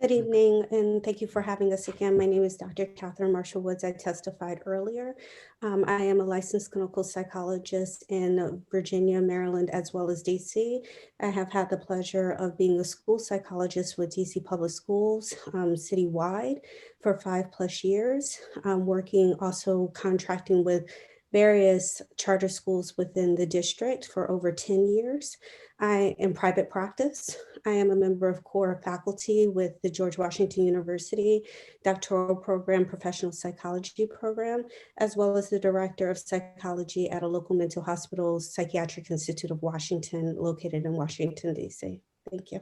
S17: Good evening, and thank you for having us again. My name is Dr. Catherine Marshall Woods. I testified earlier. I am a licensed clinical psychologist in Virginia, Maryland, as well as DC. I have had the pleasure of being a school psychologist with DC Public Schools citywide for 5+ years, working also contracting with various charter schools within the district for over 10 years. I am private practice. I am a member of core faculty with the George Washington University doctoral program, professional psychology program, as well as the director of psychology at a local mental hospital, Psychiatric Institute of Washington, located in Washington, DC. Thank you.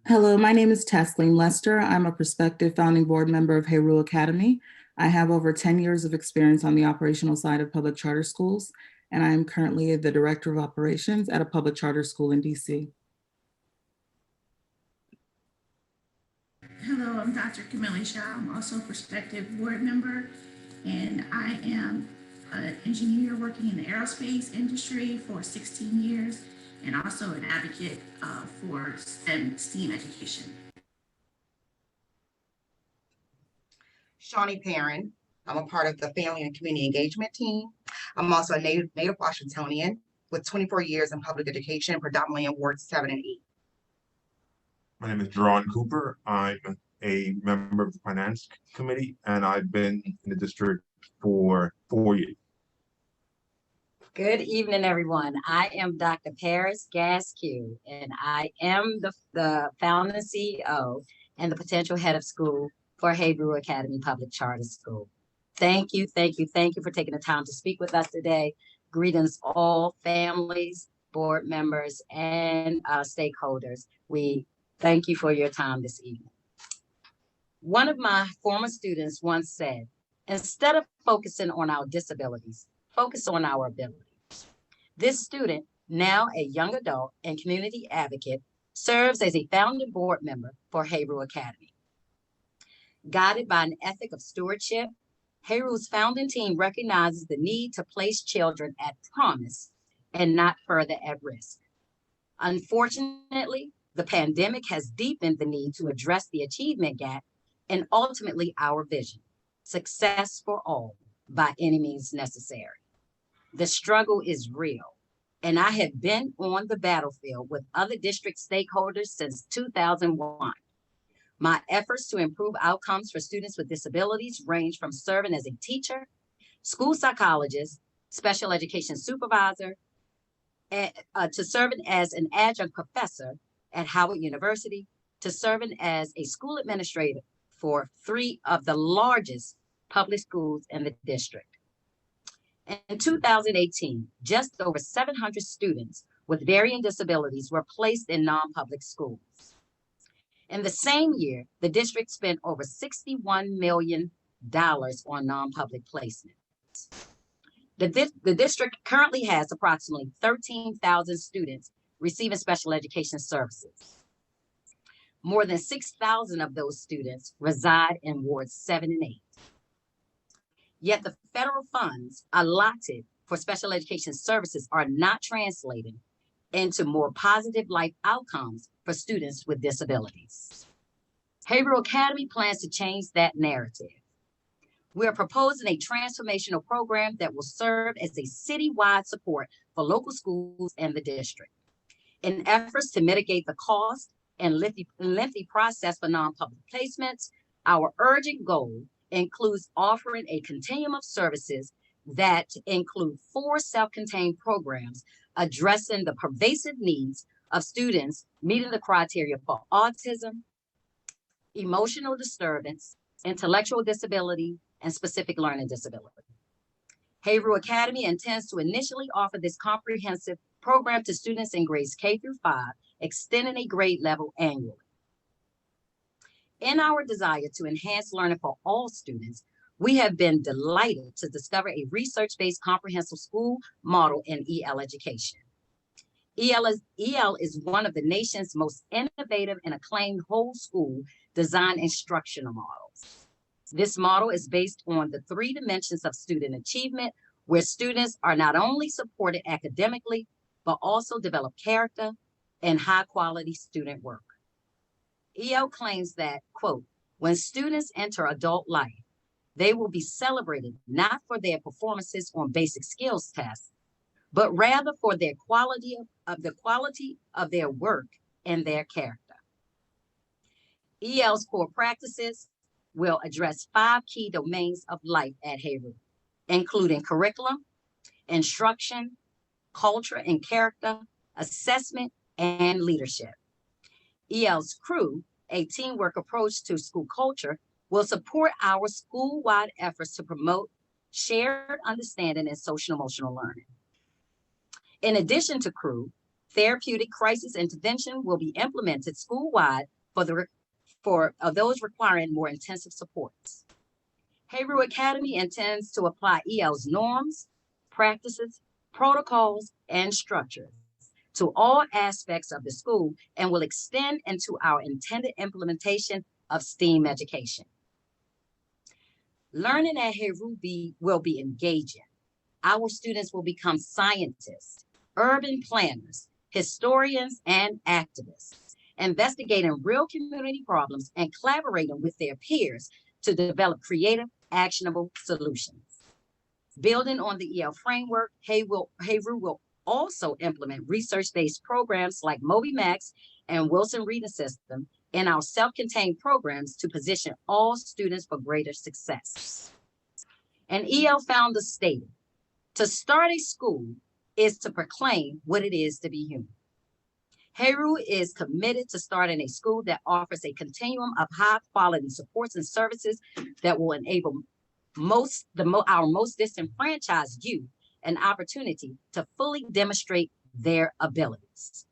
S23: Hello, my name is Tasleen Lester. I'm a prospective founding board member of Haru Academy. I have over 10 years of experience on the operational side of public charter schools, and I am currently the director of operations at a public charter school in DC.
S10: Hello, I'm Dr. Camille Shaw. I'm also a prospective board member, and I am an engineer working in the aerospace industry for 16 years, and also an advocate for STEM education.
S24: Shawnee Perrin. I'm a part of the Family and Community Engagement team. I'm also a native Washingtonian with 24 years in public education, predominantly in wards 7 and 8.
S25: My name is Jerron Cooper. I'm a member of the Finance Committee, and I've been in the district for 4 years.
S11: Good evening, everyone. I am Dr. Paris Gasque, and I am the founder CEO and the potential head of school for Haru Academy Public Charter School. Thank you for taking the time to speak with us today. Greetings all families, board members, and stakeholders. We thank you for your time this evening. One of my former students once said, instead of focusing on our disabilities, focus on our abilities. This student, now a young adult and community advocate, serves as a founding board member for Haru Academy. Guided by an ethic of stewardship, Haru's founding team recognizes the need to place children at promise and not further at risk. Unfortunately, the pandemic has deepened the need to address the achievement gap and ultimately our vision, success for all by any means necessary. The struggle is real, and I have been on the battlefield with other district stakeholders since 2001. My efforts to improve outcomes for students with disabilities range from serving as a teacher, school psychologist, special education supervisor, to serving as an adjunct professor at Howard University, to serving as a school administrator for 3 of the largest public schools in the district. In 2018, just over 700 students with varying disabilities were placed in non-public schools. In the same year, the district spent over $61 million on non-public placements. The district currently has approximately 13,000 students receiving special education services. More than 6,000 of those students reside in wards 7 and 8. Yet the federal funds allotted for special education services are not translated into more positive life outcomes for students with disabilities. Haverhill Academy plans to change that narrative. We are proposing a transformational program that will serve as a citywide support for local schools and the district. In efforts to mitigate the cost and lengthy process for non-public placements, our urgent goal includes offering a continuum of services that include 4 self-contained programs addressing the pervasive needs of students meeting the criteria for autism, emotional disturbance, intellectual disability, and specific learning disability. Haverhill Academy intends to initially offer this comprehensive program to students in grades K through 5, extending a grade level annually. In our desire to enhance learning for all students, we have been delighted to discover a research-based comprehensive school model in EL education. EL is one of the nation's most innovative and acclaimed whole school design instructional models. This model is based on the 3 dimensions of student achievement, where students are not only supported academically, but also develop character and high quality student work. EL claims that, quote, when students enter adult life, they will be celebrated not for their performances on basic skills tests, but rather for their quality of their work and their character. EL's core practices will address 5 key domains of life at Haverhill, including curriculum, instruction, culture and character, assessment, and leadership. EL's crew, a teamwork approach to school culture, will support our school-wide efforts to promote shared understanding and social-emotional learning. In addition to crew, therapeutic crisis intervention will be implemented school-wide for those requiring more intensive supports. Haverhill Academy intends to apply EL's norms, practices, protocols, and structures to all aspects of the school and will extend into our intended implementation of STEAM education. Learning at Haverhill will be engaging. Our students will become scientists, urban planners, historians, and activists, investigating real community problems and collaborating with their peers to develop creative, actionable solutions. Building on the EL framework, Haverhill will also implement research-based programs like MobyMax and Wilson Reading System in our self-contained programs to position all students for greater success. And EL founder stated, to start a school is to proclaim what it is to be human. Haverhill is committed to starting a school that offers a continuum of high-quality supports and services that will enable our most disenfranchised youth an opportunity to fully demonstrate their abilities.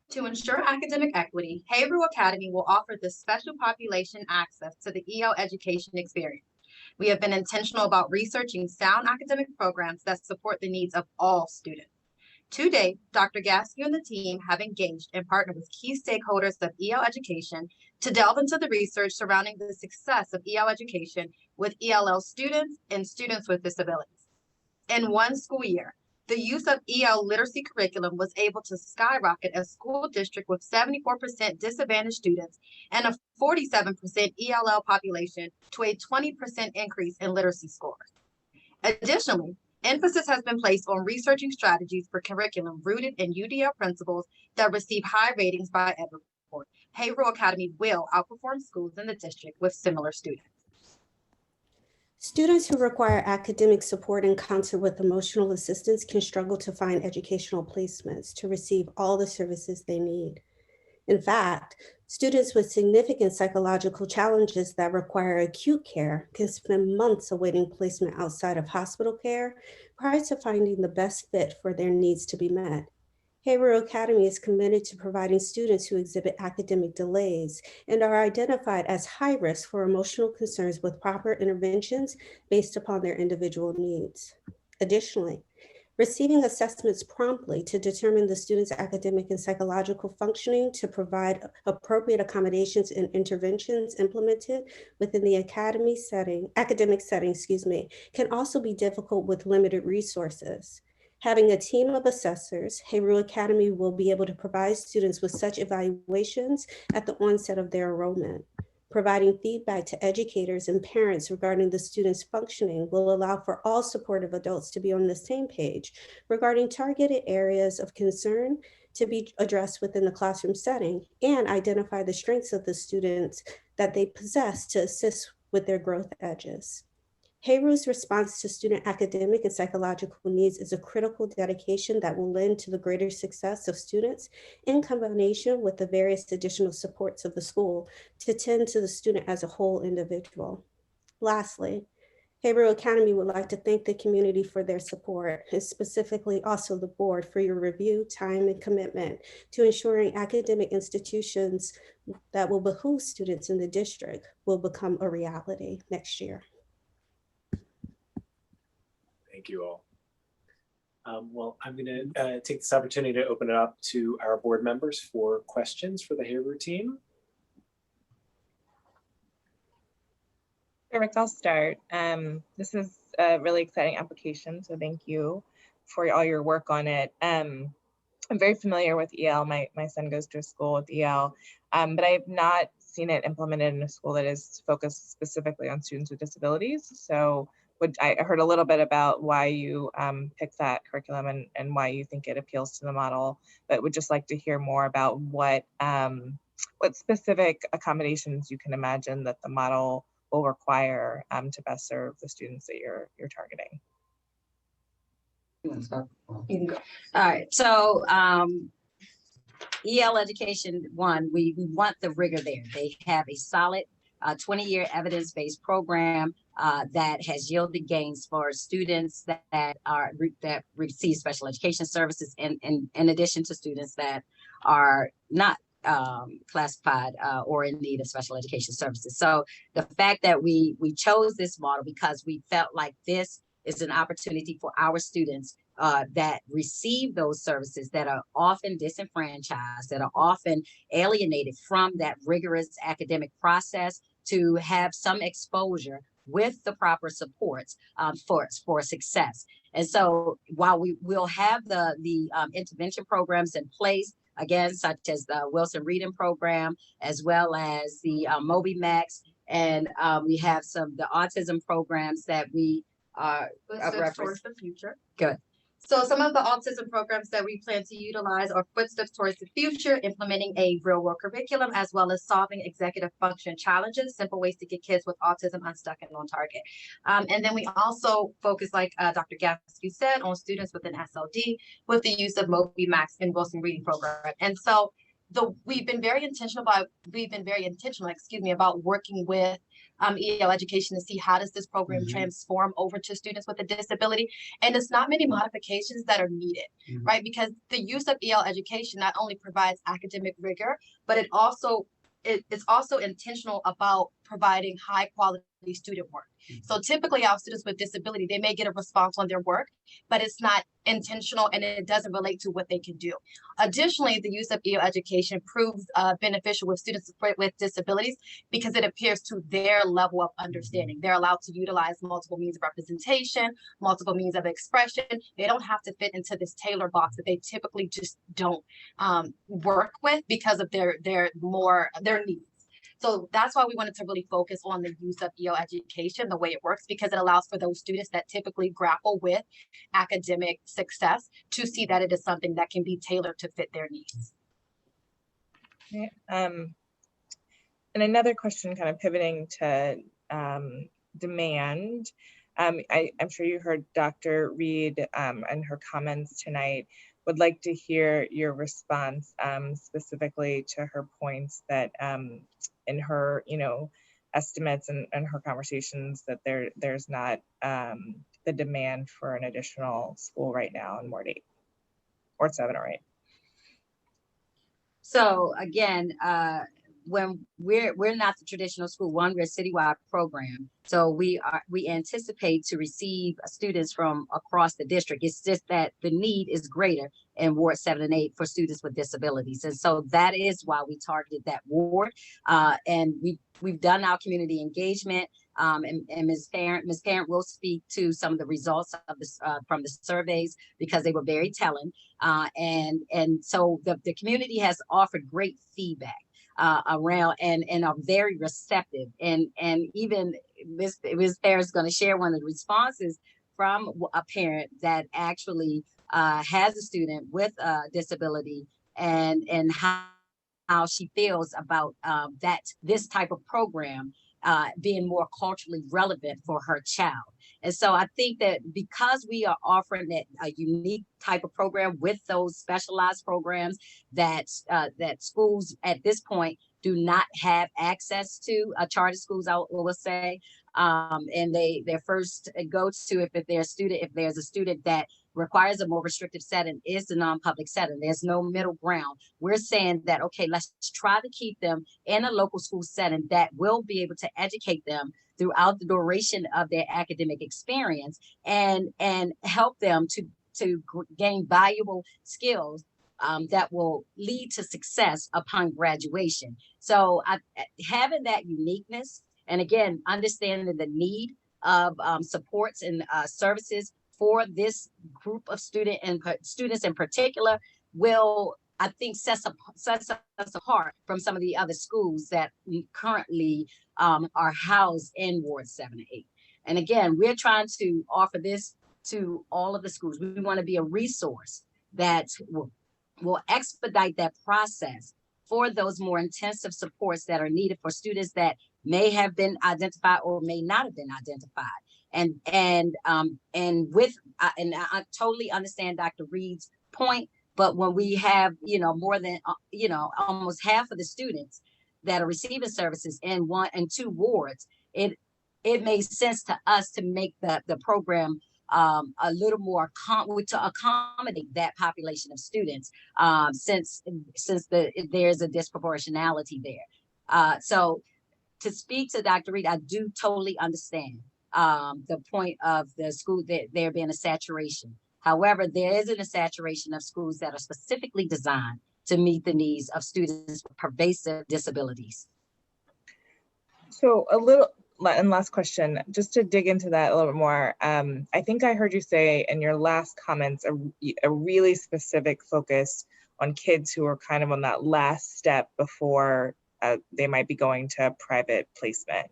S15: To ensure academic equity, Haverhill Academy will offer this special population access to the EL education experience. We have been intentional about researching sound academic programs that support the needs of all students. To date, Dr. Gasky and the team have engaged and partnered with key stakeholders of EL education to delve into the research surrounding the success of EL education with ELL students and students with disabilities. In one school year, the use of EL literacy curriculum was able to skyrocket a school district with 74% disadvantaged students and a 47% ELL population to a 20% increase in literacy scores. Additionally, emphasis has been placed on researching strategies for curriculum rooted in UDL principles that receive high ratings by Everport. Haverhill Academy will outperform schools in the district with similar students.
S17: Students who require academic support in concert with emotional assistance can struggle to find educational placements to receive all the services they need. In fact, students with significant psychological challenges that require acute care can spend months awaiting placement outside of hospital care prior to finding the best fit for their needs to be met. Haverhill Academy is committed to providing students who exhibit academic delays and are identified as high risk for emotional concerns with proper interventions based upon their individual needs. Additionally, receiving assessments promptly to determine the student's academic and psychological functioning to provide appropriate accommodations and interventions implemented within the academic setting, can also be difficult with limited resources. Having a team of assessors, Heru Academy will be able to provide students with such evaluations at the onset of their enrollment. Providing feedback to educators and parents regarding the student's functioning will allow for all supportive adults to be on the same page regarding targeted areas of concern to be addressed within the classroom setting and identify the strengths of the students that they possess to assist with their growth edges. Heru's response to student academic and psychological needs is a critical dedication that will lend to the greater success of students in combination with the various additional supports of the school to tend to the student as a whole individual. Lastly, Heru Academy would like to thank the community for their support, and specifically also the board for your review, time, and commitment to ensuring academic institutions that will behoove students in the district will become a reality next year.
S6: Thank you all. Well, I'm going to take this opportunity to open it up to our board members for questions for the Heru team.
S1: Perfect, I'll start. This is a really exciting application, so thank you for all your work on it. I'm very familiar with EL. My son goes to a school with EL, but I have not seen it implemented in a school that is focused specifically on students with disabilities. So I heard a little bit about why you picked that curriculum and why you think it appeals to the model, but would just like to hear more about what specific accommodations you can imagine that the model will require to best serve the students that you're targeting.
S11: You want to start? You can go. All right. So EL Education, one, we want the rigor there. They have a solid 20-year evidence-based program that has yielded gains for students that receive special education services, and in addition to students that are not classified or in need of special education services. So the fact that we chose this model because we felt like this is an opportunity for our students that receive those services that are often disenfranchised, that are often alienated from that rigorous academic process, to have some exposure with the proper supports for success. And so while we will have the intervention programs in place, again, such as the Wilson Reading Program, as well as the Moby Max, and we have the autism programs that we
S15: Footsteps towards the future.
S11: Good.
S15: So some of the autism programs that we plan to utilize are Footsteps Towards the Future, implementing a real world curriculum, as well as solving executive function challenges, simple ways to get kids with autism unstuck and on target. And then we also focus, like Dr. Gasky said, on students with an SLD with the use of Moby Max and Wilson Reading Program. And so we've been very intentional about working with EL Education to see how does this program transform over to students with a disability. And it's not many modifications that are needed, right? Because the use of EL Education not only provides academic rigor, but it's also intentional about providing high quality student work. So typically our students with disability, they may get a response on their work, but it's not intentional and it doesn't relate to what they can do. Additionally, the use of EL Education proves beneficial with students with disabilities because it appears to their level of understanding. They're allowed to utilize multiple means of representation, multiple means of expression. They don't have to fit into this tailor box that they typically just don't work with because of their needs. So that's why we wanted to really focus on the use of EL Education, the way it works, because it allows for those students that typically grapple with academic success to see that it is something that can be tailored to fit their needs.
S1: Okay. And another question, kind of pivoting to demand. I'm sure you heard Dr. Reed and her comments tonight. Would like to hear your response specifically to her points that in her, estimates and her conversations that there's not the demand for an additional school right now in Ward 8 or 7 or 8.
S11: So again, when we're not the traditional school, one, we're a citywide program. So we anticipate to receive students from across the district. It's just that the need is greater in Ward 7 and 8 for students with disabilities. And so that is why we targeted that ward. And we've done our community engagement. And Ms. Parent will speak to some of the results of this from the surveys, because they were very telling. And so the community has offered great feedback around and are very receptive. And even Ms. Parent is going to share one of the responses from a parent that actually has a student with a disability, and how she feels about this type of program being more culturally relevant for her child. And so I think that because we are offering a unique type of program with those specialized programs that schools at this point do not have access to, charter schools, I will say, and their first go-to if there's a student that requires a more restrictive setting is the non-public setting. There's no middle ground. We're saying that, okay, let's try to keep them in a local school setting that will be able to educate them throughout the duration of their academic experience, and help them to gain valuable skills that will lead to success upon graduation. So having that uniqueness, and again, understanding the need of supports and services for this group of students in particular will, I think, sets us apart from some of the other schools that currently are housed in Ward 7 and 8. And again, we're trying to offer this to all of the schools. We want to be a resource that will expedite that process for those more intensive supports that are needed for students that may have been identified or may not have been identified. And I totally understand Dr. Reed's point, but when we have, more than, almost half of the students that are receiving services in 1 and 2 wards, it makes sense to us to make the program a little more to accommodate that population of students, since there's a disproportionality there. So to speak to Dr. Reed, I do totally understand the point of the school, that there being a saturation. However, there isn't a saturation of schools that are specifically designed to meet the needs of students with pervasive disabilities.
S1: So last question, just to dig into that a little bit more. I think I heard you say in your last comments a really specific focus on kids who are kind of on that last step before they might be going to private placement.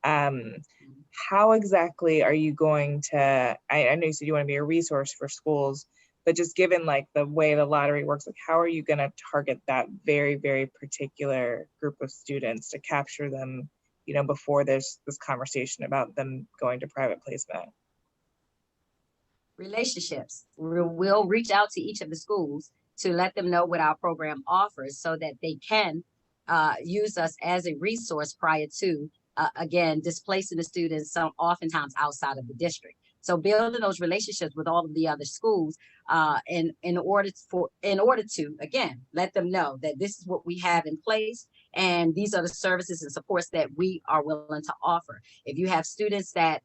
S1: How exactly are you going to, I know you said you want to be a resource for schools, but just given like the way the lottery works, like how are you going to target that very, very particular group of students to capture them, before there's this conversation about them going to private placement?
S11: Relationships. We'll reach out to each of the schools to let them know what our program offers, so that they can use us as a resource prior to, again, displacing the students oftentimes outside of the district. So building those relationships with all of the other schools in order to, again, let them know that this is what we have in place, and these are the services and supports that we are willing to offer. If you have students that,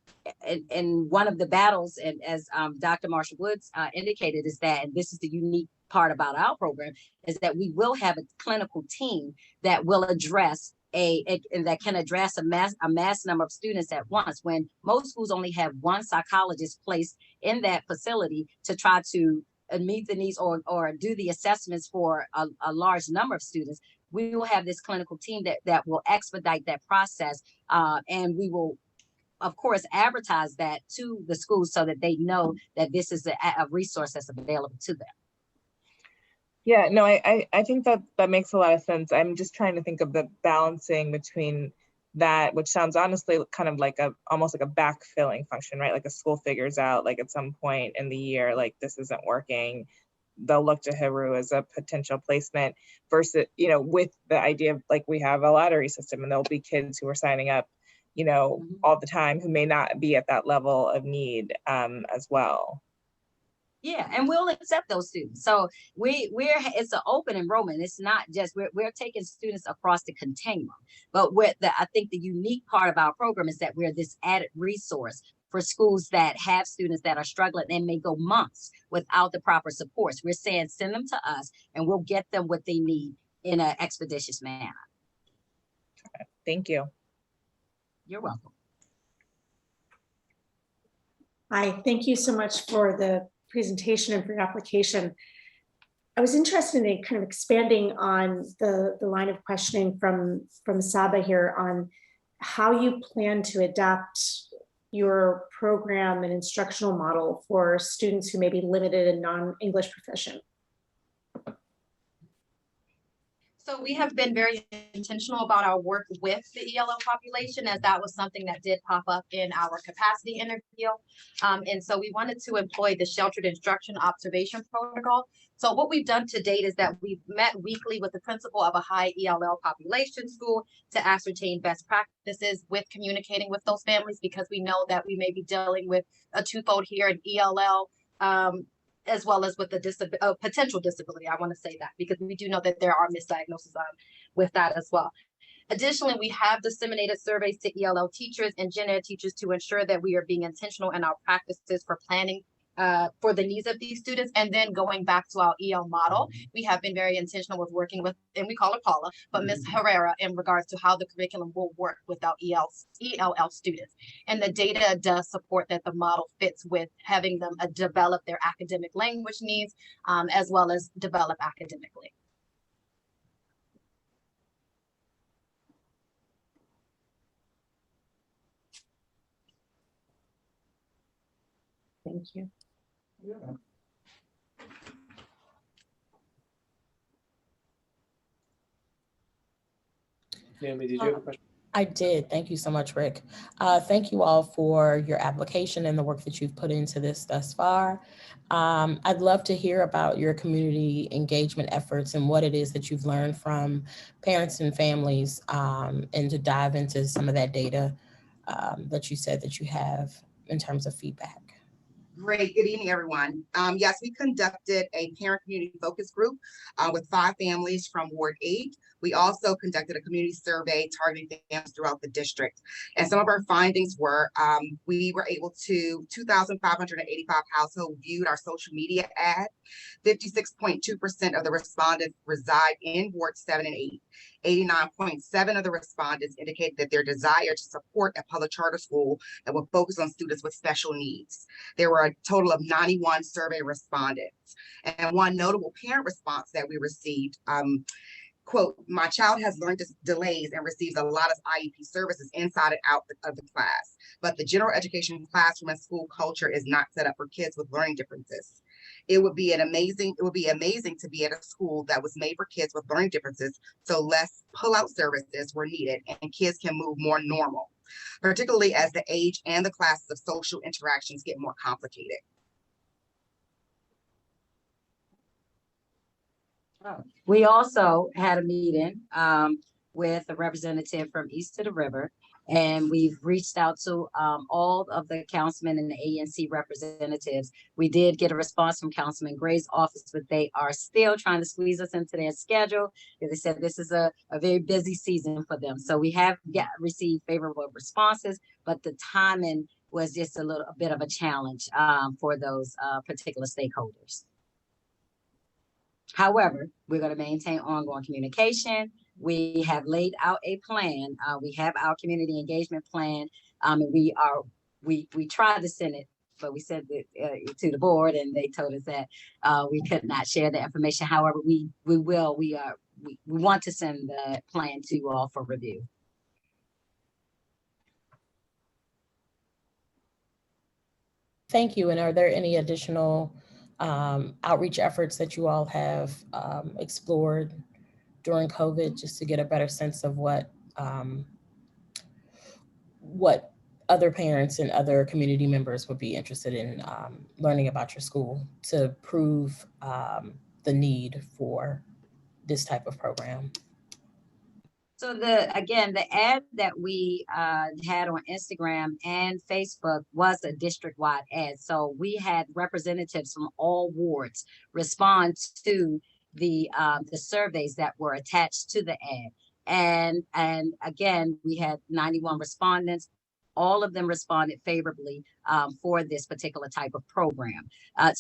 S11: in one of the battles, and as Dr. Marshall Woods indicated, is that, and this is the unique part about our program, is that we will have a clinical team that will address that can address a mass number of students at once, when most schools only have one psychologist placed in that facility to try to meet the needs or do the assessments for a large number of students. We will have this clinical team that will expedite that process, and we will, of course, advertise that to the schools so that they know that this is a resource that's available to them.
S1: Yeah, no, I think that makes a lot of sense. I'm just trying to think of the balancing between that, which sounds honestly kind of like almost like a backfilling function, right? Like a school figures out, like at some point in the year, like this isn't working, they'll look to Heru as a potential placement, versus, with the idea of like we have a lottery system and there'll be kids who are signing up, all the time who may not be at that level of need as well.
S11: Yeah, and we'll accept those students. So it's an open enrollment. It's not just we're taking students across the continuum. But I think the unique part of our program is that we're this added resource for schools that have students that are struggling and may go months without the proper supports. We're saying send them to us and we'll get them what they need in an expeditious manner.
S1: Thank you.
S11: You're welcome.
S18: Hi, thank you so much for the presentation and for your application. I was interested in kind of expanding on the line of questioning from Saba here on how you plan to adapt your program and instructional model for students who may be limited and non-English proficient.
S15: So we have been very intentional about our work with the ELL population, as that was something that did pop up in our capacity interview. And so we wanted to employ the sheltered instruction observation protocol. So what we've done to date is that we've met weekly with the principal of a high ELL population school to ascertain best practices with communicating with those families, because we know that we may be dealing with a twofold here in ELL, as well as with the potential disability. I want to say that because we do know that there are misdiagnoses with that as well. Additionally, we have disseminated surveys to ELL teachers and gen ed teachers to ensure that we are being intentional in our practices for planning for the needs of these students. And then going back to our EL model, we have been very intentional with working with, and we call her Paula, but Ms. Herrera, in regards to how the curriculum will work with our ELL students. And the data does support that the model fits with having them develop their academic language needs, as well as develop academically.
S18: Thank you.
S6: Yeah. Naomi, did you have a question?
S14: I did. Thank you so much, Rick. Thank you all for your application and the work that you've put into this thus far. I'd love to hear about your community engagement efforts and what it is that you've learned from parents and families, and to dive into some of that data that you said that you have in terms of feedback.
S24: Great. Good evening, everyone. Yes, we conducted a parent community focus group with 5 families from Ward 8. We also conducted a community survey targeting families throughout the district. And some of our findings were we were able to 2,585 households viewed our social media ad. 56.2% of the respondents reside in Ward 7 and 8. 89.7% of the respondents indicated that their desire to support a public charter school that will focus on students with special needs. There were a total of 91 survey respondents. And one notable parent response that we received, quote, "My child has learned delays and receives a lot of IEP services inside and out of the class, but the general education classroom and school culture is not set up for kids with learning differences. It would be amazing to be at a school that was made for kids with learning differences, so less pull-out services were needed and kids can move more normal, particularly as the age and the classes of social interactions get more complicated."
S11: We also had a meeting with a representative from East to the River, and we've reached out to all of the councilmen and the ANC representatives. We did get a response from Councilman Gray's office, but they are still trying to squeeze us into their schedule. They said this is a very busy season for them. So we have received favorable responses, but the timing was just a bit of a challenge for those particular stakeholders. However, we're going to maintain ongoing communication. We have laid out a plan. We have our community engagement plan, and we tried to send it, but we sent it to the board, and they told us that we could not share the information. However, we want to send the plan to you all for review.
S14: Thank you. And are there any additional outreach efforts that you all have explored during COVID, just to get a better sense of what other parents and other community members would be interested in learning about your school to prove the need for this type of program?
S11: So again, the ad that we had on Instagram and Facebook was a district-wide ad. So we had representatives from all wards respond to the surveys that were attached to the ad. And again, we had 91 respondents. All of them responded favorably for this particular type of program. And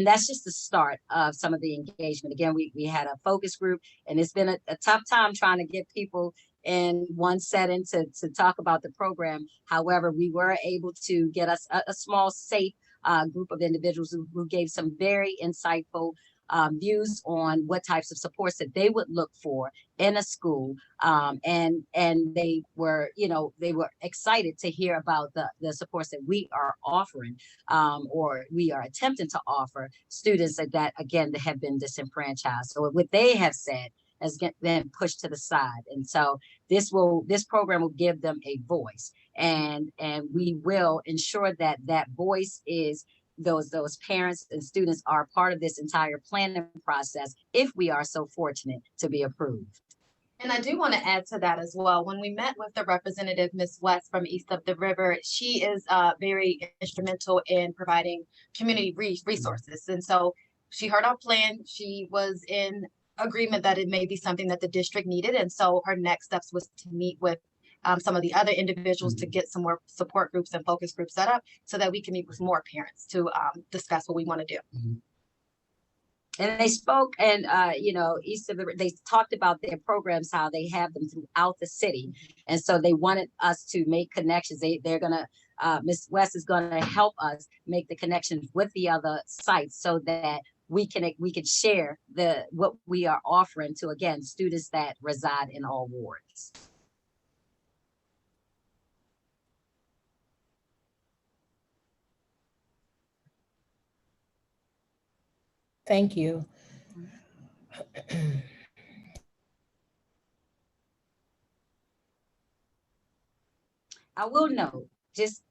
S11: that's just the start of some of the engagement. Again, we had a focus group, and it's been a tough time trying to get people in one setting to talk about the program. However, we were able to get us a small, safe group of individuals who gave some very insightful views on what types of supports that they would look for in a school. And they were, they were excited to hear about the supports that we are offering, or we are attempting to offer students that again, that have been disenfranchised. So what they have said has been pushed to the side. And so this program will give them a voice, and we will ensure that that voice is those parents and students are part of this entire planning process if we are so fortunate to be approved.
S15: And I do want to add to that as well. When we met with the representative, Ms. West from East of the River, she is very instrumental in providing community resources. And so she heard our plan. She was in agreement that it may be something that the district needed. And so her next steps was to meet with some of the other individuals to get some more support groups and focus groups set up so that we can meet with more parents to discuss what we want to do.
S11: And they spoke, and East of the, they talked about their programs, how they have them throughout the city, and so they wanted us to make connections. They're gonna, Ms. West is gonna help us make the connections with the other sites so that we can share what we are offering to, again, students that reside in all wards.
S14: Thank you.
S11: I will note just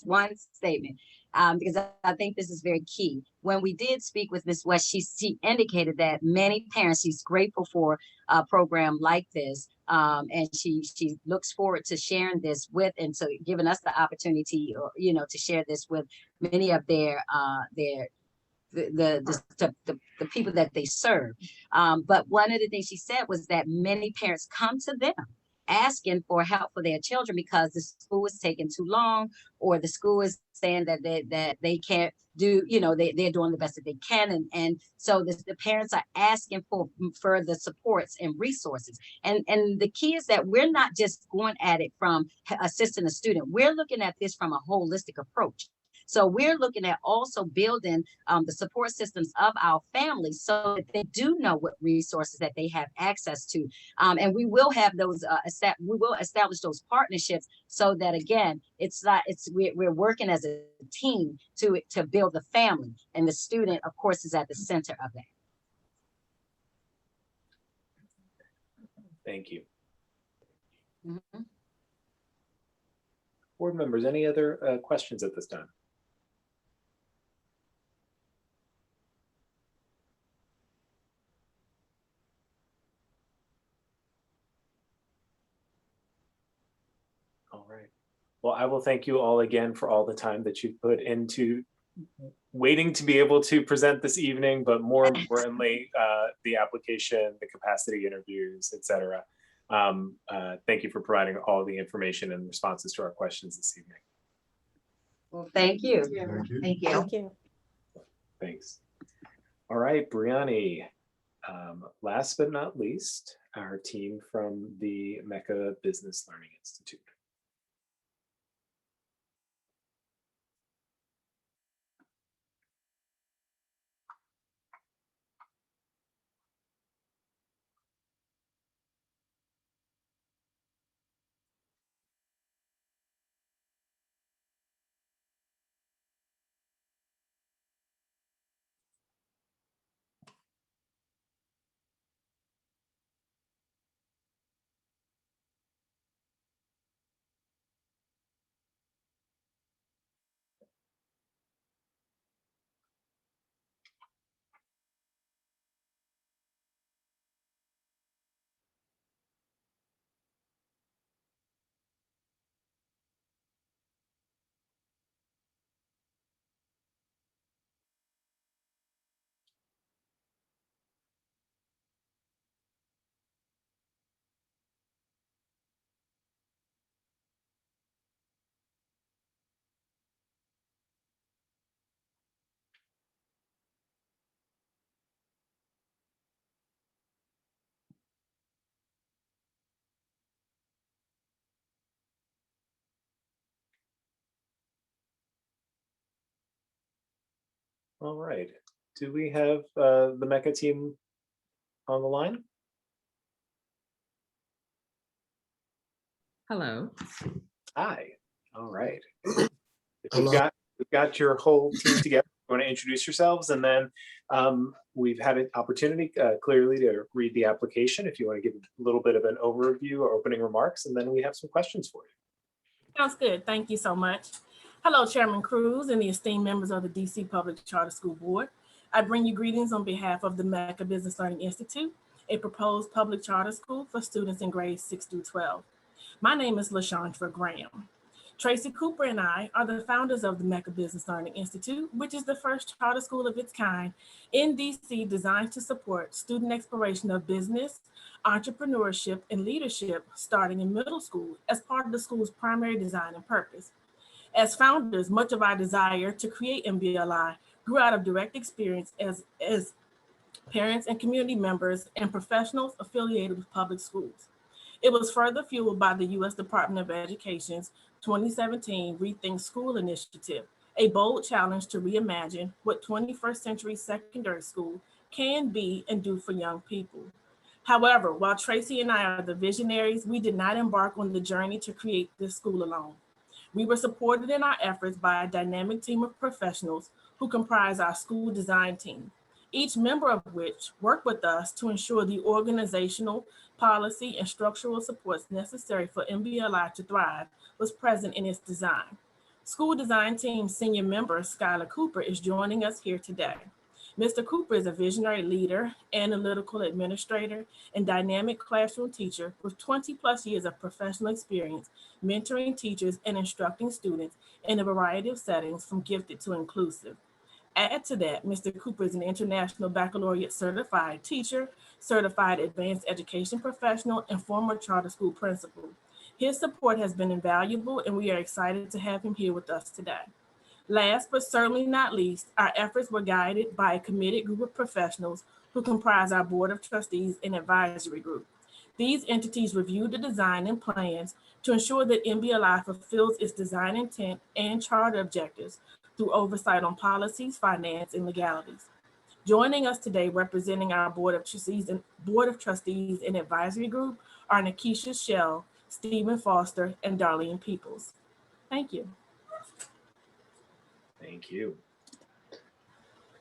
S11: one statement, because I think this is very key. When we did speak with Ms. West, she indicated that many parents, she's grateful for a program like this, and she looks forward to sharing this with, and so giving us the opportunity, to share this with many of the people that they serve. But one of the things she said was that many parents come to them asking for help for their children because the school is taking too long, or the school is saying that they can't do, they're doing the best that they can. And so the parents are asking for further supports and resources. And the key is that we're not just going at it from assisting a student. We're looking at this from a holistic approach. So we're looking at also building the support systems of our families so that they do know what resources that they have access to. And we will have those, we will establish those partnerships so that, again, we're working as a team to build the family, and the student, of course, is at the center of that.
S6: Thank you. Board members, any other questions at this time? All right. Well, I will thank you all again for all the time that you've put into waiting to be able to present this evening, but more importantly, the application, the capacity interviews, et cetera. Thank you for providing all the information and responses to our questions this evening.
S11: Well, thank you.
S13: Thank you.
S17: Thank you.
S6: Thanks. All right, Brianni, last but not least, our team from the Mecca Business Learning Institute. All right. Do we have the MECA team on the line?
S2: Hello.
S6: Hi. All right. If
S2: Hello.
S6: we've got your whole team together. You want to introduce yourselves, and then we've had an opportunity clearly to read the application. If you want to give a little bit of an overview or opening remarks, and then we have some questions for you.
S3: Sounds good. Thank you so much. Hello, Chairman Cruz and the esteemed members of the DC Public Charter School Board. I bring you greetings on behalf of the MECA Business Learning Institute, a proposed public charter school for students in grades 6 through 12. My name is LaShandra Graham. Tracy Cooper and I are the founders of the MECA Business Learning Institute, which is the first charter school of its kind in DC designed to support student exploration of business, entrepreneurship, and leadership starting in middle school as part of the school's primary design and purpose. As founders, much of our desire to create MBLI grew out of direct experience as parents and community members and professionals affiliated with public schools. It was further fueled by the U.S. Department of Education's 2017 Rethink School Initiative, a bold challenge to reimagine what 21st century secondary school can be and do for young people. However, while Tracy and I are the visionaries, we did not embark on the journey to create this school alone. We were supported in our efforts by a dynamic team of professionals who comprise our school design team, each member of which worked with us to ensure the organizational, policy, and structural supports necessary for MBLI to thrive was present in its design. School design team senior member Skylar Cooper is joining us here today. Mr. Cooper is a visionary leader, analytical administrator, and dynamic classroom teacher with 20 plus years of professional experience mentoring teachers and instructing students in a variety of settings from gifted to inclusive. Add to that, Mr. Cooper is an international baccalaureate certified teacher, certified advanced education professional, and former charter school principal. His support has been invaluable, and we are excited to have him here with us today. Last but certainly not least, our efforts were guided by a committed group of professionals who comprise our Board of Trustees and Advisory Group. These entities review the design and plans to ensure that MBLI fulfills its design intent and charter objectives through oversight on policies, finance, and legalities. Joining us today representing our Board of Trustees and Advisory Group are Nikisha Shell, Stephen Foster, and Darlene Peoples. Thank you.
S6: Thank you.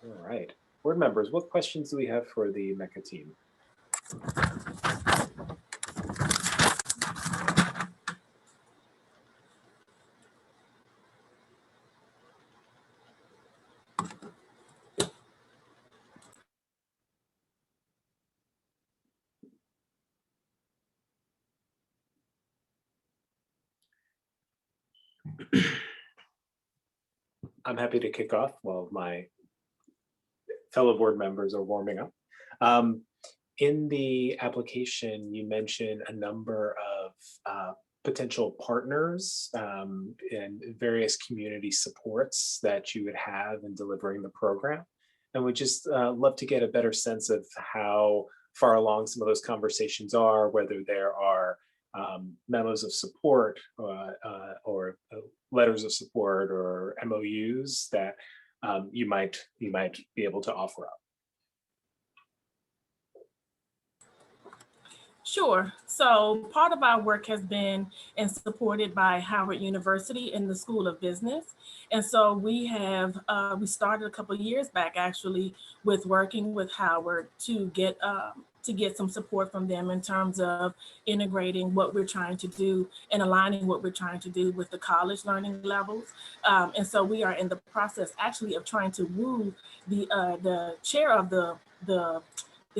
S6: All right. Board members, what questions do we have for the MECA team? I'm happy to kick off while my fellow board members are warming up. In the application, you mentioned a number of potential partners and various community supports that you would have in delivering the program. And we just love to get a better sense of how far along some of those conversations are, whether there are memos of support or letters of support or MOUs that you might be able to offer up.
S3: Sure. So part of our work has been and supported by Howard University in the School of Business. And so we have, we started a couple of years back actually with working with Howard to get some support from them in terms of integrating what we're trying to do and aligning what we're trying to do with the college learning levels. And so we are in the process actually of trying to woo the chair of the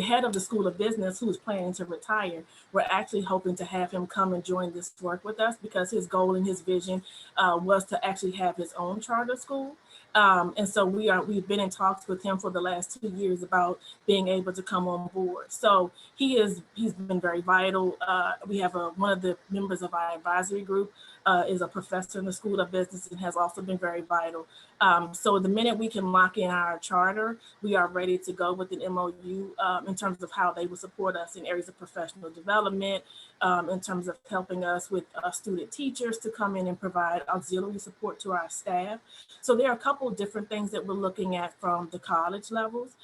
S3: head of the School of Business, who is planning to retire. We're actually hoping to have him come and join this work with us because his goal and his vision was to actually have his own charter school. And so we've been in talks with him for the last 2 years about being able to come on board. So he's been very vital. We have one of the members of our advisory group is a professor in the School of Business and has also been very vital. So the minute we can lock in our charter, we are ready to go with an MOU in terms of how they will support us in areas of professional development, in terms of helping us with student teachers to come in and provide auxiliary support to our staff. So there are a couple couple different things that we're looking at from the college levels.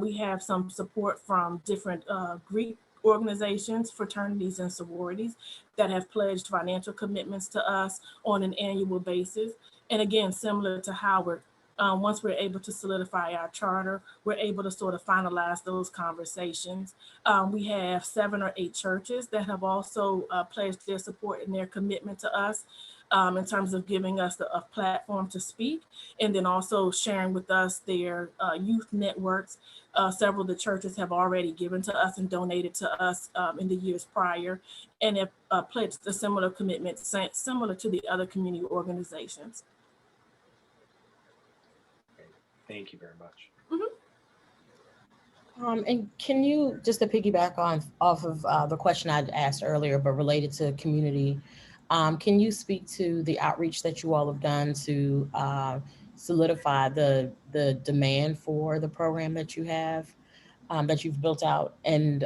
S3: We have some support from different Greek organizations, fraternities, and sororities that have pledged financial commitments to us on an annual basis. And again, similar to Howard, once we're able to solidify our charter, we're able to sort of finalize those conversations. We have 7 or 8 churches that have also pledged their support and their commitment to us in terms of giving us a platform to speak, and then also sharing with us their youth networks. Several of the churches have already given to us and donated to us in the years prior, and have pledged a similar commitment, similar to the other community organizations.
S6: Thank you very much.
S14: And can you, just to piggyback off of the question I'd asked earlier, but related to community, can you speak to the outreach that you all have done to solidify the demand for the program that you have, that you've built out? And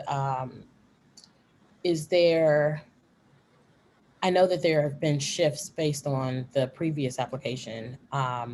S14: is there, I know that there have been shifts based on the previous application, but